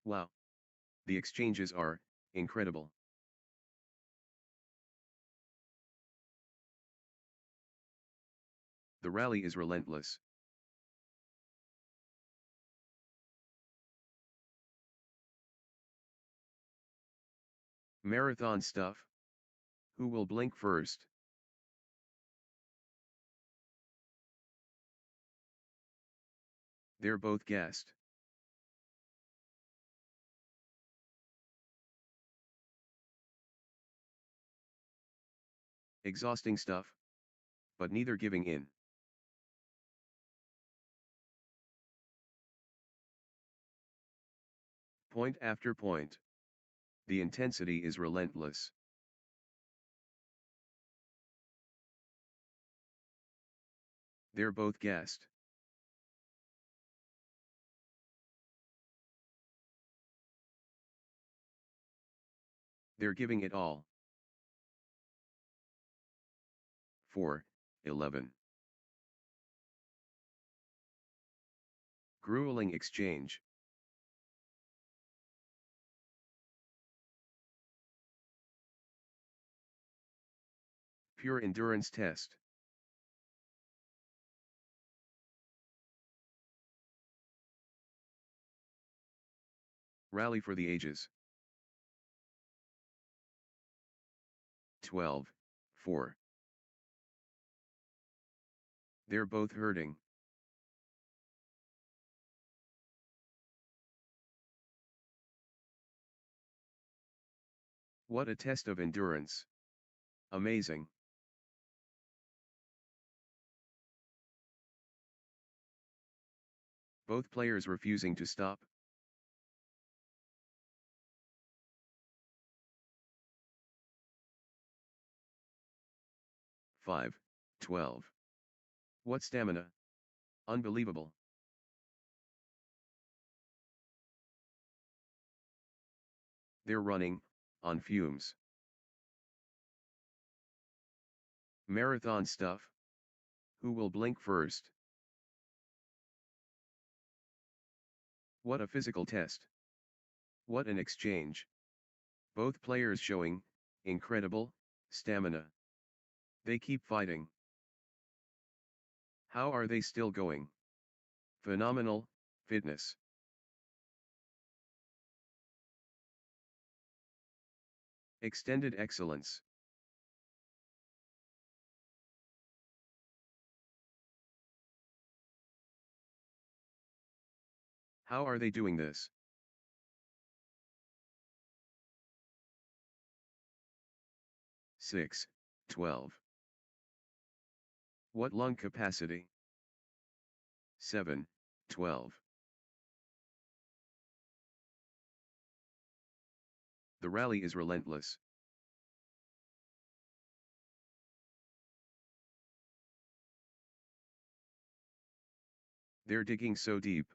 Wow. The exchanges are incredible. The rally is relentless. Marathon stuff. Who will blink first? They're both gassed. Exhausting stuff, but neither giving in. Point after point. The intensity is relentless. They're both gassed. They're giving it all. 4-11. Grueling exchange. Pure endurance test. Rally for the ages. 12-4. They're both hurting. What a test of endurance. Amazing. Both players refusing to stop. 5-12. What stamina. Unbelievable. They're running, on fumes. Marathon stuff. Who will blink first? What a physical test. What an exchange. Both players showing incredible stamina. They keep fighting. How are they still going? Phenomenal fitness. Extended excellence. How are they doing this? Six, 12. What lung capacity? 7, 12. The rally is relentless. They're digging so deep.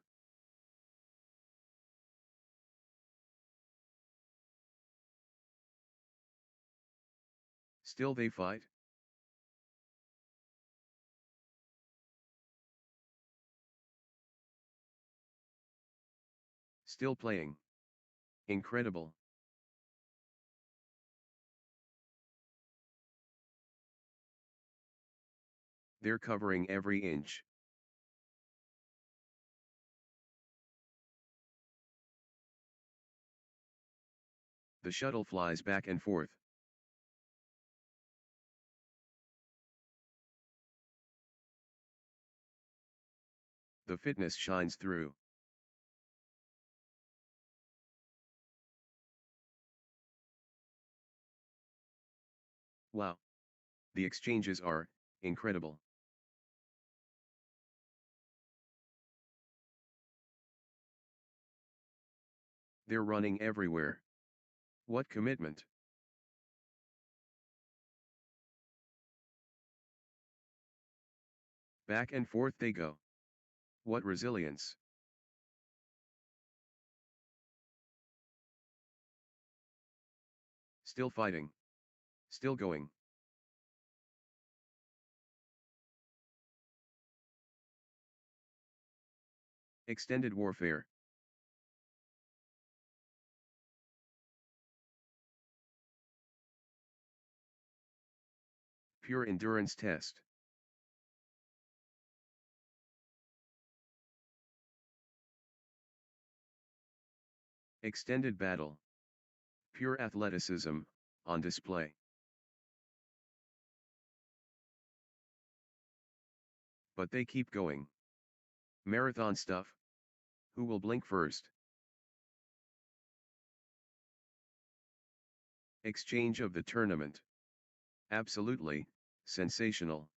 Still they fight? Still playing. Incredible. They're covering every inch. The shuttle flies back and forth. The fitness shines through. Wow. The exchanges are incredible. They're running everywhere. What commitment. Back and forth they go. What resilience. Still fighting. Still going. Extended warfare. Pure endurance test. Extended battle. Pure athleticism, on display. But they keep going. Marathon stuff. Who will blink first? Exchange of the tournament. Absolutely, sensational.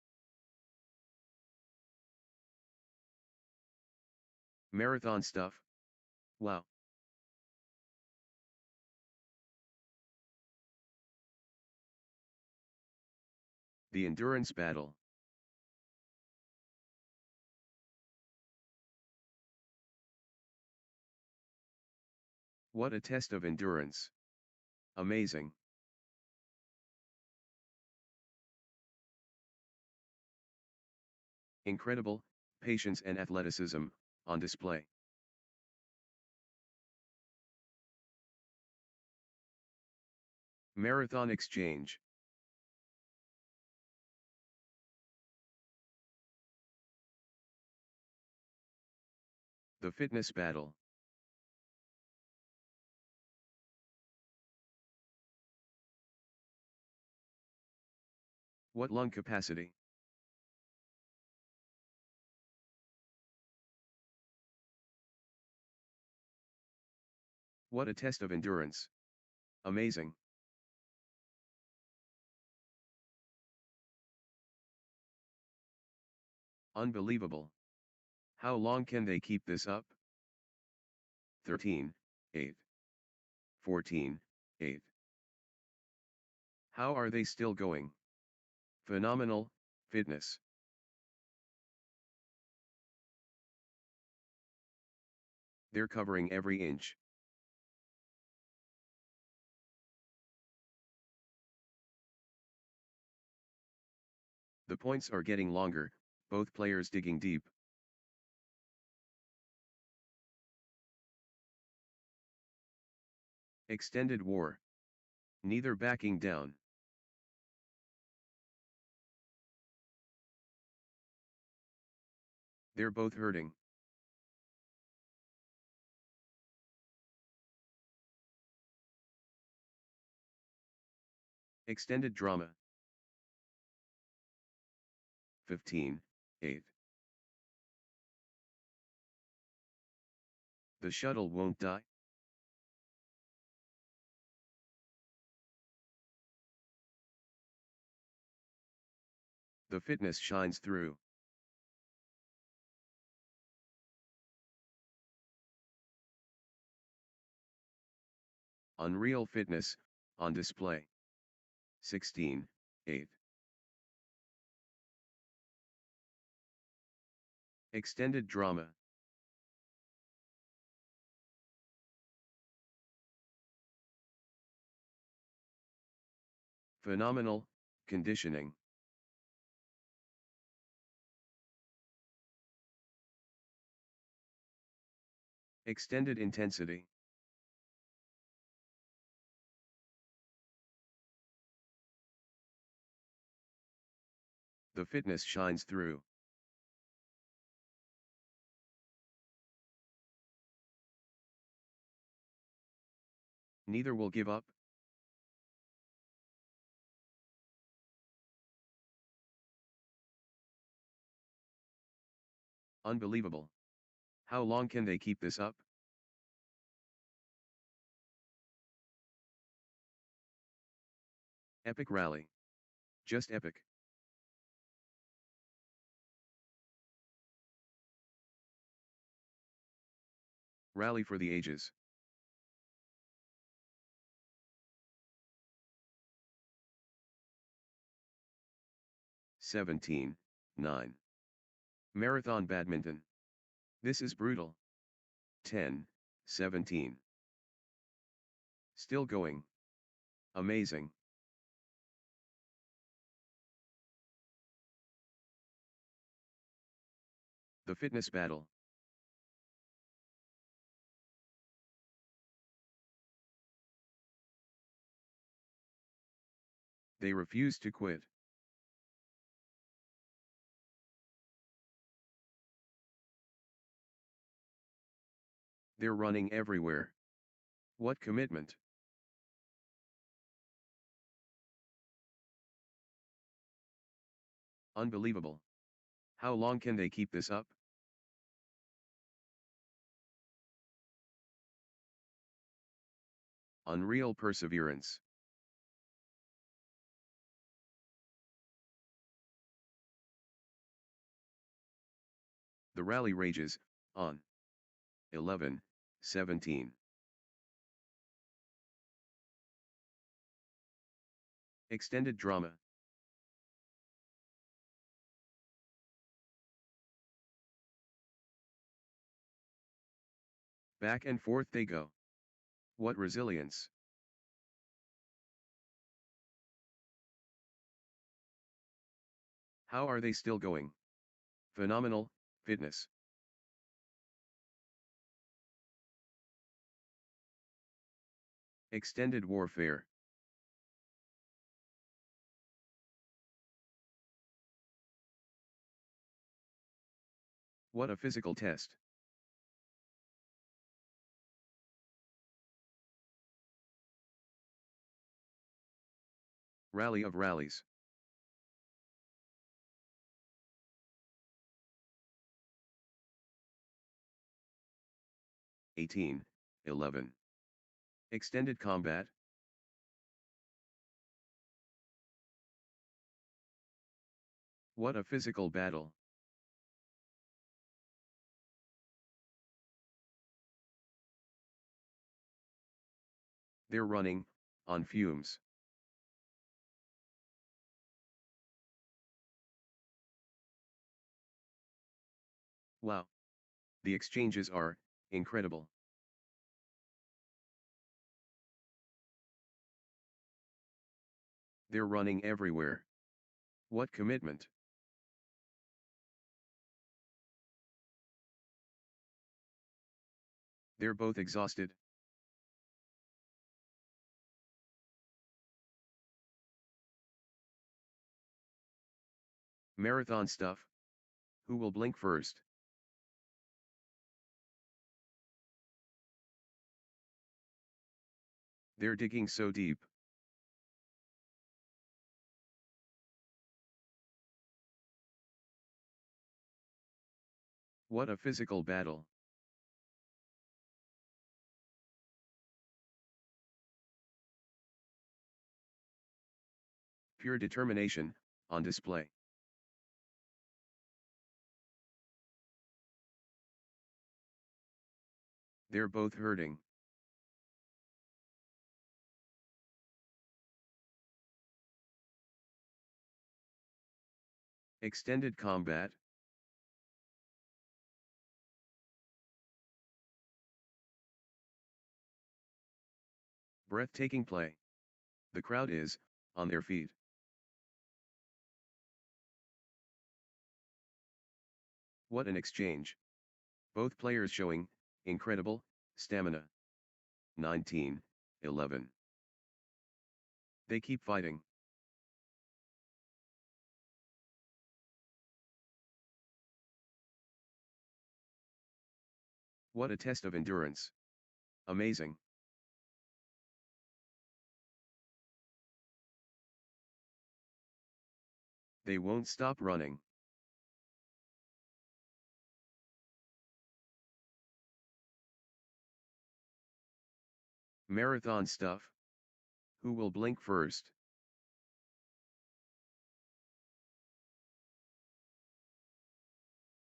Marathon stuff? Wow. The endurance battle. What a test of endurance. Amazing. Incredible, patience and athleticism, on display. Marathon exchange. The fitness battle. What lung capacity? What a test of endurance. Amazing. Unbelievable. How long can they keep this up? 13, 8. 14, 8. How are they still going? Phenomenal, fitness. They're covering every inch. The points are getting longer, both players digging deep. Extended war. Neither backing down. They're both hurting. Extended drama. 15, 8. The shuttle won't die. The fitness shines through. Unreal fitness, on display. 16, 8. Extended drama. Phenomenal, conditioning. Extended intensity. The fitness shines through. Neither will give up. Unbelievable. How long can they keep this up? Epic rally. Just epic. Rally for the ages. 17, 9. Marathon badminton. This is brutal. 10, 17. Still going. Amazing. The fitness battle. They refuse to quit. They're running everywhere. What commitment. Unbelievable. How long can they keep this up? Unreal perseverance. The rally rages, on. 11-17. Extended drama. Back and forth they go. What resilience. How are they still going? Phenomenal, fitness. Extended warfare. What a physical test. Rally of rallies. (18, 11). Extended combat. What a physical battle. They're running, on fumes. Wow. The exchanges are, incredible. They're running everywhere. What commitment. They're both exhausted. Marathon stuff. Who will blink first? They're digging so deep. What a physical battle. Pure determination, on display. They're both hurting. Extended combat. Breathtaking play. The crowd is, on their feet. What an exchange. Both players showing, incredible, stamina. 19, 11. They keep fighting. What a test of endurance. Amazing. They won't stop running. Marathon stuff. Who will blink first?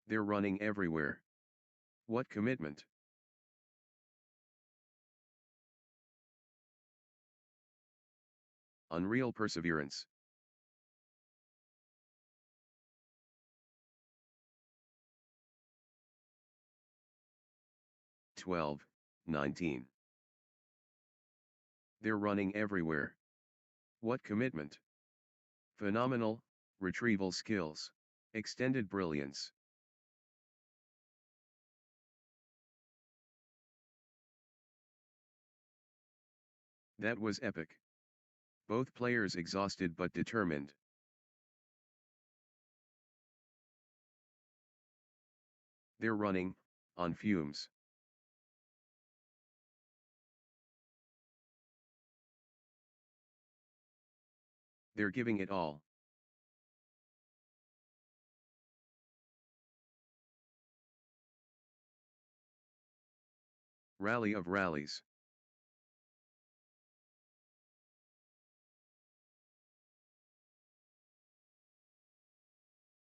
They're running everywhere. What commitment. Unreal perseverance. (12, 19). They're running everywhere. What commitment. Phenomenal, retrieval skills. Extended brilliance. That was epic. Both players exhausted but determined. They're running, on fumes. They're giving it all. Rally of rallies.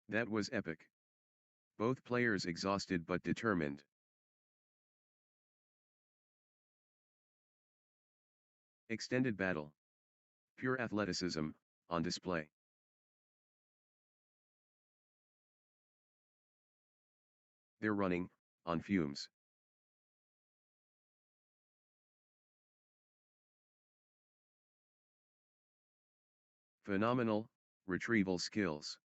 That was epic. Both players exhausted but determined. Extended battle. Pure athleticism, on display. They're running, on fumes. Phenomenal, retrieval skills.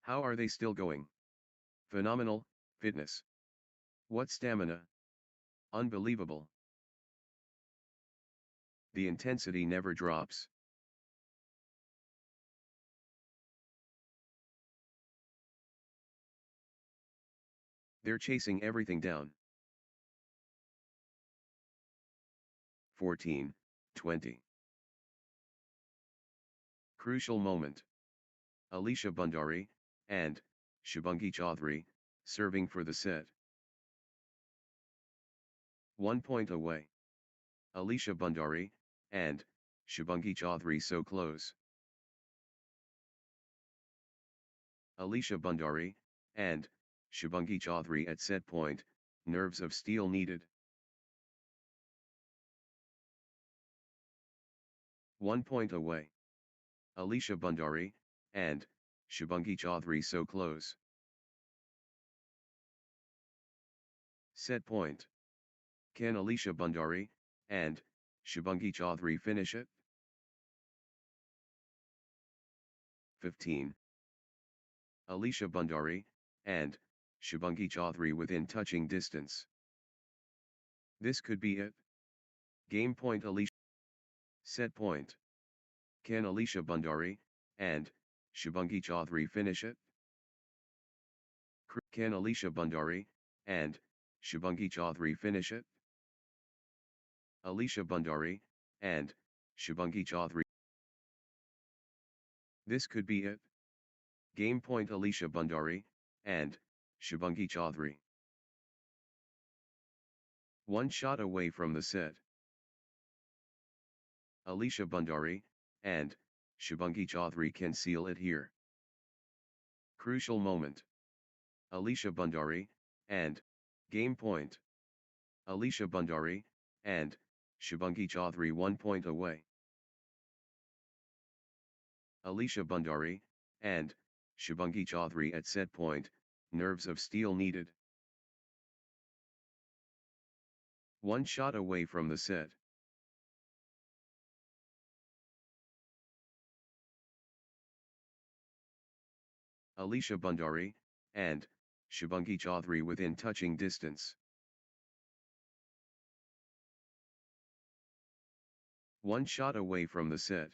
How are they still going? Phenomenal, fitness. What stamina? Unbelievable. The intensity never drops. They're chasing everything down. 14, 20. Crucial moment. Alisha Bhandari, and Shubhangi Chaudhary, serving for the set. 1 point away. Alisha Bhandari, and Shubhangi Chaudhary so close. Alisha Bhandari, and Shubhangi Chaudhary at set point, nerves of steel needed. 1 point away. Alisha Bhandari, and Shubhangi Chaudhary so close. Set point. Can Alisha Bhandari, and Shubhangi Chaudhary finish it? 15. Alisha Bhandari, and Shubhangi Chaudhary within touching distance. This could be it. Game point Alisha. Set point. Can Alisha Bhandari, and Shubhangi Chaudhary finish it? Can Alisha Bhandari, and Shubhangi Chaudhary finish it? Alisha Bhandari, and Shubhangi Chaudhary. This could be it. Game point Alisha Bhandari, and Shubhangi Chaudhary. 1 shot away from the set. Alisha Bhandari, and Shubhangi Chaudhary can seal it here. Crucial moment. Alisha Bhandari, and game point. Alisha Bhandari, and Shubhangi Chaudhary 1 point away. Alisha Bhandari, and Shubhangi Chaudhary at set point, nerves of steel needed. 1 shot away from the set. Alisha Bhandari, and Shubhangi Chaudhary within touching distance. 1 shot away from the set.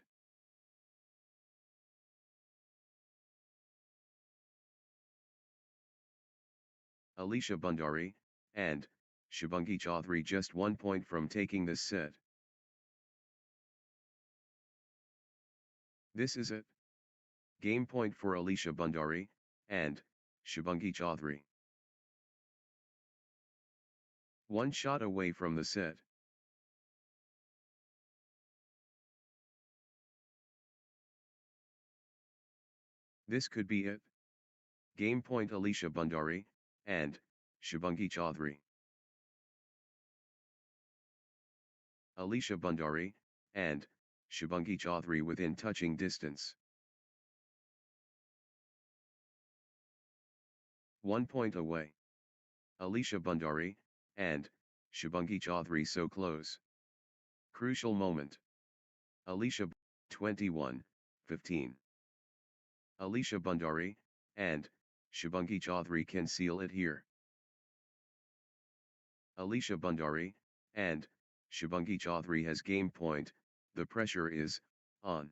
Alisha Bhandari, and Shubhangi Chaudhary just 1 point from taking this set. This is it. Game point for Alisha Bhandari, and Shubhangi Chaudhary. 1 shot away from the set. This could be it. Game point Alisha Bhandari, and Shubhangi Chaudhary. Alisha Bhandari, and Shubhangi Chaudhary within touching distance. 1 point away. Alisha Bhandari, and Shubhangi Chaudhary so close. Crucial moment. Alisha 21, 15. Alisha Bhandari, and Shubhangi Chaudhary can seal it here. Alisha Bhandari, and Shubhangi Chaudhary has game point, the pressure is on.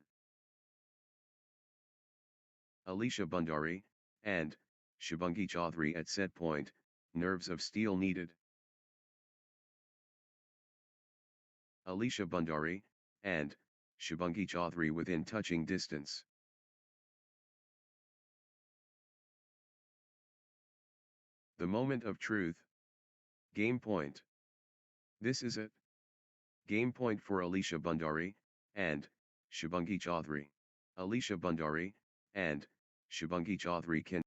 Alisha Bhandari, and Shubhangi Chaudhary at set point, nerves of steel needed. Alisha Bhandari, and Shubhangi Chaudhary within touching distance. The moment of truth. Game point. This is it. Game point for Alisha Bhandari, and Shubhangi Chaudhary. Alisha Bhandari and Shubhangi Chaudhary can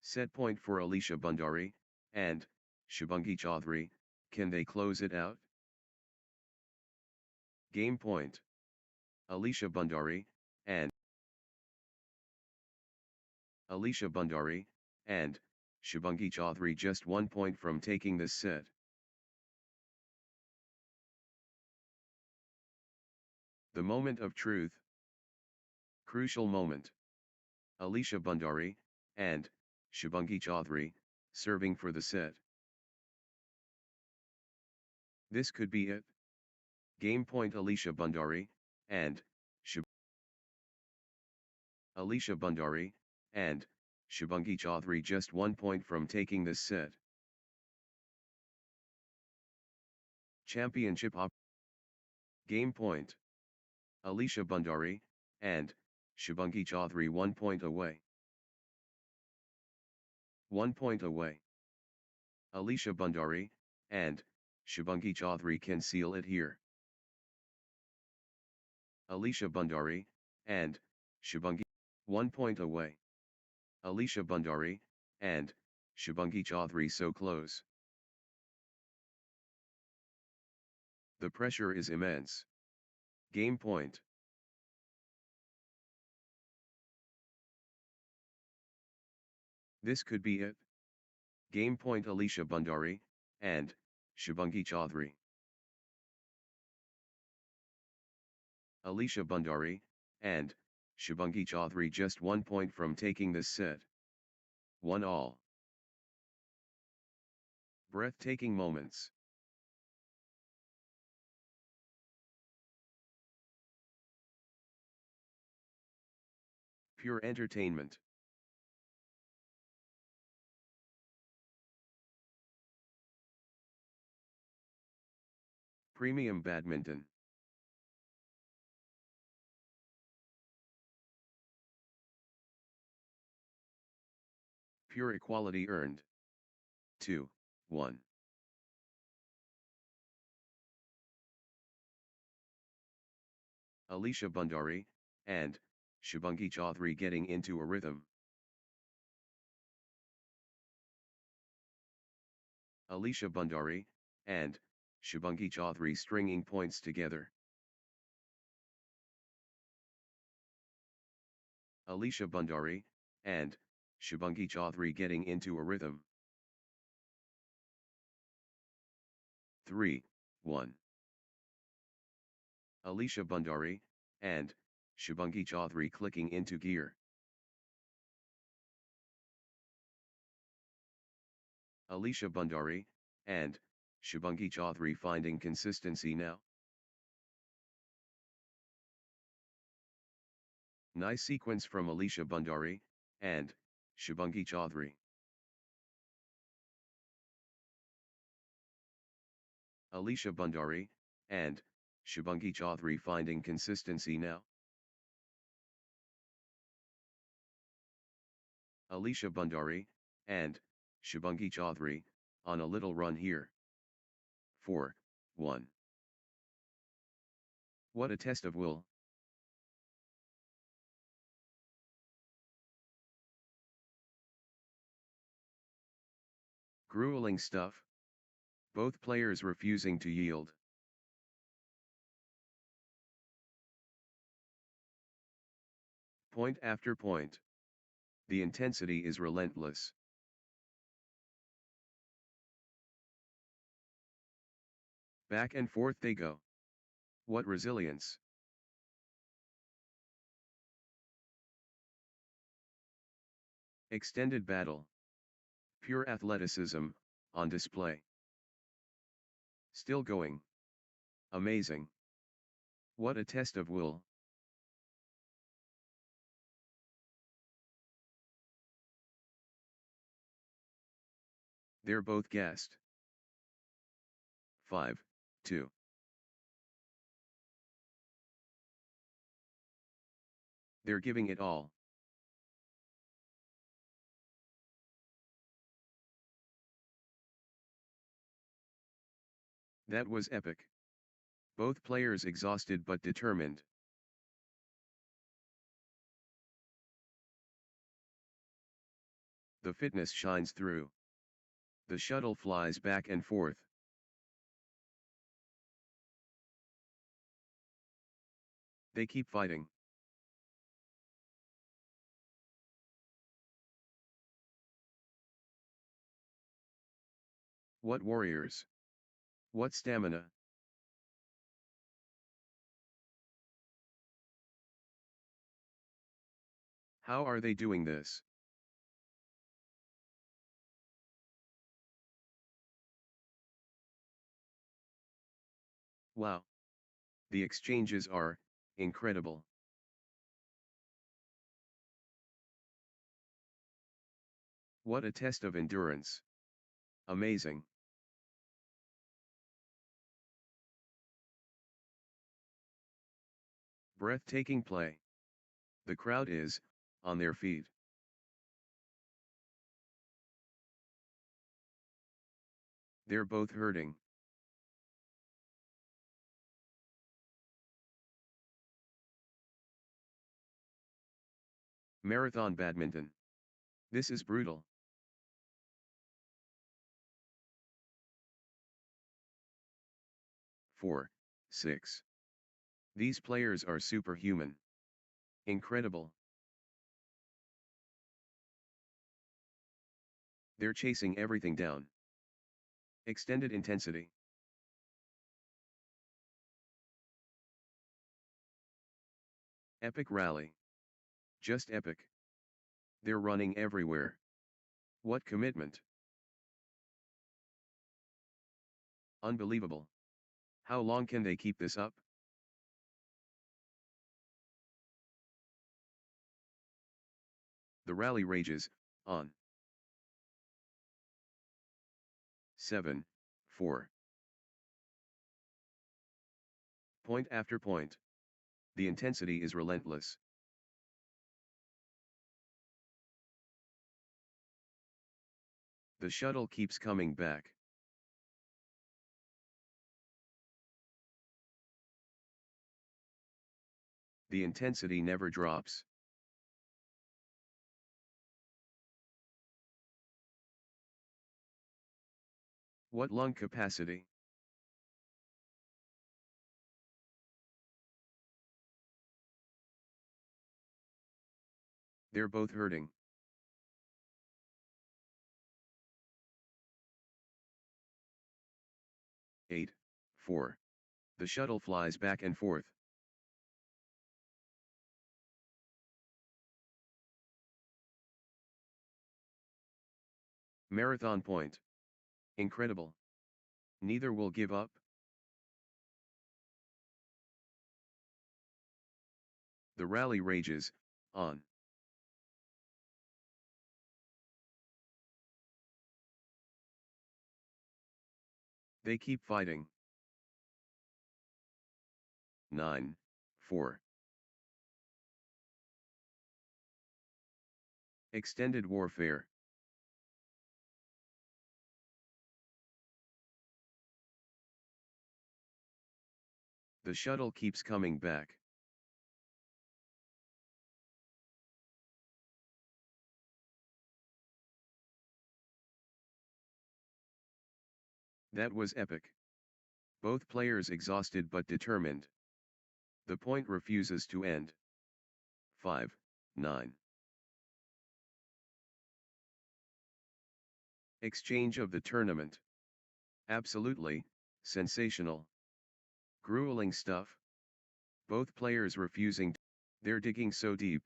set point for Alisha Bhandari and Shubhangi Chaudhary. Can they close it out? Game point. Alisha Bhandari and Shubhangi Chaudhary just 1 point from taking this set. The moment of truth. Crucial moment. Alisha Bhandari and Shubhangi Chaudhary serving for the set. This could be it. Game point. Alisha Bhandari and Shubhangi Chaudhary just 1 point from taking this set. Championship Game point. Alisha Bhandari and Shubhangi Chaudhary 1 point away. 1 point away. Alisha Bhandari and Shubhangi Chaudhary can seal it here. Alisha Bhandari and Shubhangi 1 point away. Alisha Bhandari and Shubhangi Chaudhary so close. The pressure is immense. Game point. This could be it. Game point. Alisha Bhandari and Shubhangi Chaudhary. Alisha Bhandari and Shubhangi Chaudhary just 1 point from taking this set. 1-all. Breathtaking moments. Pure entertainment. Premium badminton. Pure equality earned. 2-1. Alisha Bhandari and Shubhangi Chaudhary getting into a rhythm. Alisha Bhandari and Shubhangi Chaudhary stringing points together. Alisha Bhandari and Shubhangi Chaudhary getting into a rhythm. 3-1. Alisha Bhandari and Shubhangi Chaudhary clicking into gear. Alisha Bhandari and Shubhangi Chaudhary finding consistency now. Nice sequence from Alisha Bhandari and Shubhangi Chaudhary. Alisha Bhandari and Shubhangi Chaudhary finding consistency now. Alisha Bhandari and Shubhangi Chaudhary on a little run here. 4-1. What a test of will. Grueling stuff. Both players refusing to yield. Point after point. The intensity is relentless. Back and forth they go. What resilience. Extended battle. Pure athleticism, on display. Still going. Amazing. What a test of will. They're both gassed. 5-2. They're giving it all. That was epic. Both players exhausted but determined. The fitness shines through. The shuttle flies back and forth. They keep fighting. What warriors! What stamina! How are they doing this? Wow! The exchanges are incredible. What a test of endurance. Amazing. Breathtaking play. The crowd is on their feet. They're both hurting. Marathon badminton. This is brutal. 4, 6. These players are superhuman. Incredible. They're chasing everything down. Extended intensity. Epic rally. Just epic. They're running everywhere. What commitment. Unbelievable. How long can they keep this up? The rally rages on. 7, 4. Point after point. The intensity is relentless. The shuttle keeps coming back. The intensity never drops. What lung capacity? They're both hurting. 8, 4. The shuttle flies back and forth. Marathon point. Incredible. Neither will give up. The rally rages on. They keep fighting. 9, 4. Extended warfare. The shuttle keeps coming back. That was epic. Both players exhausted but determined. The point refuses to end. 5, 9. Exchange of the tournament. Absolutely, sensational. Grueling stuff. Both players refusing. They're digging so deep.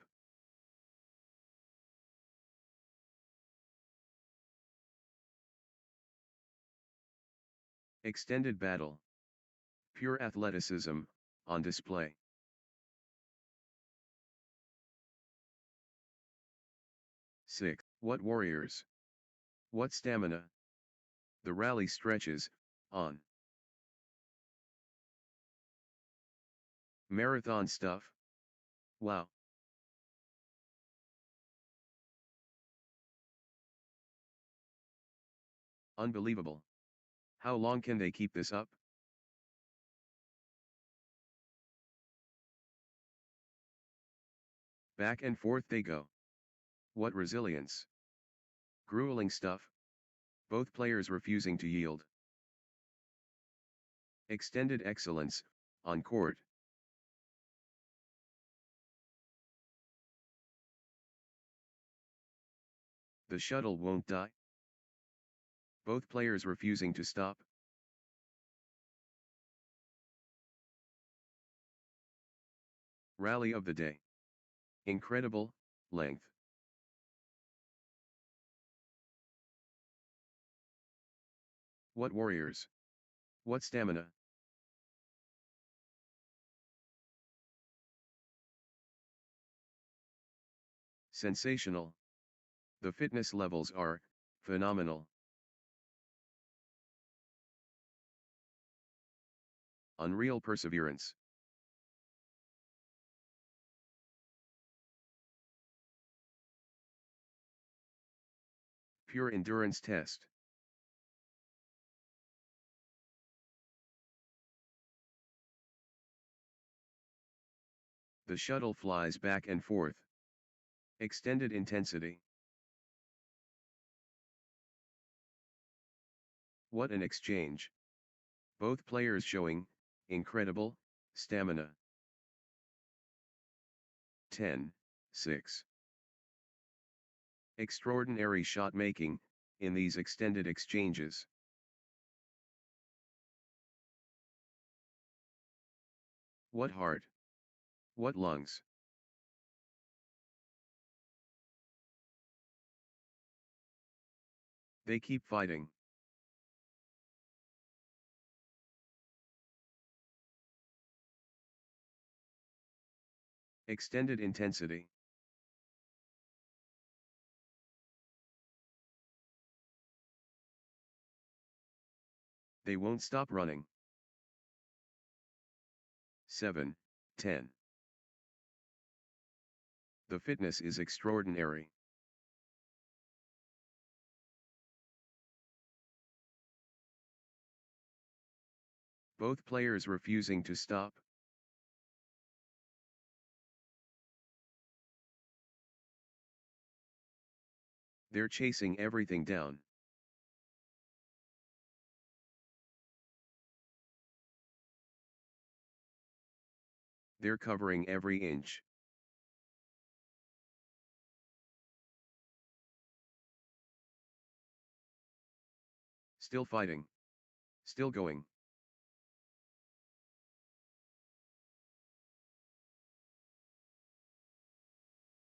Extended battle. Pure athleticism, on display. 6. What warriors! What stamina! The rally stretches on. Marathon stuff. Wow. Unbelievable. How long can they keep this up? Back and forth they go. What resilience. Grueling stuff. Both players refusing to yield. Extended excellence, on court. The shuttle won't die. Both players refusing to stop. Rally of the day. Incredible, length. What warriors. What stamina. Sensational. The fitness levels are phenomenal. Unreal perseverance. Pure endurance test. The shuttle flies back and forth. Extended intensity. What an exchange. Both players showing incredible stamina. 10-6. Extraordinary shot making in these extended exchanges. What heart. What lungs. They keep fighting. Extended intensity. They won't stop running. 7-10. The fitness is extraordinary. Both players refusing to stop. They're chasing everything down. They're covering every inch. Still fighting. Still going.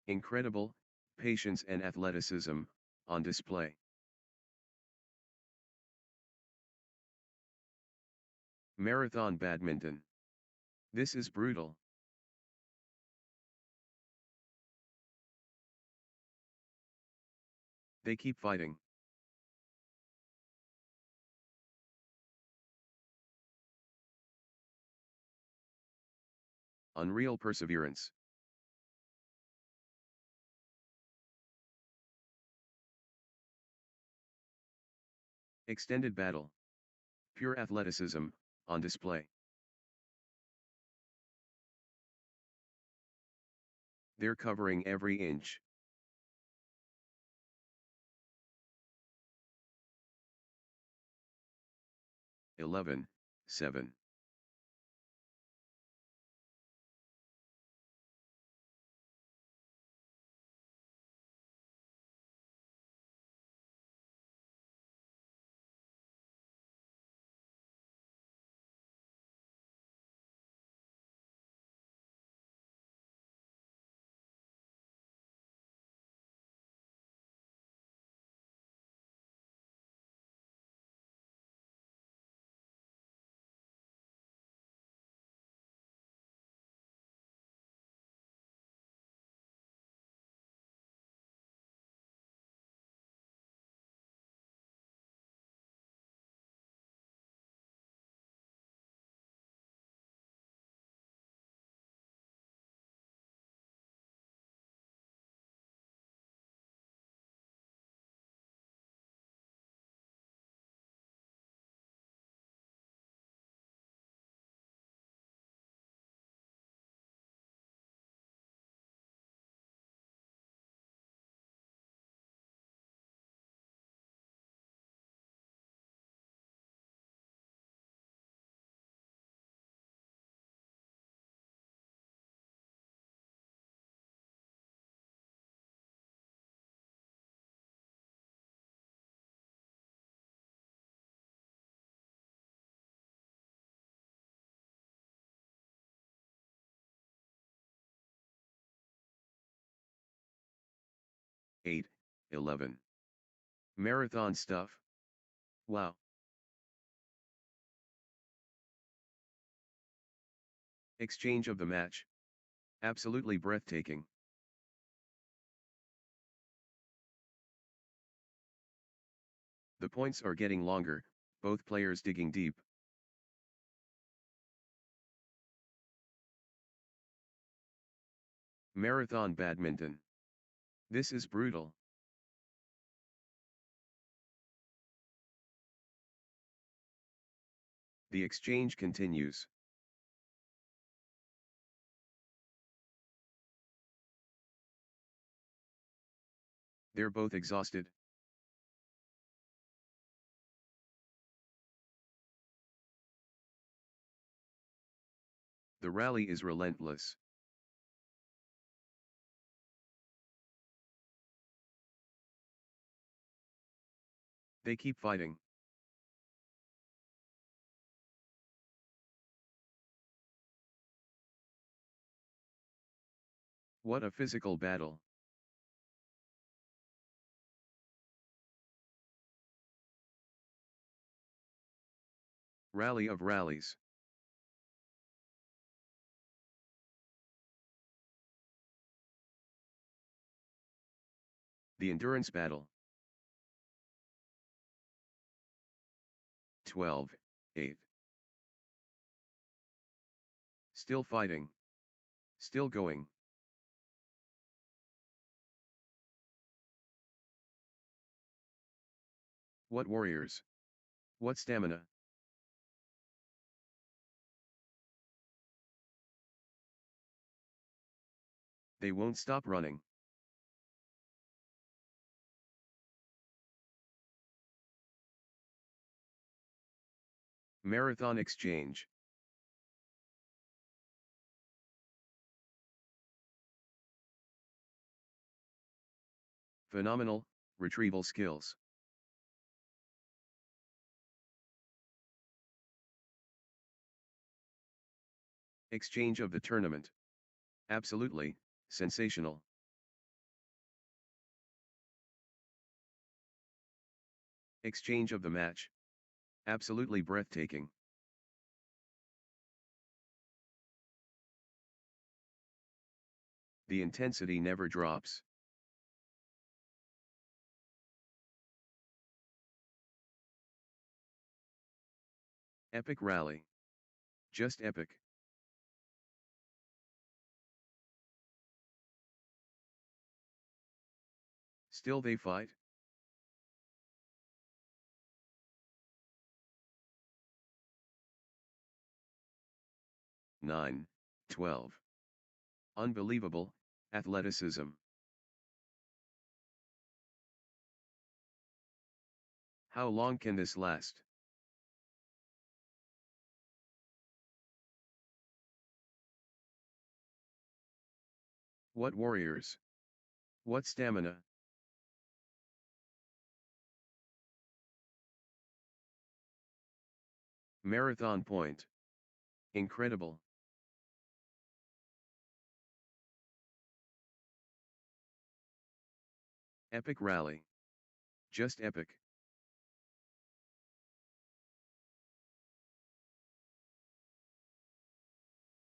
Incredible patience and athleticism on display. Marathon badminton. This is brutal. They keep fighting. Unreal perseverance. Extended battle. Pure athleticism on display. They're covering every inch. Eleven, 7. 8, 11. Marathon stuff? Wow. Exchange of the match. Absolutely breathtaking. The points are getting longer, both players digging deep. Marathon badminton. This is brutal. The exchange continues. They're both exhausted. The rally is relentless. They keep fighting. What a physical battle. Rally of rallies. The endurance battle. 12, 8. Still fighting. Still going. What warriors. What stamina. They won't stop running. Marathon exchange. Phenomenal, retrieval skills. Exchange of the tournament. Absolutely, sensational. Exchange of the match. Absolutely breathtaking. The intensity never drops. Epic rally. Just epic. Still they fight? Nine, 12. Unbelievable, athleticism. How long can this last? What warriors? What stamina? Marathon point. Incredible. Epic rally. Just epic.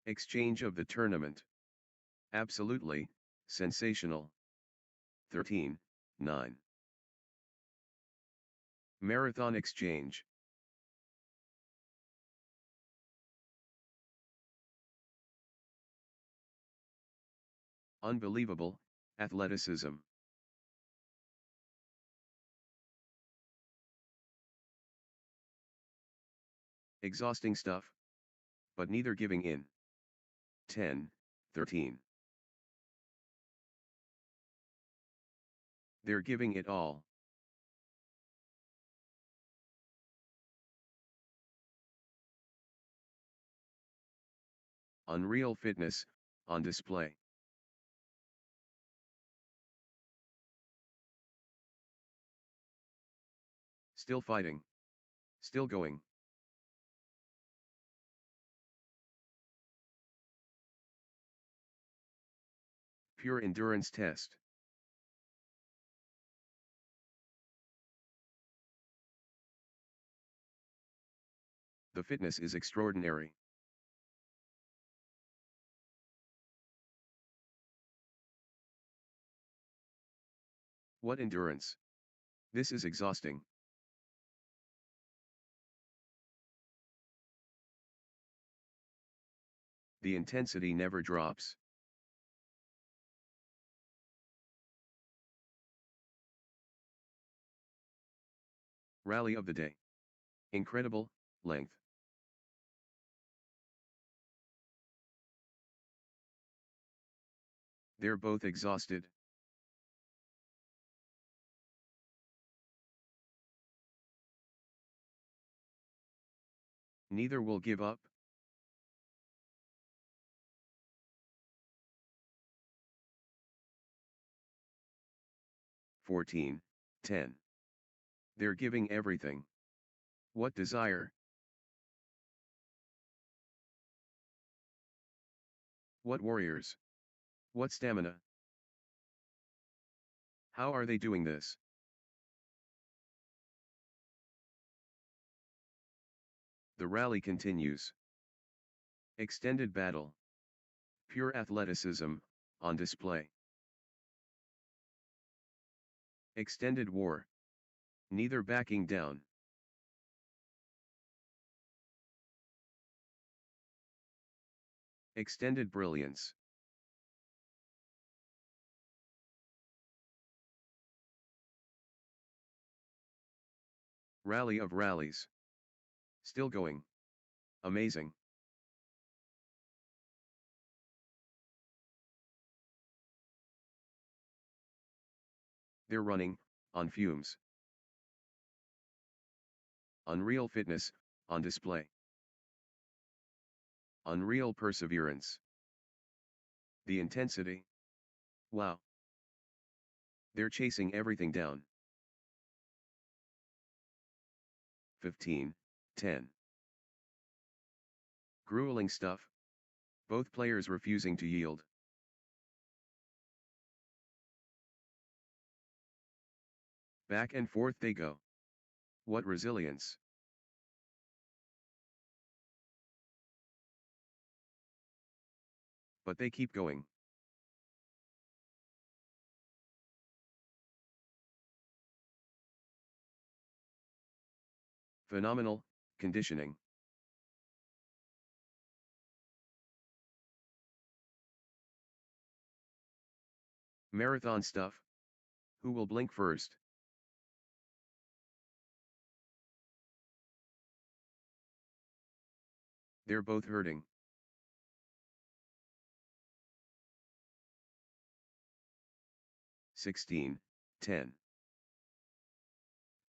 Exchange of the tournament. Absolutely, sensational. 13, 9. Marathon exchange. Unbelievable, athleticism. Exhausting stuff. But neither giving in. 10, 13. They're giving it all. Unreal fitness, on display. Still fighting. Still going. Pure endurance test. The fitness is extraordinary. What endurance! This is exhausting. The intensity never drops. Rally of the day. Incredible length. They're both exhausted. Neither will give up. (14, 10). They're giving everything. What desire! What warriors! What stamina! How are they doing this? The rally continues. Extended battle. Pure athleticism, on display. Extended war. Neither backing down. Extended brilliance. Rally of rallies. Still going. Amazing. They're running, on fumes. Unreal fitness, on display. Unreal perseverance. The intensity. Wow. They're chasing everything down. 15, 10. Grueling stuff. Both players refusing to yield. Back and forth they go. What resilience! But they keep going. Phenomenal conditioning. Marathon stuff. Who will blink first? They're both hurting. (16, 10).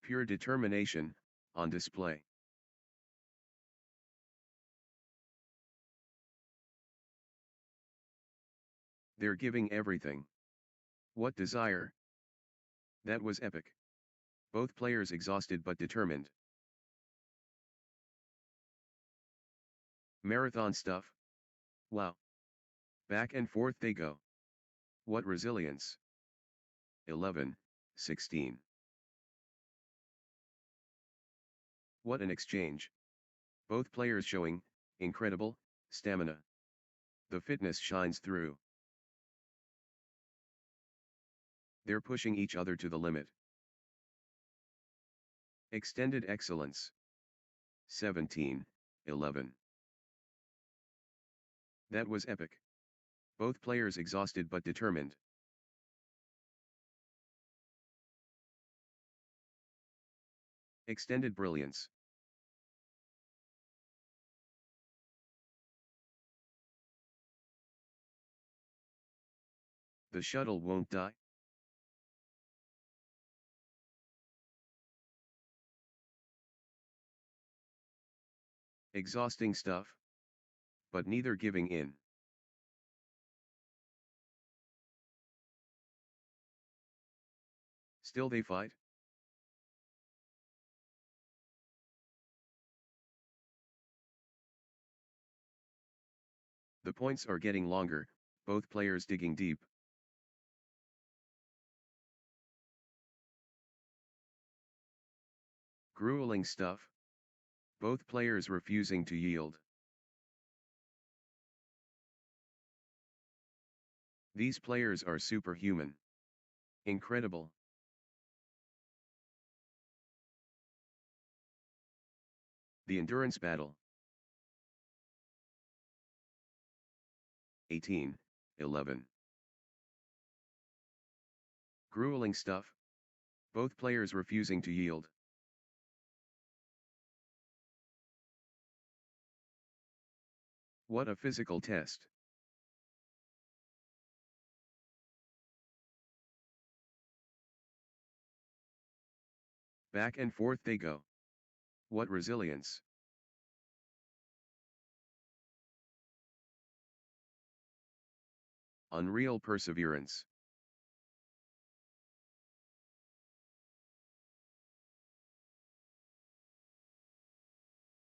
Pure determination, on display. They're giving everything. What desire! That was epic. Both players exhausted but determined. Marathon stuff. Wow. Back and forth they go. What resilience! 11, 16. What an exchange. Both players showing incredible stamina. The fitness shines through. They're pushing each other to the limit. Extended excellence. 17, 11. That was epic. Both players exhausted but determined. Extended brilliance. The shuttle won't die. Exhausting stuff. But neither giving in. Still they fight. The points are getting longer, both players digging deep. Grueling stuff. Both players refusing to yield. These players are superhuman. Incredible. The endurance battle. 18, 11. Grueling stuff. Both players refusing to yield. What a physical test. Back and forth they go. What resilience. Unreal perseverance.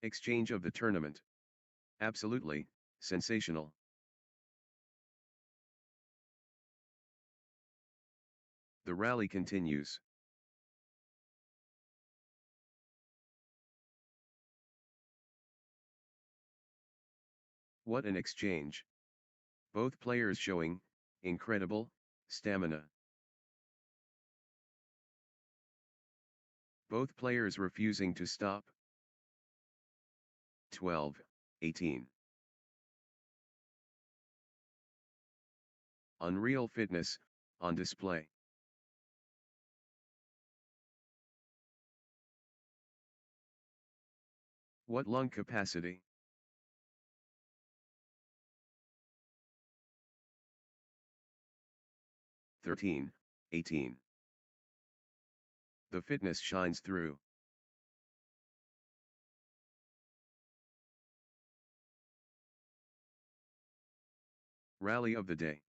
Exchange of the tournament. Absolutely, sensational. The rally continues. What an exchange. Both players showing incredible stamina. Both players refusing to stop. 12, 18. Unreal fitness on display. What lung capacity. (13, 18). The fitness shines through. Rally of the day.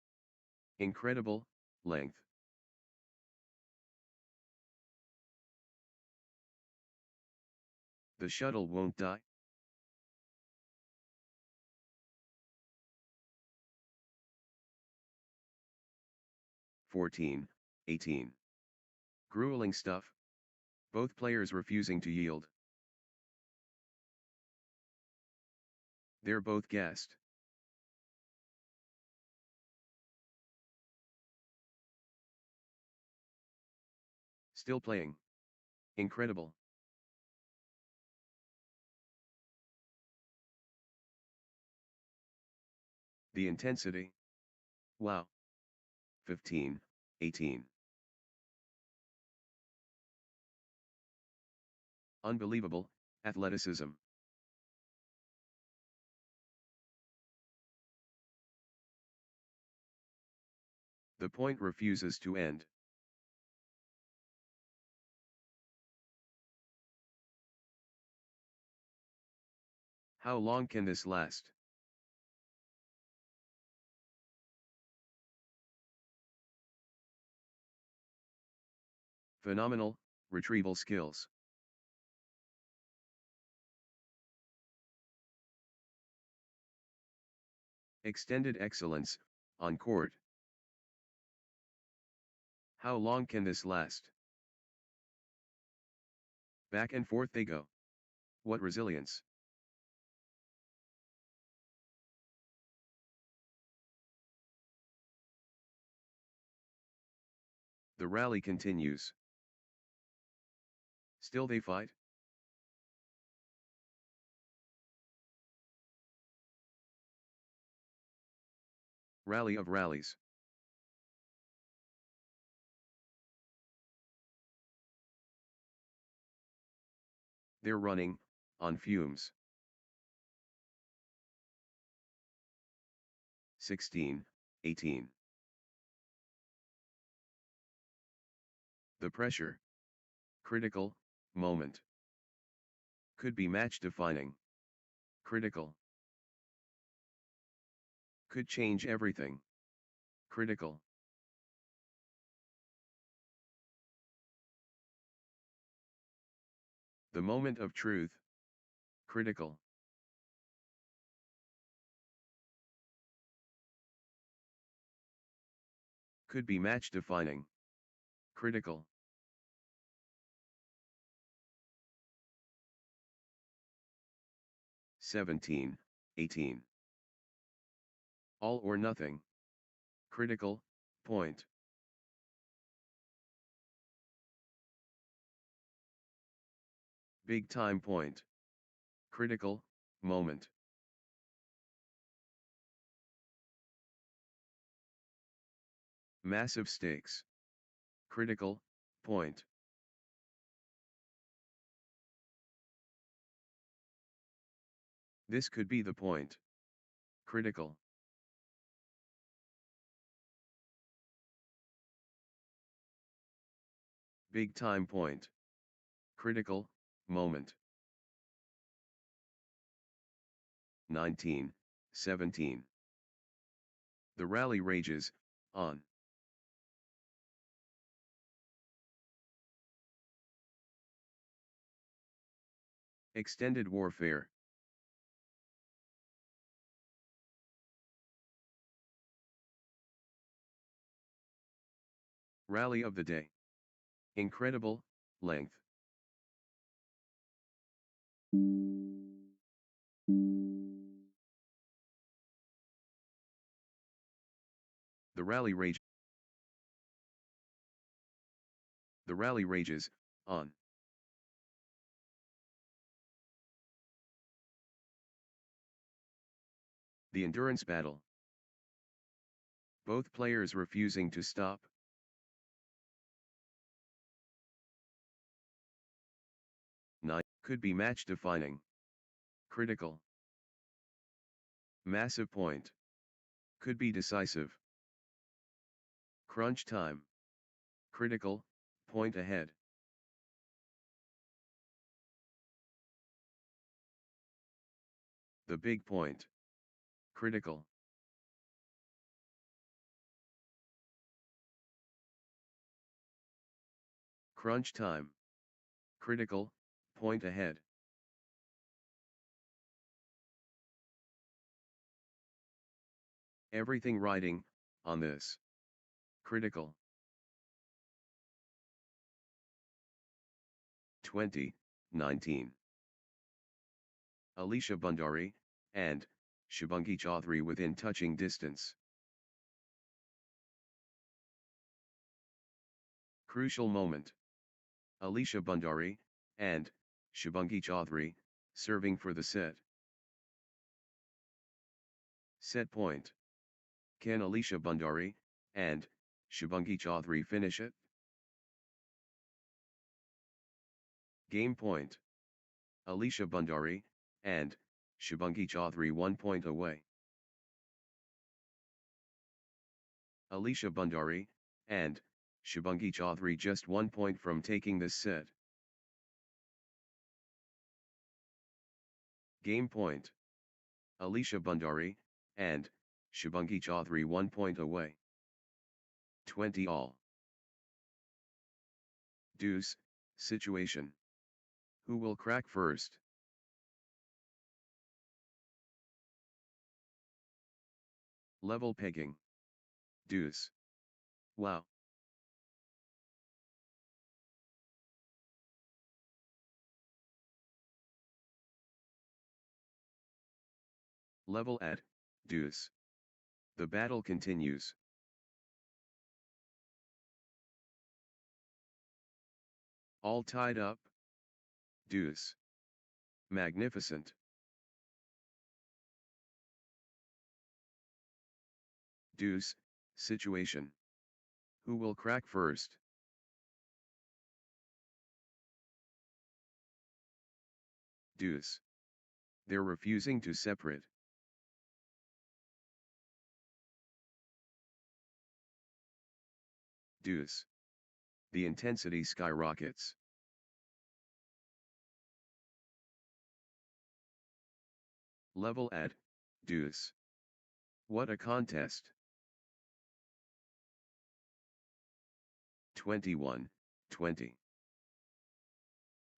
Incredible length. The shuttle won't die. (14, 18). Grueling stuff. Both players refusing to yield. They're both gassed. Still playing. Incredible. The intensity. Wow. 15, 18. Unbelievable athleticism. The point refuses to end. How long can this last? Phenomenal retrieval skills. Extended excellence on court. How long can this last? Back and forth they go. What resilience. The rally continues. Still they fight. Rally of rallies. They're running on fumes. 16, 18. The pressure. Critical moment. Could be match defining. Critical. Could change everything. Critical. The moment of truth. Critical. Could be match defining. Critical. 17, 18. All or nothing. Critical, point. Big time point. Critical, moment. Massive stakes. Critical, point. This could be the point. Critical. Big time point. Critical, moment. 19, 17. The rally rages, on. Extended warfare. Rally of the day. Incredible, length. The rally rage. The rally rages, on. The endurance battle. Both players refusing to stop. Could be match defining. Critical. Massive point. Could be decisive. Crunch time. Critical, point ahead. The big point. Critical. Crunch time. Critical, point ahead. Everything riding, on this. Critical. 20, 19. Alisha Bundari, and, Shubhangi Chaudhary within touching distance. Crucial moment. Alisha Bundari, and, Shubhangi Chaudhary, serving for the set. Set point. Can Alisha Bundari, and, Shubhangi Chaudhary finish it? Game point. Alisha Bundari, and, Shubhangi Chaudhary 1 point away. Alisha Bundari, and, Shubhangi Chaudhary just 1 point from taking this set. Game point. Alisha Bundari, and, Shubhangi Chaudhary 1 point away. 20 all. Deuce, situation. Who will crack first? Level pegging. Deuce. Wow. Level at, deuce. The battle continues. All tied up. Deuce. Magnificent. Deuce, situation. Who will crack first? Deuce. They're refusing to separate. Deuce. The intensity skyrockets. Level at, deuce. What a contest. 21, 20.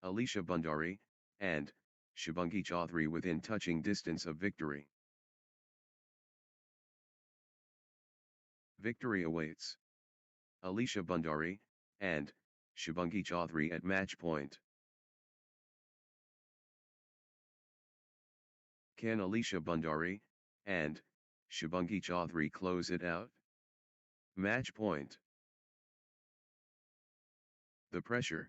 Alisha Bundari, and, Shubhangi Chaudhary within touching distance of victory. Victory awaits. Alisha Bundari, and, Shubhangi Chaudhary at match point. Can Alisha Bhandari and Shubhangi Chaudhary close it out? Match point. The pressure.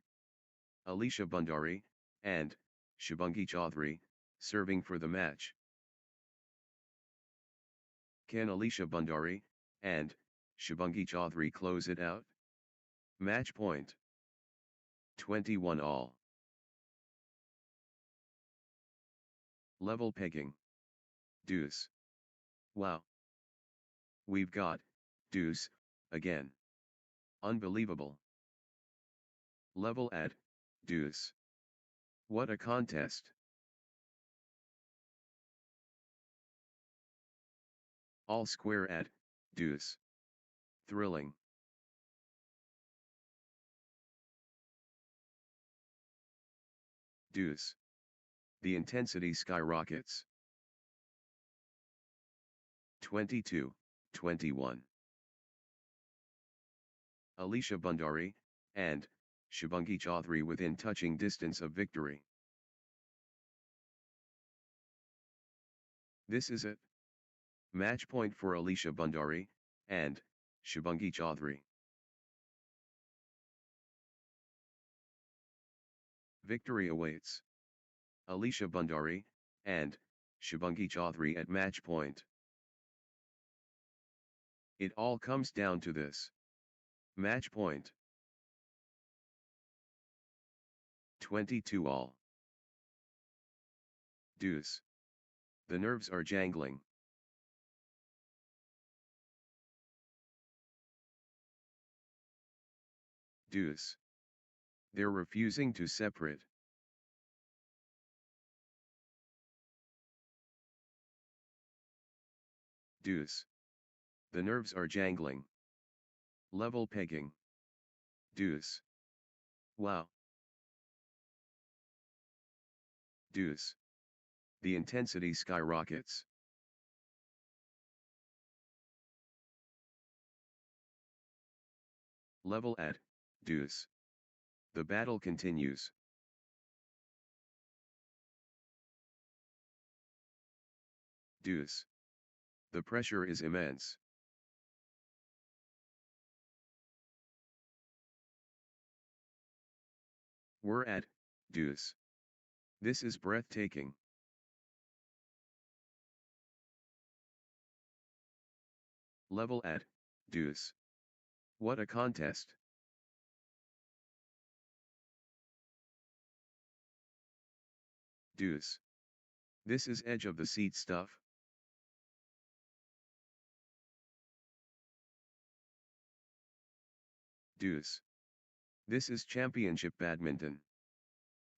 Alisha Bhandari and Shubhangi Chaudhary serving for the match. Can Alisha Bhandari and Shubhangi Chaudhary close it out? Match point. 21 all. Level pegging. Deuce. Wow. We've got deuce again. Unbelievable. Level at deuce. What a contest. All square at deuce. Thrilling. Deuce. The intensity skyrockets. 22-21. Alisha Bhandari and Shubhangi Chaudhary within touching distance of victory. This is it. Match point for Alisha Bhandari and Shubhangi Chaudhary. Victory awaits. Alisha Bhandari and Shubhangi Chaudhary at match point. It all comes down to this. Match point. 22 all. Deuce. The nerves are jangling. Deuce. They're refusing to separate. Deuce. The nerves are jangling. Level pegging. Deuce. Wow. Deuce. The intensity skyrockets. Level at deuce. The battle continues. Deuce. The pressure is immense. We're at deuce. This is breathtaking. Level at deuce. What a contest. Deuce. This is edge of the seat stuff. Deuce. This is championship badminton.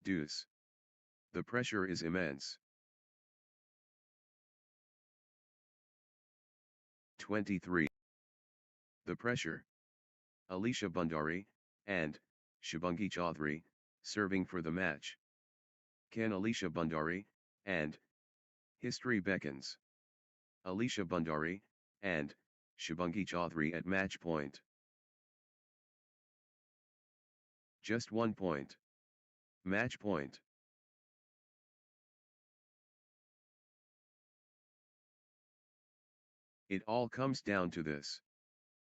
Deuce. The pressure is immense. 23. The pressure. Alisha Bhandari and Shubhangi Chaudhary serving for the match. Can Alisha Bhandari and history beckons. Alisha Bhandari and Shubhangi Chaudhary at match point. Just 1 point. Match point. It all comes down to this.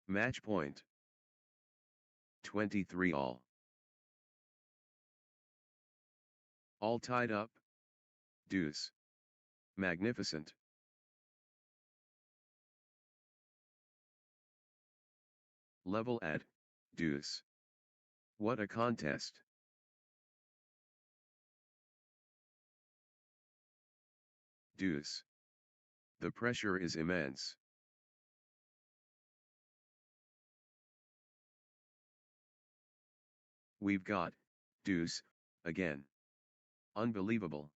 Match point. 23 all. All tied up. Deuce. Magnificent. Level at deuce. What a contest. Deuce. The pressure is immense. We've got deuce again. Unbelievable.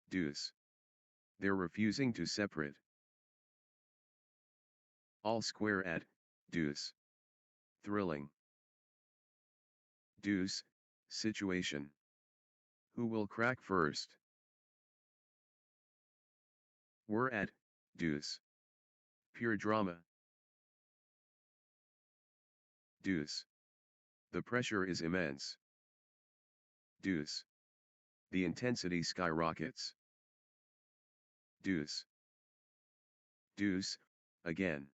Deuce. They're refusing to separate. All square at deuce. Thrilling. Deuce situation. Who will crack first? We're at deuce. Pure drama. Deuce. The pressure is immense. Deuce. The intensity skyrockets. Deuce. Deuce, again.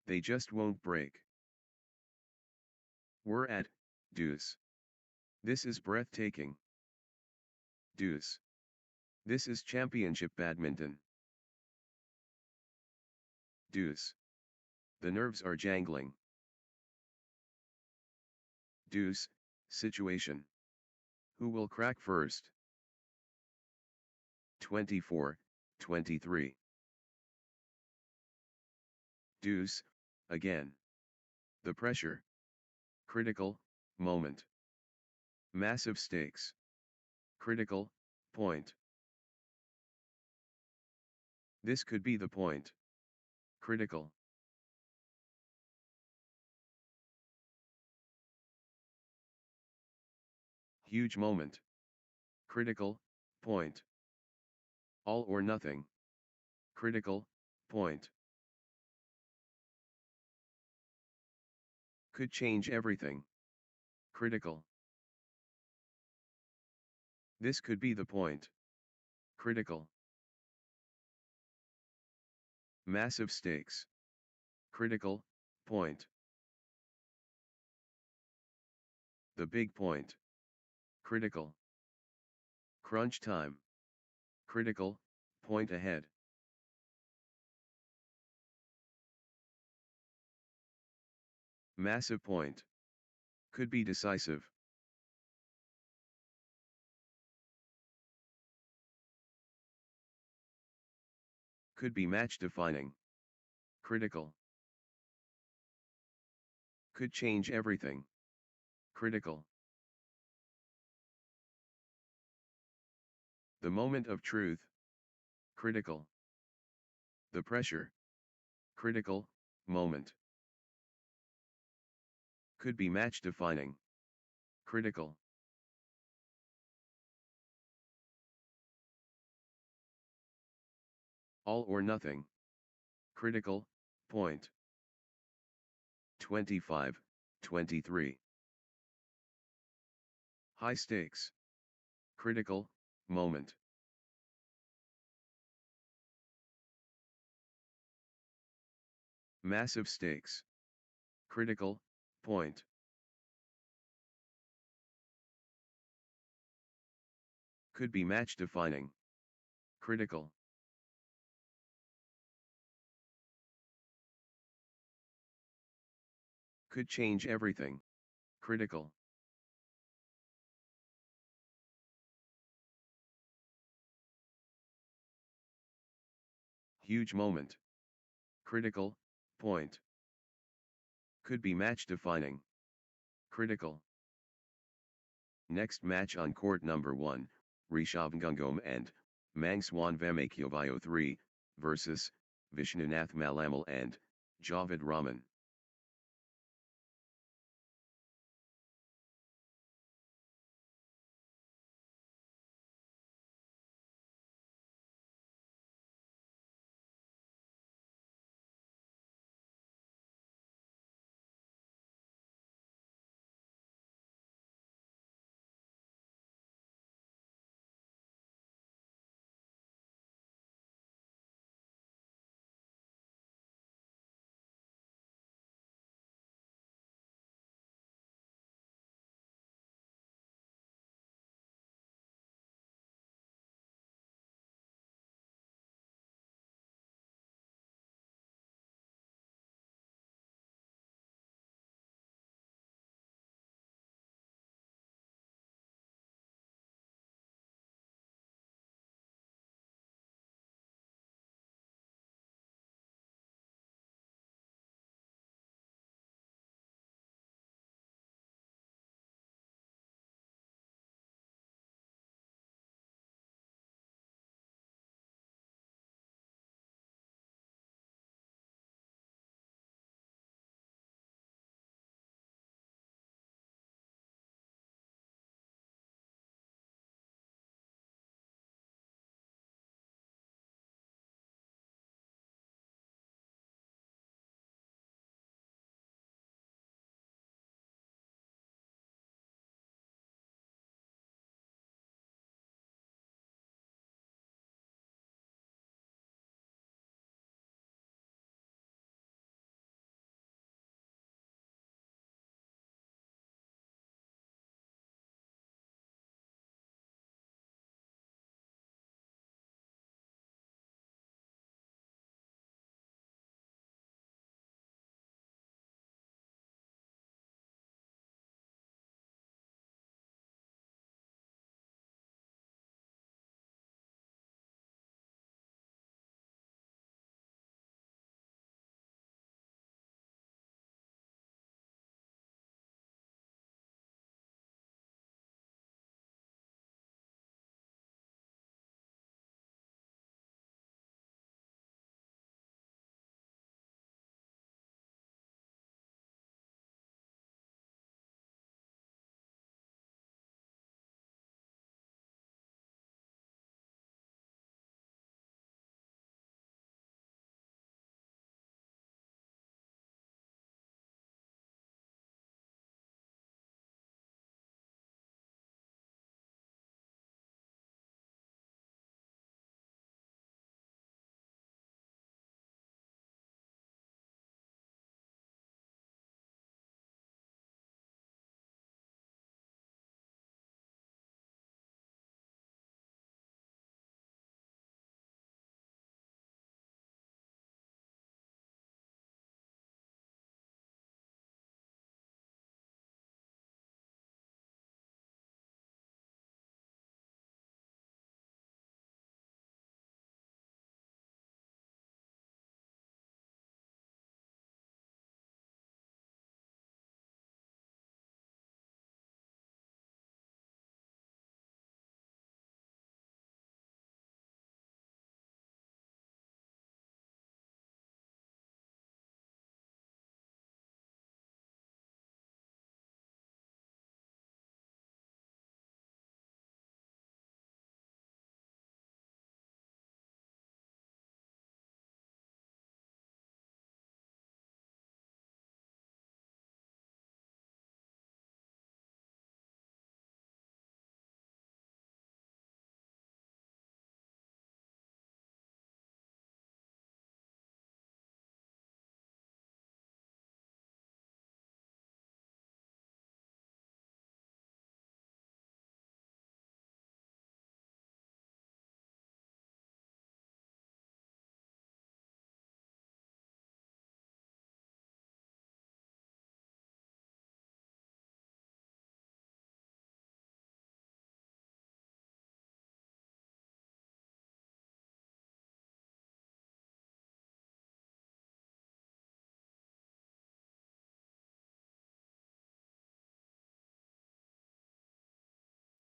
They just won't break. We're at deuce. This is breathtaking. Deuce. This is championship badminton. Deuce. The nerves are jangling. Deuce, situation. Who will crack first? 24, 23. Deuce, again. The pressure. Critical, moment. Massive stakes. Critical, point. This could be the point. Critical. Huge moment. Critical, point. All or nothing. Critical, point. Could change everything. Critical. This could be the point. Critical. Massive stakes. Critical, point. The big point. Critical. Crunch time. Critical, point ahead. Massive point. Could be decisive. Could be match defining. Critical. Could change everything. Critical. The moment of truth. Critical. The pressure. Critical, moment. Could be match defining. Critical. All or nothing. Critical, point. 25, 23. High stakes. Critical, moment. Massive stakes. Critical, point. Could be match defining. Critical. Could change everything. Critical. Huge moment. Critical, point. Could be match defining. Critical. Next match on court number 1, Rishabh Gungom and Mangswan Vamakyovayo 3, versus Vishnunath Malamal and Javed Raman.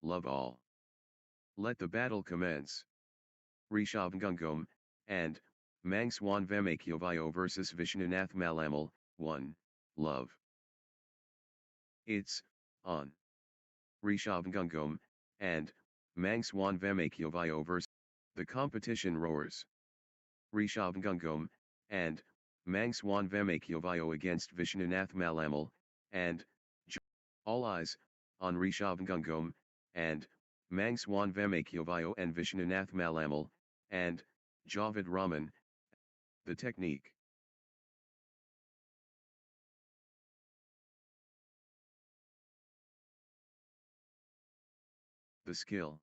love all. Let the battle commence. Rishabhgangam, and, Mangswan Vemakyovayo vs Vishnanath Malamal, 1, love. It's, on. Rishabhgangam, and, Mangswan Vemakyovayo vs. The competition roars. Rishabhgangam, and, Mangswan Vemakyovayo against Vishnanath Malamal, and, all eyes, on Rishabhgangam, and, Mangswan Vemakyovayo and Vishnanath Malamal, and, Javid Raman. The technique. The skill.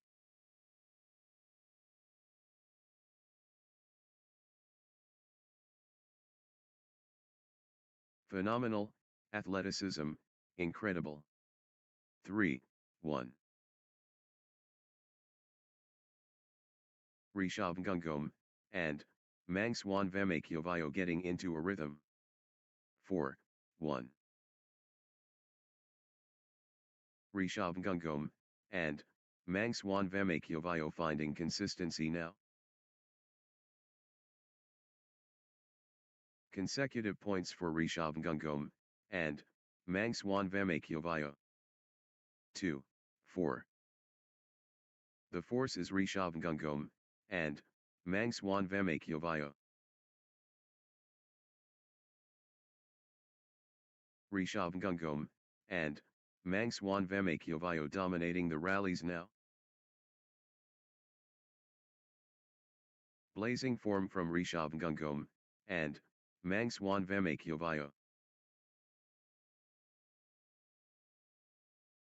Phenomenal, athleticism, incredible. 3, 1. Rishabhgangam, and, Mangswan Vemakyovayo getting into a rhythm. 4, 1. Rishabhgangam, and, Mangswan Vemakyovayo finding consistency now. Consecutive points for Rishabhgangam, and, Mangswan Vemakyovayo. 2, 4. The force is Rishabhgangam, and, Mangswan Vemakyovayo. Rishabhgangam, and, Mangswan Vemakyovayo dominating the rallies now. Blazing form from Rishabhgangam, and, Mangswan Vemakyovayo.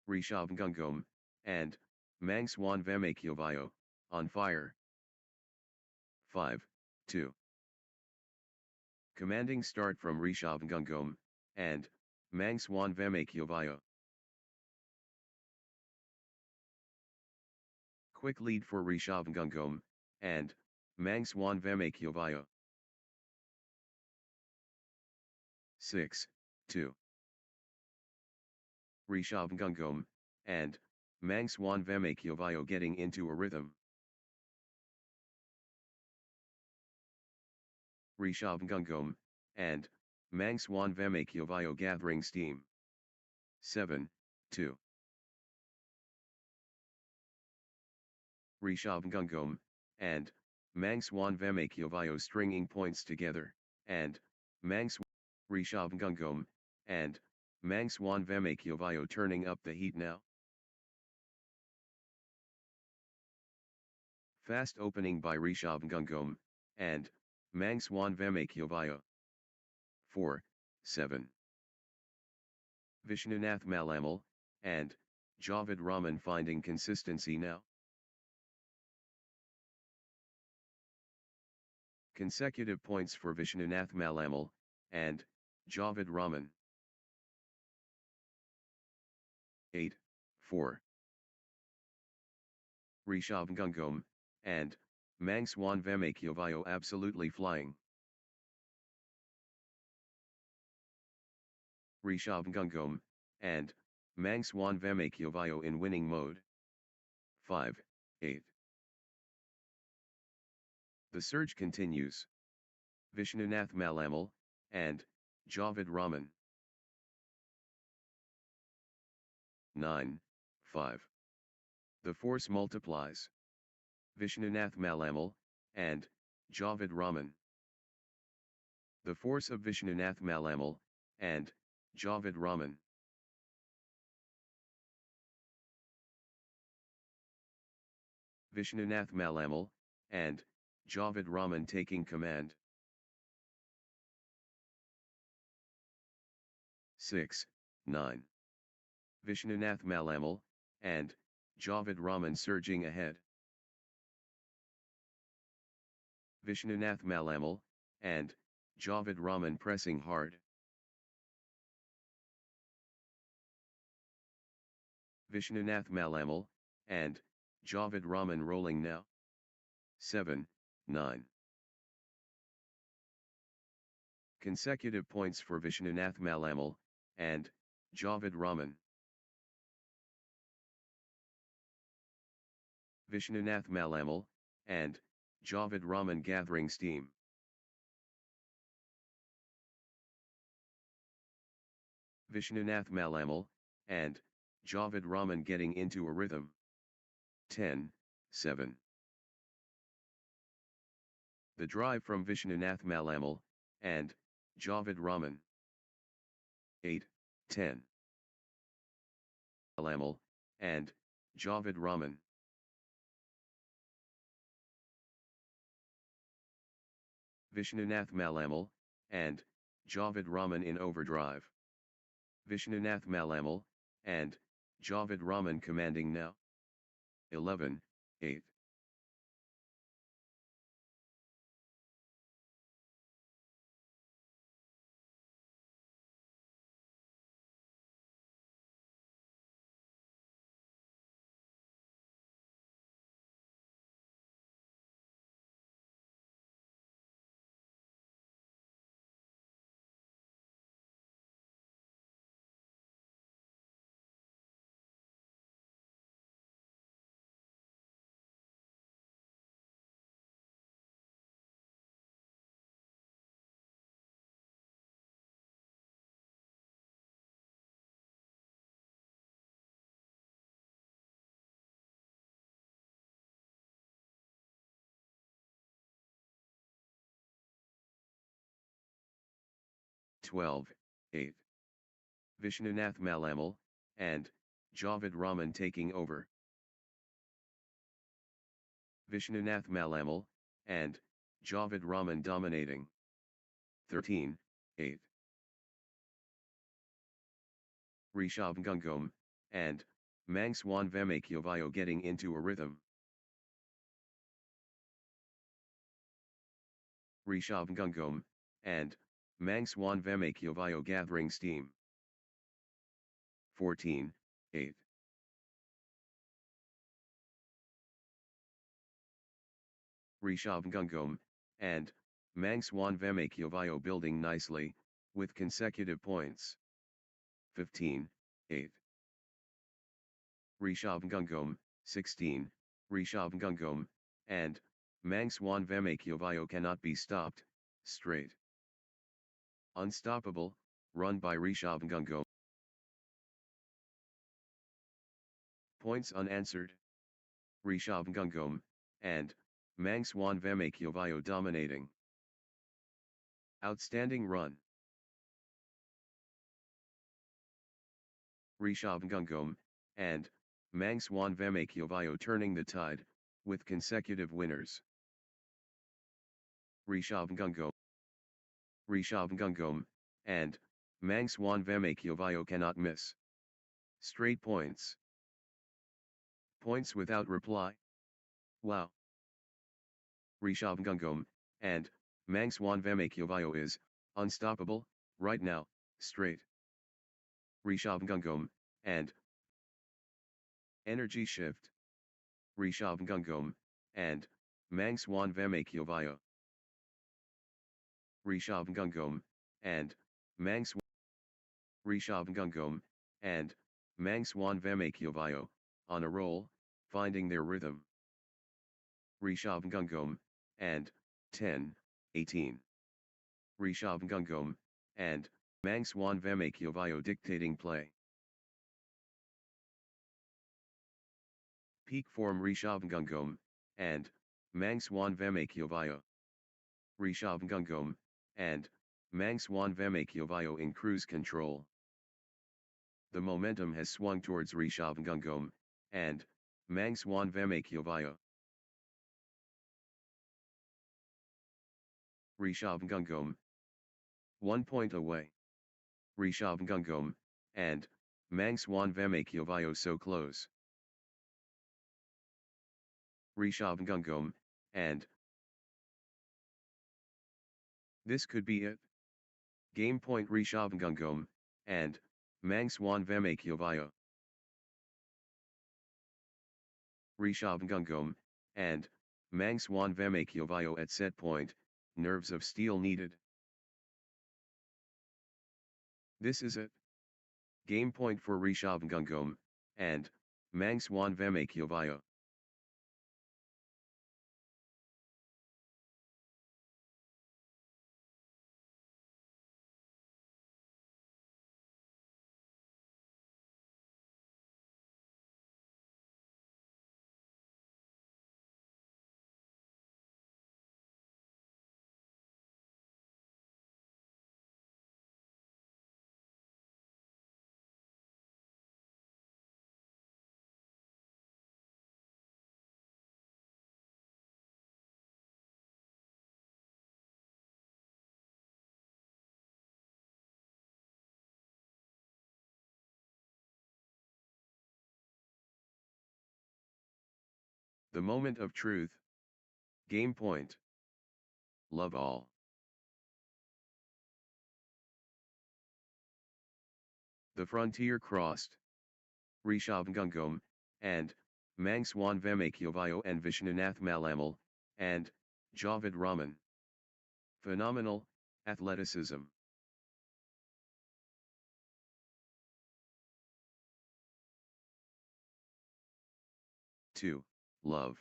Rishabhgangam, and, Mangswan Vemakyovayo, on fire. 5, 2. Commanding start from Rishabhgangam, and, Mangswan Vemakyovayo. Quick lead for Rishabhgangam, and, Mangswan Vemakyovayo. 6, 2. Rishabhgangam, and, Mangswan Vemakyovayo getting into a rhythm. Rishabhgangam, and, Mangswan Vemakyovayo gathering steam. 7, 2. Rishabhgangam, and, Mangswan Vemakyovayo stringing points together, and, Rishabhgangam, and, Mangswan Vemakyovayo turning up the heat now. Fast opening by Rishabhgangam, and, Mangswan Vemakyovayo. 4, 7. Vishnanath Malamal, and, Javid Raman finding consistency now. Consecutive points for Vishnanath Malamal, and, Javid Raman. 8, 4. Rishabhgangam, and, Mangswan Vemakyovayo absolutely flying. Rishabhgangam, and, Mangswan Vemakyovayo in winning mode. 5, 8. The surge continues. Vishnanath Malamal, and, Javid Raman. 9, 5. The force multiplies. Vishnanath Malamal, and, Javid Raman. The force of Vishnanath Malamal, and, Javid Raman. Vishnanath Malamal, and, Javid Raman taking command. 6, 9. Vishnanath Malamal, and, Javid Raman surging ahead. Vishnanath Malamal, and, Javid Raman pressing hard. Vishnanath Malamal, and, Javid Raman rolling now. 7, 9. Consecutive points for Vishnanath Malamal, and, Javid Raman. Vishnunath Malamal, and Javed Raman gathering steam. Vishnunath Malamal, and Javed Raman getting into a rhythm. 10-7. The drive from Vishnunath Malamal, and Javed Raman. 8-10. Malamal, and Javed Raman. Vishnunath Malamal, and Javed Raman in overdrive. Vishnunath Malamal, and Javed Raman commanding now. 11-8. Twelve, 8. Vishnunath Malamal, and Javed Raman taking over. Vishnunath Malamal, and Javed Raman dominating. 13-8. Rishabh Gungam, and Mangswan Vemakyovayo getting into a rhythm. Rishabh Gungam, and Mangswan Vemakyovayo gathering steam. 14-8. Rishabh Gungam, and Mangswan Vemakyovayo building nicely, with consecutive points. 15-8. Rishabh Gungam, 16, Rishabh Gungam, and Mangswan Vemakyovayo cannot be stopped, straight. Unstoppable, run by Rishabh Gungam. Points unanswered. Rishabh Gungam, and Mangswan Vemakyovayo dominating. Outstanding run. Rishabh Gungam, and Mangswan Vemakyovayo turning the tide, with consecutive winners. Rishabh Gungam, and Mangswan Vemakyovayo cannot miss. Straight points. Points without reply. Wow. Rishabh Gungam, and Mangswan Vemakyovayo is unstoppable, right now, straight. Rishabh Gungam, and energy shift. Rishabh Gungam, and Mangswan Vemakyovayo. Rishabh Gungam, and Mangswan Vemakyovayo, on a roll, finding their rhythm. Rishabh Gungam, and 10-18. Rishabh Gungam, and Mangswan Vemakyovayo dictating play. Peak form Rishabh Gungam, and Mangswan Vemakyovayo. Rishabh Gungam, and Mangswan Vemakyovayo in cruise control. The momentum has swung towards Rishabh Gungam, and Mangswan Vemakyovayo. Rishabh Gungam. 1 point away. Rishabh Gungam, and Mangswan Vemakyovayo so close. Rishabh Gungam, and this could be it. Game point Rishabh Gungam, and Mangswan Vemakyovayo. Rishabh Gungam, and Mangswan Vemakyovayo at set point, nerves of steel needed. This is it. Game point for Rishabh Gungam, and Mangswan Vemakyovayo. The moment of truth. Game point. Love all. The frontier crossed. Rishabhangangam, and Mangswan Vemakyovayo and Vishnanath Malamal, and Javid Raman. Phenomenal, athleticism. Two. Love.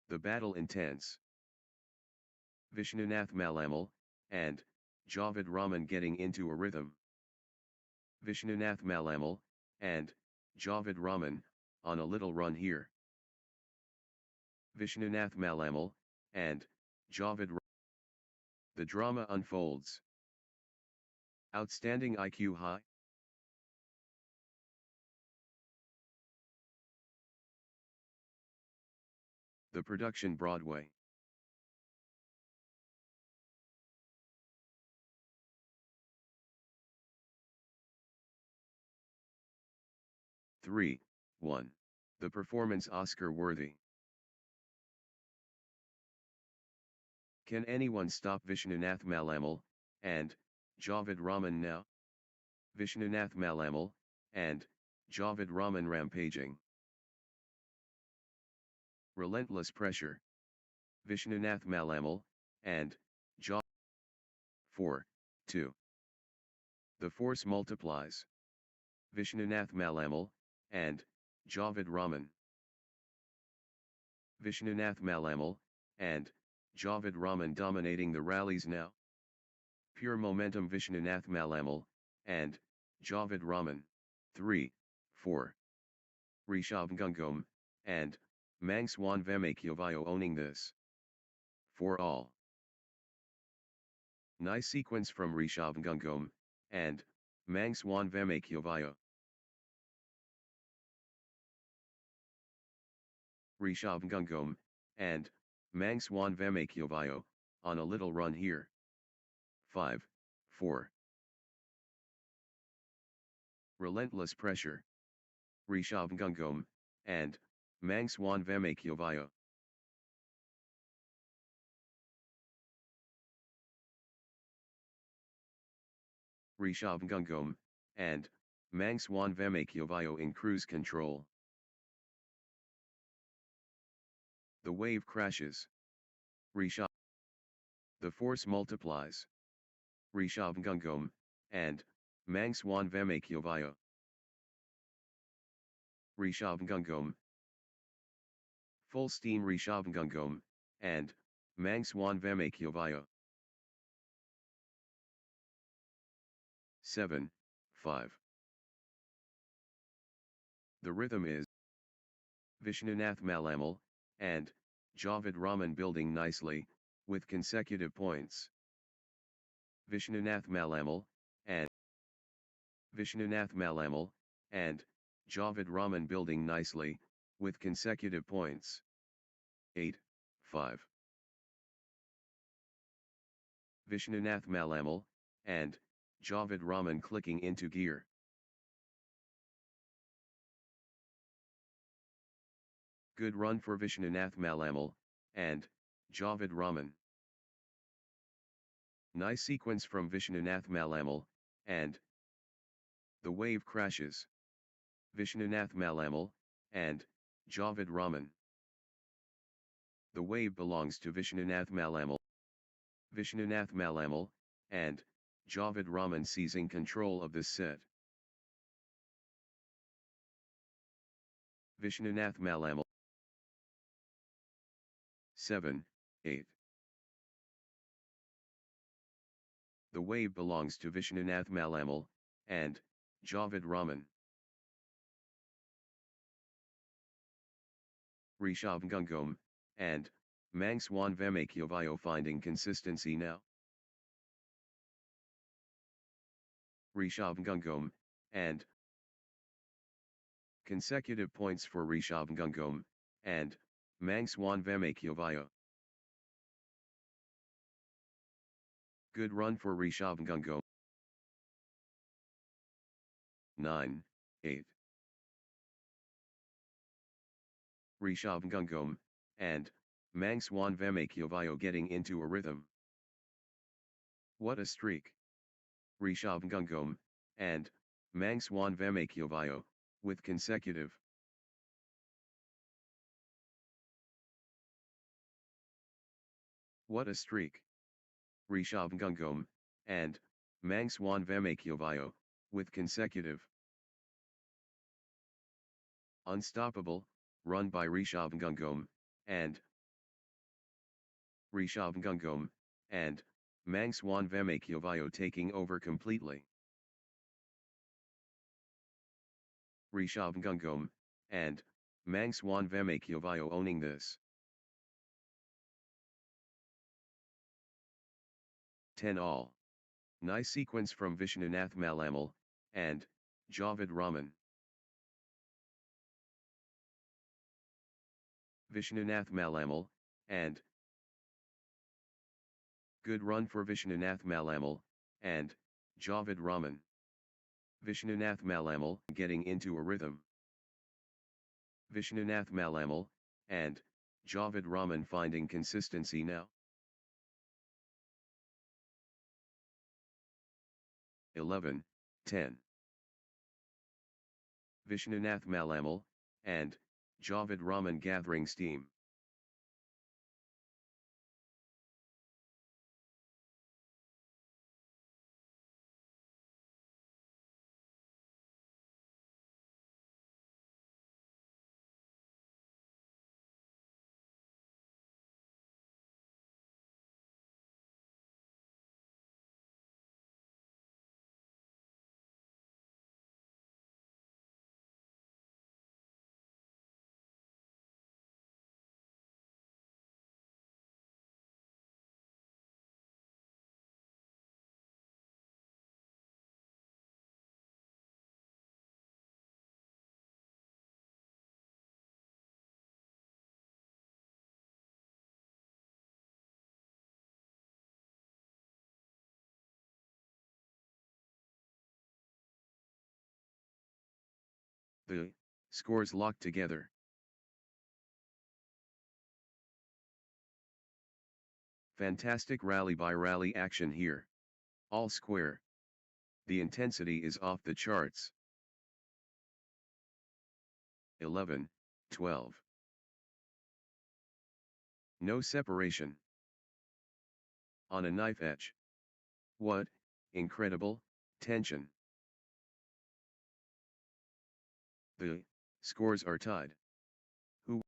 The battle intense. Vishnanath Malamal, and Javid Raman getting into a rhythm. Vishnanath Malamal, and Javid Raman, on a little run here. Vishnanath Malamal, and Javid Raman. The drama unfolds. Outstanding IQ high. The production Broadway. Three. 1. The performance Oscar worthy. Can anyone stop Vishnanath Malamal, and Javid Raman now? Vishnanath Malamal, and Javid Raman rampaging. Relentless pressure. Vishnanath Malamal, and Javid. 4. 2. The force multiplies. Vishnanath Malamal, and Javid Raman. Vishnanath Malamal, and Javid Raman dominating the rallies now. Pure momentum Vishnanath Malamal, and Javid Raman. 3. 4. Rishabhangangam, and Mangswan Vemakyovayo owning this. For all. Nice sequence from Rishabhangangam, and Mangswan Vemakyovayo. Rishabhangangam, and Mangswan Vemakyovayo, on a little run here. 5. 4. Relentless pressure. Rishabhangangam, and Mangswan Vemakyovayo. Rishabhangangam, and Mangswan Vemakyovayo in cruise control. The wave crashes. Rishabh. The force multiplies. Rishabhangangam, and Mangswan Vemakyovayo. Rishabhangangam. Full steam Rishabhangangam, and Mangswan Vemakyovayo. 7. 5. The rhythm is Vishnanath Malamal, and Javid Raman building nicely, with consecutive points. Vishnanath Malamal, and Vishnanath Malamal, and Javid Raman building nicely, with consecutive points. 8. 5. Vishnanath Malamal, and Javid Raman clicking into gear. Good run for Vishnanath Malamal, and Javid Raman. Nice sequence from Vishnanath Malamal, and the wave crashes. Vishnanath Malamal, and Javid Raman. The wave belongs to Vishnanath Malamal. Vishnanath Malamal, and Javid Raman seizing control of this set. Vishnanath Malamal. 7. 8. The wave belongs to Vishnanath Malamal, and Javid Raman. Rishabhangangam, and Mangswan Vemakyovayo finding consistency now. Rishabhangangam, and consecutive points for Rishabhangangam, and Mangswan Vemakyovayo. Good run for Rishabhangangam. 9. 8. Rishabh Gungam, and Mangswan Vemakyovayo getting into a rhythm. What a streak! Rishabh Gungam, and Mangswan Vemakyovayo, with consecutive. What a streak! Rishabh Gungam, and Mangswan Vemakyovayo, with consecutive. Unstoppable, run by Rishabh Gungam, and Rishabh Gungam, and Mangswan Vemakyovayo taking over completely. Rishabh Gungam, and Mangswan Vemakyovayo owning this. 10 all. Nice sequence from Vishnunath Malamal, and Javed Raman. Vishnunath Malamal, and good run for Vishnunath Malamal, and Javed Raman. Vishnunath Malamal getting into a rhythm. Vishnunath Malamal, and Javed Raman finding consistency now. 11, 10. Vishnunath Malamal, and Javed Raman gathering steam. The scores locked together. Fantastic rally by rally action here. All square. The intensity is off the charts. 11, 12. No separation. On a knife edge. What, incredible, tension. The scores are tied. Who?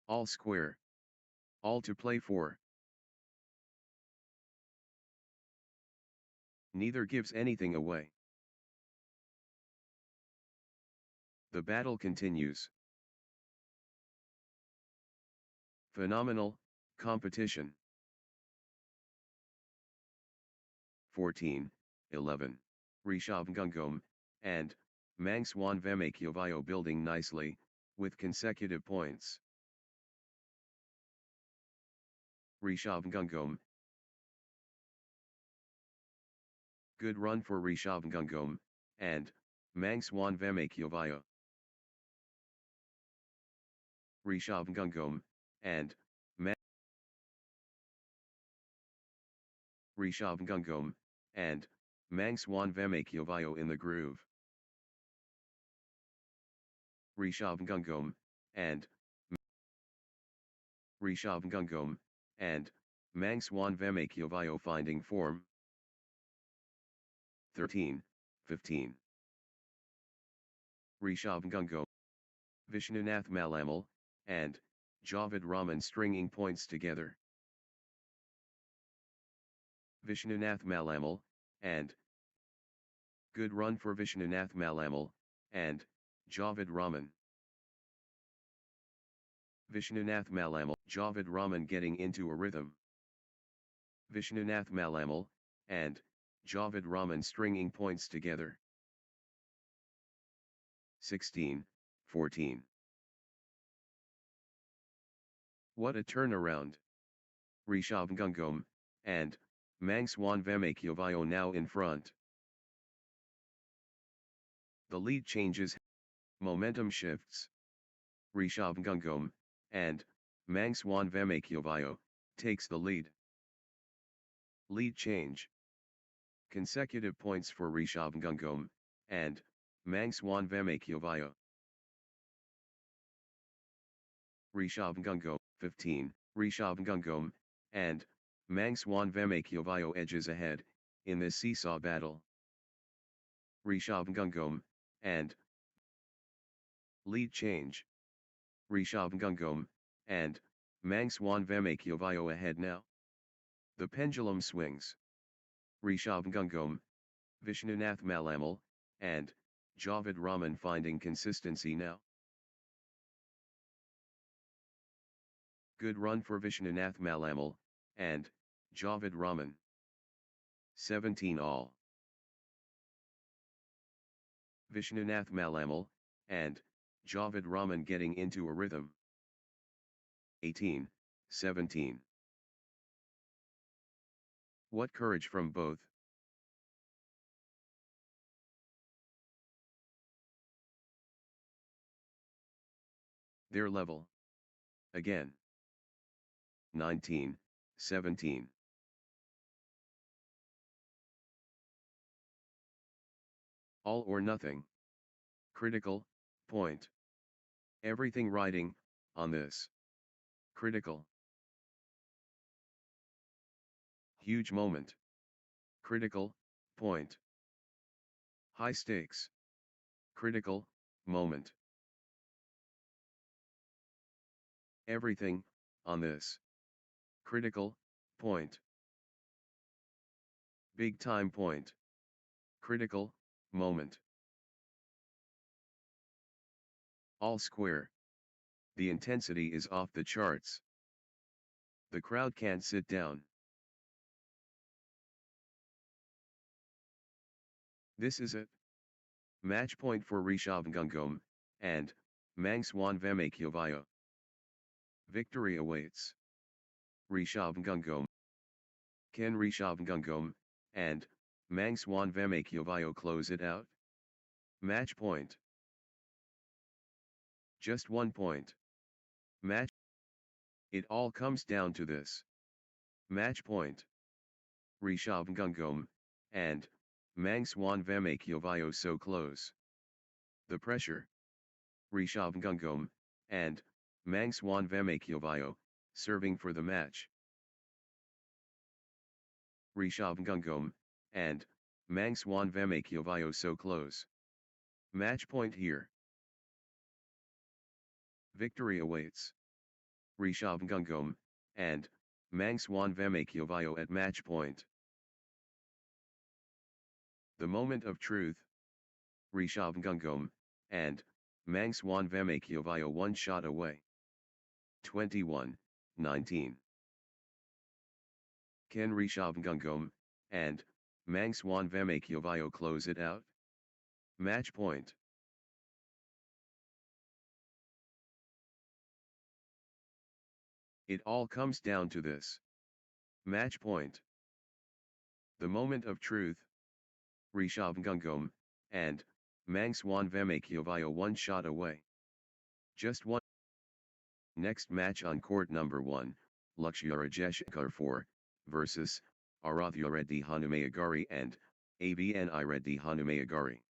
All square. All to play for. Neither gives anything away. The battle continues. Phenomenal competition. 14, 11. Rishabh Gungam, and Mangswan Vemakyovayo building nicely, with consecutive points. Rishabh Gungam. Good run for Rishabh Gungam, and Mangswan Vemakyovayo. Rishabh Gungam, and Rishabh Gungam, and Mangswan Vemakyovayo in the groove. Rishabh Gungam, and Rishabh Gungam, and Mangswan Vemakyovayo finding form. 13, 15. Rishabh Gungam, Vishnunath Malamal, and Javed Raman stringing points together. Vishnunath Malamal, and good run for Vishnunath Malamal, and Javed Raman. Vishnunath Malamal, Javed Raman getting into a rhythm. Vishnunath Malamal, and Javed Raman stringing points together. 16, 14. What a turnaround! Rishabh Gungam, and Mangswan Vemakyovayo now in front. The lead changes, momentum shifts. Rishabh Gangam, and Mangswan Vemakyovayo, takes the lead. Lead change. Consecutive points for Rishabh Gangam, and Mangswan Vemakyovayo. Rishabh Gangam, 15, Rishabh Gangam, and Mangswan Vemakyovayo edges ahead, in this seesaw battle. Rishabh Gangam, and lead change. Rishabh Gangam, and Mangswan Vemakyovayo ahead now. The pendulum swings. Rishabh Gangam, Vishnunath Malamal, and Javed Raman finding consistency now. Good run for Vishnunath Malamal, and Javed Raman. 17 all. Vishnunath Malamal, and Javed Raman getting into a rhythm. 18, 17. What courage from both. Their level. Again. 19, 17. All or nothing. Critical, point. Everything riding, on this. Critical. Huge moment. Critical, point. High stakes. Critical, moment. Everything, on this. Critical, point. Big time point. Critical, moment. All square. The intensity is off the charts. The crowd can't sit down. This is it. Match point for Rishabh Gangam, and Mangswan Vemakyovayo. Victory awaits. Rishabh Gangam. Can Rishabh Gangam, and Mangswan Vemakyovayo close it out? Match point. Just 1 point. Match. It all comes down to this. Match point. Rishabh Gangam, and Mangswan Vemakyovayo so close. The pressure. Rishabh Gangam, and Mangswan Vemakyovayo, serving for the match. Rishabh Gangam, and Mangswan Vemakyovayo so close. Match point here. Victory awaits. Rishabh Gangam, and Mangswan Vemakyovayo at match point. The moment of truth. Rishabh Gangam, and Mangswan Vemakyovayo 1 shot away. 21, 19. Can Rishabh Gangam, and Mangswan Vemakyovayo close it out? Match point. It all comes down to this. Match point. The moment of truth. Rishabh Gangam, and Mangswan Vemakyovayo 1 shot away. Just 1. Next match on court number 1, Lakshya Rajeshkar 4, versus Arathya Reddy Hanumayagari and Avni Reddy Hanumayagari.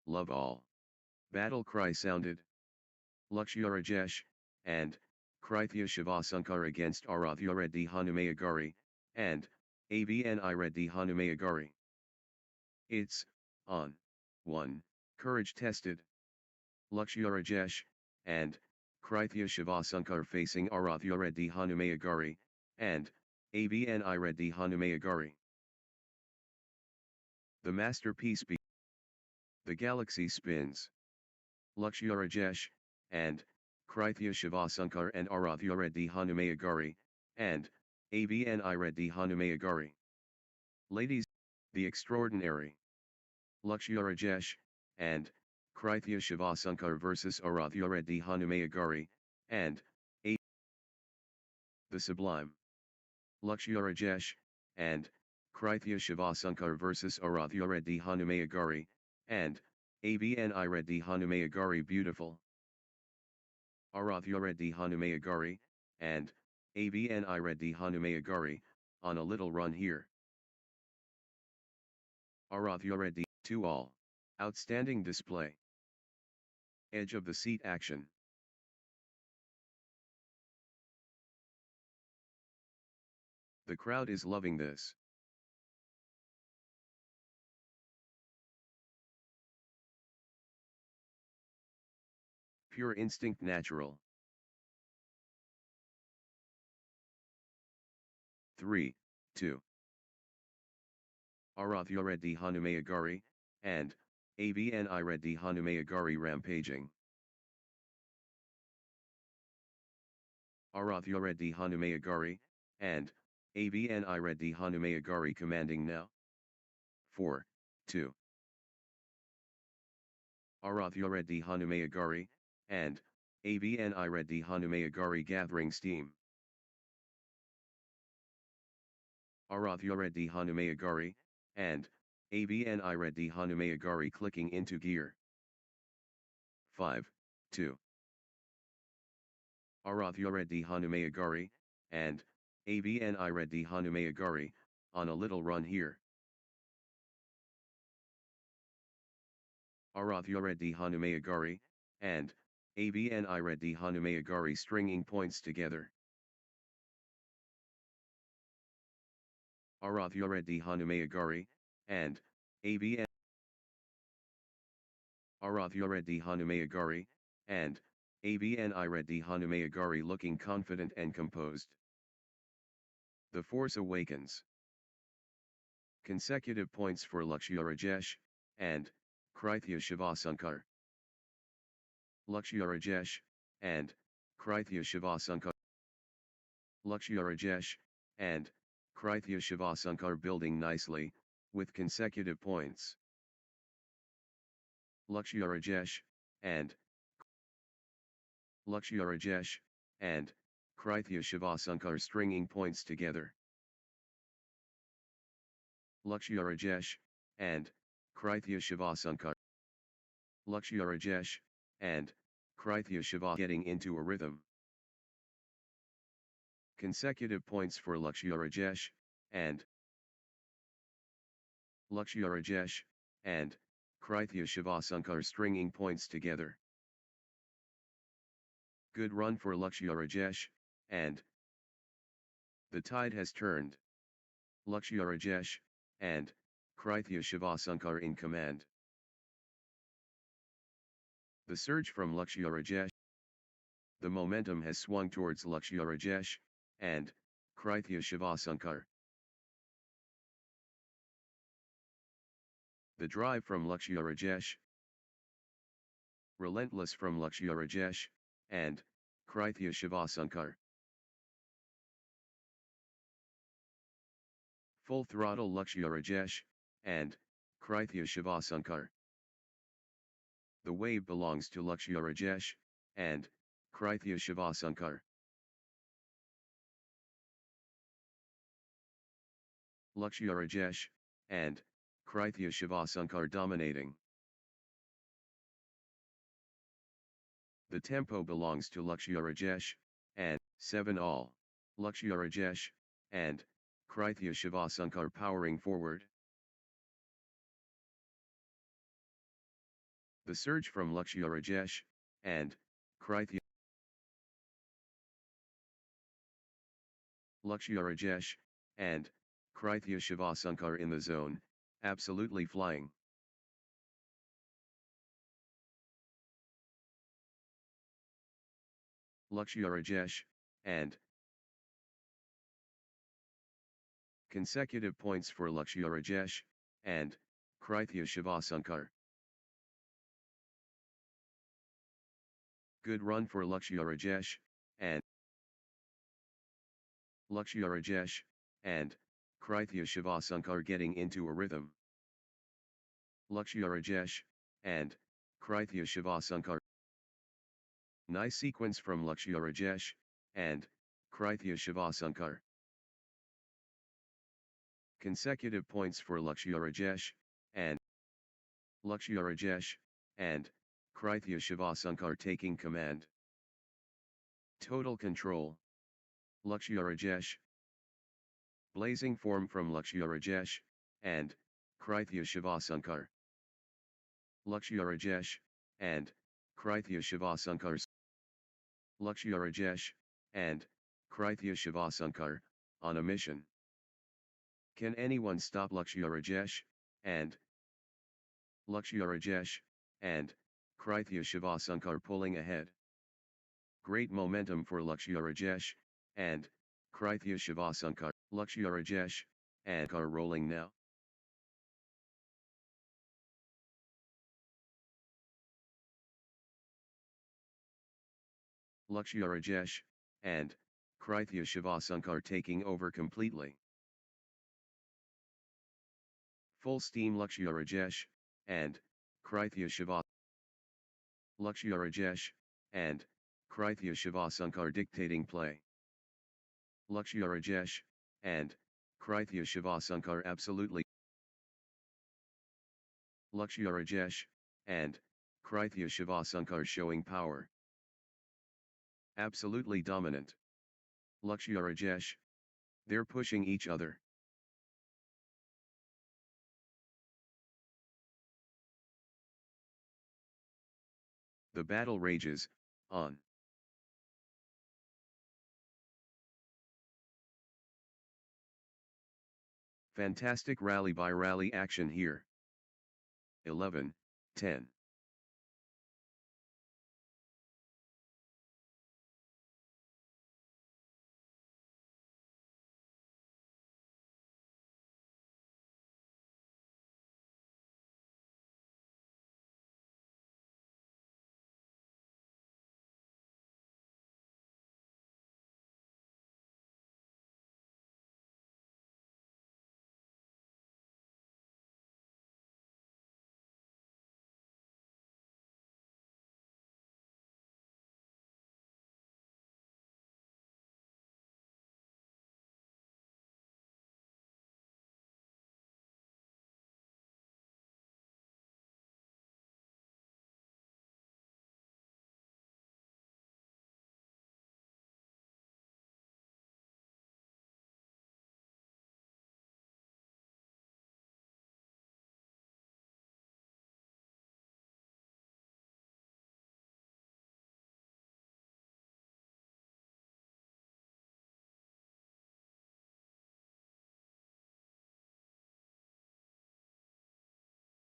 love all. Battle cry sounded. Lakshya Rajesh, and Krithya Shivasunkar against Arathya Reddy Hanumayagari, and Avni Reddy Hanumayagari. It's on 1. Courage tested. Lakshya Rajesh, and Krithya Shivasunkar facing Arathya Reddy Hanumayagari, and Avni Reddy Hanumayagari. The masterpiece The galaxy spins. Lakshya Rajesh, and Krithya Shivasunkar and Arathya Reddy Hanumayagari, and Avni Reddy Hanumayagari. Ladies, the extraordinary. Lakshya Rajesh, and Krithya Shivasunkar vs Arathya Reddy Hanumayagari, and the sublime. Lakshya Rajesh, and Krithya Shivasunkar vs Arathya Reddy Hanumayagari, and Avni Reddy Hanumayagari beautiful. Arathya Reddy Hanumayagari, and Avni Reddy Hanumayagari, on a little run here. Arathya Reddy, 2-all. Outstanding display. Edge of the seat action. The crowd is loving this. Pure instinct natural. 3, 2. Arathya Reddy Hanumayagari, and Avni Reddy Hanumayagari rampaging. Arathya Reddy Hanumayagari, and Avni Reddy Hanumayagari commanding now. 4, 2. Arathya Reddy Hanumayagari, and Avni Reddy Hanumayagari gathering steam. Arathya Reddy Hanumayagari, and Avni Reddy Hanumayagari clicking into gear. 5, 2. Arathya Reddy Hanumayagari, and Avni Reddy Hanumayagari, on a little run here. Arathya Reddy Hanumayagari, and Avni Reddy Hanumayagari stringing points together. Arathya Reddy Hanumayagari, and Avni Reddy Hanumayagari, and Avni Reddy Hanumayagari looking confident and composed. The force awakens. Consecutive points for Lakshya Rajesh, and Krithya Shivasunkar. Lakshya Rajesh, and Krithya Shivasunkar. Lakshya Rajesh, and Krithya Shivasunkar building nicely, with consecutive points. Lakshya Rajesh, and Lakshya Rajesh, and Krithya Shivasunkar stringing points together. Lakshya Rajesh, and Krithya Shivasunkar. Lakshya Rajesh, and Krithya Shiva getting into a rhythm. Consecutive points for Lakshya Rajesh, and Lakshya Rajesh, and Krithya Shivasunkar stringing points together. Good run for Lakshya Rajesh, and the tide has turned. Lakshya Rajesh, and Krithya Shivasunkar in command. The surge from Lakshya Rajesh. The momentum has swung towards Lakshya Rajesh, and Krithya Shivasunkar. The drive from Lakshya Rajesh. Relentless from Lakshya Rajesh, and Krithya Shivasunkar. Full throttle Lakshya Rajesh, and Krithya Shivasunkar. The wave belongs to Lakshya Rajesh, and Krithya Shivasunkar. Lakshya Rajesh, and Krithya Shivasunkar dominating. The tempo belongs to Lakshya Rajesh, and 7-all. Lakshya Rajesh, and Krithya Shivasunkar powering forward. The surge from Lakshya Rajesh, and Krithya. Lakshya Rajesh, and Krithya Shivasankar in the zone, absolutely flying. Lakshya Rajesh, and consecutive points for Lakshya Rajesh, and Krithya Shivasankar. Good run for Lakshya Rajesh, and Lakshya Rajesh, and Krithya Shivasankar getting into a rhythm. Lakshya Rajesh, and Krithya Shivasankar. Nice sequence from Lakshya Rajesh, and Krithya Shivasankar. Consecutive points for Lakshya Rajesh, and Lakshya Rajesh, and Krithya Shivasankar taking command. Total control. Lakshya Rajesh. Blazing form from Lakshya Rajesh, and Krithya Shivasankar. Lakshya Rajesh, and Krithya Shivasankar. Lakshya Rajesh, and Krithya Shivasankar, on a mission. Can anyone stop Lakshya Rajesh, and Lakshya Rajesh, and Krithya Shivasankar pulling ahead? Great momentum for Lakshya Rajesh, and Krithya Shivasankar. Lakshya Rajesh, and are rolling now. Lakshya Rajesh, and Krithya Shivasankar taking over completely. Full steam Lakshya Rajesh, and Krithya Shivasankar. Lakshya Rajesh, and Krithya Shivasankar dictating play. Lakshya Rajesh, and Krithya Shivasankar absolutely. Lakshya Rajesh, and Krithya Shivasankar showing power. Absolutely dominant. Lakshya Rajesh. They're pushing each other. The battle rages, on. Fantastic rally by rally action here. 11, 10.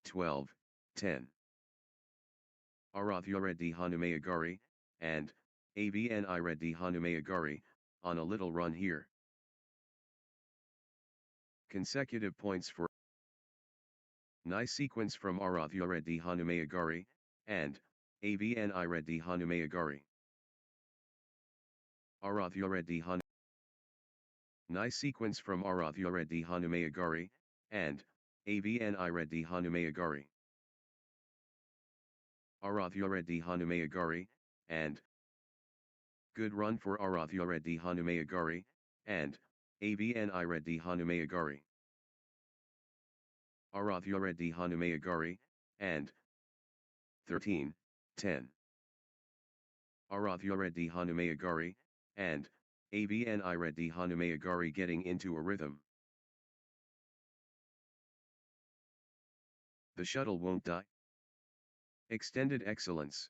Twelve, 10. Arathya Reddy Hanumayagari, and AVNI Reddy Hanumayagari, on a little run here. Consecutive points for. Nice sequence from Arathya Reddy Hanumayagari, and AVNI Reddy Hanumayagari. Arathya Reddy Hanu. Nice sequence from Arathya Reddy Hanumayagari, and AVNI Reddy Hanumayagari. Arathya Reddy Hanumayagari, and good run for Arathya Reddy Hanumayagari, and AVNI Reddy Hanumayagari. Arathya Reddy Hanumayagari, and 13, 10. Arathya Reddy Hanumayagari, and AVNI Reddy Hanumayagari getting into a rhythm. The shuttle won't die. Extended excellence.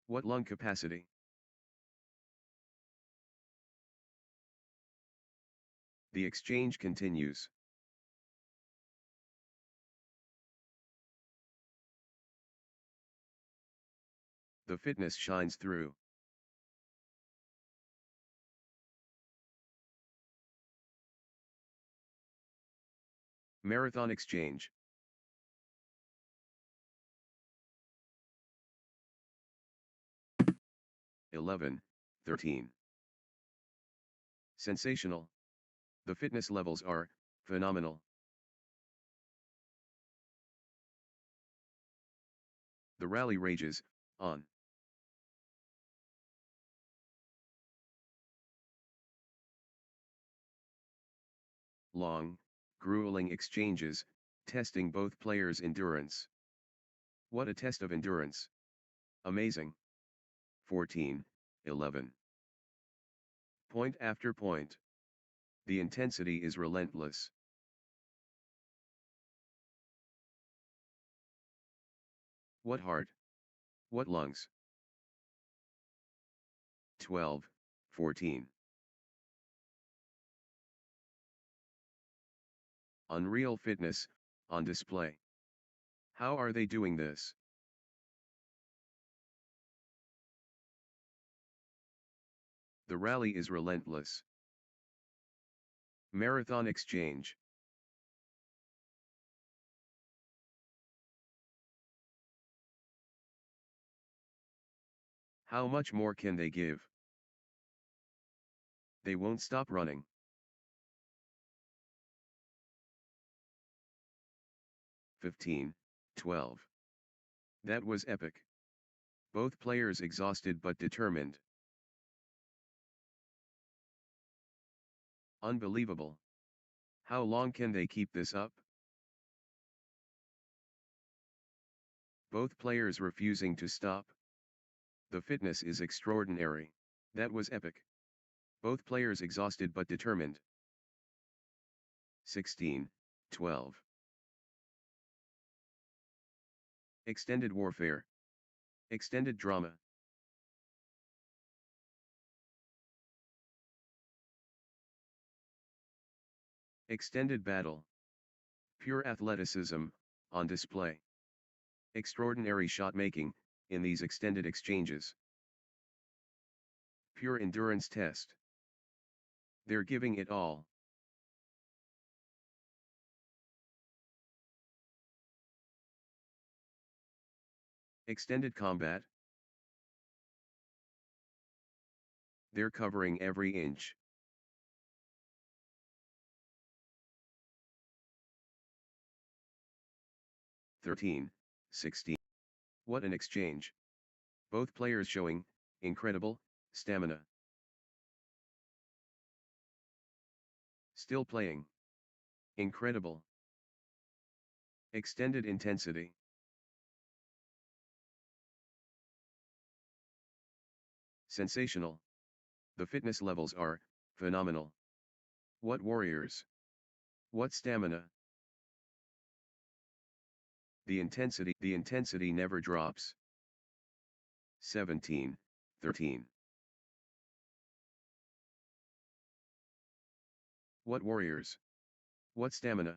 What lung capacity? The exchange continues. The fitness shines through. Marathon exchange. (11, 13). Sensational. The fitness levels are phenomenal. The rally rages on. Long, grueling exchanges, testing both players' endurance. What a test of endurance. Amazing. 14, 11. Point after point. The intensity is relentless. What heart? What lungs? 12, 14. Unreal fitness, on display. How are they doing this? The rally is relentless. Marathon exchange. How much more can they give? They won't stop running. 15, 12. That was epic. Both players exhausted but determined. Unbelievable. How long can they keep this up? Both players refusing to stop. The fitness is extraordinary. That was epic. Both players exhausted but determined. 16, 12. Extended warfare. Extended drama. Extended battle. Pure athleticism, on display. Extraordinary shot making, in these extended exchanges. Pure endurance test. They're giving it all. Extended combat. They're covering every inch. (13, 16). What an exchange. Both players showing incredible stamina. Still playing. Incredible. Extended intensity. Sensational. The fitness levels are phenomenal. What warriors. What stamina. The intensity never drops. 17, 13. What warriors. What stamina.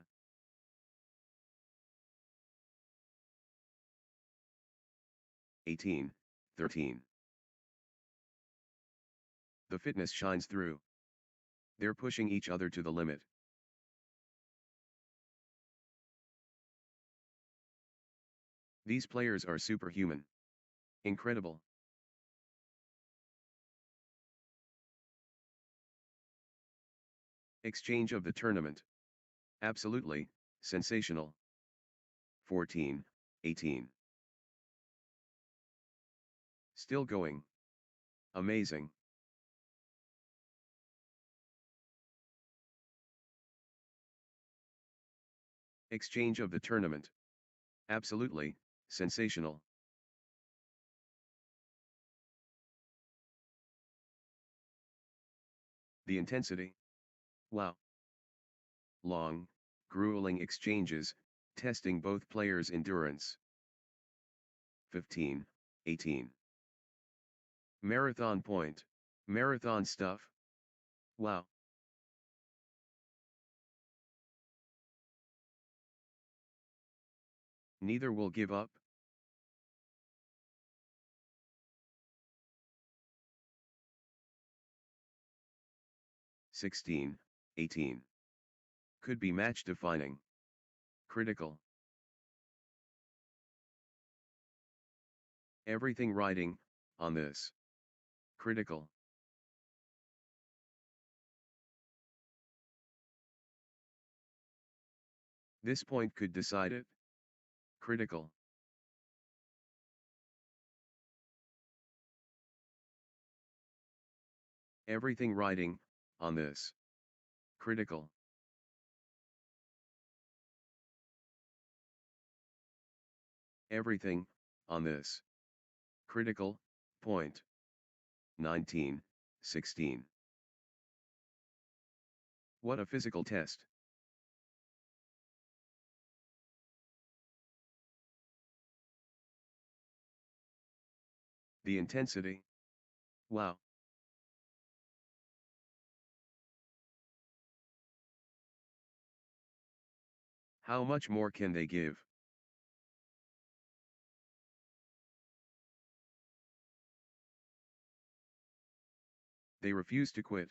18, 13. The fitness shines through. They're pushing each other to the limit. These players are superhuman. Incredible. Exchange of the tournament. Absolutely, sensational. 14, 18. Still going. Amazing. Exchange of the tournament. Absolutely, sensational. The intensity. Wow. Long, grueling exchanges, testing both players' endurance. 15, 18. Marathon point. Marathon stuff. Wow. Neither will give up. 16, 18. Could be match defining. Critical. Everything riding on this. Critical. This point could decide it. Critical. Everything riding on this. Critical. Everything on this. Critical point. 19, 16. What a physical test. The intensity. Wow. How much more can they give? They refuse to quit.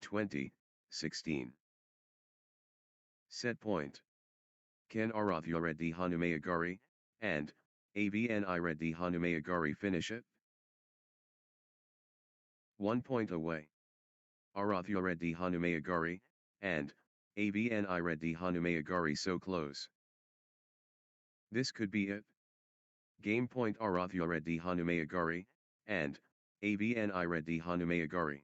20, 16. Set point. Can Arathureddy Hanumayagari, and Avni Reddy Hanumayagari finish it? 1 point away. Arathureddy Hanumayagari, and Avni Reddy Hanumayagari so close. This could be it. Game point Arathureddy Hanumayagari, and Avni Reddy Hanumayagari.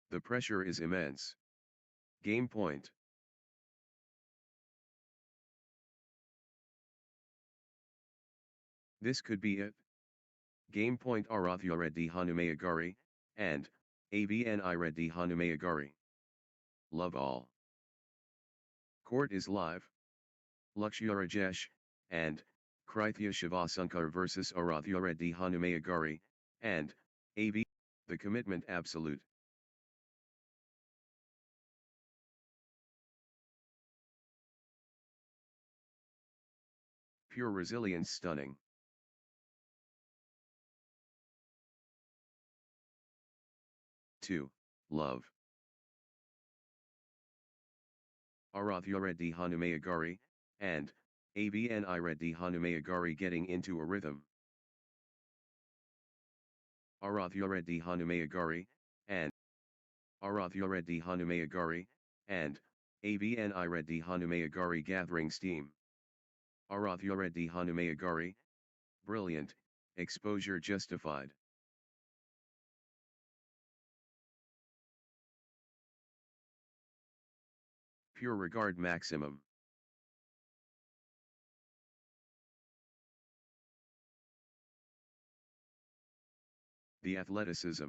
The pressure is immense. Game point. This could be it. Game point Arathureddy Hanumayagari, and Avni Reddy Hanumayagari. Love all. Court is live. Lakshya Rajesh, and Krithya Shivasunkar vs Arathureddy Hanumayagari, and AV. The commitment absolute. Pure resilience stunning. Two. Love. Arathureddy Hanumayagari, and Avni Reddy Hanumayagari getting into a rhythm. Arathureddy Hanumayagari, and Arathureddy Hanumayagari, and Avni Reddy Hanumayagari gathering steam. Arathureddy Hanumayagari, brilliant, exposure justified. Pure regard maximum. The athleticism.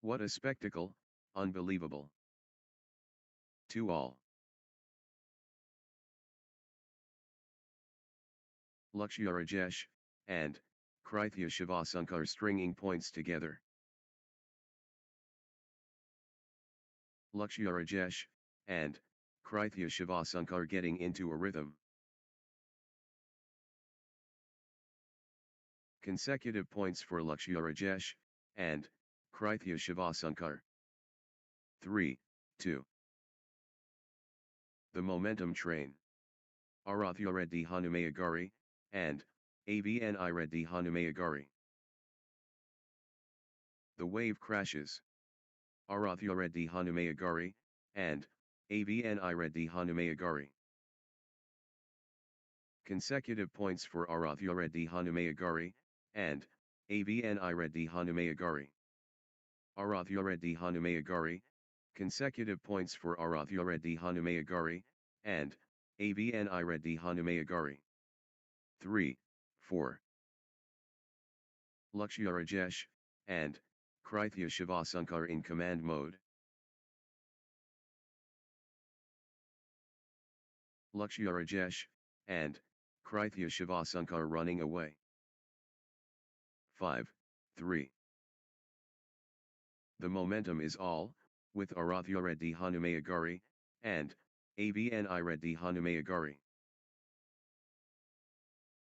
What a spectacle, unbelievable. To all. Lakshya Rajesh, and, Krithya Shivasunkar stringing points together. Lakshya Rajesh, and, Krithya Shivasunkar getting into a rhythm. Consecutive points for Lakshya Rajesh, and, Krithya Shivasunkar. 3-2. The momentum train. Arathya Reddy Hanumayagari, and, Avni Reddy Hanumayagari. The wave crashes. Arathya Reddy Hanumayagari, and, Avni Reddy Hanumayagari. Consecutive points for Arathya Reddy Hanumayagari, and, Avni Reddy Hanumayagari. Arathya Reddy Hanumayagari, consecutive points for Arathya Reddy Hanumayagari, and, Avni Reddy Hanumayagari. 3-4. Lakshya Rajesh, and, Krithya Shivasunkar in command mode. Lakshya Rajesh, and, Krithya Shivasunkar running away. 5-3. The momentum is all, with Arathya Reddy Hanumayagari, and, Avni Reddy Hanumayagari.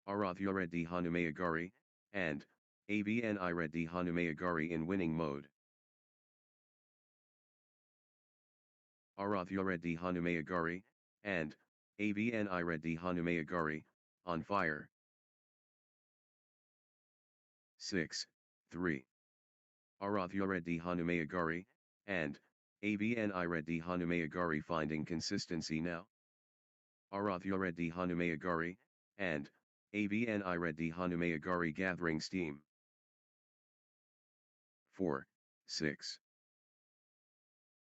Arathya Reddy Hanumayagari, and, Avni Reddy Hanumayagari in winning mode. Arathya Reddy Hanumayagari, and, Avni Reddy Hanumayagari, on fire. 6-3. Arathya Reddy Hanumayagari, and, Avni Reddy Hanumayagari finding consistency now. Arathya Reddy Hanumayagari, and, Avni Reddy Hanumayagari gathering steam. 4-6.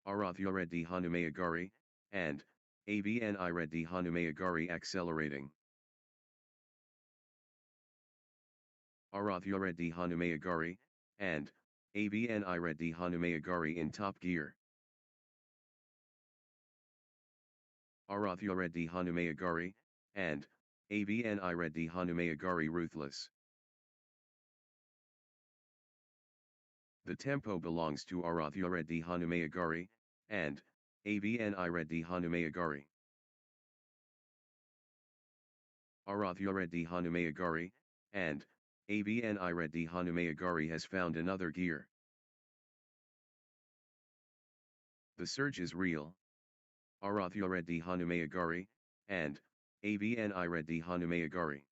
Arathya Reddy Hanumayagari, and, Avni Reddy Hanumayagari accelerating. Arathya Reddy Hanumayagari, and, Avni Reddy Hanumayagari in top gear. Arathya Reddy Hanumayagari, and, Avni Reddy Hanumayagari ruthless. The tempo belongs to Arathya Reddy Hanumayagari, and, Avni Reddy Hanumayagari. Arathya Reddy Hanumayagari, and, Avni Reddy Hanumayagari has found another gear. The surge is real. Arathya Reddy Hanumayagari, and, Avni Reddy Hanumayagari.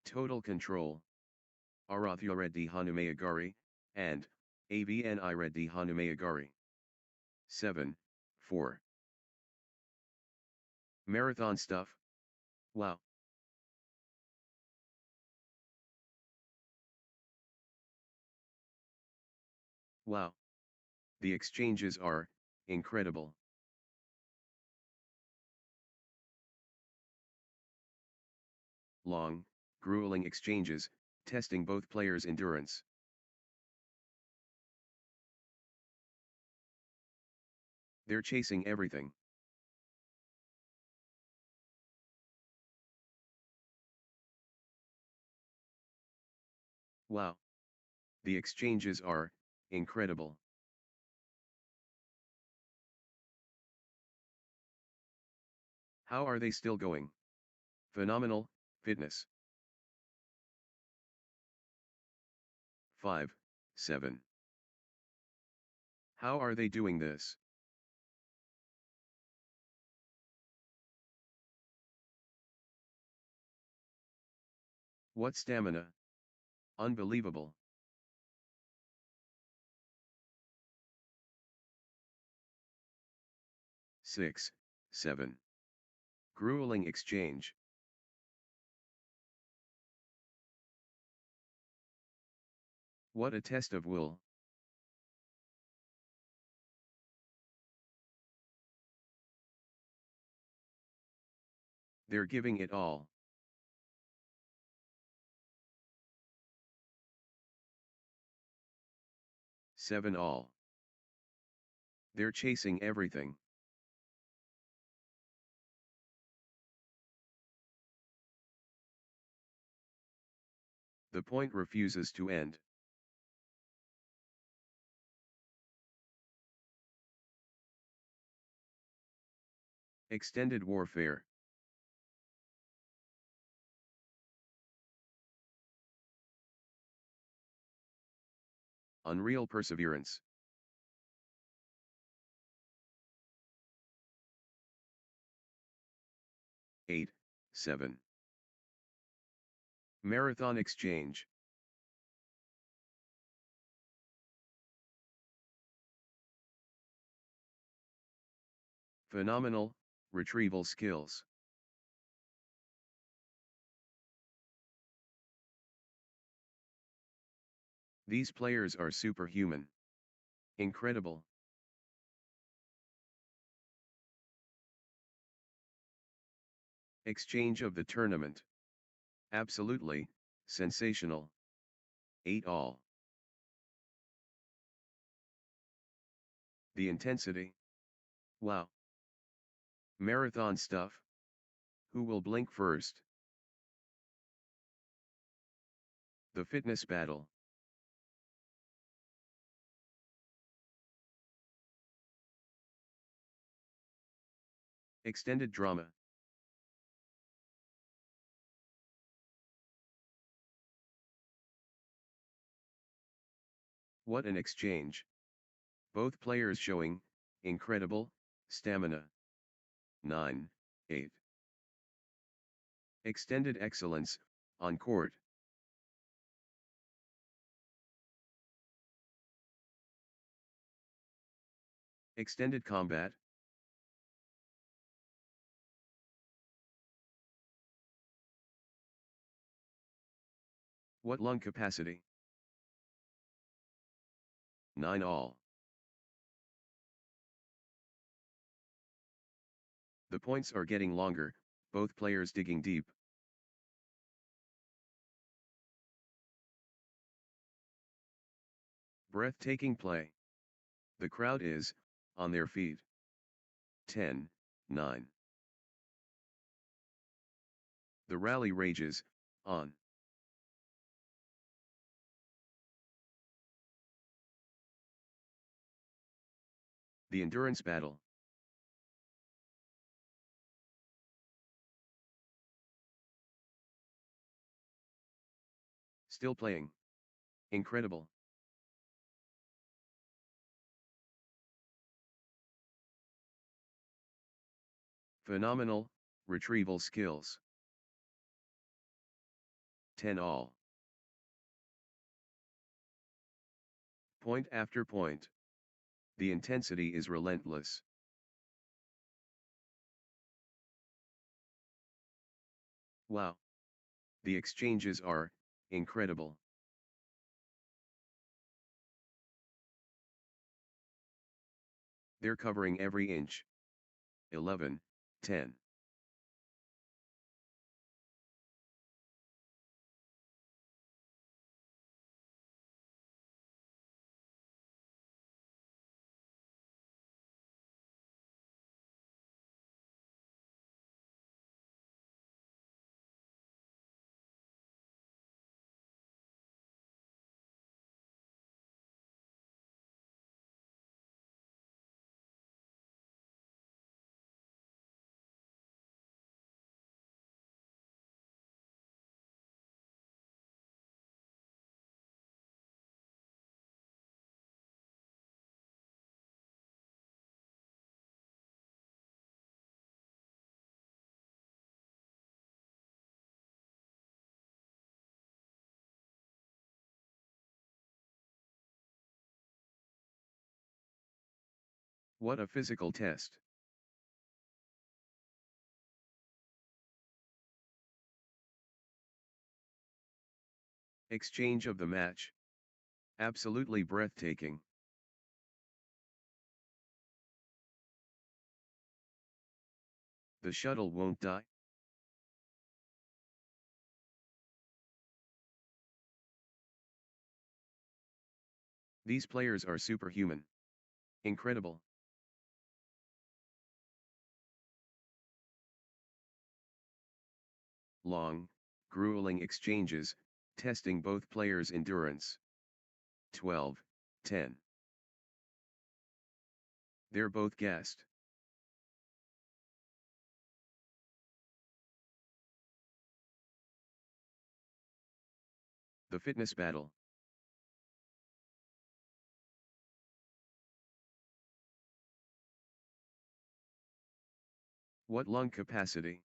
Total control. Arathya Reddy Hanumayagari, and, Avni Reddy Hanumayagari. 7-4. Marathon stuff. Wow. Wow. The exchanges are incredible. Long, grueling exchanges, testing both players' endurance. They're chasing everything. Wow. The exchanges are incredible. How are they still going? Phenomenal, fitness. 5-7. How are they doing this? What stamina? Unbelievable. 6, 7. Grueling exchange. What a test of will. They're giving it all. Seven all. They're chasing everything. The point refuses to end. Extended warfare. Unreal perseverance. Eight, 7. Marathon exchange. Phenomenal retrieval skills. These players are superhuman. Incredible. Exchange of the tournament. Absolutely sensational. 8 all. The intensity. Wow. Marathon stuff. Who will blink first? The fitness battle. Extended drama. What an exchange. Both players showing incredible stamina. 9, 8. Extended excellence on court. Extended combat. What lung capacity? 9 all. The points are getting longer, both players digging deep. Breathtaking play. The crowd is on their feet. 10, 9. The rally rages on. The endurance battle. Still playing. Incredible. Phenomenal retrieval skills. 10 all. Point after point. The intensity is relentless. Wow. The exchanges are incredible. They're covering every inch. 11, 10. What a physical test. Exchange of the match. Absolutely breathtaking. The shuttle won't die. These players are superhuman. Incredible. Long, grueling exchanges, testing both players' endurance. 12-10. They're both gassed. The fitness battle. What lung capacity?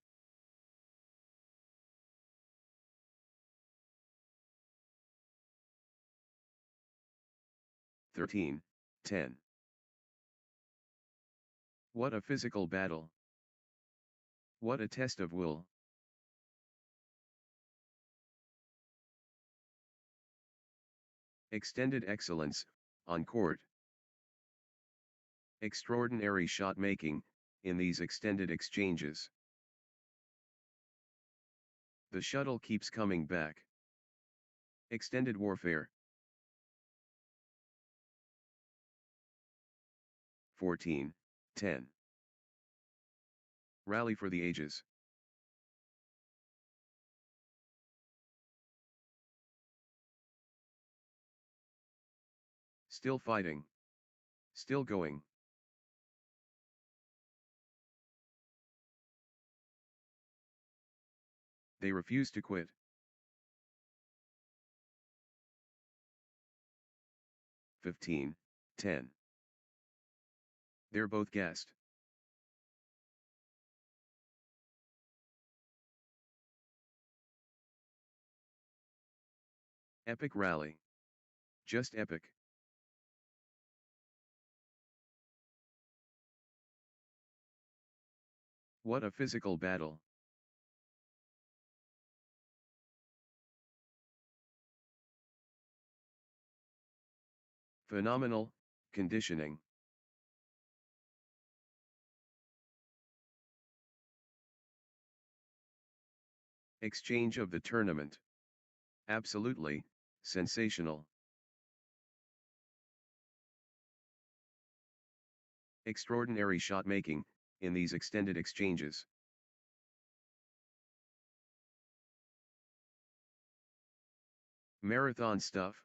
(13-10). What a physical battle. What a test of will. Extended excellence, on court. Extraordinary shot making, in these extended exchanges. The shuttle keeps coming back. Extended warfare. 14-10. Rally for the ages. Still fighting. Still going. They refuse to quit. (15-10). They're both gassed. Epic rally. Just epic. What a physical battle. Phenomenal, conditioning. Exchange of the tournament. Absolutely, sensational. Extraordinary shot making, in these extended exchanges. Marathon stuff.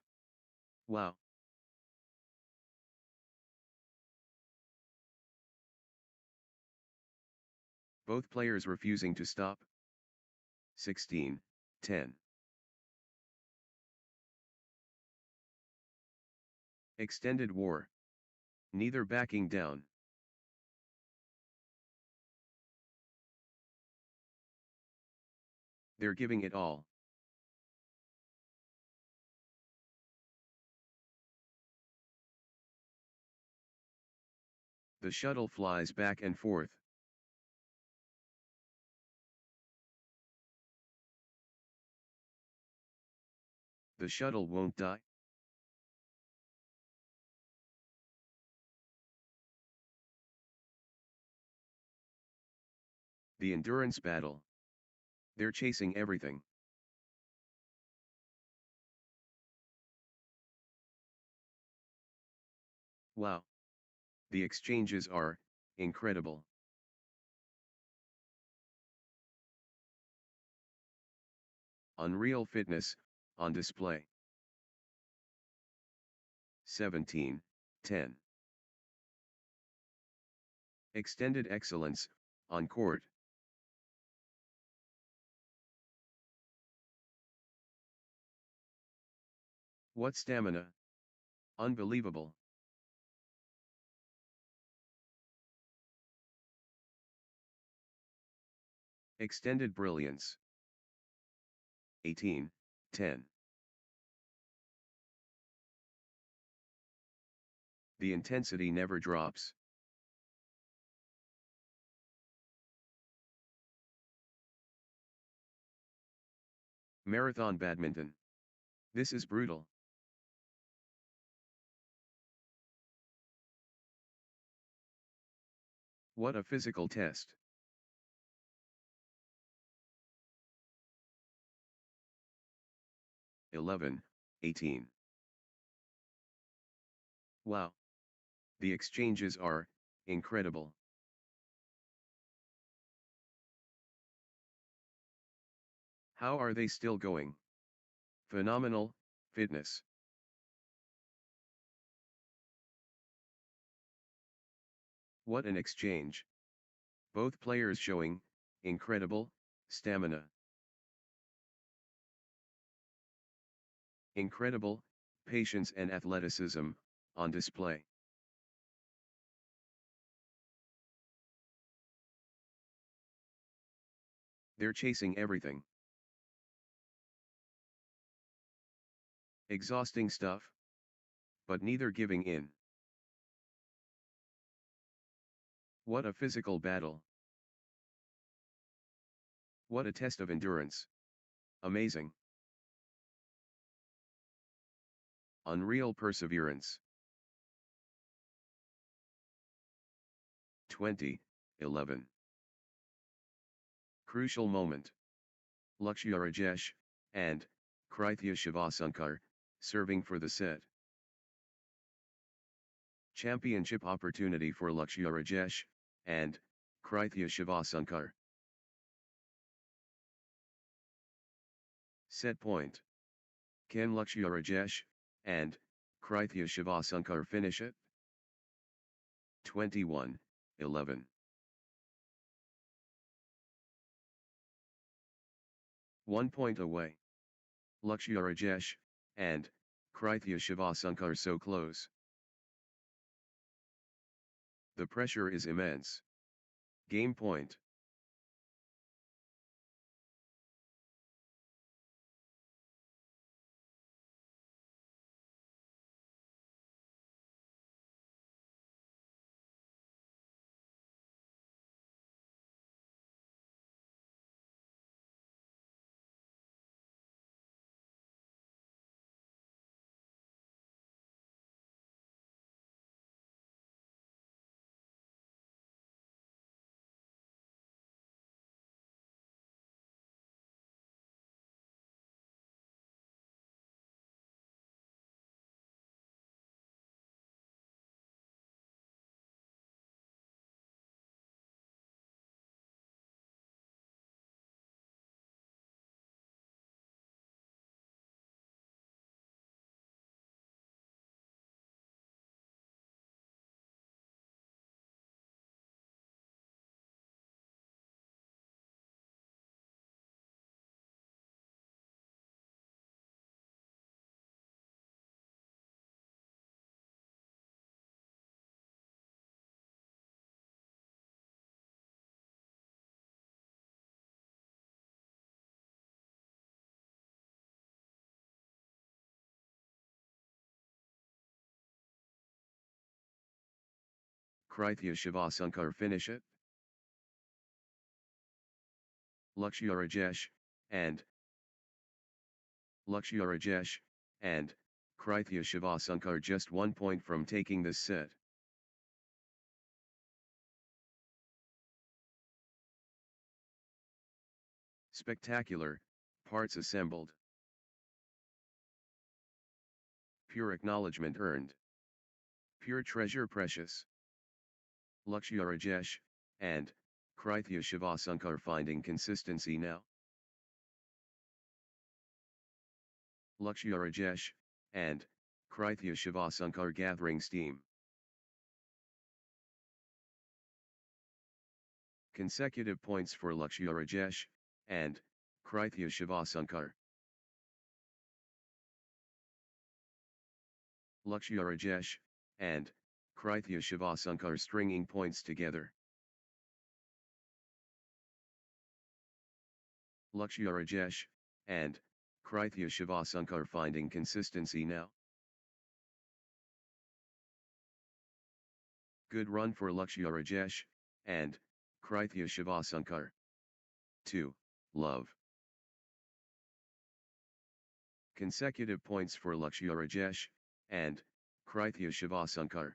Wow. Both players refusing to stop. 16-10. Extended war. Neither backing down. They're giving it all. The shuttle flies back and forth. The shuttle won't die. The endurance battle. They're chasing everything. Wow. The exchanges are incredible. Unreal fitness on display. 17-10. Extended excellence on court. What stamina! Unbelievable. Extended brilliance. 18-10. The intensity never drops. Marathon badminton. This is brutal. What a physical test. 11-18. Wow. The exchanges are incredible. How are they still going? Phenomenal fitness. What an exchange. Both players showing incredible stamina. Incredible patience and athleticism on display. They're chasing everything. Exhausting stuff. But neither giving in. What a physical battle. What a test of endurance. Amazing. Unreal perseverance. 20-11. Crucial moment. Lakshya Rajesh and Krithya Shivasunkar serving for the set. Championship opportunity for Lakshya Rajesh and Krithya Shivasunkar. Set point. Can Lakshya Rajesh and Krithya Shivasunkar finish it? 21-11. 1 point away. Lakshya Rajesh and Krithya Shivasunkar so close. The pressure is immense. Game point. Krithya Shivasunkar finish it? Lakshya Rajesh and Krithya Shivasunkar just 1 point from taking this set. Spectacular parts assembled. Pure acknowledgement earned. Pure treasure precious. Lakshya Rajesh and Krithya Shivasunkar finding consistency now. Lakshya Rajesh and Krithya Shivasunkar gathering steam. Consecutive points for Lakshya Rajesh and Krithya Shivasunkar. Lakshya Rajesh and Krithya Shivasunkar stringing points together. Lakshya Rajesh and Krithya Shivasunkar finding consistency now. Good run for Lakshya Rajesh and Krithya Shivasunkar. 2. Love. Consecutive points for Lakshya Rajesh, and Krithya Shivasankar.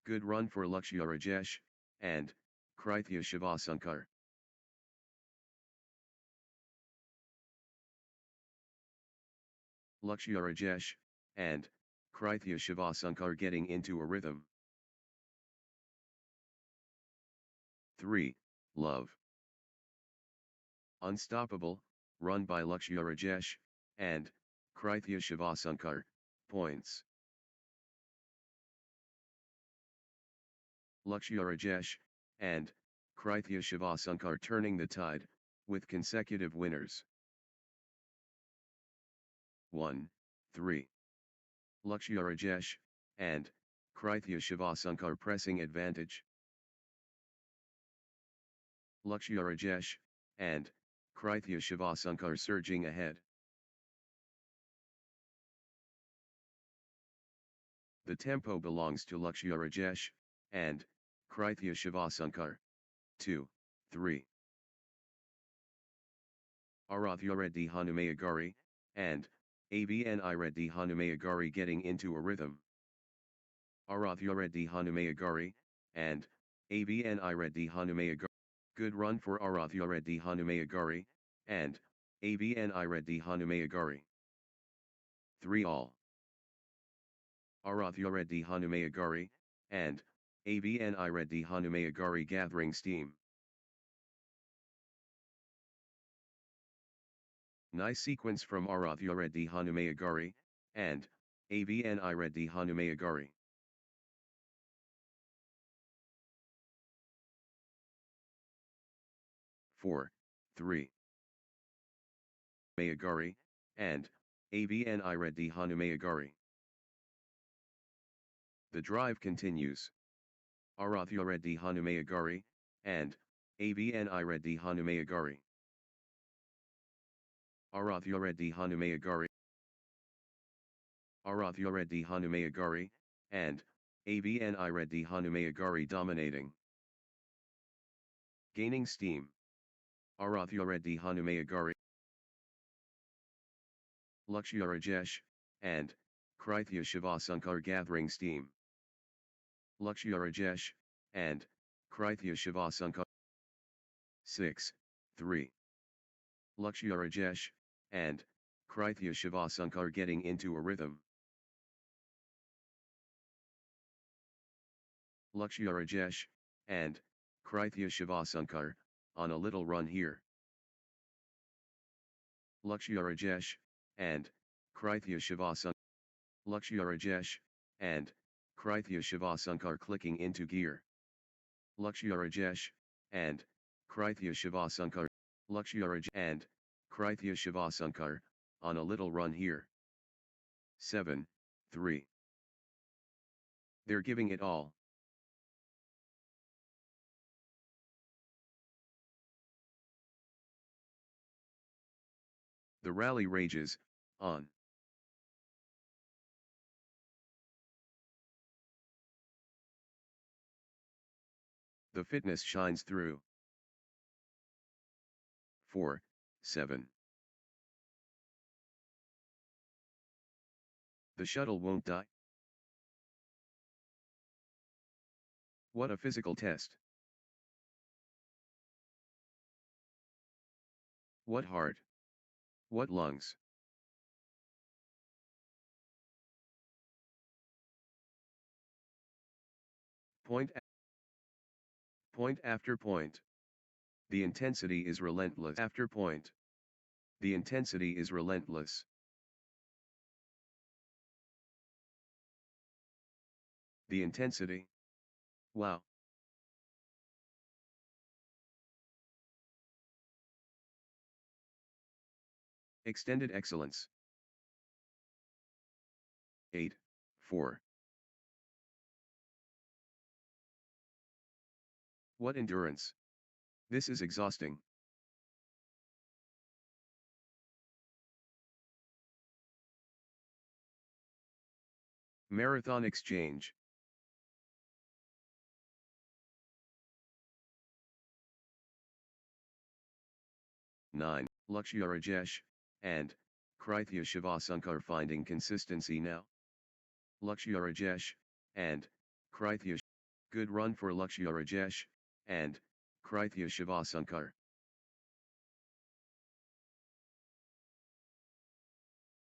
Good run for Lakshya Rajesh, and Krithya Shivasankar. Lakshya Rajesh, and Krithya Shivasankar getting into a rhythm. 3. Love. Unstoppable, run by Lakshya Rajesh, and Krithya Shivasankar, points. Lakshya Rajesh, and Krithya Shivasankar turning the tide, with consecutive winners. 1, 3. Lakshya Rajesh, and Krithya Shivasankar pressing advantage. Lakshya Rajesh, and Krithya Shivasankar surging ahead. The tempo belongs to Lakshya Rajesh, and Krithya Shivasankar. 2, 3. Arathya Reddy Hanumayagari, and Avni Reddy Hanumayagari getting into a rhythm. Arathya Reddy Hanumayagari, and Avni Reddy Hanumayagari. Good run for Arathya Reddy Hanumayagari, and Avni Reddy Hanumayagari. 3 all. Arathya Reddy Hanumayagari, and Avni Reddy Hanumayagari gathering steam. Nice sequence from Arathya Reddy Hanumayagari, and Avni Reddy Hanumayagari. Four, 3. Mayagari, and Avni Reddy Hanumayagari. The drive continues. Arathya Reddy Hanumayagari, and Avni Reddy Hanumayagari. Arathya Reddy Hanumayagari. Arathya Reddy Hanumayagari, and Avni Reddy Hanumayagari dominating. Gaining steam. Arathya Reddy Hanumayagari. Lakshya Rajesh, and Krithya Shivasankar gathering steam. Lakshya Rajesh, and Krithya Shivasankar. 6, 3. Lakshya Rajesh, and Krithya Shivasankar getting into a rhythm. Lakshya Rajesh, and Krithya Shivasankar, on a little run here. Lakshya Rajesh, and Krithya Shivasankar. Lakshya Rajesh, and Krithya Shivasankar clicking into gear. Lakshya Rajesh, and Krithya Shivasankar. Lakshya Rajesh, and Krithya Shivasankar, on a little run here. 7, 3. They're giving it all. The rally rages, on. The fitness shines through. 4, 7. The shuttle won't die. What a physical test. What heart. What lungs. Point after point. The intensity is relentless. After point. The intensity is relentless. The intensity. Wow. Extended excellence. 8, 4. What endurance. This is exhausting. Marathon exchange. 9. Lakshya Rajesh, and, Krithya Shivasunkar finding consistency now. Lakshya Rajesh, and, Krithya. Good run for Lakshya Rajesh, and, Krithya Shivasunkar.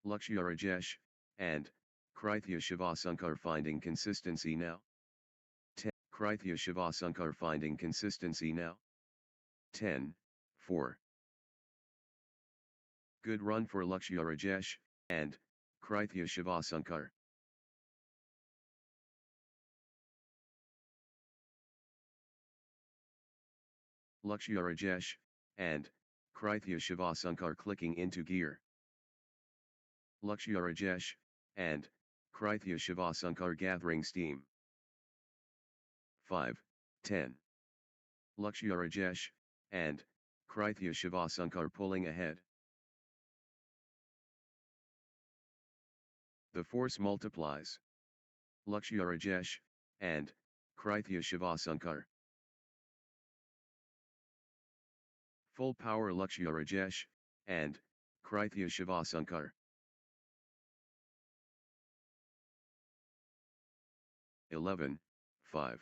Lakshya Rajesh, and, Krithya Shivasunkar finding consistency now. 10. Krithya Shivasunkar finding consistency now. 10, 4. Good run for Lakshya Rajesh, and, Krithya Shivasunkar. Lakshya Rajesh, and, Krithya Shivasunkar clicking into gear. Lakshya Rajesh, and, Krithya Shivasunkar gathering steam. 5, 10. Lakshya Rajesh, and, Krithya Shivasunkar pulling ahead. The force multiplies. Lakshya Rajesh, and, Krithya Shivasunkar. Full power Lakshya Rajesh, and, Krithya Shivasunkar. 11, 5.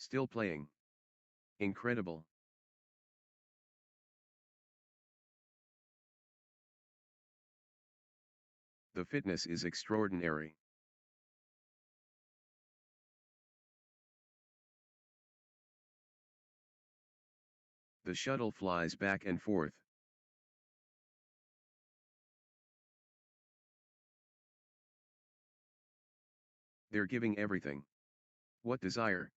Still playing. Incredible. The fitness is extraordinary. The shuttle flies back and forth. They're giving everything. What desire?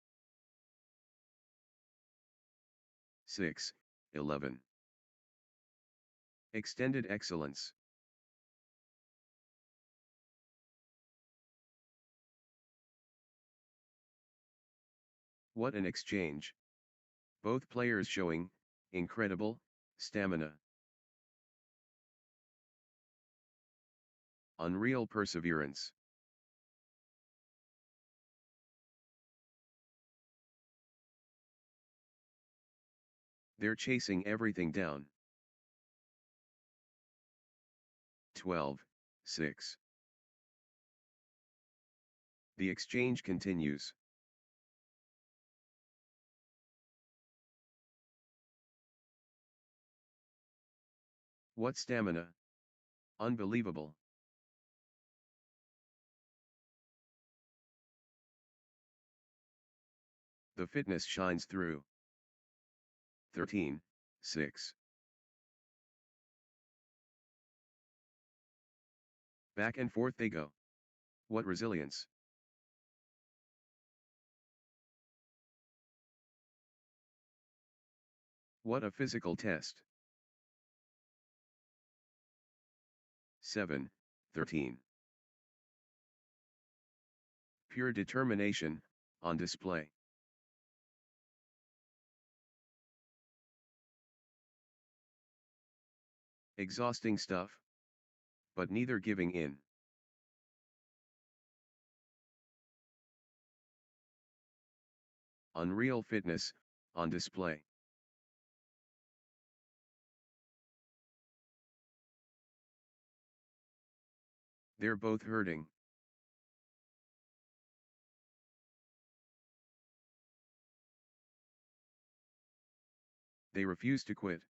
6, 11. Extended excellence. What an exchange. Both players showing incredible stamina. Unreal perseverance. They're chasing everything down. 12, 6. The exchange continues. What stamina! Unbelievable. The fitness shines through. 13, 6. Back and forth they go. What resilience! What a physical test! 7, 13. Pure determination, on display. Exhausting stuff. But neither giving in. Unreal fitness, on display. They're both hurting. They refuse to quit.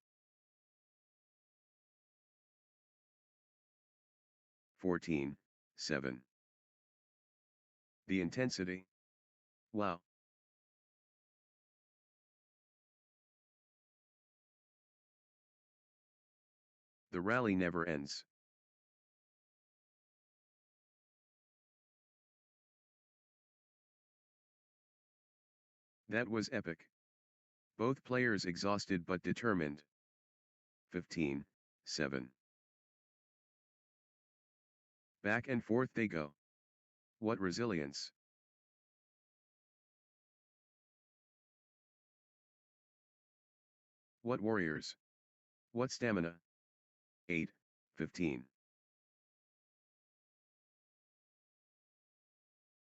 14, 7. The intensity. Wow. The rally never ends. That was epic. Both players exhausted but determined. 15, 7. Back and forth they go. What resilience. What warriors. What stamina. 8, 15.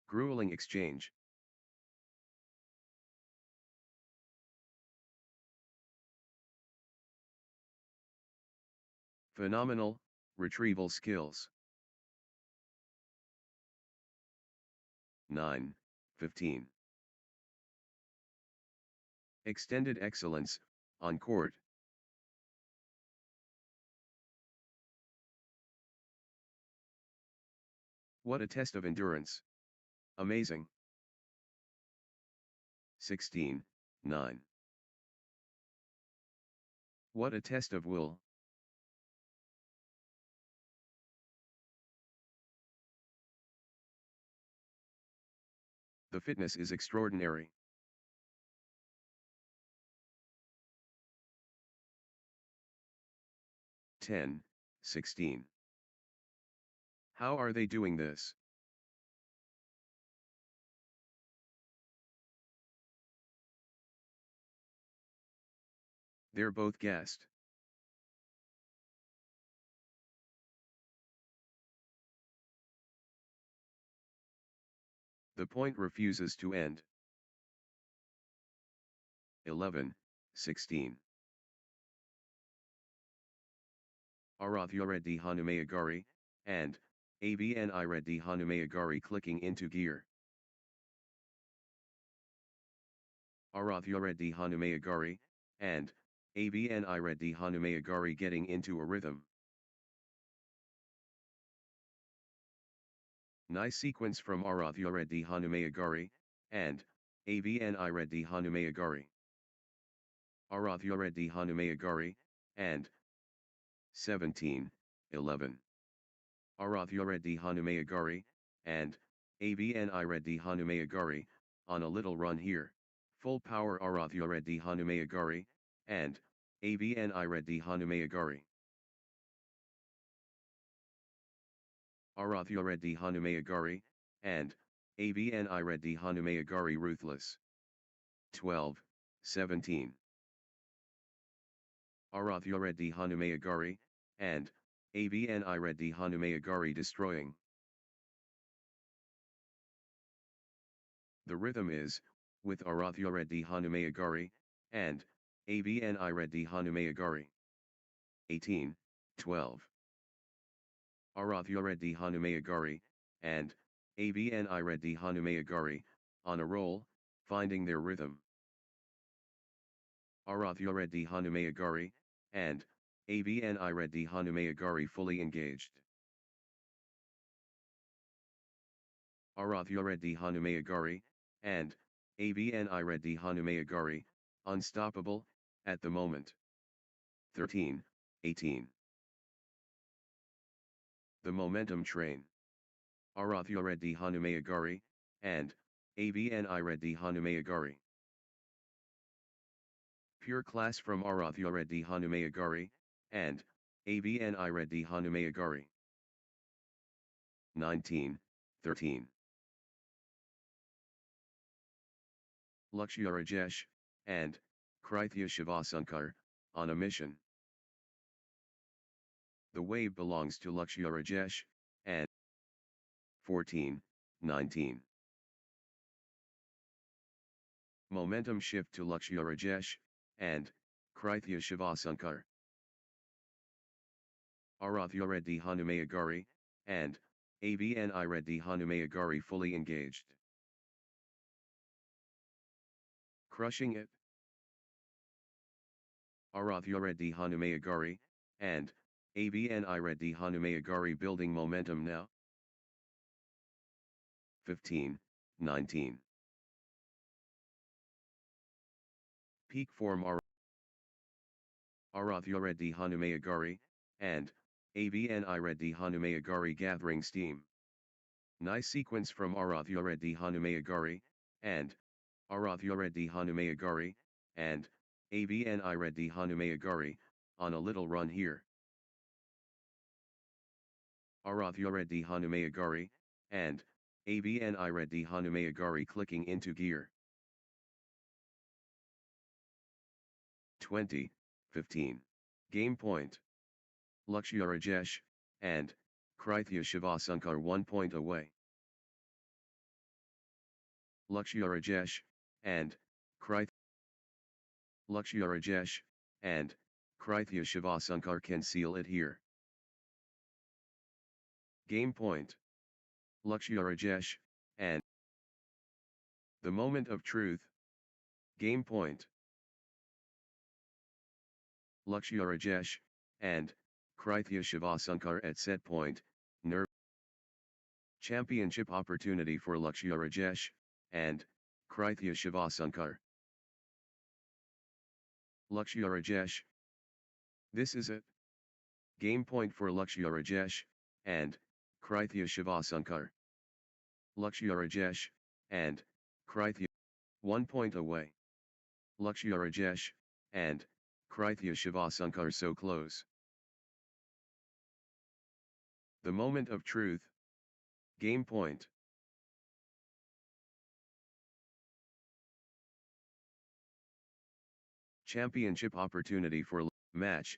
Grueling exchange. Phenomenal, retrieval skills. 9, 15. Extended excellence, on court. What a test of endurance. Amazing. 16, 9. What a test of will. The fitness is extraordinary. 10, 16. How are they doing this? They're both gassed. The point refuses to end. 11, 16. Arathureddy Hanumayagari, and, Avni Reddy Hanumayagari clicking into gear. Arathureddy Hanumayagari, and, Avni Reddy Hanumayagari getting into a rhythm. Nice sequence from Arathureddy Hanumayagari, and, Avni Reddy Hanumayagari. Arathureddy Hanumayagari, and, 17, 11. Arathureddy Hanumayagari, and, Avni Reddy Hanumayagari, on a little run here. Full power Arathureddy Hanumayagari, and, Avni Reddy Hanumayagari. Arathureddy Hanumayagari, and, Avni Reddy Hanumayagari ruthless. 12, 17. Arathureddy Hanumayagari, and, Avni Reddy Hanumayagari destroying. The rhythm is, with Arathureddy Hanumayagari, and, Avni Reddy Hanumayagari. 18, 12. Arathureddy Hanumayagari, and, Avni Reddy Hanumayagari, on a roll, finding their rhythm. Arathureddy Hanumayagari, and, Avni Reddy Hanumayagari fully engaged. Arathureddy Hanumayagari, and, Avni Reddy Hanumayagari, unstoppable, at the moment. 13, 18. The momentum train. Arathureddy Hanumayagari, and, Avni Reddy Hanumayagari. Pure class from Arathureddy Hanumayagari, and, Avni Reddy Hanumayagari. 19, 13. Lakshya Rajesh, and, Krithya Shivasunkar, on a mission. The wave belongs to Lakshya Rajesh, and 14, 19. Momentum shift to Lakshya Rajesh, and, Krithya Shivasunkar. Arathureddy Hanumayagari, and, Avni Reddy Hanumayagari fully engaged. Crushing it. Arathureddy Hanumayagari, and, Avni Reddy Hanumayagari building momentum now. 15, 19. Peak form Arathureddy Hanumayagari, and Avni Reddy Hanumayagari gathering steam. Nice sequence from Arathureddy Hanumayagari, and Arathureddy Hanumayagari, and Avni Reddy Hanumayagari, on a little run here. Arathureddy Hanumayagari, and Avni Reddy Hanumayagari clicking into gear. 20, 15. Game point. Lakshya Rajesh, and Krithya Shivasunkar 1 point away. Lakshya Rajesh, and Krithya and Krithya Shivasunkar can seal it here. Game point. Lakshya Rajesh, and the moment of truth. Game point. Lakshya Rajesh, and Krithya Shivasunkar at set point, nerve. Championship opportunity for Lakshya Rajesh, and Krithya Shivasunkar. Lakshya Rajesh. This is it. Game point for Lakshya Rajesh, and Krithya Shivasunkar. Lakshya Rajesh, and Krithya, 1 point away. Lakshya Rajesh, and Krithya Shivasunkar so close. The moment of truth. Game point. Championship opportunity for match.